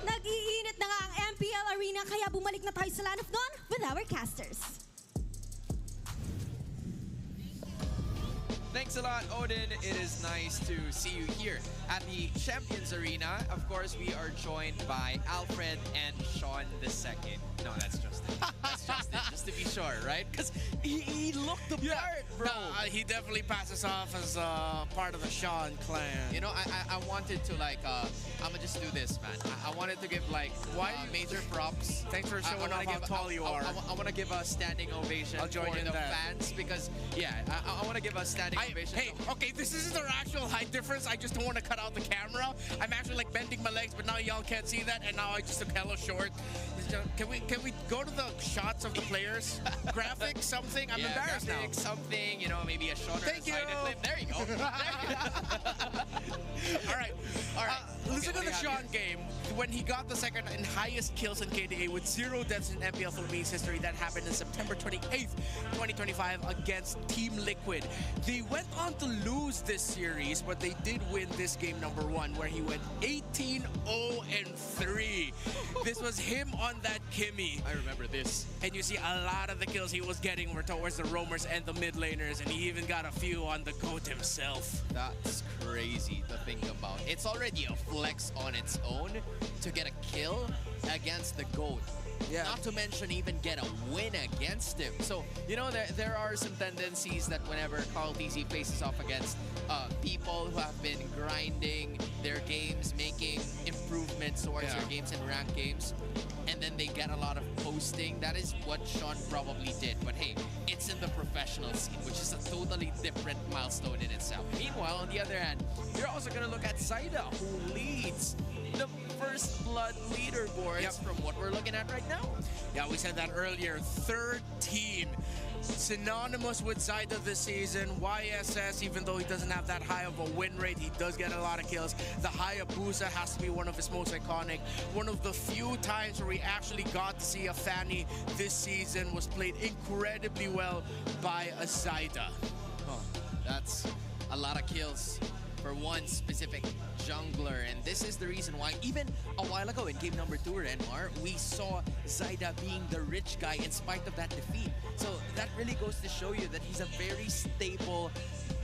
Nag-iinit na nga ang MPL Arena kaya bumalik na tayo sa Land of Dawn with our casters. Thanks a lot, Odin. It is nice to see you here at the Champions Arena. Of course, we are joined by Alfred and Sean II. No, that's Justin. That's Justin, just to be sure, right? Because he looked the part, bro. He definitely passes off as part of the Sean clan. You know, I wanted to like, I'm gonna just do this, man. I wanted to give like major props. Thanks for showing off how tall you are. I want to give a standing ovation I'll join for in the that. fans because, yeah, I want to give a standing ovation. Hey, okay, this isn't our actual height difference. I just don't want to cut out the camera. I'm actually like bending my legs, but now y'all can't see that, and now I just look hella short. Can we go to the shots of the players? Graphics, something? I'm embarrassed now. Something, you know, maybe a shorter Thank you. clip. There you go. All right. Listen to the Sean game. When he got the second and highest kills in KDA with 0 deaths in MPL Philippines history, that happened on September 28th, 2025 against Team Liquid. They went on to lose this series, but they did win this game #1 where he went 18-0-3. This was him on that Kimmy. I remember this. And you see a lot of the kills he was getting were towards the roamers and the mid laners, and he even got a few on the GOAT himself. That's crazy to think about. It's already a flex on its own to get a kill against the GOAT. Yeah. Not to mention even get a win against him. So, you know, there are some tendencies that whenever Carl TZ faces off against people who have been grinding their games, making improvements towards their games and ranked games, and then they get a lot of posting. That is what Sean probably did. But hey, it's in the professional scene, which is a totally different milestone in itself. Meanwhile, on the other hand, you're also going to look at Zaida, who leads the First Blood leaderboards from what we're looking at right now. Yeah, we said that earlier. Third team. Synonymous with Zaida this season. YSS, even though he doesn't have that high of a win rate, he does get a lot of kills. The Hayabusa has to be one of his most iconic. One of the few times where we actually got to see a Fanny this season was played incredibly well by a Zaida. Oh, that's a lot of kills for one specific jungler, and this is the reason why even a while ago in game #2 or NR, we saw Zaida being the rich guy in spite of that defeat. So that really goes to show you that he's a very stable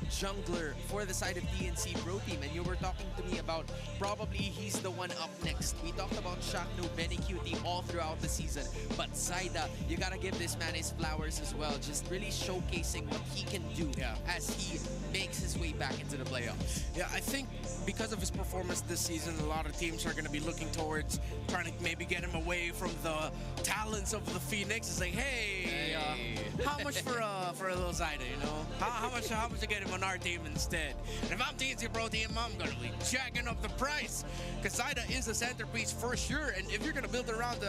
jungler for the side of DNC Pro Team. And you were talking to me about probably he's the one up next. We talked about Shaknu, Benny Cutie all throughout the season, but Zaida, you gotta give this man his flowers as well, just really showcasing what he can do as he makes his way back into the playoffs. Yeah, I think because of his performance this season, a lot of teams are going to be looking towards trying to maybe get him away from the talents of the Phoenix. It's like, hey, how much for a little Zaida, you know? How much to get him on our team instead? And if I'm TNC Pro Team, I'm going to be jacking up the price, because Zaida is a centerpiece for sure. And if you're going to build around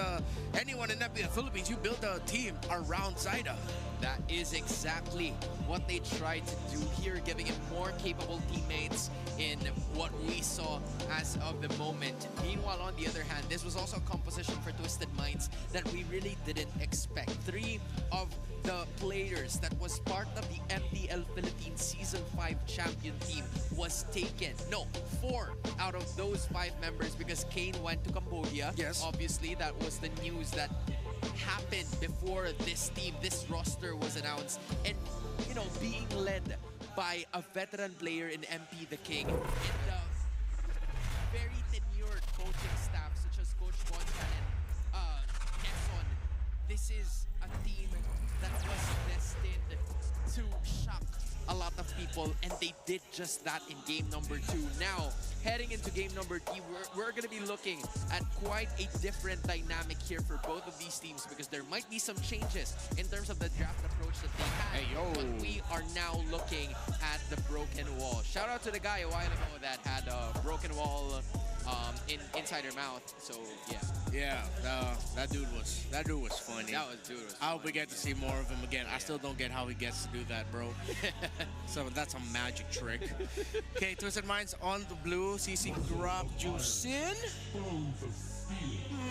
anyone in MPL Philippines, you build a team around Zaida. That is exactly what they tried to do here, giving him more capable teammates in what we saw as of the moment. Meanwhile, on the other hand, this was also a composition for Twisted Minds that we really didn't expect. 3 of the players that was part of the MPL Philippines Season 5 champion team was taken. No, 4 out of those 5 members, because Kane went to Cambodia. Yes. Obviously, that was the news that happened before this team, this roster was announced. And, you know, being led by a veteran player in MP the King and very tenured coaching staff such as Coach Boncan and Nesson, this is a team that was destined to shock a lot of people, and they did just that in game #2. Now, heading into game #3, we're going to be looking at quite a different dynamic here for both of these teams, because there might be some changes in terms of the draft approach that they had. But we are now looking at the broken wall. Shout out to the guy a while ago that had a broken wall inside her mouth. So yeah, that dude was funny. I hope we get to see more of him again. I still don't get how he gets to do that, bro. So that's a magic trick. Okay, Twisted Minds on the blue. CC drop juice in.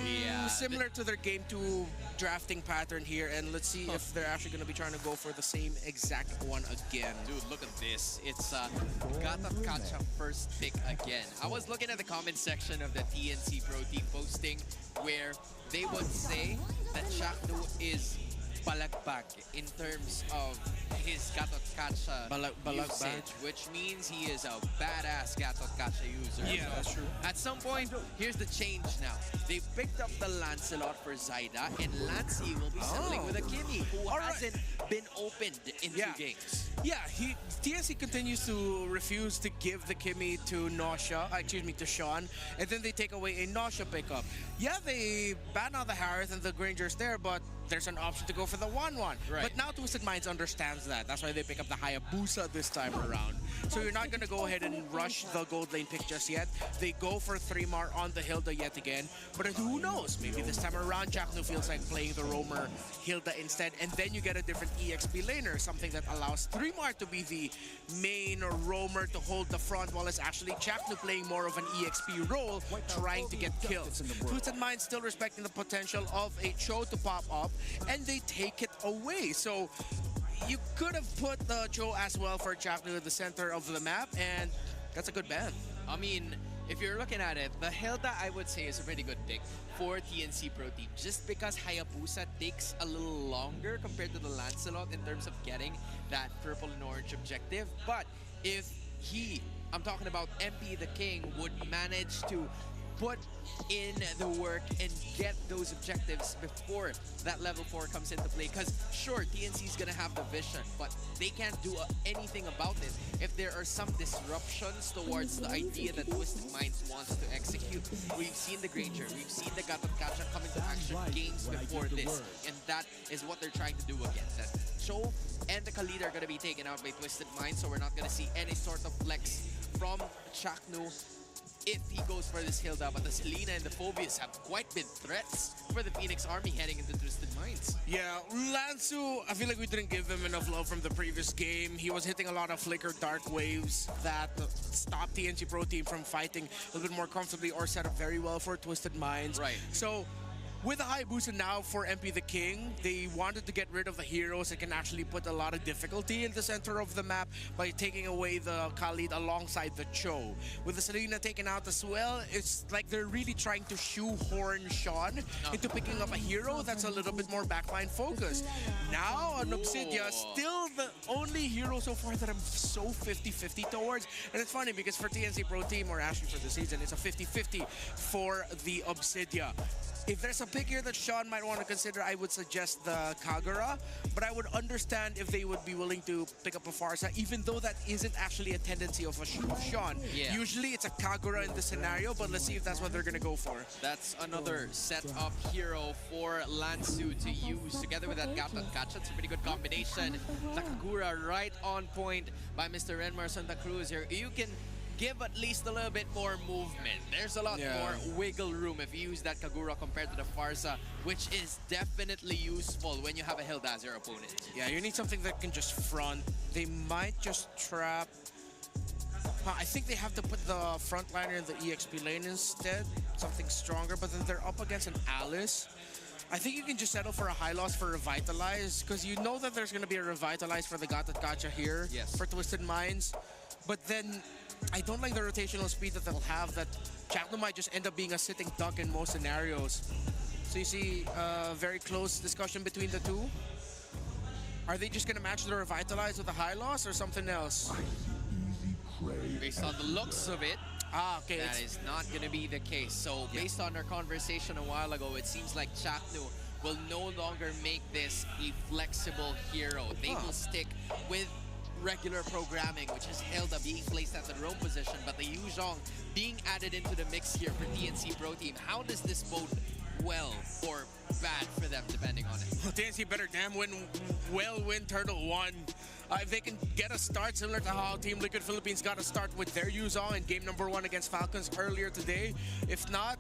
Yeah, similar to their game 2 drafting pattern here, and let's see if they're actually going to be trying to go for the same exact one again. Dude, look at this. It's Gatot Kacha first pick again. I was looking at the comment section of the TNC Pro Team posting where they would say that Shaknu is balagpag in terms of his Gatot Kacha usage, which means he is a badass Gatot Kacha user. Yeah, so that's true. At some point, here's the change now. They picked up the Lancelot for Zyda, and Lancey will be settling with a Kimmy, who hasn't been opened in 2 games. Yeah, TNC continues to refuse to give the Kimmy to to Sean, and then they take away a Nausea pickup. Yeah, they ban out the Harith and the Granger's there, but there's an option to go for the 1-1. Right. But now Twisted Minds understands that. That's why they pick up the Hayabusa this time around. So you're not going to go ahead and rush the gold lane pick just yet. They go for 3-Mar on the Hilda yet again. But who knows? Maybe this time around, Jackno feels like playing the roamer Hilda instead. And then you get a different EXP laner, something that allows 3-Mar to be the main roamer to hold the front, while it's actually Jackno playing more of an EXP role, trying to get kills. Twisted Minds still respecting the potential of a Cho to pop up, and they take it away. So you could have put the Cho as well for Jackno at the center of the map, and that's a good ban. I mean, if you're looking at it, the Hilda, I would say, is a pretty good pick for TNC Pro Team, just because Hayabusa takes a little longer compared to the Lancelot in terms of getting that purple and orange objective. But if I'm talking about MP the King, would manage to put in the work and get those objectives before that level 4 comes into play. Because sure, TNC is gonna have the vision, but they can't do anything about it if there are some disruptions towards the idea that Twisted Minds wants to execute. We've seen the Granger, we've seen the Gatot Kacha come into action games before this, and that is what they're trying to do again. That Cho and the Khalid are gonna be taken out by Twisted Minds, so we're not gonna see any sort of flex from Chaknu if he goes for this Hilda. But the Selena and the Phobius have quite been threats for the Phoenix Army heading into Twisted Minds. Yeah, Lansu, I feel like we didn't give him enough love from the previous game. He was hitting a lot of flicker dark waves that stopped the NC Pro Team from fighting a little bit more comfortably or set up very well for Twisted Minds. Right. So with the Hayabusa now for MP the King, they wanted to get rid of the heroes that can actually put a lot of difficulty in the center of the map by taking away the Khalid alongside the Cho. With the Selena taken out as well, it's like they're really trying to shoehorn Sean into picking up a hero that's a little bit more backline focused. Now, on Obsidia, still the only hero so far that I'm so 50-50 towards. And it's funny because for TNC Pro Team, or actually for the season, it's a 50-50 for the Obsidia. If there's a pick here that Sean might want to consider, I would suggest the Kagura, but I would understand if they would be willing to pick up a Farsa, even though that isn't actually a tendency of Sean. Yeah. Usually it's a Kagura in the scenario, but let's see if that's what they're going to go for. That's another set-up hero for Lansu to use together with that Gatot Kacha. It's a pretty good combination. The Kagura right on point by Mr. Renmar Santa Cruz here. You can give at least a little bit more movement. There's a lot more wiggle room if you use that Kagura compared to the Farsa, which is definitely useful when you have a Hilda as your opponent. Yeah, you need something that can just front. They might just trap. I think they have to put the frontliner in the EXP lane instead. Something stronger, but then they're up against an Alice. I think you can just settle for a high loss for Revitalize, because you know that there's going to be a Revitalize for the Gatot Kacha here for Twisted Minds. But then I don't like the rotational speed that they'll have, that Chakno might just end up being a sitting duck in most scenarios. So you see a very close discussion between the two. Are they just going to match the Revitalize with a high loss or something else? Based on the looks of it, okay, that is not going to be the case. So based on our conversation a while ago, it seems like Chakno will no longer make this a flexible hero. They will stick with regular programming, which is Hilda being placed at the roam position, but the Yuzhong being added into the mix here for TNC Pro Team. How does this bode well or bad for them, depending on it? Well, TNC better damn win Turtle 1. If they can get a start similar to how Team Liquid Philippines got a start with their Yuzhong in game number 1 against Falcons earlier today. If not,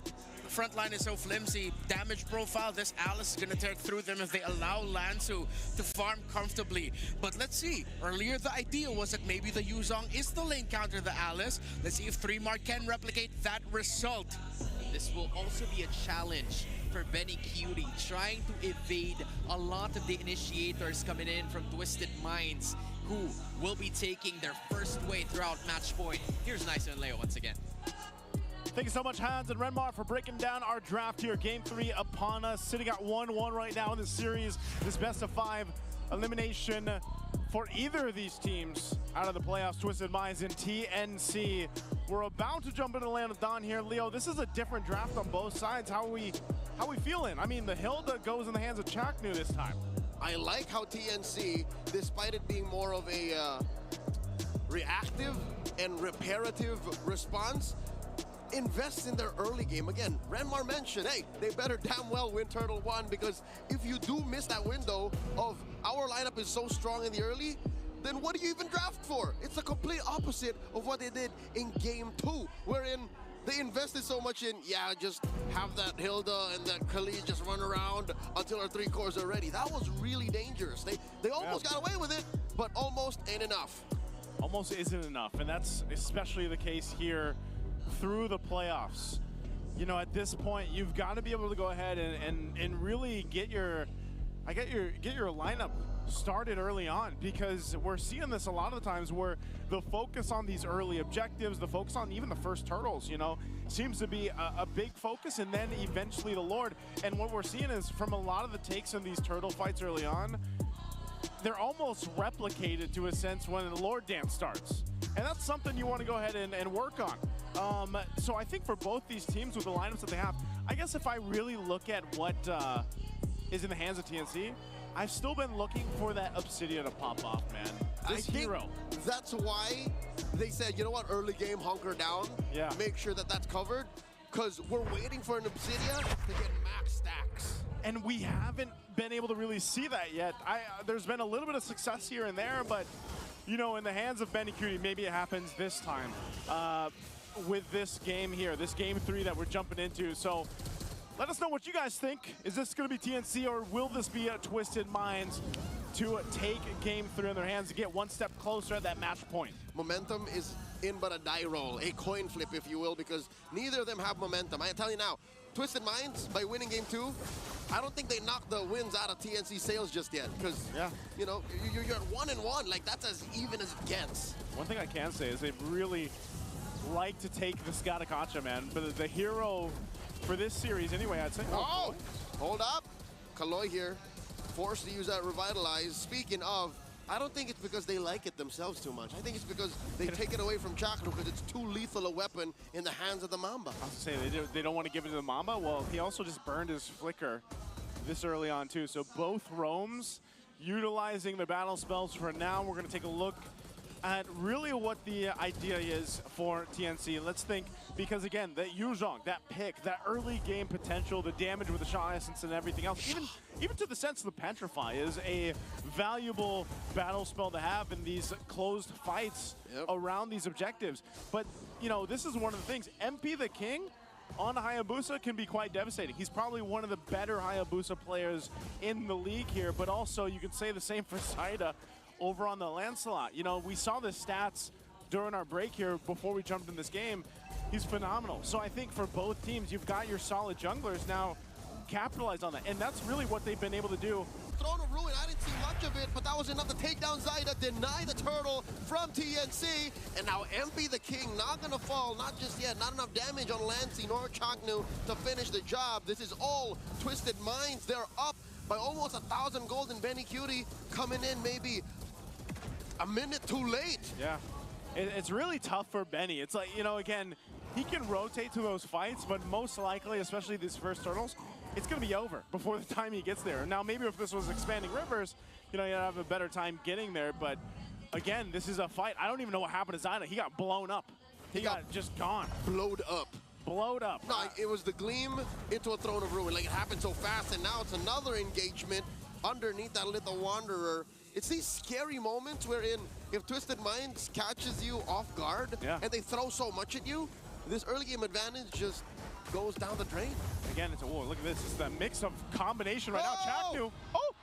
front line is so flimsy. Damage profile, this Alice is going to tear through them if they allow Lansu to farm comfortably. But let's see. Earlier, the idea was that maybe the Yuzhong is the lane counter the Alice. Let's see if 3-Mar can replicate that result. This will also be a challenge for Benny Cutie, trying to evade a lot of the initiators coming in from Twisted Minds, who will be taking their first way throughout match point. Here's Nice and Leo once again. Thank you so much, Hans and Renmar, for breaking down our draft here. Game 3 upon us, sitting at 1-1 right now in this series. This best-of-5 elimination for either of these teams out of the playoffs, Twisted Minds and TNC. We're about to jump into the land of Dawn here. Leo, this is a different draft on both sides. How are we feeling? I mean, the Hilda goes in the hands of Chaknu this time. I like how TNC, despite it being more of a reactive and reparative response, invest in their early game. Again, Renmar mentioned, hey, they better damn well win Turtle 1, because if you do miss that window of our lineup is so strong in the early, then what do you even draft for? It's the complete opposite of what they did in Game 2, wherein they invested so much in, yeah, just have that Hilda and that Khalid just run around until our 3 cores are ready. That was really dangerous. They almost got away with it, but almost ain't enough. Almost isn't enough, and that's especially the case here through the playoffs. You know, at this point, you've got to be able to go ahead and really get your lineup started early on, because we're seeing this a lot of the times where the focus on these early objectives, the focus on even the first turtles, you know, seems to be a big focus, and then eventually the Lord. And what we're seeing is from a lot of the takes in these turtle fights early on, they're almost replicated to a sense when the Lord Dance starts. And that's something you want to go ahead and work on. So I think for both these teams with the lineups that they have, I guess if I really look at what is in the hands of TNC, I've still been looking for that Obsidian to pop off, man. This hero. That's why they said, you know what, early game, hunker down. Yeah. Make sure that that's covered, because we're waiting for an Obsidian to get max stacks. And we haven't been able to really see that yet. There's been a little bit of success here and there, but you know, in the hands of Benny Cutie, maybe it happens this time with this game here, this Game 3 that we're jumping into. So let us know what you guys think. Is this going to be TNC, or will this be a Twisted Minds to take Game 3 in their hands to get one step closer at that match point? Momentum is in but a die roll, a coin flip, if you will, because neither of them have momentum. I tell you now, Twisted Minds, by winning Game 2, I don't think they knocked the wins out of TNC sales just yet, because, you know, you're at 1-1. Like, that's as even as it gets. One thing I can say is they really like to take the Skatakacha, man. But the hero for this series, anyway, I'd say. Oh, hold up. Kaloy here, forced to use that Revitalize. Speaking of, I don't think it's because they like it themselves too much. I think it's because they take it away from Chakra because it's too lethal a weapon in the hands of the Mamba. I was going to say, they don't want to give it to the Mamba. Well, he also just burned his Flicker this early on, too. So both roams utilizing the battle spells for now. We're going to take a look at really what the idea is for TNC. Let's think, because again, that Yuzhong, that pick, that early game potential, the damage with the Shaw Essence and everything else, even to the sense of the Petrify is a valuable battle spell to have in these closed fights around these objectives. But, you know, this is one of the things. MP the King on Hayabusa can be quite devastating. He's probably one of the better Hayabusa players in the league here, but also you could say the same for Saida over on the Lancelot. You know, we saw the stats during our break here before we jumped in this game. He's phenomenal. So I think for both teams, you've got your solid junglers now. Capitalize on that, and that's really what they've been able to do. Throne of Ruin, I didn't see much of it, but that was enough to take down Zaida, deny the turtle from TNC, and now MP the King not gonna fall, not just yet, not enough damage on Lancey nor Chaknu to finish the job. This is all Twisted Minds. They're up by almost 1,000 gold, and Benny Cutie coming in maybe a minute too late. Yeah, it's really tough for Benny. It's like, you know, again, he can rotate to those fights, but most likely, especially these first turtles, it's going to be over before the time he gets there. Now, maybe if this was Expanding Rivers, you know, you'd have a better time getting there. But again, this is a fight. I don't even know what happened to Zaida. He got blown up. He got just gone. Blowed up. Blowed up. No, it was the Gleam into a Throne of Ruin. Like, it happened so fast, and now it's another engagement underneath that Little Wanderer. It's these scary moments wherein if Twisted Minds catches you off guard and they throw so much at you, this early game advantage just goes down the drain. Again, it's a war. Look at this. It's the mix of combination right now. Chaknu. Oh!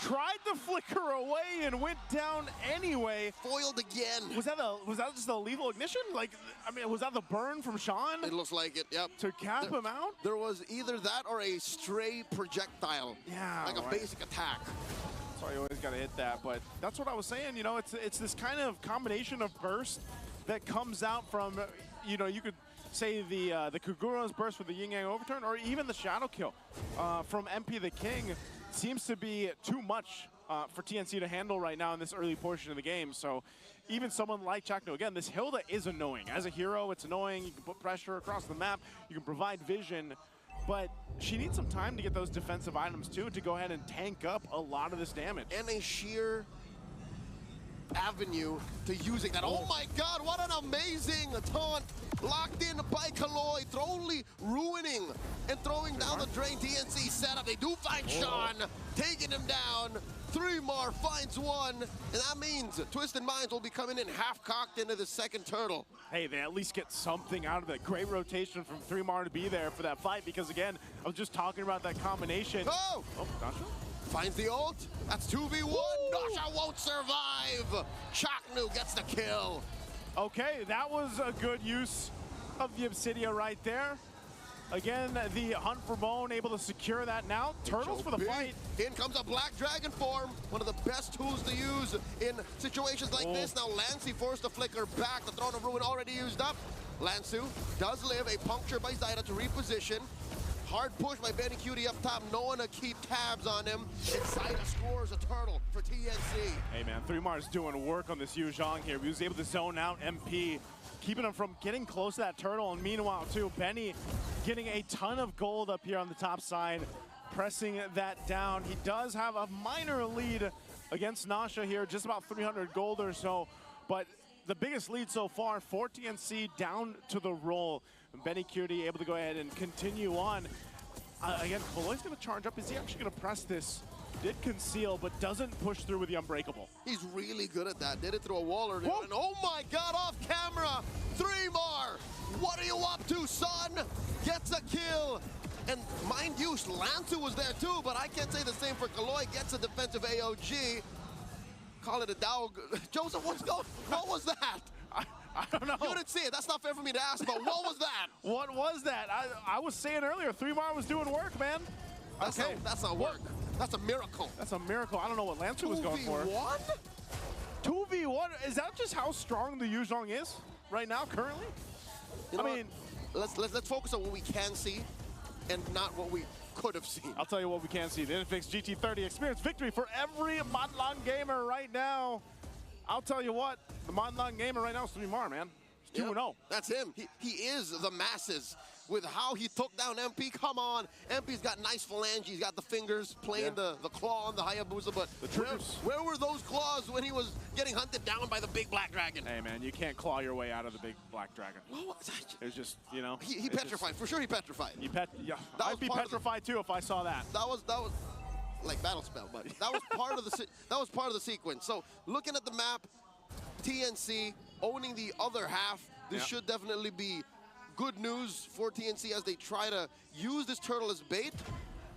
tried to flicker away and went down anyway. Foiled again. Was that just a lethal ignition? Like, I mean, was that the burn from Sean? It looks like it, yep. To cap him out? There was either that or a stray projectile. Yeah, like a basic attack. Sorry, you always got to hit that, but that's what I was saying. You know, it's this kind of combination of burst that comes out from, you know, you could say the Kagura's burst with the Yin Yang overturn, or even the shadow kill from MP the King seems to be too much for TNC to handle right now in this early portion of the game. So even someone like Chakno, again, this Hilda is annoying. As a hero, it's annoying. You can put pressure across the map. You can provide vision. But she needs some time to get those defensive items, too, to go ahead and tank up a lot of this damage. And a sheer avenue to using that. Oh my God, what an amazing taunt. Locked in by Kaloy, totally ruining and throwing down the drain TNC setup. They do find Sean, taking him down. 3mar finds one, and that means Twisted Minds will be coming in half-cocked into the second turtle. Hey, they at least get something out of it. Great rotation from 3mar to be there for that fight, because again, I was just talking about that combination. Oh, Nasha? Finds the ult. That's 2v1. Nasha won't survive. Chaknu gets the kill. Okay, that was a good use of the Obsidia right there. Again, the hunt for bone able to secure that now. Turtles for the fight. In comes a Black Dragon form. One of the best tools to use in situations like this. Now Lancy forced to flicker back. The Throne of Ruin already used up. Lansu does live. A puncture by Zyda to reposition. Hard push by Benny Cutie up top. No one to keep tabs on him. And Zyda scores a turtle for TNC. Hey man, 3mar's doing work on this Yu Zhang here. He was able to zone out MP, keeping him from getting close to that turtle. And meanwhile, too, Benny getting a ton of gold up here on the top side, pressing that down. He does have a minor lead against Nasha here, just about 300 gold or so. But the biggest lead so far for TNC down to the roll. Benny Cutie able to go ahead and continue on. Again, Kaloy's going to charge up. Is he actually going to press this? Did conceal, but doesn't push through with the Unbreakable. He's really good at that. Did it through a wall earlier. And oh my God, off camera. 3mar. What are you up to, son? Gets a kill. And mind you, Lantu was there too, but I can't say the same for Kaloy. Gets a defensive AOG. Call it a dog. Joseph, what was that? I don't know. You didn't see it. That's not fair for me to ask, but what was that? What was that? I was saying earlier, 3mar was doing work, man. That's not work. That's a miracle. That's a miracle. I don't know what Lancer was going for. 2v1? 2v1? Is that just how strong the Yu Zhang is right now, currently? You know, I mean, let's focus on what we can see and not what we could have seen. I'll tell you what we can see. The Infix GT30 experience victory for every Modlong gamer right now. I'll tell you what, the Modlong gamer right now is 3mar, man. It's 2-0. That's him. He is the masses with how he took down MP. Come on. MP's got nice phalanges. He's got the fingers playing the claw on the Hayabusa, but where were those claws when he was getting hunted down by the big black dragon? Hey, man, you can't claw your way out of the big black dragon. It was just, you know. He petrified. For sure he petrified. I'd be petrified, too, if I saw that. That was like battle spell, buddy. That was part of the sequence. So looking at the map, TNC owning the other half. This should definitely be good news for TNC as they try to use this turtle as bait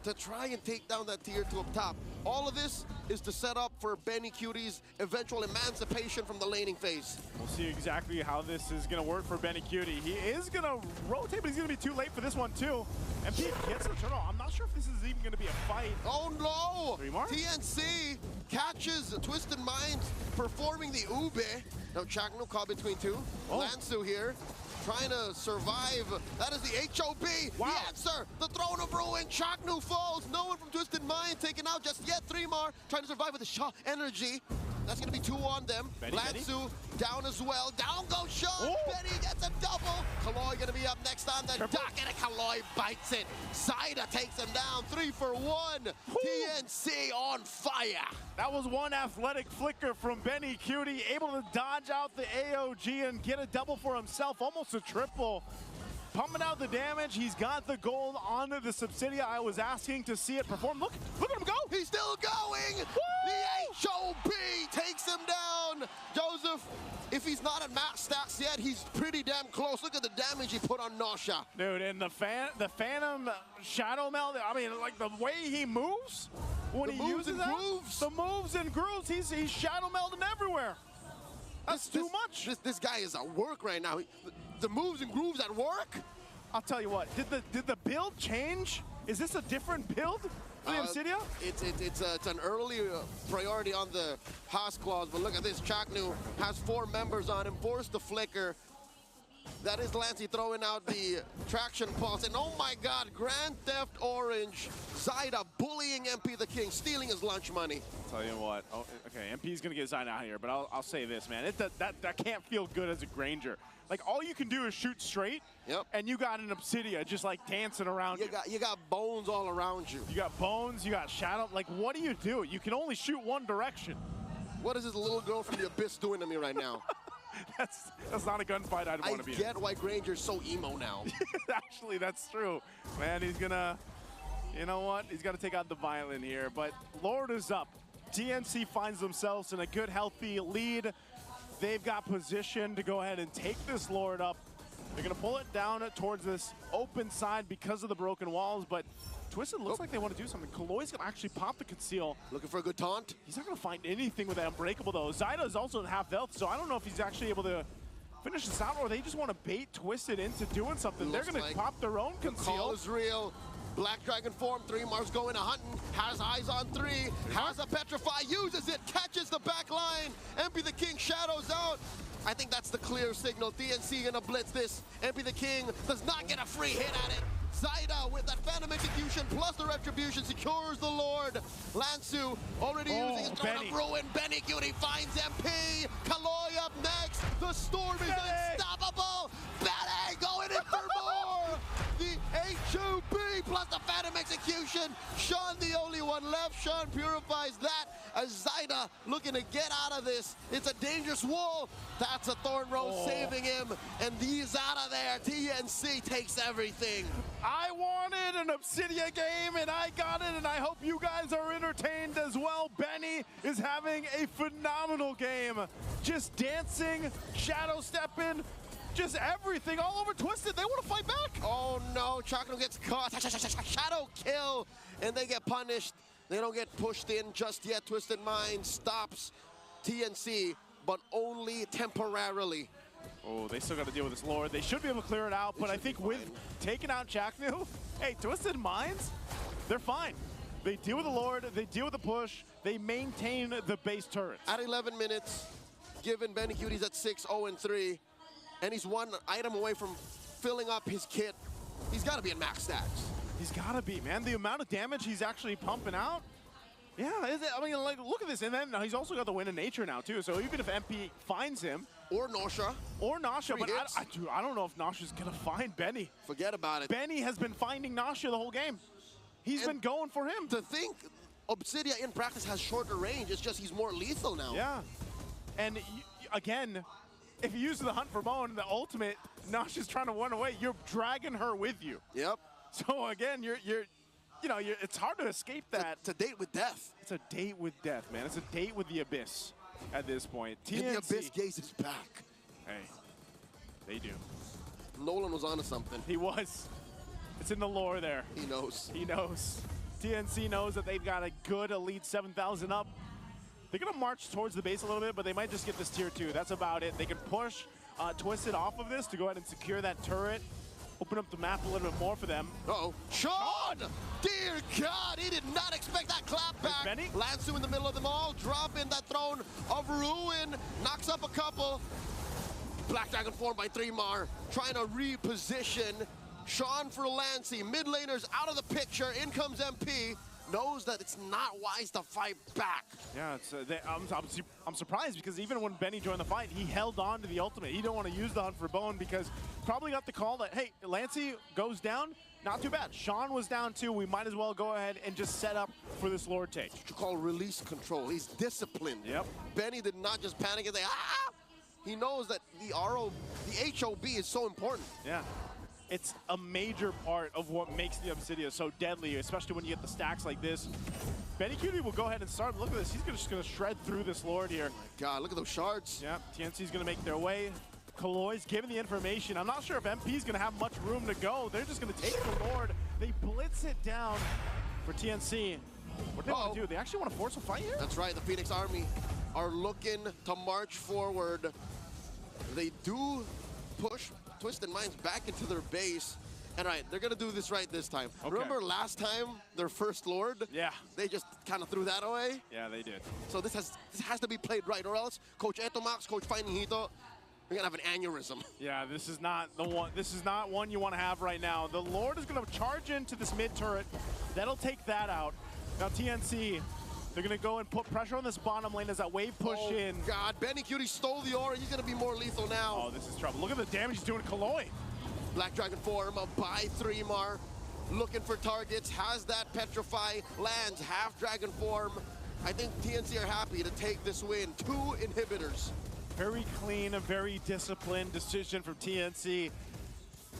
to try and take down that tier 2 up top. All of this is to set up for Benny Cutie's eventual emancipation from the laning phase. We'll see exactly how this is going to work for Benny Cutie. He is going to rotate, but he's going to be too late for this one, too. MP gets the turtle. I'm not sure if this is even going to be a fight. Oh, no! 3mar? TNC catches Twisted Minds performing the Ube. Now, Chakno caught between two. Lansu here, trying to survive. That is the HOB. Wow. The answer, the Throne of Ruin. Chaknu falls. No one from Twisted Mind taken out just yet. 3mar trying to survive with the Shaw energy. That's going to be 2 on them. Lansu down as well. Down goes Sean. Benny gets a double. Kaloy going to be up next on the docket, and Kaloy bites it. Zyda takes him down. 3 for 1. TNC on fire. That was one athletic flicker from Benny Cutie, able to dodge out the AOG and get a double for himself, almost a triple. Pumping out the damage. He's got the gold onto the Subsidia. I was asking to see it perform. Look at him go. He's still going. Woo! The HOB takes him down. Joseph, if he's not at max stacks yet, he's pretty damn close. Look at the damage he put on Nosha. Dude, and the Phantom Shadow Meld, I mean, like the way he moves when he uses that, the moves and grooves, he's Shadow Melding everywhere. That's too much. This guy is at work right now. The moves and grooves at work? I'll tell you what, did the build change? Is this a different build for the Obsidia? It's an early priority on the Haas clause, but look at this. Chaknu has 4 members on him, forced the flicker. That is Lancey throwing out the traction pulse, and oh my God, Grand Theft Orange, Zyda bullying MP the King, stealing his lunch money. Tell you what, okay, MP's gonna get Zyda out here, but I'll say this, man, that can't feel good as a Granger. Like, all you can do is shoot straight, and you got an Obsidia just like dancing around you. You got bones all around you. You got bones, you got shadow. Like, what do? You can only shoot one direction. What is this little girl from the Abyss doing to me right now? That's not a gunfight I'd want to be in. I get why Granger's so emo now. Actually, that's true. Man, he's gonna, you know what? He's gonna take out the violin here, but Lord is up. TNC finds themselves in a good, healthy lead. They've got position to go ahead and take this Lord up. They're gonna pull it down towards this open side because of the broken walls, but Twisted looks like they want to do something. Kaloi's gonna actually pop the conceal. Looking for a good taunt. He's not gonna find anything with that Unbreakable though. Zyda is also at half health, so I don't know if he's actually able to finish this out, or they just want to bait Twisted into doing something. They're gonna pop their own conceal. The call is real. Black Dragon form, 3Mar's going to hunting, has eyes on 3, has a Petrify, uses it, catches the back line. MP the King shadows out. I think that's the clear signal. TNC gonna blitz this. MP the King does not get a free hit at it. Zyda with that Phantom Execution plus the Retribution secures the Lord. Lansu already using his Throne of Ruin. Benny Cutie finds MP. Kaloi up next. The Storm is unstoppable. Benny going in for more. The HOB plus the Phantom Execution. Sean the only one left. Sean purifies that as Zyda looking to get out of this. It's a dangerous wall. That's a Thorn Rose saving him. And he's out of there. TNC takes everything. I wanted an Obsidia game, and I got it, and I hope you guys are entertained as well. Benny is having a phenomenal game. Just dancing, shadow stepping, just everything all over Twisted. They want to fight back. Oh no, Chakno gets caught. Shadow kill, and they get punished. They don't get pushed in just yet. Twisted Mind stops TNC, but only temporarily. Oh, they still got to deal with this Lord. They should be able to clear it out, but I think with taking out Chaknu, hey, Twisted Minds, they're fine. They deal with the Lord, they deal with the push, they maintain the base turrets. At 11 minutes, given Benny Cutie's at 6-0-3, and he's one item away from filling up his kit. He's got to be at max stacks. He's got to be, man. The amount of damage he's actually pumping out, yeah, I mean, like, look at this. And then he's also got the Wind of Nature now, too. So even if MP finds him. Or Nosha. But I don't know if Nosha's going to find Benny. Forget about it. Benny has been finding Nosha the whole game. He's been going for him. To think Obsidia in practice has shorter range, it's just he's more lethal now. Yeah. And again, if you use the Hunt for Bone, the ultimate, Nosha's trying to run away, you're dragging her with you. Yep. So again, it's hard to escape that. It's a date with death. It's a date with death, man. It's a date with the Abyss at this point. And the Abyss gazes back. Hey, they do. Nolan was onto something. He was. It's in the lore there. He knows. He knows. TNC knows that they've got a good elite 7,000 up. They're going to march towards the base a little bit, but they might just get this tier 2. That's about it. They can push Twisted off of this to go ahead and secure that turret. Open up the map a little bit more for them. Uh-oh. Sean! Dear God, he did not expect that clap back. Lansu in the middle of them all, dropping that Throne of Ruin. Knocks up a couple. Black Dragon formed by 3Mar, trying to reposition. Sean for Lancey. Mid laners out of the picture. In comes MP. Knows that it's not wise to fight back. Yeah, I'm surprised because even when Benny joined the fight, he held on to the ultimate. He didn't want to use the Hunt for Bone because probably got the call that, hey, Lancey goes down, not too bad. Sean was down too. We might as well go ahead and just set up for this Lord take. What you call release control. He's disciplined. Yep. Benny did not just panic and say, ah! He knows that the HOB is so important. Yeah. It's a major part of what makes the Obsidia so deadly, especially when you get the stacks like this. Benny Cutie will go ahead and start. Look at this. He's just going to shred through this Lord here. Oh my God, look at those shards. Yeah, TNC's going to make their way. Kaloi's given the information. I'm not sure if MP's going to have much room to go. They're just going to take the Lord. They blitz it down for TNC. What do they want to do? They actually want to force a fight here? That's right. The Phoenix Army are looking to march forward. They do push Twisted Minds back into their base. And right, they're going to do this right this time. Okay. Remember last time, their first Lord? Yeah. They just kind of threw that away? Yeah, they did. So this has to be played right, or else Coach Etomax, Coach Finding Hito, you're going to have an aneurysm. Yeah, this is not the one. This is not one you want to have right now. The Lord is going to charge into this mid turret. That'll take that out. Now TNC, they're going to go and put pressure on this bottom lane as that wave push in. Oh God, Benny Cutie stole the aura. He's going to be more lethal now. Oh, this is trouble. Look at the damage he's doing to Kaloi. Black Dragon form by 3mar, looking for targets, has that petrify, lands half dragon form. I think TNC are happy to take this win. 2 inhibitors. Very clean, a very disciplined decision from TNC.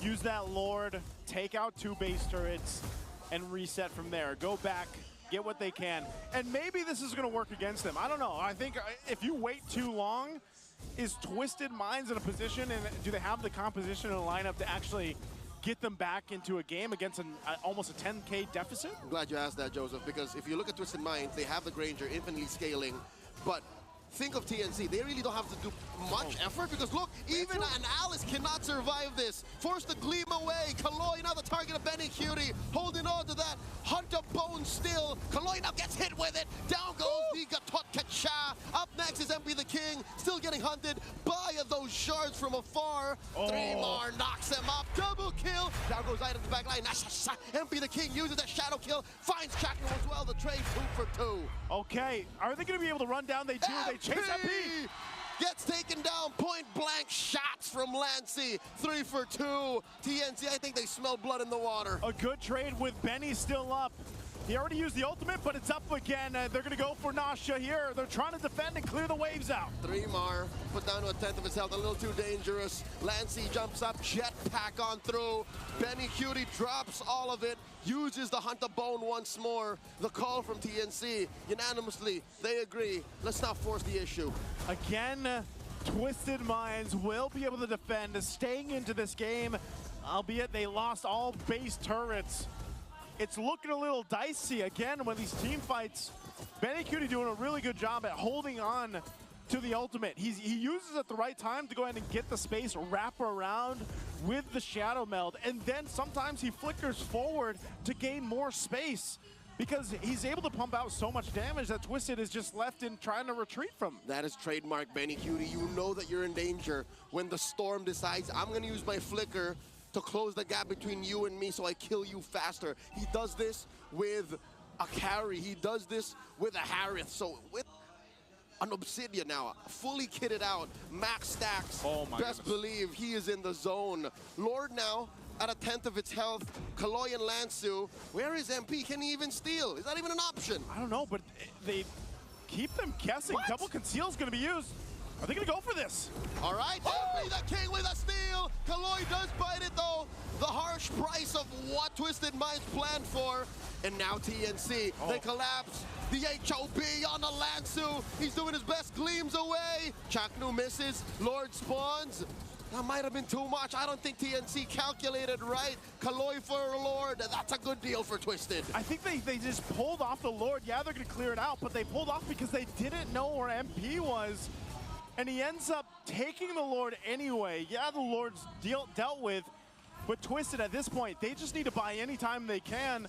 Use that Lord, take out 2 base turrets, and reset from there. Go back, get what they can. And maybe this is going to work against them. I don't know. I think if you wait too long, is Twisted Minds in a position, and do they have the composition and lineup to actually get them back into a game against almost a 10K deficit? I'm glad you asked that, Joseph, because if you look at Twisted Minds, they have the Granger infinitely scaling, but think of TNC. They really don't have to do much effort because look, even an Alice cannot survive this. Force the Gleam away. Kaloi now the target of Benny Cutie, holding on to that. Hunter Bone still. Kaloi now gets hit with it. Down goes the Gatot Kacha. Up next is MP the King, still getting hunted by those shards from afar. 3mar knocks him up. Double kill. Down goes right at the back line. MP the King uses a shadow kill. Finds Chakno as well. The trade 2 for 2. Okay, are they going to be able to run down? They do. They chase MP. Gets taken down. Point blank shots from Lancy. 3 for 2. TNC, I think they smell blood in the water. A good trade with Benny still up. He already used the ultimate, but it's up again. They're going to go for Nasha here. They're trying to defend and clear the waves out. 3mar put down to a 10th of his health, a little too dangerous. Lancy jumps up, jetpack on through. Benny Cutie drops all of it, uses the Hunter Bone once more. The call from TNC, unanimously, they agree. Let's not force the issue. Again, Twisted Minds will be able to defend, staying into this game, albeit they lost all base turrets. It's looking a little dicey again when these team fights. Benny Cutie doing a really good job at holding on to the ultimate. He uses it at the right time to go ahead and get the space, wrap around with the Shadow Meld, and then sometimes he flickers forward to gain more space because he's able to pump out so much damage that Twisted is just left in trying to retreat from. That is trademark Benny Cutie. You know that you're in danger when the Storm decides, I'm going to use my flicker to close the gap between you and me so I kill you faster. He does this with a carry. He does this with a Harith. So with an Obsidian now, fully kitted out, max stacks. Oh my Best believe he is in the zone. Lord now at a 10th of its health. Kaloi and Lansu. Where is MP? Can he even steal? Is that even an option? I don't know, but they keep them guessing. What? Double conceal is going to be used. Are they going to go for this? All right, MP the King with a steal. Kaloi does bite it though. The harsh price of what Twisted Minds planned for. And now TNC, they collapse. The HOB on the Lansu. He's doing his best, gleams away. Chaknu misses, Lord spawns. That might have been too much. I don't think TNC calculated right. Kaloi for a Lord, that's a good deal for Twisted. I think they just pulled off the Lord. Yeah, they're going to clear it out, but they pulled off because they didn't know where MP was. And he ends up taking the Lord anyway. Yeah, the Lord's dealt with, but Twisted at this point, they just need to buy any time they can.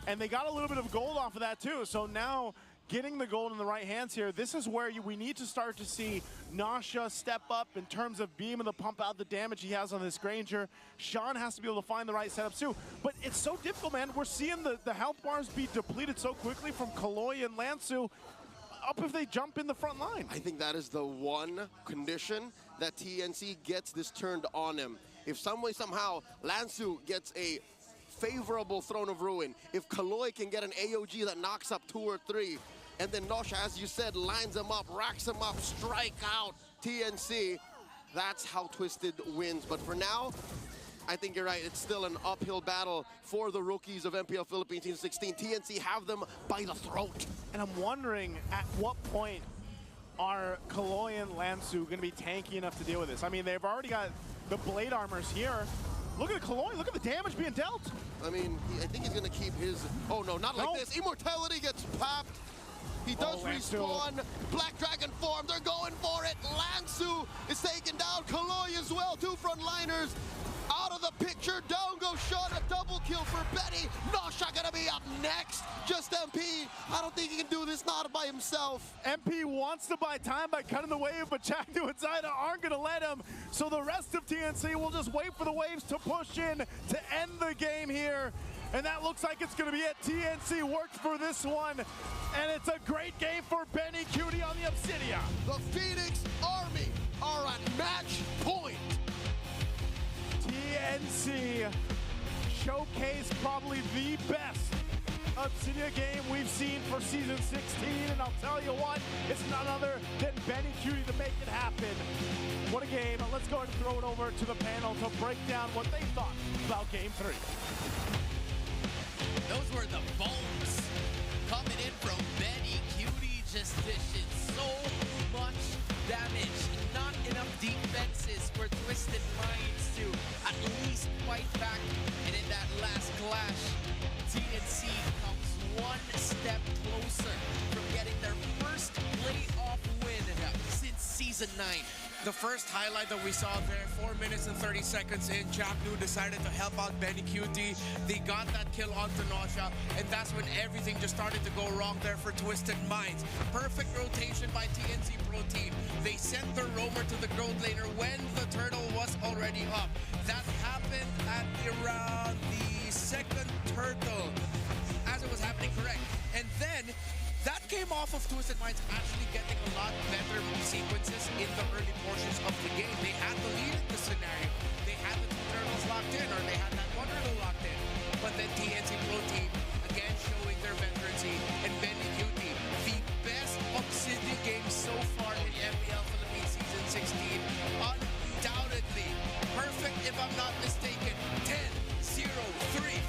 And they got a little bit of gold off of that too. So now getting the gold in the right hands here, this is where we need to start to see Nasha step up in terms of being able to pump out the damage he has on this Granger. Sean has to be able to find the right setups too. But it's so difficult, man. We're seeing the health bars be depleted so quickly from Kaloi and Lansu. Up if they jump in the front line. I think that is the one condition that TNC gets this turned on him. If some way, somehow, Lansu gets a favorable Throne of Ruin, if Kaloi can get an AOG that knocks up 2 or 3, and then Nasha, as you said, lines him up, racks him up, strike out TNC, that's how Twisted wins. But for now, I think you're right. It's still an uphill battle for the rookies of MPL Philippines Team 16. TNC have them by the throat. And I'm wondering at what point are Kaloy and Lansu going to be tanky enough to deal with this? I mean, they've already got the blade armors here. Look at Kaloy. Look at the damage being dealt. I mean, I think he's going to keep his... Oh, no, not like this. Immortality gets popped. He does respawn. Black Dragon form. They're going for it. Lansu is taken down. Kaloy as well. Two frontliners out of the picture. Down goes Sean. A double kill for Benny. Nosha gonna be up next. Just MP. I don't think he can do this not by himself. MP wants to buy time by cutting the wave, but Chaknu and Zaida aren't gonna let him. So the rest of TNC will just wait for the waves to push in to end the game here. And that looks like it's going to be it. TNC worked for this one. And it's a great game for Benny Cutie on the Obsidia. The Phoenix Army are at match point. TNC showcased probably the best Obsidia game we've seen for Season 16. And I'll tell you what, it's none other than Benny Cutie to make it happen. What a game. Let's go ahead and throw it over to the panel to break down what they thought about Game 3. Those were the bombs coming in from Benny. Cutie just dishing so much damage. Not enough defenses for Twisted Minds to at least fight back. And in that last clash, TNC comes one step closer from getting their first playoff win since Season 9. The first highlight that we saw there, 4 minutes and 30 seconds in, Chaknu decided to help out Benny Cutie. They got that kill onto Nosha, and that's when everything just started to go wrong there for Twisted Minds. Perfect rotation by TNC Pro Team. They sent the roamer to the gold laner when the turtle was already up. That happened at around the second turtle, as it was happening, correct. And then that came off of Twisted Minds actually getting a lot better sequences in the early portions of the game. They had the lead in the scenario. They had the two turtles locked in, or they had that one turtle locked in. But then TNC Pro Team, again showing their veterancy, and Benny Cutie, the best Obsidian game so far in MPL Philippines Season 16. Undoubtedly perfect, if I'm not mistaken. 10-0-3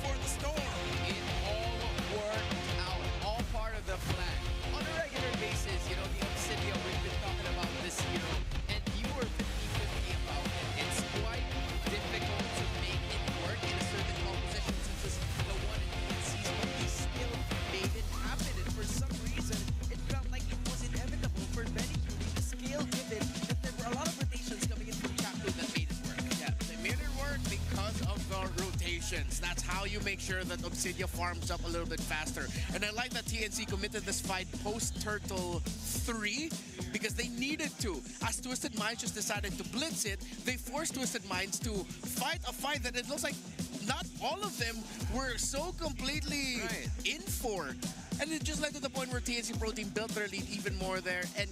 for the Storm. It all worked out, all part of the plan. On a regular basis, you know, the Obsidia we've been talking about this year, and you were 50-50 about it. It's quite difficult to make it work in a certain composition since it's the one in TNC's, but they still made it happen. And for some reason, it felt like it was inevitable for Benny Cutie to scale given that there were a lot of rotations coming in from Chaknu that made it work. Yeah, they made it work because of the rotations. That's how you make sure that Obsidia farms up a little bit faster. And I like that TNC committed this fight post-Turtle 3 because they needed to. As Twisted Minds just decided to blitz it, they forced Twisted Minds to fight a fight that it looks like not all of them were so completely in for. And it just led to the point where TNC Pro Team built their lead even more there. And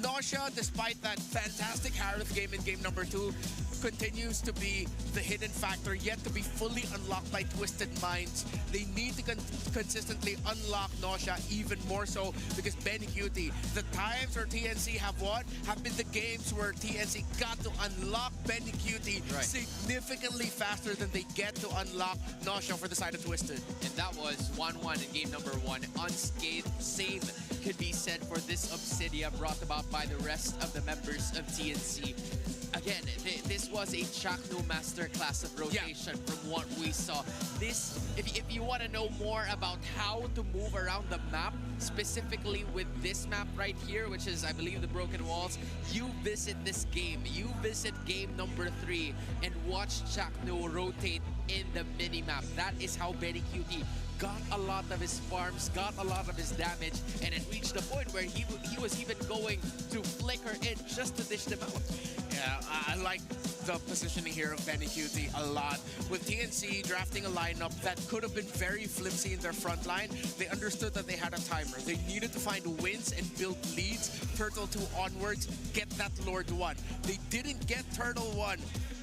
Nosha, despite that fantastic Harith game in game number 2, continues to be the hidden factor, yet to be fully unlocked by Twisted Minds. They need to consistently unlock Nosha even more so because Benny Cutie, the times where TNC have won have been the games where TNC got to unlock Benny Cutie significantly faster than they get to unlock Nosha for the side of Twisted. And that was 1-1 in game number 1. Unscathed, same could be said for this Obsidia brought about by the rest of the members of TNC. Again, this was a Chaknu masterclass of rotation from what we saw. This, if you want to know more about how to move around the map, specifically with this map right here, which is, I believe, the Broken Walls, you visit this game. You visit game number 3 and watch Chaknu rotate in the mini-map. That is how Benny Cutie got a lot of his farms, got a lot of his damage, and it reached the point where he was even going to flicker in just to dish them out. Yeah, I like the positioning here of Benny Cutie a lot. With TNC drafting a lineup that could have been very flimsy in their front line, they understood that they had a timer. They needed to find wins and build leads. Turtle 2 onwards, get that Lord 1. They didn't get Turtle 1,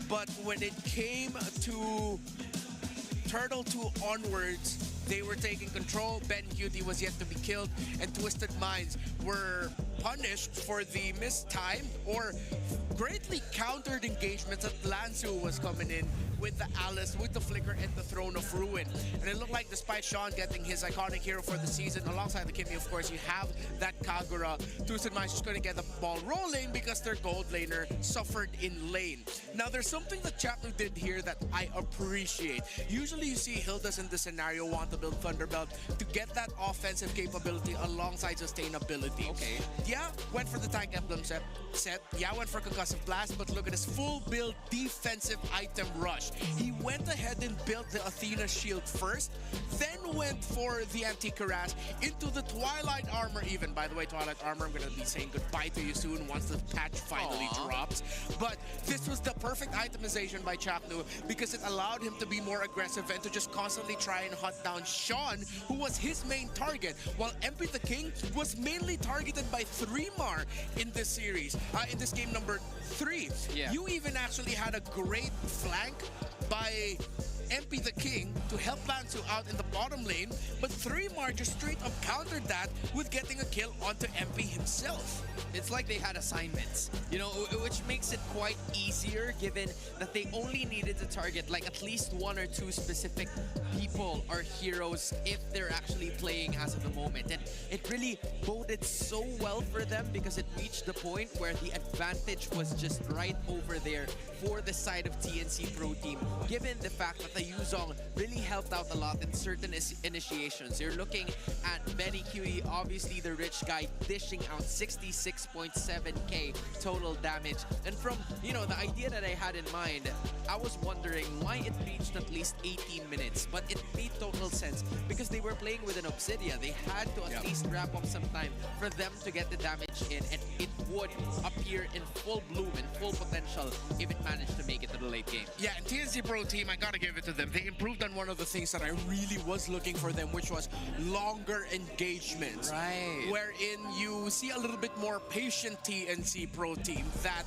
but when it came to Turtle 2 onwards, they were taking control. Ben Cutie was yet to be killed, and Twisted Minds were punished for the missed time or greatly countered engagements that Lansu was coming in with the Alice, with the Flicker, and the Throne of Ruin. And it looked like despite Sean getting his iconic hero for the season, alongside the Kimmy, of course, you have that Kagura. Twisted Minds just going to get the ball rolling because their gold laner suffered in lane. Now, there's something that Chapnu did here that I appreciate. Usually you see Hildas in this scenario want to build Thunderbelt to get that offensive capability alongside sustainability. Okay. Yeah, went for the Tank Emblem set. Yeah, went for Concussive Blast, but look at his full build defensive item rush. He went ahead and built the Athena shield first, then went for the Anti-Cuirass into the Twilight Armor even. By the way, Twilight Armor, I'm going to be saying goodbye to you soon once the patch finally drops. But this was the perfect itemization by Chapnu because it allowed him to be more aggressive and to just constantly try and hunt down Sean, who was his main target, while MP the King was mainly targeted by 3mar in this series, in this game number 3. Yeah. You even actually had a great flank by MP the King to help Lansu out in the bottom lane, but 3mar just straight up countered that with getting a kill onto MP himself. It's like they had assignments, you know, which makes it quite easier given that they only needed to target like at least 1 or 2 specific people or heroes if they're actually playing as of the moment. And it really boded so well for them because it reached the point where the advantage was just right over there for the side of TNC Pro Team, given the fact that the Yuzong really helped out a lot in certain initiations. You're looking at Benny QE, obviously the rich guy, dishing out 66.7k total damage. And from, you know, the idea that I had in mind, I was wondering why it reached at least 18 minutes, but it made total sense because they were playing with an Obsidia. They had to at least wrap up some time for them to get the damage in, and it would appear in full bloom and full potential if it managed to make it to the late game. Yeah, and TNC Pro Team, I gotta give it to them. They improved on one of the things that I really was looking for them, which was longer engagements. Right. Wherein you see a little bit more patient TNC Pro Team that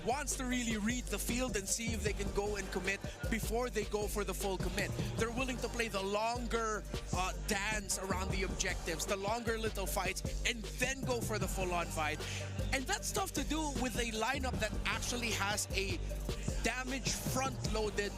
wants to really read the field and see if they can go and commit before they go for the full commit. They're willing to play the longer dance around the objectives, the longer little fights, and then go for the full-on fight. And that's tough to do with a lineup that actually has a damage front-loaded,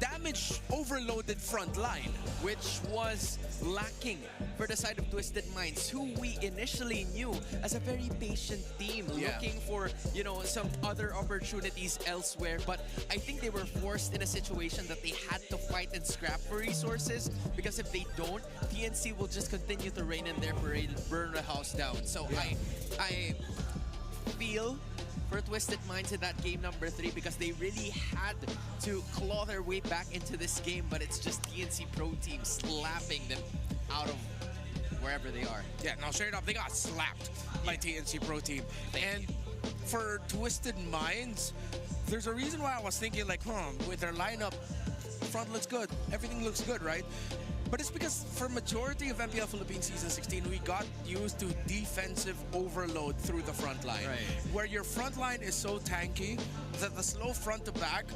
damage overloaded front line, which was lacking for the side of Twisted Minds, who we initially knew as a very patient team, looking for, you know, some other opportunities elsewhere. But I think they were forced in a situation that they had to fight and scrap for resources, because if they don't, TNC will just continue to reign in their parade and burn the house down. So I feel for Twisted Minds in that game number 3 because they really had to claw their way back into this game, but it's just TNC Pro Team slapping them out of wherever they are. Yeah, no, straight up, they got slapped by TNC Pro Team. And for Twisted Minds, there's a reason why I was thinking like, with their lineup, front looks good, everything looks good, right? But it's because for majority of MPL Philippines Season 16, we got used to defensive overload through the front line. Right. Where your front line is so tanky that the slow front to back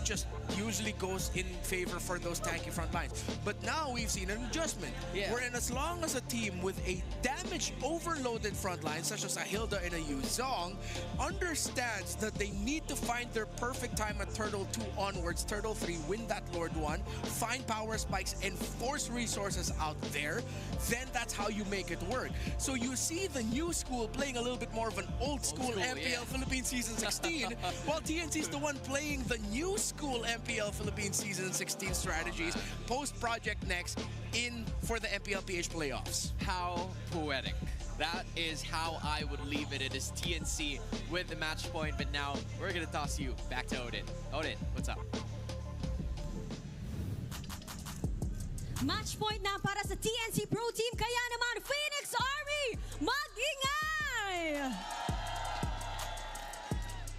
just usually goes in favor for those tanky front lines. But now we've seen an adjustment. Wherein as long as a team with a damage overloaded front line, such as a Hilda and a Yuzong, understands that they need to find their perfect time at Turtle 2 onwards, Turtle 3, win that Lord 1, find power spikes, and force resources out there, then that's how you make it work. So you see the new school playing a little bit more of an old school MPL Philippines Season 16, while TNC's the one playing the new school MPL Philippines Season 16 strategies post-Project Next in for the MPL PH playoffs. How poetic. That is how I would leave it. It is TNC with the match point, but now we're going to toss you back to Odin. Odin, what's up? Match point na para sa TNC Pro Team, kaya naman Phoenix Army, mag-ingay!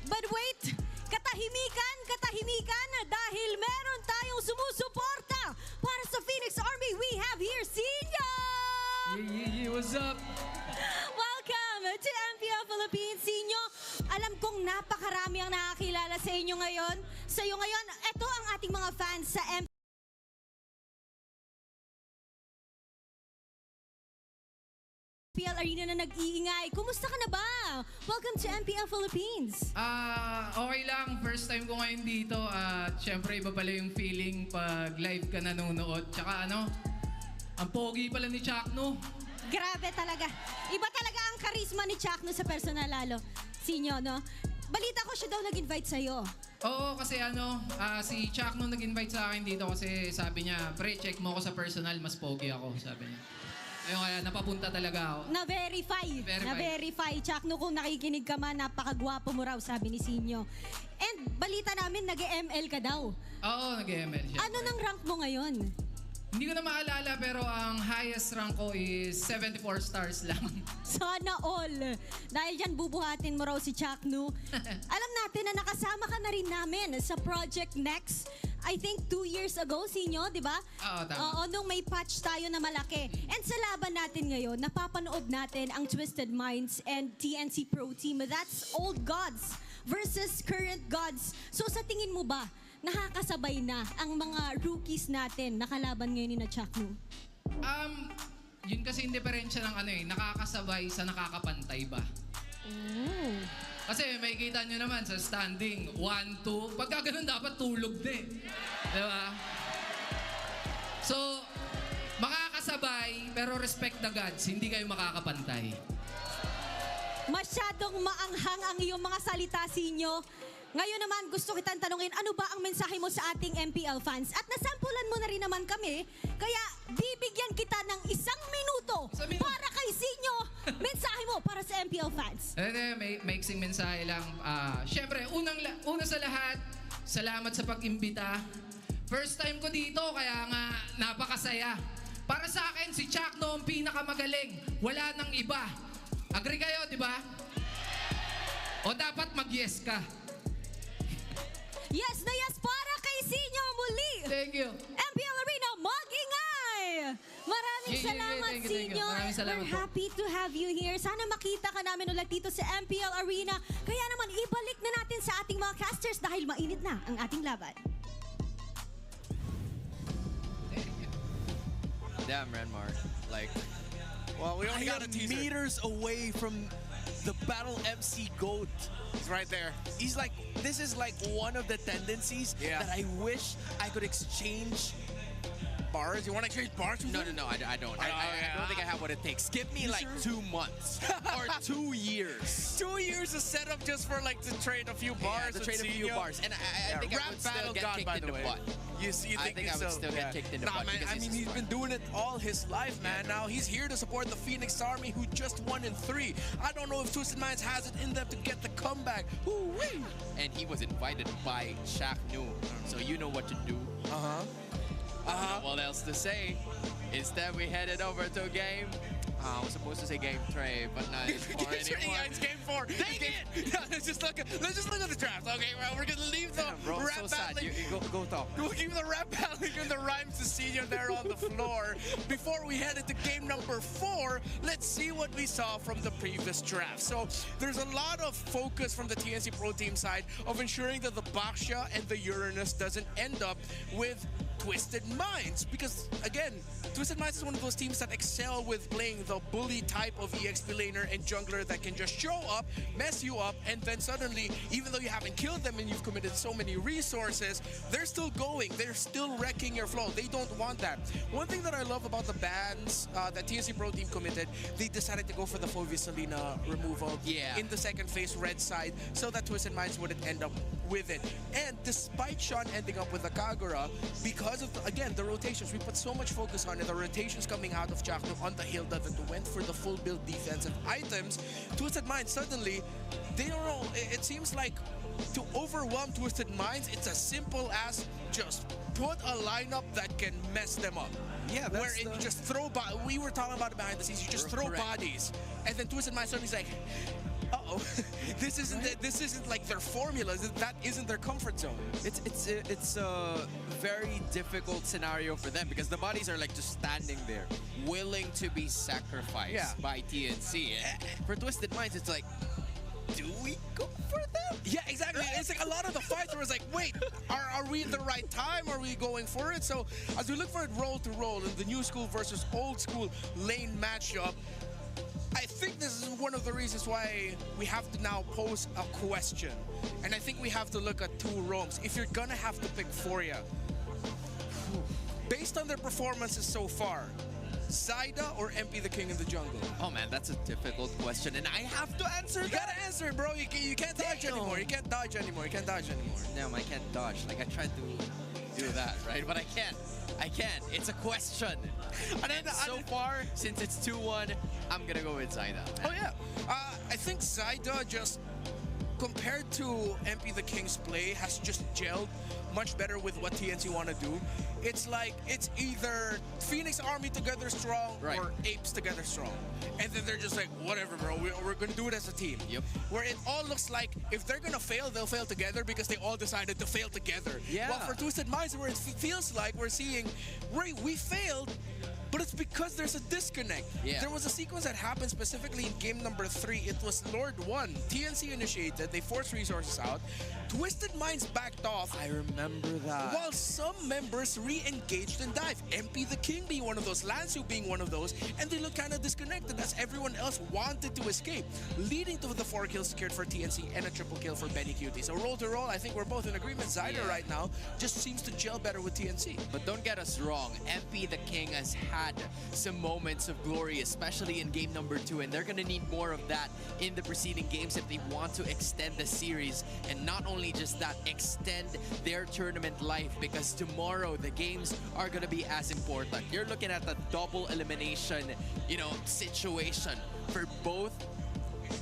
But wait, katahimikan dahil meron tayong sumusuporta para sa Phoenix Army. We have here Sinyo! What's up? Welcome to MPL Philippines, Sinyo. Alam kong napakarami ang nakakilala sa inyo ngayon. Sa iyo ngayon, ito ang ating mga fans sa MPL Arena na nag-iingay. Kumusta ka na ba? Arena. Welcome to MPL Philippines. Okay lang. First time ko ngayon dito. Siyempre, iba pala yung feeling pag live ka nanonood. Tsaka ang pogi pala ni Chakno. Grabe talaga. Iba talaga ang karisma ni Chakno sa personal lalo. Sinyo, no? Balita ko siya daw nag-invite sa'yo. Oo, kasi si Chakno nag-invite sa akin dito kasi sabi niya, pre, check mo ako sa personal, mas pogi ako, sabi niya. Ayun, kaya napapunta talaga ako. Na-verify. Chakno, kung nakikinig ka man, napakagwapo mo raw, sabi ni Sinyo. And balita namin, nag-ML ka daw. Oo, nag-ML siya. Ano nang rank mo ngayon? Hindi ko na maalala, pero ang highest rank ko is 74 stars lang. Sana all. Dahil dyan, bubuhatin mo raw si Chakno. Alam natin na nakasama ka na rin namin sa Project Next. I think 2 years ago, Sinyo, di ba? Oo, tama. Oo, nung may patch tayo na malaki. And sa laban natin ngayon, napapanood natin ang Twisted Minds and TNC Pro Team. That's old gods versus current gods. So sa tingin mo ba, nakakasabay na ang mga rookies natin na kalaban ngayon ni na Chakno? Yun kasi yung diferensya ng nakakasabay sa nakakapantay ba? Kasi may kita nyo naman sa standing, 1, 2. Pagka ganun dapat tulog din. Diba? So, makakasabay, pero respect the gods, hindi kayo makakapantay. Masyadong maanghang ang iyong mga salita, Sinyo. Ngayon naman, gusto kitang tanungin, ano ba ang mensahe mo sa ating MPL fans? At nasampulan mo na rin naman kami, kaya bibigyan kita ng 1 minuto para kay Sinyo. Mensahe mo para sa MPL fans. May maiksing mensahe lang. Siyempre, una sa lahat, salamat sa pag-imbita. First time ko dito, kaya nga napakasaya. Para sa akin, si Chakno ang pinakamagaling. Wala nang iba. Agree kayo, di ba? O dapat mag-yes ka. Yes na yes para kay Sinyo muli. Thank you. MPL Arena, mag-ingay! Maraming salamat, thank you. Sinyo. Maraming salamat We're happy to have you here. Sana makita ka namin ulit dito sa MPL Arena. Kaya naman, ibalik na natin sa ating mga casters dahil mainit na ang ating laban. Damn, Renmar. Well, we only got meters away from the Battle MC GOAT. He's right there. This is one of the tendencies that I wish I could exchange bars. You want to exchange bars with No, him? I don't. I don't think I have what it takes. Give me 2 months or 2 years. 2 years is set up just for to trade a few bars. To trade a few bars, and I think I would still get kicked in the butt. You think I would still get kicked in the butt. Man, he's been doing it all his life, man. Now he's here to support the Phoenix Army, who just won in 3. I don't know if Twisted Minds has it in them to get the comeback. Woo-wee! And he was invited by Chakno, so you know what to do. I don't know what else to say. Instead, we headed over to game. I was supposed to say game 3, but not anymore. It's game 4. Dang it! Let's just look at the draft. Okay, well, we're gonna leave the rap battling. Go talk. We'll keep the rap battling and the rhymes to Senior there on the floor. Before we head into game number 4, let's see what we saw from the previous draft. So there's a lot of focus from the TNC Pro Team side of ensuring that the Baxia and the Uranus doesn't end up with Twisted Minds, because again, Twisted Minds is one of those teams that excel with playing the bully type of EXP laner and jungler that can just show up, mess you up, and then suddenly, even though you haven't killed them and you've committed so many resources, they're still going, they're still wrecking your flow. They don't want that. One thing that I love about the bans that TNC Pro Team committed, they decided to go for the Fovia Selena removal in the second phase red side so that Twisted Minds wouldn't end up with it. And despite Sean ending up with the Kagura, because of, again, the rotations, we put so much focus on it, the rotations coming out of Chakno on the Hilda that went for the full build defensive items, Twisted Minds suddenly, they don't know, it seems like to overwhelm Twisted Minds, it's as simple as just put a lineup that can mess them up. Yeah, where you just throw, we were talking about it behind the scenes, you just throw bodies, and then Twisted Minds suddenly is like, uh-oh, this isn't like their formula. That isn't their comfort zone. It's a very difficult scenario for them because the bodies are just standing there, willing to be sacrificed by TNC. And for Twisted Minds, it's like, do we go for them? Yeah, exactly. It's like a lot of the fights where it's like, wait, are we at the right time? Are we going for it? So as we look for it roll to roll in the new school versus old school lane matchup, I think this is one of the reasons why we have to now pose a question. And I think we have to look at two roams. If you're gonna have to pick Foria, based on their performances so far, Zyda or MP the King in the jungle? Oh man, that's a difficult question, and I have to answer. You gotta answer it, bro. You can't dodge anymore. You can't dodge anymore. You can't dodge anymore. No, I can't dodge. Like, I tried to do that, right? But I can't. I can't. It's a question. And so far, since it's 2-1, I'm gonna go with Zyda. Oh yeah. I think Zyda just, compared to MP the King's play, has just gelled much better with what TNC want to do. It's like, it's either Phoenix Army together strong or Apes together strong. And then they're just like, whatever, bro, we're going to do it as a team. Yep. Where it all looks like if they're going to fail, they'll fail together because they all decided to fail together. Yeah. While for Twisted Minds, where it feels like we're seeing, we failed, but it's because there's a disconnect. Yeah. There was a sequence that happened specifically in game number 3. It was Lord 1. TNC initiated. They forced resources out. Twisted Minds backed off. I remember that. While some members re-engaged and dived. MP the King being one of those, Lansu being one of those, and they look kind of disconnected as everyone else wanted to escape, leading to the 4 kills secured for TNC and a triple kill for Benny Cutie. So roll to roll, I think we're both in agreement. Zyda right now just seems to gel better with TNC. But don't get us wrong, MP the King has had some moments of glory, especially in game number 2, and they're gonna need more of that in the preceding games if they want to extend the series, and not only just that, extend their tournament life, because tomorrow the games are gonna be as important. You're looking at a double elimination, situation for both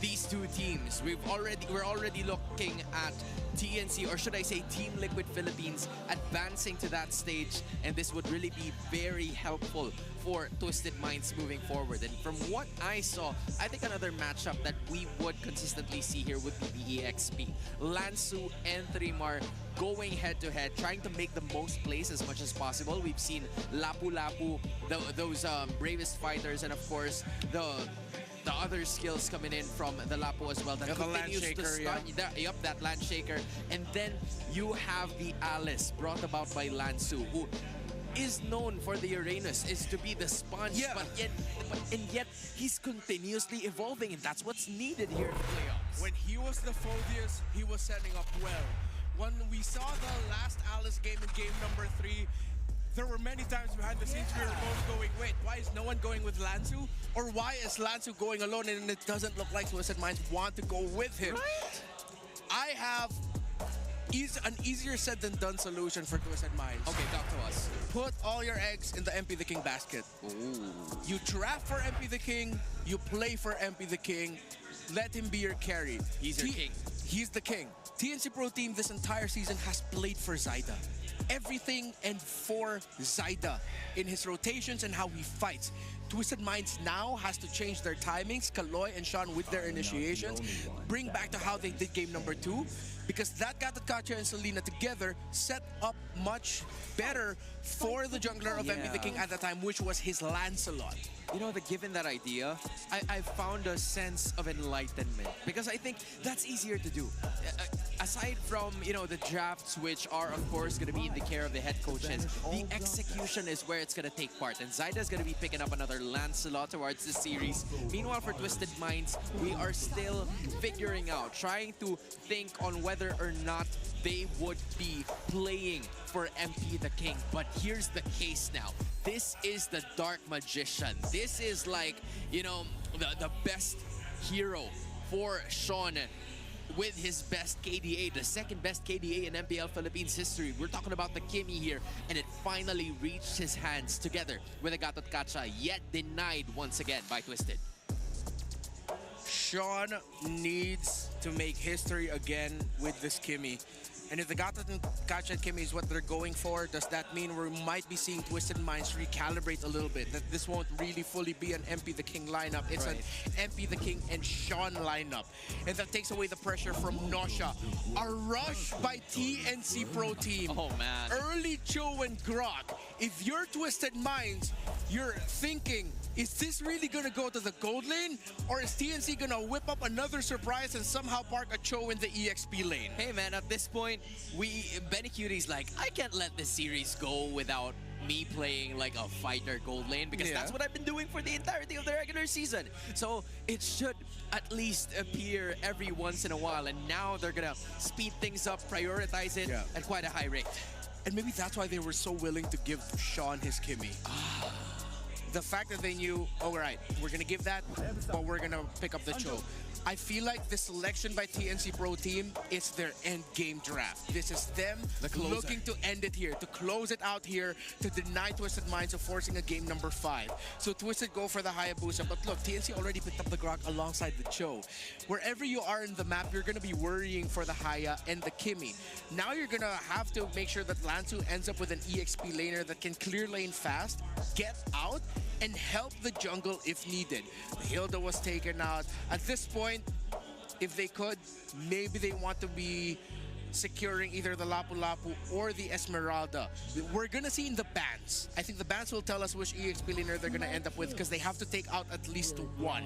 these two teams. We're already looking at TNC, or should I say Team Liquid Philippines, advancing to that stage, and this would really be very helpful for Twisted Minds moving forward. And from what I saw, I think another matchup that we would consistently see here would be the EXP. Lansu and Trimar going head-to-head, trying to make the most plays as much as possible. We've seen Lapu Lapu, those bravest fighters, and of course the other skills coming in from the Lapu as well that continues to stun. Yup, that land shaker. And then you have the Alice brought about by Lansu, who is known for the Uranus, is to be the sponge, but yet he's continuously evolving, and that's what's needed here in the playoffs. When he was the Phobius, he was setting up well. When we saw the last Alice game in game number 3, there were many times behind the scenes we were both going, wait, why is no one going with Lansu? Or why is Lansu going alone and it doesn't look like Twisted Minds want to go with him? Right? I have an easier said than done solution for Twisted Minds. Okay, talk to us. Put all your eggs in the MP the King basket. Ooh. You draft for MP the King, you play for MP the King, let him be your carry. He's your king. He's the king. TNC Pro Team this entire season has played for Zyda. Everything and for Zyda in his rotations and how he fights. Twisted Minds now has to change their timings. Kaloy and Sean with their initiations bring back to how they did game number 2, because that got Katya and Selena together set up much better for the jungler of MP the King at the time, which was his Lancelot. Given that idea, I found a sense of enlightenment, because I think that's easier to do. Aside from, the drafts, which are, of course, going to be in the care of the head coaches, the execution is where it's going to take part. And Zyda's going to be picking up another Lancelot towards the series. Meanwhile, for Twisted Minds, we are still figuring out, trying to think on whether or not they would be playing for MP the King. But here's the case now. This is the Dark Magician. This is like, the best hero for Sean with his best KDA, the second best KDA in MPL Philippines history. We're talking about the Kimmy here, and it finally reached his hands together with a Gatot Kacha, yet denied once again by Twisted. Sean needs to make history again with this Kimmy. And if the Gatot and Kacha and Kimmy is what they're going for, does that mean we might be seeing Twisted Minds recalibrate a little bit? That this won't really fully be an MP the King lineup. It's an MP the King and Sean lineup. And that takes away the pressure from Nosha. A rush by TNC Pro Team. Oh, man. Early Cho and Grok. If you're Twisted Minds, you're thinking, is this really going to go to the gold lane? Or is TNC going to whip up another surprise and somehow park a Cho in the EXP lane? Hey, man, at this point, Benny Cutie's like, I can't let this series go without me playing like a fighter gold lane because that's what I've been doing for the entirety of the regular season. So it should at least appear every once in a while, and now they're gonna speed things up, prioritize it at quite a high rate. And maybe that's why they were so willing to give Sean his Kimmy. The fact that they knew, all right, we're gonna give that, but we're gonna pick up the choke. I feel like the selection by TNC Pro Team is their end game draft. This is them looking to end it here, to close it out here, to deny Twisted Minds of forcing a game number 5. So Twisted go for the Hayabusa, but look, TNC already picked up the Grok alongside the Cho. Wherever you are in the map, you're gonna be worrying for the Haya and the Kimmy. Now you're gonna have to make sure that Lansu ends up with an EXP laner that can clear lane fast, get out, and help the jungle if needed. Hilda was taken out. At this point, if they could, maybe they want to be securing either the Lapu Lapu or the Esmeralda. We're gonna see in the bans. I think the bans will tell us which EXP laner they're gonna end up with because they have to take out at least one.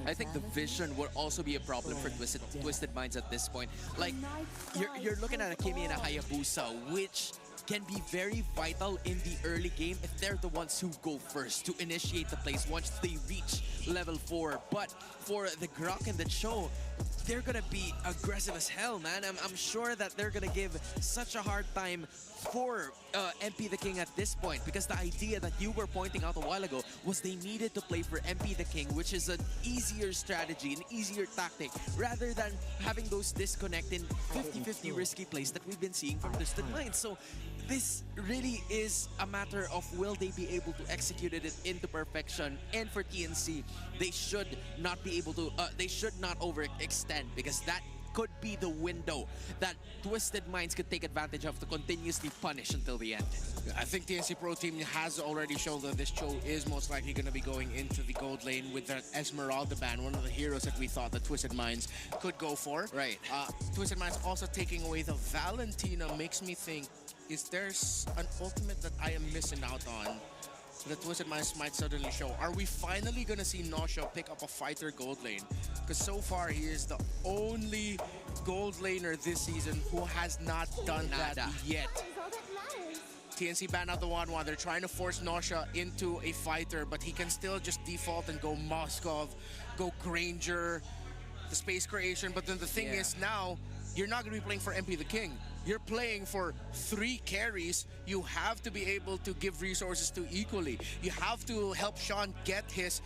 I think the vision would also be a problem for Twisted Minds at this point. Like, you're looking at a Kimmy and a Hayabusa, which can be very vital in the early game if they're the ones who go first to initiate the plays once they reach level 4. But for the Grok and the Cho, they're gonna be aggressive as hell, man. I'm sure that they're gonna give such a hard time for MP the King at this point, because the idea that you were pointing out a while ago was they needed to play for MP the King, which is an easier strategy, an easier tactic, rather than having those disconnecting 50-50 risky plays that we've been seeing from Twisted Minds. So this really is a matter of will they be able to execute it into perfection. And for TNC, they should not be able to, they should not overextend, because that could be the window that Twisted Minds could take advantage of to continuously punish until the end. I think TNC Pro Team has already shown that this Cho is most likely going to be going into the gold lane with that Esmeralda ban, one of the heroes that we thought that Twisted Minds could go for. Right. Twisted Minds also taking away the Valentina makes me think, is there an ultimate that I am missing out on that Twisted Minds might suddenly show? Are we finally going to see Nausea pick up a fighter gold lane? Because so far he is the only gold laner this season who has not done that yet. TNC ban out the 1-1. They're trying to force Nausea into a fighter, but he can still just default and go Moskov, go Granger, the space creation. But then the thing is now, you're not going to be playing for MP the King. You're playing for 3 carries. You have to be able to give resources to equally. You have to help Sean get his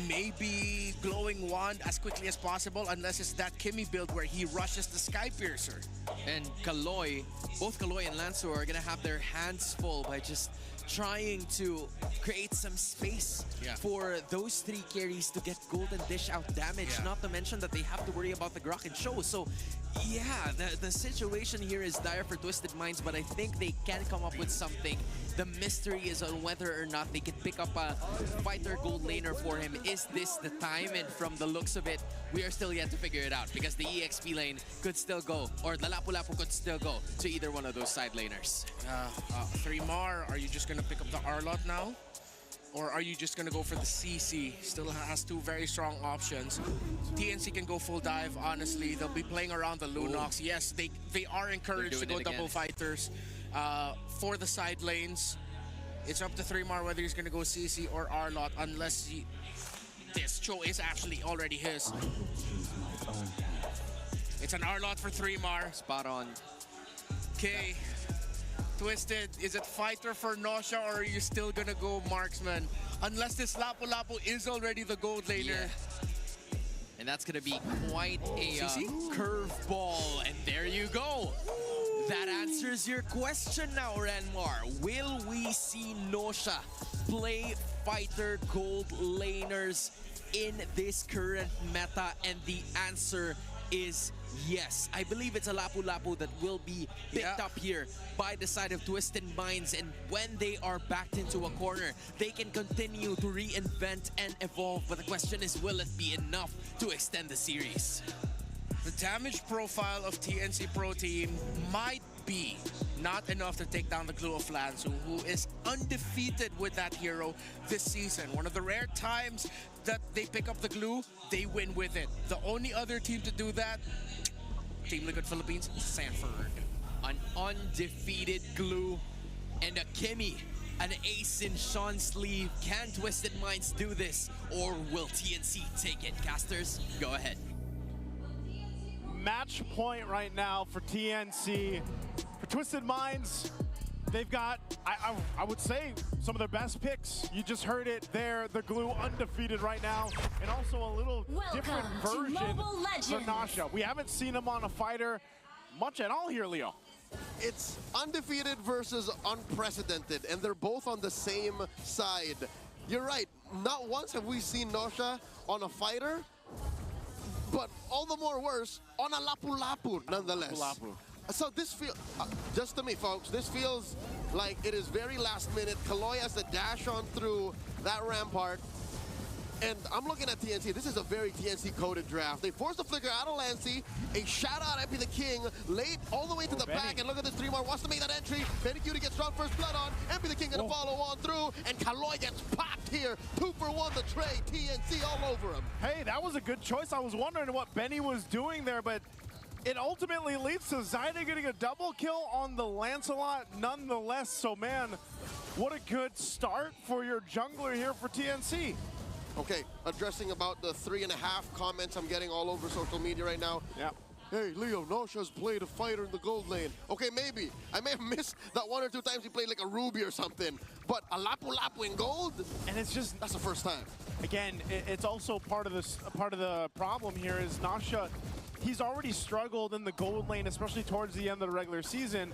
maybe glowing wand as quickly as possible, unless it's that Kimmy build where he rushes the Sky Piercer. And Kaloy, both Kaloy and Lancer are gonna have their hands full by just trying to create some space for those 3 carries to get golden dish out damage, not to mention that they have to worry about the Grok and Show. So yeah, the situation here is dire for Twisted Minds, but I think they can come up with something. The mystery is on whether or not they can pick up a fighter gold laner for him. Is this the time? And from the looks of it, we are still yet to figure it out, because the EXP lane could still go, or the Lapu Lapu could still go to either one of those side laners. 3mar, are you just going to pick up the Arlot now? Or are you just going to go for the CC? Still has 2 very strong options. TNC can go full dive, honestly. They'll be playing around the Lunox. Yes, they are encouraged to go double fighters for the side lanes. It's up to 3mar whether he's going to go CC or Arlot, unless this Cho is actually already his. It's an Arlot for 3mar. Spot on. Okay. Twisted, is it fighter for Nausea, or are you still gonna go marksman? Unless this Lapu Lapu is already the gold laner. And that's gonna be quite a curveball. And there you go. That answers your question now, Renmar. Will we see Nausea play fighter gold laners in this current meta? And the answer is yes. I believe it's a Lapu Lapu that will be picked up here by the side of Twisted Minds, and when they are backed into a corner, they can continue to reinvent and evolve, but the question is, will it be enough to extend the series? The damage profile of TNC Pro Team might be not enough to take down the Glue of Lansu, who is undefeated with that hero this season. One of the rare times that they pick up the Glue, they win with it. The only other team to do that, Team Liquid Philippines, Sanford. An undefeated Glue and a Kimmy An ace in Sean's sleeve. Can Twisted Minds do this? Or will TNC take it? Casters, go ahead. Match point right now for TNC. For Twisted Minds, they've got, I would say, some of their best picks. You just heard it there. The Glue undefeated right now. And also a little different version for Nasha. We haven't seen him on a fighter much at all here, Leo. It's undefeated versus unprecedented, and they're both on the same side. You're right. Not once have we seen Nosha on a fighter, but all the more worse, on a lapu-lapu nonetheless. So this feels, just to me, folks, this feels like it is very last minute. Kaloy has to dash on through that rampart. And I'm looking at TNC. This is a very TNC-coded draft. They forced the flicker out of Lancy. A shout-out MP the King late all the way to the back. And look at this 3-mar. Wants to make that entry. Benny Cutie gets strong first blood on. MP the King going to follow on through. And Kaloy gets popped here. 2 for 1 the trade. TNC all over him. Hey, that was a good choice. I was wondering what Benny was doing there, but it ultimately leads to Zyda getting a double kill on the Lancelot nonetheless. So, man, what a good start for your jungler here for TNC. Okay, addressing about the 3.5 comments I'm getting all over social media right now. Yeah. Hey, Leo, Nosha's played a fighter in the gold lane. Okay, maybe. I may have missed that 1 or 2 times he played like a Ruby or something. But a lapu-lapu in gold? And it's just... That's the first time. Again, it's also part of the problem here is Nasha, he's already struggled in the gold lane, especially towards the end of the regular season,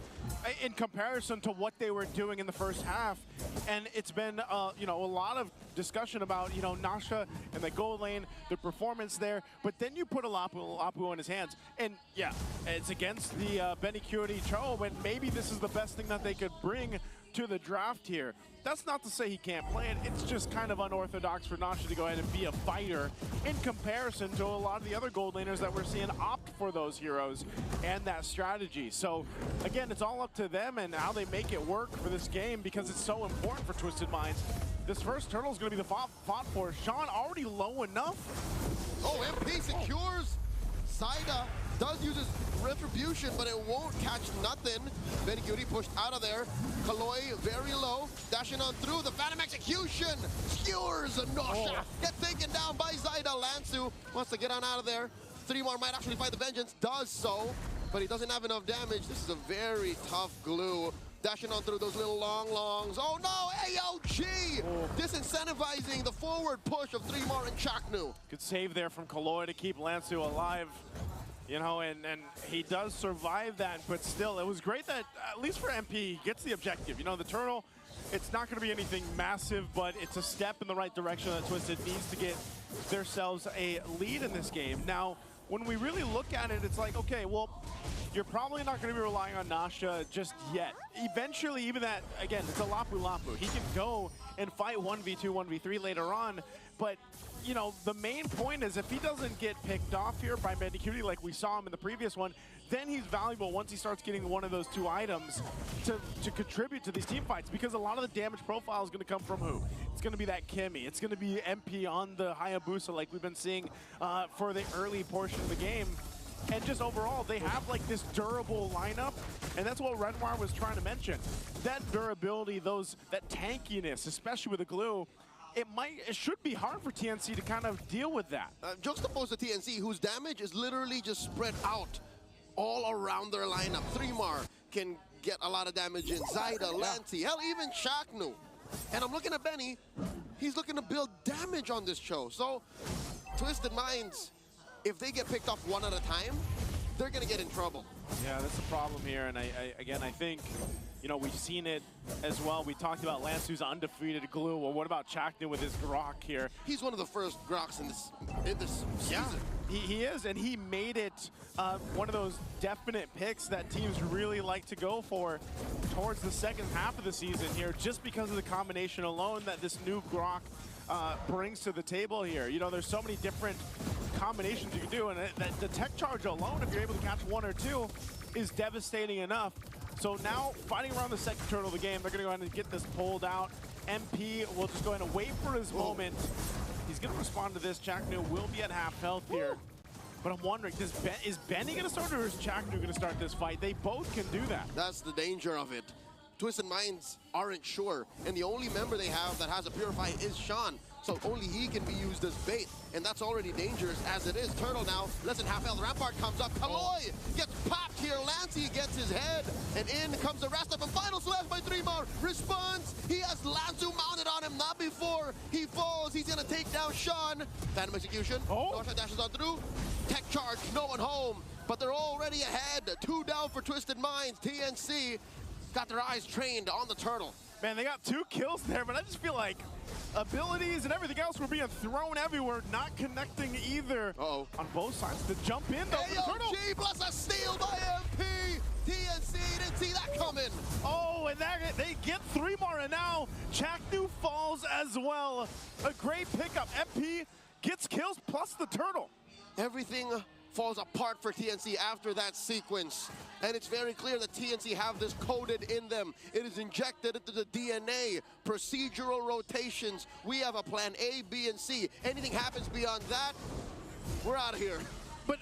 in comparison to what they were doing in the first half. And it's been, you know, a lot of discussion about, you know, Nasha and the gold lane, the performance there. But then you put a lapu in his hands, and yeah, it's against the Benny Cutie Cho, and maybe this is the best thing that they could bring to the draft here. That's not to say he can't play it. It's just kind of unorthodox for Nasha to go ahead and be a fighter in comparison to a lot of the other gold laners that we're seeing opt for those heroes and that strategy. So again, it's all up to them and how they make it work for this game because it's so important for Twisted Minds. This first turtle is going to be the fought for. Sean already low enough. Oh, MP secures. Zyda does use his retribution, but it won't catch nothing. Benny Cutie pushed out of there. Kaloy very low, dashing on through. The Phantom Execution skewers Nosha. Get taken down by Zyda. Lansu wants to get on out of there. 3-mar might actually fight the Vengeance, does so, but he doesn't have enough damage. This is a very tough glue. Dashing on through those little longs. Oh no, AOG! Disincentivizing the forward push of 3-mar and Chaknu. Good save there from Kaloy to keep Lansu alive. You know, and he does survive that, but still, it was great that, at least for MP, gets the objective. You know, the turtle, it's not going to be anything massive, but it's a step in the right direction that Twisted needs to get themselves a lead in this game. Now, when we really look at it, it's like, okay, well, you're probably not going to be relying on Nasha just yet. Eventually, even that, again, it's a lapu-lapu. He can go and fight 1v2, 1v3 later on, but you know, the main point is if he doesn't get picked off here by Benny Cutie like we saw him in the previous one, then he's valuable once he starts getting one of those 2 items to contribute to these team fights, because a lot of the damage profile is going to come from who? It's going to be that Kimmy. It's going to be MP on the Hayabusa like we've been seeing for the early portion of the game. And just overall, they have like this durable lineup, and that's what Redwire was trying to mention. That durability, that tankiness, especially with the glue, it should be hard for TNC to kind of deal with that. Juxtaposed to TNC, whose damage is literally just spread out all around their lineup. 3-mar can get a lot of damage in. Zyda, Lancy, hell, even Chaknu. And I'm looking at Benny. He's looking to build damage on this show. So, Twisted Minds, if they get picked off one at a time, they're going to get in trouble. Yeah, that's the problem here. And again, I think, you know, we've seen it as well. We talked about Lansu's undefeated glue. Well, what about Chaknu with his Grok here? He's one of the first Groks in this season. He is, and he made it one of those definite picks that teams really like to go for towards the second half of the season here, just because of the combination alone that this new Grok brings to the table here. You know, there's so many different combinations you can do, and the tech charge alone, if you're able to catch 1 or 2, is devastating enough. So now, fighting around the second turtle of the game, they're going to go ahead and get this pulled out. MP will just go ahead and wait for his moment. He's going to respond to this. Chaknu will be at half health here. But I'm wondering, is Benny going to start, or is Chaknu going to start this fight? They both can do that. That's the danger of it. Twisted Minds aren't sure, and the only member they have that has a Purify is Sean. So only he can be used as bait, and that's already dangerous as it is. Turtle now, less than half health. Rampart comes up. Kaloy gets popped here. Lancey gets his head, and in comes the rest of them. Final slash by Dreamar. Responds. He has Lanzu mounted on him, not before he falls. He's gonna take down Sean. Phantom execution. Norsha dashes on through. Tech charge, no one home, but they're already ahead. 2 down for Twisted Minds. TNC got their eyes trained on the Turtle. Man, they got 2 kills there, but I just feel like abilities and everything else were being thrown everywhere, not connecting either. On both sides. The jump in, though, for the Turtle. AOG plus a steal by MP. TNC didn't see that coming. Oh, and they get 3 more, and now Chaknu falls as well. A great pickup. MP gets kills plus the Turtle. Everything falls apart for TNC after that sequence. And it's very clear that TNC have this coded in them. It is injected into the DNA. Procedural rotations. We have a plan A, B, and C. Anything happens beyond that, we're out of here. But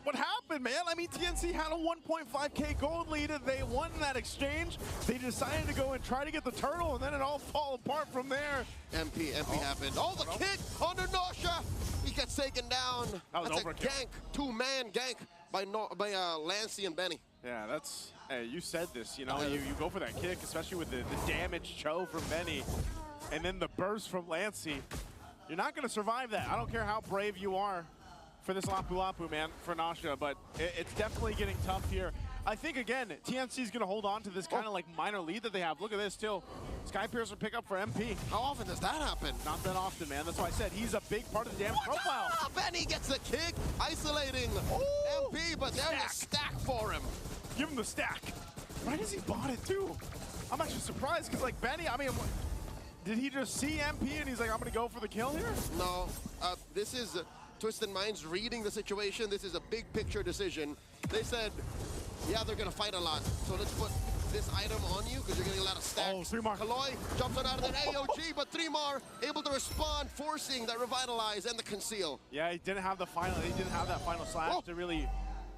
what happened, man? I mean, TNC had a 1.5K gold lead, and they won that exchange. They decided to go and try to get the Turtle, and then it all fall apart from there. MP happened. Oh, the kick under Norsha. He gets taken down. That was that's overkill. a gank, 2-man gank by Lancey and Benny. Yeah, that's, hey, you said this, you know, you go for that kick, especially with the damage Cho from Benny, and then the burst from Lancey. You're not going to survive that. I don't care how brave you are for this Lapu Lapu, man, for Nasha, but it's definitely getting tough here. I think, again, TNC is going to hold on to this kind of like minor lead that they have. Look at this, too. Skypiercer pick up for MP. How often does that happen? Not that often, man. That's why I said he's a big part of the damage profile. Benny gets the kick, isolating MP, but there's a stack for him. Give him the stack. Right as he bought it, too. I'm actually surprised, because, like, Benny, I mean, did he just see MP and he's like, I'm going to go for the kill here? No, this is Twisted Minds reading the situation. This is a big picture decision. They said, yeah, they're going to fight a lot, so let's put this item on you because you're getting a lot of stacks. Oh, Dreamar. Kaloy jumps on out of that AOG, but Dreamar able to respond, forcing that revitalize and the conceal. Yeah, he didn't have that final slash to really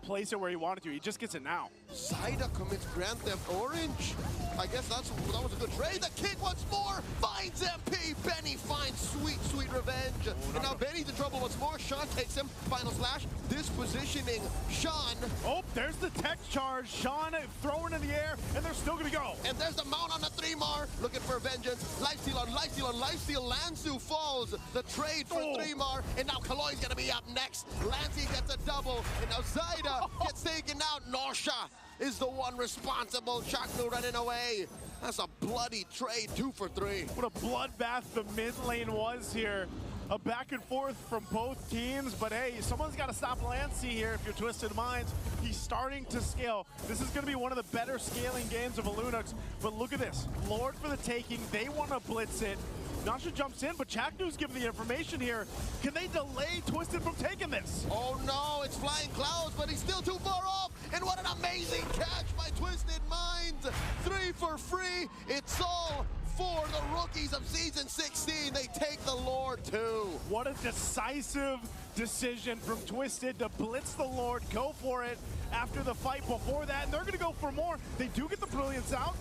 place it where he wanted to. He just gets it now. Zaida commits Grand Theft Orange. I guess that was a good trade. The kick once more finds MP. Benny finds sweet, sweet revenge. And now Benny's in trouble once more. Sean takes him. Final slash. This positioning. Sean. Oh, there's the tech charge. Sean throwing in the air, and they're still going to go. And there's the mount on the 3-mar. Looking for vengeance. Lifesteal on lifesteal on lifesteal. Lanzu falls. The trade for 3-mar. And now Kaloy's going to be up next. Lancey gets a double. And now Zaida gets taken out. Norsha is the one responsible. Chaknu running away. That's a bloody trade, 2 for 3. What a bloodbath the mid lane was here. A back and forth from both teams, but hey, someone's got to stop Lancey here if you're Twisted Minds. He's starting to scale. This is going to be one of the better scaling games of Alunux, but look at this. Lord for the taking. They want to blitz it. Nasha jumps in, but Chaknu's giving the information here. Can they delay Twisted from taking this? Oh no, it's flying clouds, but he's still too far off. And what an amazing catch by Twisted Minds. 3 for free. It's all for the rookies of Season 16. They take the Lord too. What a decisive decision from Twisted to blitz the Lord, go for it after the fight before that. And they're going to go for more. They do get the Brilliance out.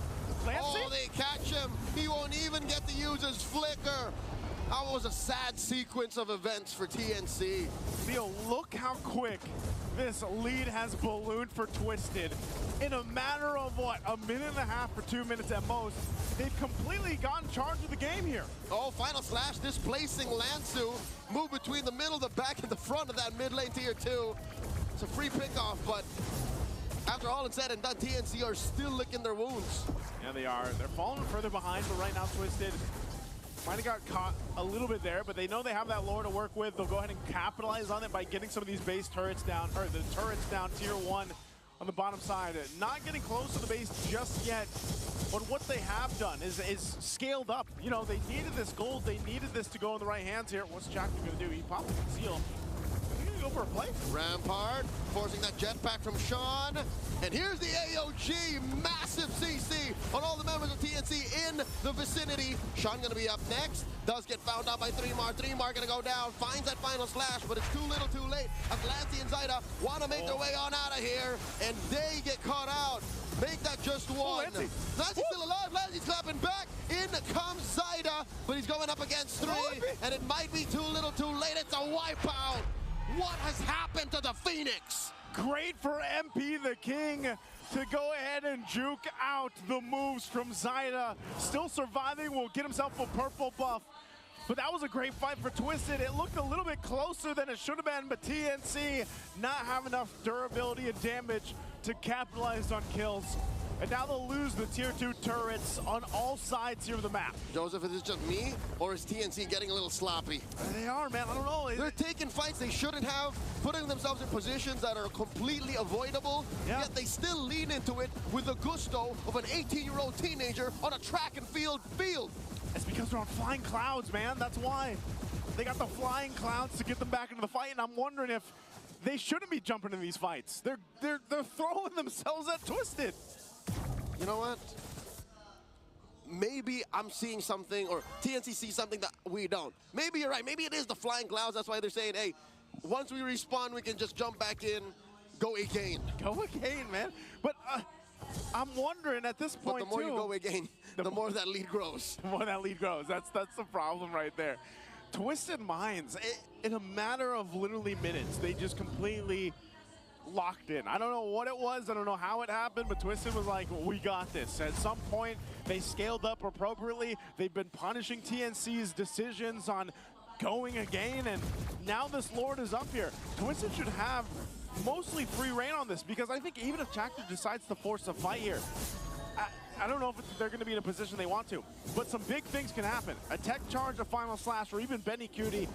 Lancey? Oh, they catch him. He won't even get to use his flicker. That was a sad sequence of events for TNC. Theo, look how quick this lead has ballooned for Twisted. In a matter of, what, a minute and a half or 2 minutes at most, they've completely gotten charge of the game here. Oh, final slash displacing Lanzu. Move between the middle, the back, and the front of that mid lane tier 2. It's a free pickoff, but after all is said and done, TNC are still licking their wounds. Yeah, they are. They're falling further behind, but right now Twisted might have got caught a little bit there, but they know they have that lore to work with. They'll go ahead and capitalize on it by getting some of these base turrets down, or the turrets down tier 1 on the bottom side. Not getting close to the base just yet, but what they have done is scaled up. You know, they needed this gold. They needed this to go in the right hands here. What's Jack going to do? He popped the conceal. He's going to go for a play. Rampart forcing that jetpack from Sean. And here's the AOG, massive CC on all the members of TNC in the vicinity. Sean gonna be up next. Does get found out by 3mar. 3mar gonna go down, finds that final slash, but it's too little too late. As Lancey and Zyda wanna make their way on out of here, and they get caught out. Make that just one. Lancey's still alive. Lancey's clapping back. In comes Zyda, but he's going up against 3, and it might be too little too late. It's a wipeout. What has happened to the Phoenix? Great for MP the King to go ahead and juke out the moves from Zyda. Still surviving, will get himself a purple buff. But that was a great fight for Twisted. It looked a little bit closer than it should have been, but TNC not have enough durability and damage to capitalize on kills. And now they'll lose the tier 2 turrets on all sides here of the map. Joseph, is it just me, or is TNC getting a little sloppy? They are, man. I don't know. They're taking fights they shouldn't have, putting themselves in positions that are completely avoidable, yet they still lean into it with the gusto of an 18-year-old teenager on a track and field. It's because they're on flying clouds, man. That's why. They got the flying clouds to get them back into the fight, and I'm wondering if they shouldn't be jumping in these fights. They're throwing themselves at Twisted. You know what? Maybe I'm seeing something, or TNC sees something that we don't. Maybe you're right. Maybe it is the flying clouds. That's why they're saying, hey, once we respawn, we can just jump back in, go again. Go again, man. But I'm wondering at this point, but the more you go again, the more that lead grows. The more that lead grows. That's the problem right there. Twisted Minds, in a matter of literally minutes, they just completely locked in. I don't know what it was. I don't know how it happened, but Twisted was like, we got this. At some point, they scaled up appropriately. They've been punishing TNC's decisions on going again, and now this Lord is up here. Twisted should have mostly free reign on this, because I think even if Chakra decides to force a fight here, I don't know if they're going to be in a position they want to, but some big things can happen. A tech charge, a final slash, or even Benny Cutie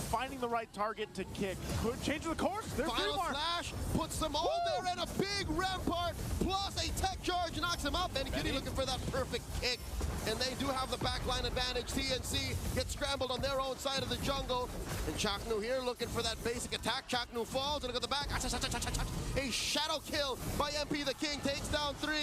finding the right target to kick could change the course. There's final slash puts them all there, and a big Rampart plus a tech charge knocks him out. Benny Cutie looking for that perfect kick, and they do have the backline advantage. TNC gets scrambled on their own side of the jungle, and Chaknu here looking for that basic attack. Chaknu falls, and look at the back. A shadow kill by MP the King, takes down 3,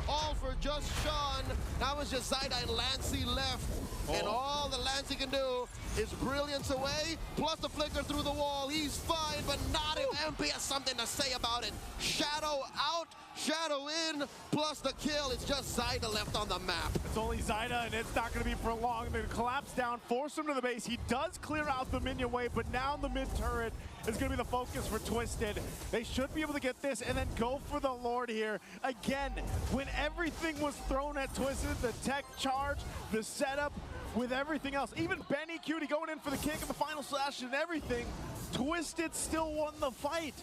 all for just Sean. Now it's just Zyda and Lancey left. And all that Lancey can do is brilliance away, plus the flicker through the wall. He's fine, but not if MP has something to say about it. Shadow out, shadow in, plus the kill. It's just Zyda left on the map. It's only Zyda, and it's not going to be for long. They're going to collapse down, force him to the base. He does clear out the minion wave, but now the mid turret is going to be the focus for Twisted. They should be able to get this and then go for the Lord here. Again, when everything was thrown at Twisted, the tech charge, the setup, with everything else, even Benny Cutie going in for the kick and the final slash and everything, Twisted still won the fight.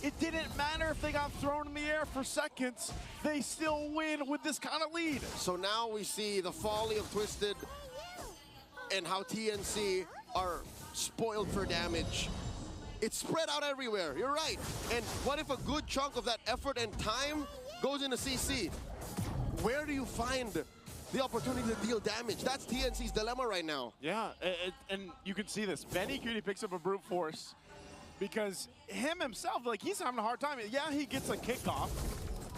It didn't matter if they got thrown in the air for seconds. They still win with this kind of lead. So now we see the folly of Twisted and how TNC are spoiled for damage. It's spread out everywhere, you're right. And what if a good chunk of that effort and time goes into CC? Where do you find the opportunity to deal damage? That's TNC's dilemma right now. Yeah, and you can see this. Benny Cutie picks up a brute force because him himself, like, he's having a hard time. Yeah, he gets a kickoff,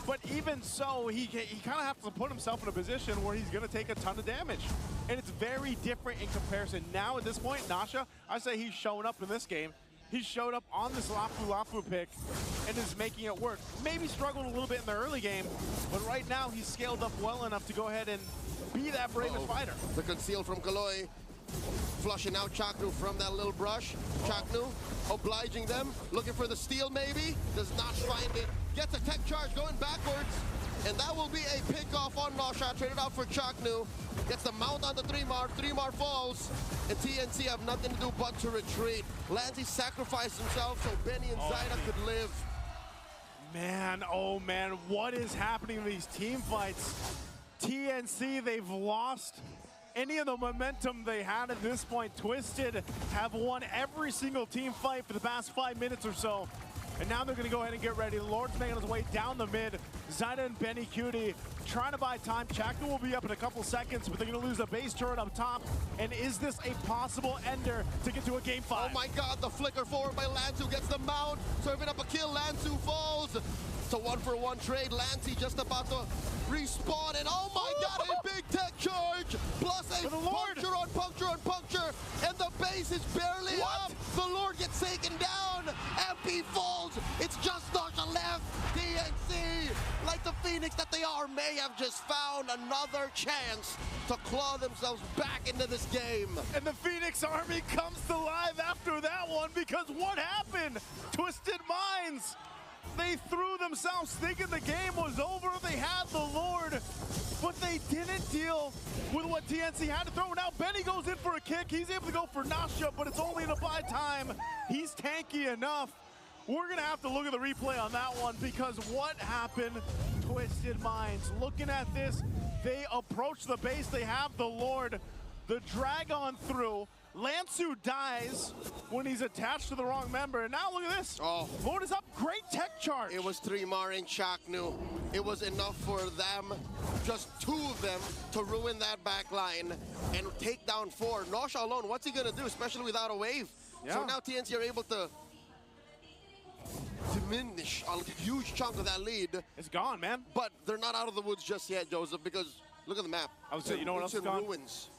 but even so, he kind of has to put himself in a position where he's going to take a ton of damage. And it's very different in comparison. Now at this point, Nasha, I say he's showing up in this game. He showed up on this Lapu pick and is making it work. Maybe struggled a little bit in the early game, but right now he's scaled up well enough to go ahead and be that bravest fighter. The conceal from Kaloy, flushing out Chaknu from that little brush. Chaknu obliging them, looking for the steal maybe, does not find it. Gets a tech charge going backwards, and that will be a pick off on Nasha, traded out for Chaknu. Gets the mount on the 3mar, 3mar falls, and TNC have nothing to do but to retreat. Lancey sacrificed himself so Benny and Zyda could live. Man, oh man, what is happening in these team fights? TNC, they've lost any of the momentum they had at this point. Twisted have won every single team fight for the past 5 minutes or so. And now they're going to go ahead and get ready. The Lord's making his way down the mid. Zyda and Benny Cutie trying to buy time. Chakno will be up in a couple seconds, but they're going to lose a base turret up top. And is this a possible ender to get to a game 5? Oh my god, the flicker forward by Lansu gets the mount. Serving up a kill, Lansu falls. It's a 1-for-1 trade. Lancey just about to respawn, and oh my god, a big tech charge! Plus a puncture on puncture on puncture, and the base is barely up! The Lord gets taken down! MP falls! It's just Nosha left! TNC, like the Phoenix that they are, may have just found another chance to claw themselves back into this game. And the Phoenix Army comes to life after that one, because what happened? Twisted Minds! They threw themselves thinking the game was over. They had the Lord, but they didn't deal with what TNC had to throw. Now Benny goes in for a kick. He's able to go for Nasha, but it's only in a buy time. He's tanky enough. We're going to have to look at the replay on that one, because what happened? Twisted Minds. Looking at this, they approach the base. They have the Lord. The drag on through. Lansu dies when he's attached to the wrong member. And now look at this. Oh. Lord is up. Great tech charge. It was 3 Mar and Chaknu. It was enough for them, just 2 of them, to ruin that back line and take down 4. Nosha alone, what's he going to do, especially without a wave? Yeah. So now TNC are able to diminish a huge chunk of that lead. It's gone, man. But they're not out of the woods just yet, Joseph, because look at the map. I would say, you know what else is gone? Ruins.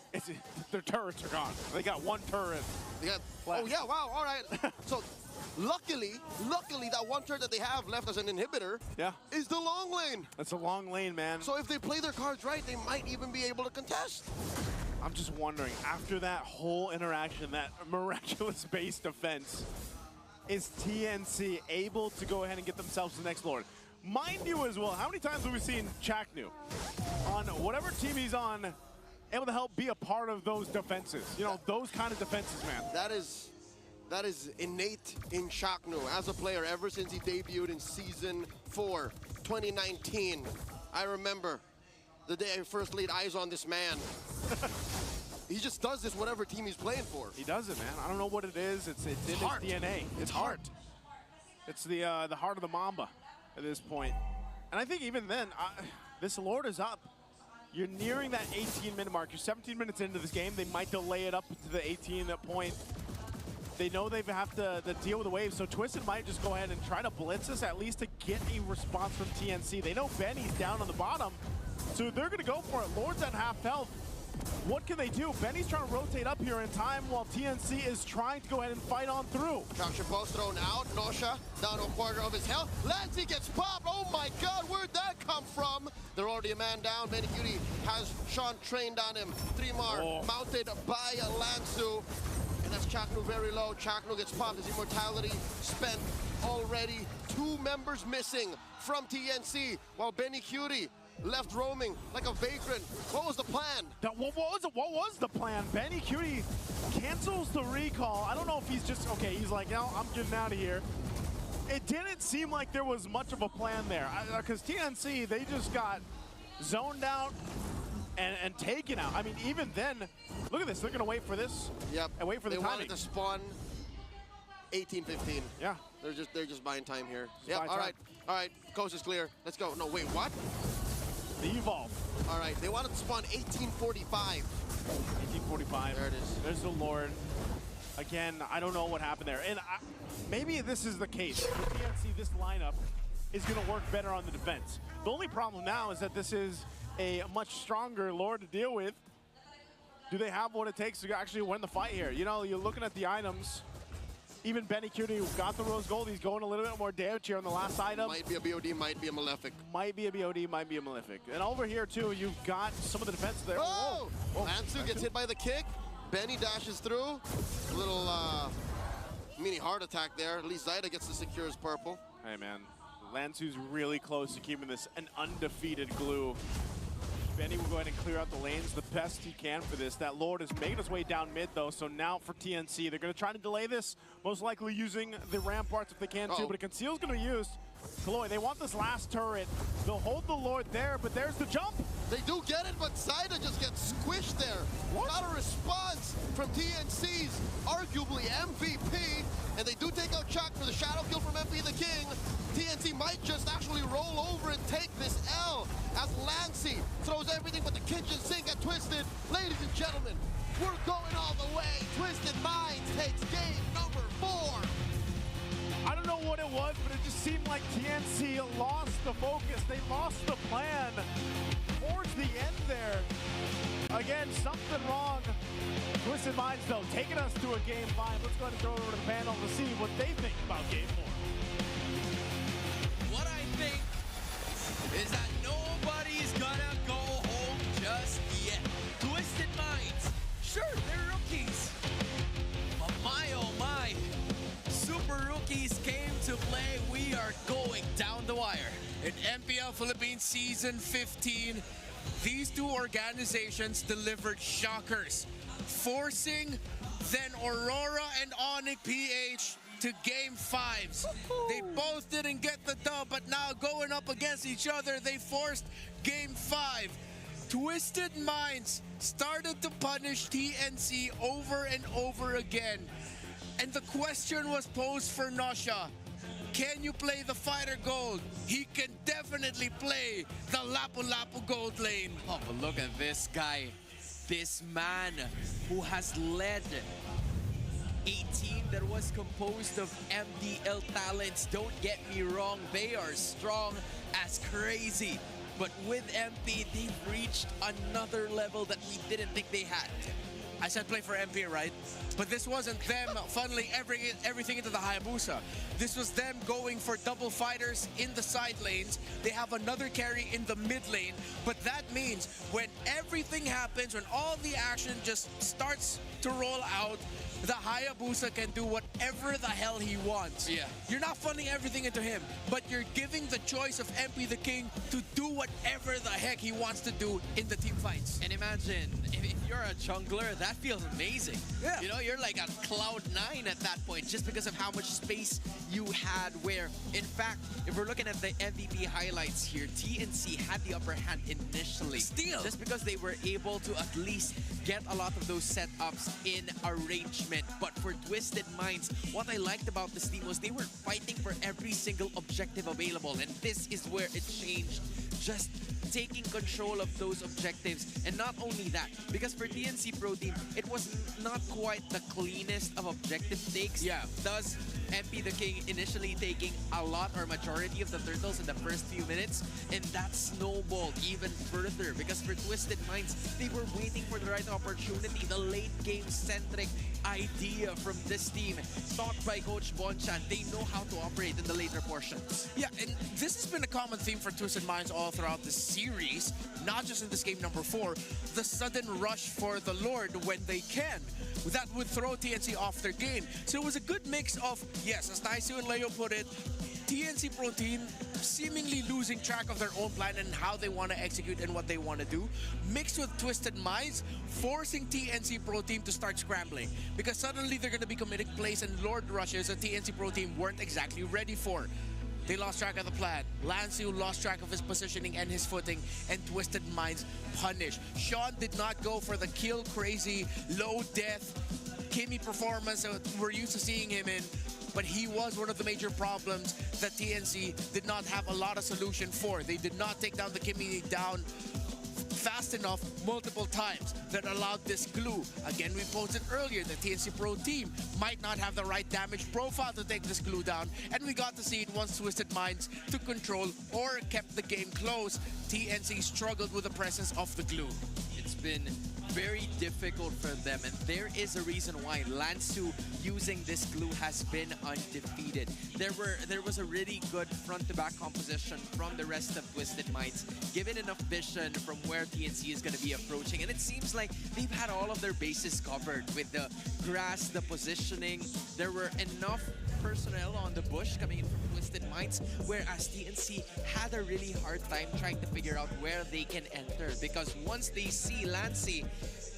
Their turrets are gone. They got 1 turret. They got, oh yeah, wow, all right. So luckily, that 1 turret that they have left as an inhibitor is the long lane. That's a long lane, man. So if they play their cards right, they might even be able to contest. I'm just wondering, after that whole interaction, that miraculous base defense, is TNC able to go ahead and get themselves the next Lord? Mind you as well, how many times have we seen Chaknu on whatever team he's on, able to help be a part of those defenses? You know, those kind of defenses, man. That is innate in Chaknu as a player ever since he debuted in Season 4, 2019. I remember the day I first laid eyes on this man. He just does this whatever team he's playing for. He does it, man. I don't know what it is. It's in his DNA. It's heart. It's the heart of the Mamba at this point. And I think even then, this Lord is up. You're nearing that 18-minute mark. You're 17 minutes into this game. They might delay it up to the 18th point. They know they have to deal with the wave, so Twisted might just go ahead and try to blitz us, at least to get a response from TNC. They know Benny's down on the bottom, so they're going to go for it. Lord's at half health. What can they do? Benny's trying to rotate up here in time while TNC is trying to go ahead and fight on through. Capture post thrown out. Nosha down to a quarter of his health. Lancey gets popped. Oh my god, where'd that come from? They're already a man down. Benny Cutie has Sean trained on him. 3 Mar mounted by Lansu. And that's Chaknu very low. Chaknu gets popped. His immortality spent already. 2 members missing from TNC while Benny Cutie left roaming like a vagrant. What was the plan? What was the plan? Benny Cutie cancels the recall. I don't know if he's just, okay, he's like, no, I'm getting out of here. It didn't seem like there was much of a plan there. Because TNC, they just got zoned out and taken out. I mean, even then, look at this. They're going to wait for this. Yep. And wait for the timing. They wanted to spawn 18-15. Yeah. They're just buying time here. Just All right. Coast is clear. Let's go. No, wait, what? The Evolve. All right, they wanted to spawn 1845. 1845. There it is. There's the Lord. Again, I don't know what happened there. And maybe this is the case. With TNC, this lineup is going to work better on the defense. The only problem now is that this is a much stronger Lord to deal with. Do they have what it takes to actually win the fight here? You know, you're looking at the items. Even Benny Cutie got the rose gold. He's going a little bit more damage here on the last item. Might be a BOD, might be a Malefic. Might be a BOD, might be a Malefic. And over here, too, you've got some of the defense there. Oh! Lansu gets hit by the kick. Benny dashes through. A little mini heart attack there. At least Zyda gets to secure his purple. Hey, man. Lansu's really close to keeping this an undefeated glue. Benny will go ahead and clear out the lanes the best he can for this. That Lord is making his way down mid, though, so now for TNC, they're going to try to delay this, most likely using the ramparts if they can, too, but a conceal's going to be used. Kaloy, they want this last turret. They'll hold the Lord there, but there's the jump. They do get it, but Saida just gets squished there. Not a response from TNC's arguably MVP, and they do take out Chuck for the shadow kill from MP the King. TNC might just actually roll over and take this L as Lancey throws everything but the kitchen sink at Twisted. Ladies and gentlemen, we're going all the way. Twisted Minds takes game number 4. I don't know what it was, but it just seemed like TNC lost the focus. They lost the plan towards the end there. Again, something wrong. Twisted Minds, though, taking us to a game 5. Let's go ahead and throw it over to the panel to see what they think about game 4. What I think is that nobody's gonna go home just yet. Twisted Minds, sure, they're rookies. But my oh my, super rookies came to play. We are going down the wire. In MPL Philippines Season 15, these two organizations delivered shockers, forcing then Aurora and Onyx PH to game 5s. They both didn't get the dub, but now going up against each other, they forced game 5. Twisted Minds started to punish TNC over and over again. And the question was posed for Nosha. Can you play the fighter gold? He can definitely play the Lapu-Lapu gold lane. Oh, but look at this guy. This man who has led a team that was composed of MDL talents. Don't get me wrong, they are strong as crazy. But with MP, they've reached another level that we didn't think they had. I said play for MP, right? But this wasn't them funneling everything into the Hayabusa. This was them going for double fighters in the side lanes. They have another carry in the mid lane. But that means when everything happens, when all the action just starts to roll out, the Hayabusa can do whatever the hell he wants. Yeah. You're not funneling everything into him, but you're giving the choice of MP the King to do whatever the heck he wants to do in the team fights. And imagine, if you're a jungler, that feels amazing. Yeah. You know, you're like at cloud 9 at that point, just because of how much space you had where, in fact, if we're looking at the MVP highlights here, TNC had the upper hand initially. Still. Just because they were able to at least get a lot of those setups in arrangement. But for Twisted Minds, what I liked about this team was they were fighting for every single objective available. And this is where it changed. Just taking control of those objectives. And not only that, because for TNC Pro Team, it was not quite the cleanest of objective takes. Yeah. Thus, MP the King initially taking a lot or majority of the turtles in the first few minutes, and that snowballed even further because for Twisted Minds, they were waiting for the right opportunity, the late game centric idea from this team, taught by Coach Bonchan. They know how to operate in the later portions. Yeah, and this has been a common theme for Twisted Minds all throughout the series, not just in this game number 4, the sudden rush for the Lord when they can. That would throw TNC off their game. So it was a good mix of, yes, as Taisio and Leo put it, TNC Pro Team seemingly losing track of their own plan and how they want to execute and what they want to do, mixed with Twisted Minds, forcing TNC Pro Team to start scrambling. Because suddenly they're going to be committing plays and Lord rushes that TNC Pro Team weren't exactly ready for. They lost track of the plan. Lancey lost track of his positioning and his footing, and Twisted Minds punished. Sean did not go for the kill crazy, low death, Kimmy performance that we're used to seeing him in, but he was one of the major problems that TNC did not have a lot of solution for. They did not take down the Kimmy down fast enough multiple times that allowed this glue. Again, we posted earlier that TNC Pro Team might not have the right damage profile to take this glue down, and we got to see it once Twisted Minds took control or kept the game close. TNC struggled with the presence of the glue. It's been very difficult for them, and there is a reason why Lansu using this glue has been undefeated. There was a really good front-to-back composition from the rest of Twisted Minds, given enough vision from where TNC is going to be approaching, and it seems like they've had all of their bases covered with the grass, the positioning. There were enough personnel on the bush coming in from Twisted Minds, whereas TNC had a really hard time trying to figure out where they can enter, because once they see Lancey,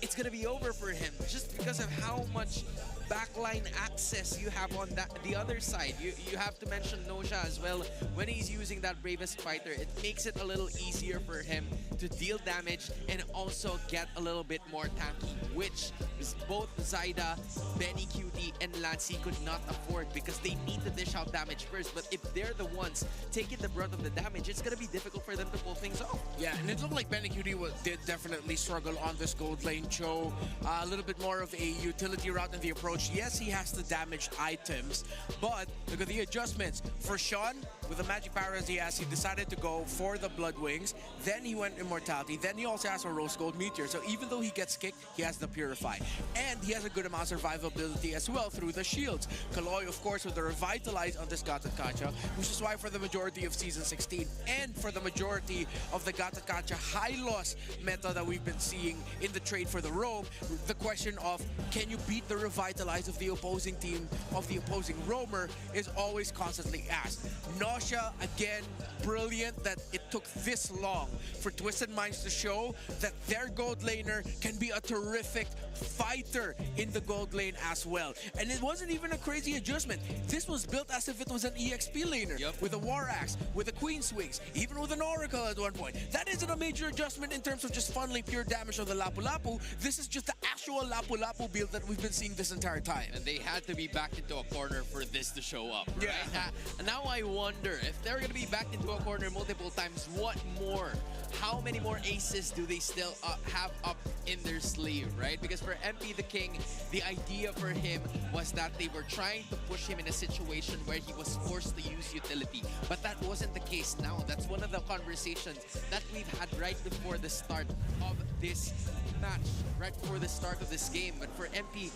it's gonna be over for him just because of how much backline access you have on the other side. You have to mention Nosha as well. When he's using that Bravest Fighter, it makes it a little easier for him to deal damage and also get a little bit more tanky, which is both Zyda, Benny Cutie, and Lancy could not afford because they need to dish out damage first. But if they're the ones taking the brunt of the damage, it's going to be difficult for them to pull things off. Yeah, and it looked like Benny Cutie did definitely struggle on this gold lane. Cho, a little bit more of a utility route in the approach. Yes, he has the damaged items, but look at the adjustments. For Sean, with the magic power as he has, he decided to go for the Blood Wings. Then he went Immortality. Then he also has a Rose Gold Meteor. So even though he gets kicked, he has the Purify. And he has a good amount of survivability as well through the shields. Kaloy, of course, with the Revitalize on this Gattacacha, which is why for the majority of Season 16 and for the majority of the Gattacacha high loss meta that we've been seeing in the trade for the roam, the question of can you beat the Revitalize of the opposing team, of the opposing roamer, is always constantly asked. Nausea, again, brilliant that it took this long for Twisted Minds to show that their gold laner can be a terrific fighter in the gold lane as well. And it wasn't even a crazy adjustment. This was built as if it was an EXP laner with a War Axe, with a Queen Swings, even with an Oracle at one point. That isn't a major adjustment in terms of just funneling pure damage on the Lapu Lapu. This is just the actual Lapu Lapu build that we've been seeing this entire time. And they had to be backed into a corner for this to show up, right? Yeah. Now I wonder, if they're going to be backed into a corner multiple times, what more? How many more aces do they still have up in their sleeve, right? Because for MP the King, the idea for him was that they were trying to push him in a situation where he was forced to use utility. But that wasn't the case now. That's one of the conversations that we've had right before the start of this match, right before the start of this game. But for MP,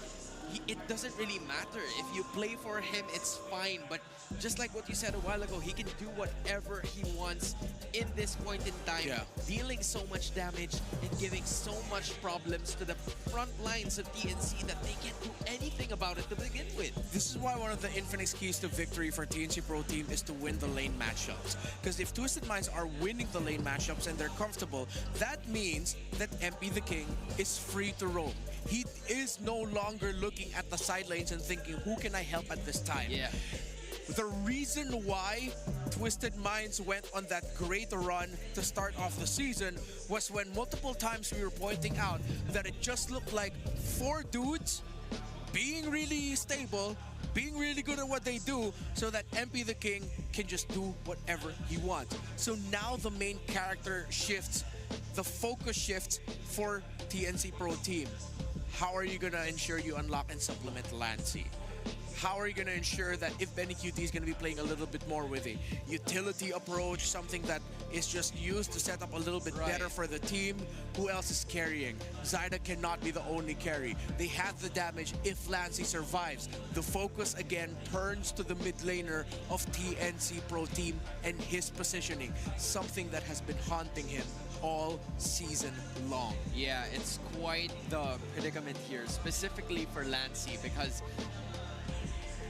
it doesn't really matter. If you play for him, it's fine. But just like what you said a while ago, he can do whatever he wants in this point in time, dealing so much damage and giving so much problems to the front lines of TNC that they can't do anything about it to begin with. This is why one of the infinite keys to victory for TNC Pro Team is to win the lane matchups. Because if Twisted Minds are winning the lane matchups and they're comfortable, that means that MP the King is free to roam. He is no longer looking at the side lanes and thinking, who can I help at this time? Yeah. The reason why Twisted Minds went on that great run to start off the season was when multiple times we were pointing out that it just looked like 4 dudes being really stable, being really good at what they do, so that MP the King can just do whatever he wants. So now the main character shifts, the focus shifts for TNC Pro Team. How are you gonna ensure you unlock and supplement Lancy? How are you going to ensure that if Benny QT is going to be playing a little bit more with a utility approach, something that is just used to set up a little bit better for the team? Who else is carrying? Zyda cannot be the only carry. They have the damage if Lancy survives. The focus again turns to the mid laner of TNC Pro Team and his positioning, something that has been haunting him all season long. Yeah, it's quite the predicament here, specifically for Lancy, because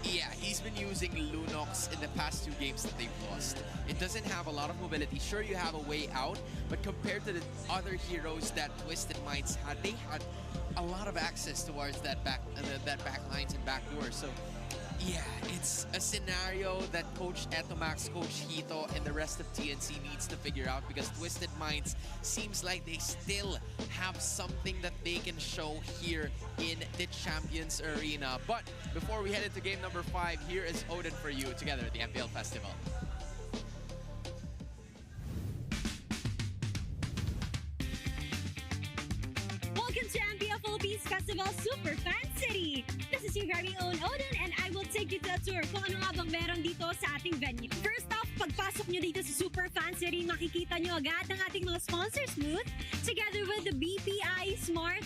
yeah, he's been using Lunox in the past 2 games that they've lost. It doesn't have a lot of mobility. Sure, you have a way out, but compared to the other heroes that Twisted Minds had, they had a lot of access towards that back lines and back doors. So yeah, it's a scenario that Coach Etomax, Coach Hito, and the rest of TNC needs to figure out, because Twisted Minds seems like they still have something that they can show here in the Champions Arena. But before we head into game number 5, here is Odin for you together at the MPL Festival. Welcome to MPL Philippines Festival Super Fan City! This is your very own Odin, and I will take you to a tour kung ano nga bang meron dito sa ating venue. First off, pagpasok nyo dito sa Super Fan City, makikita nyo agad ang ating mga sponsors booth together with the BPI Smart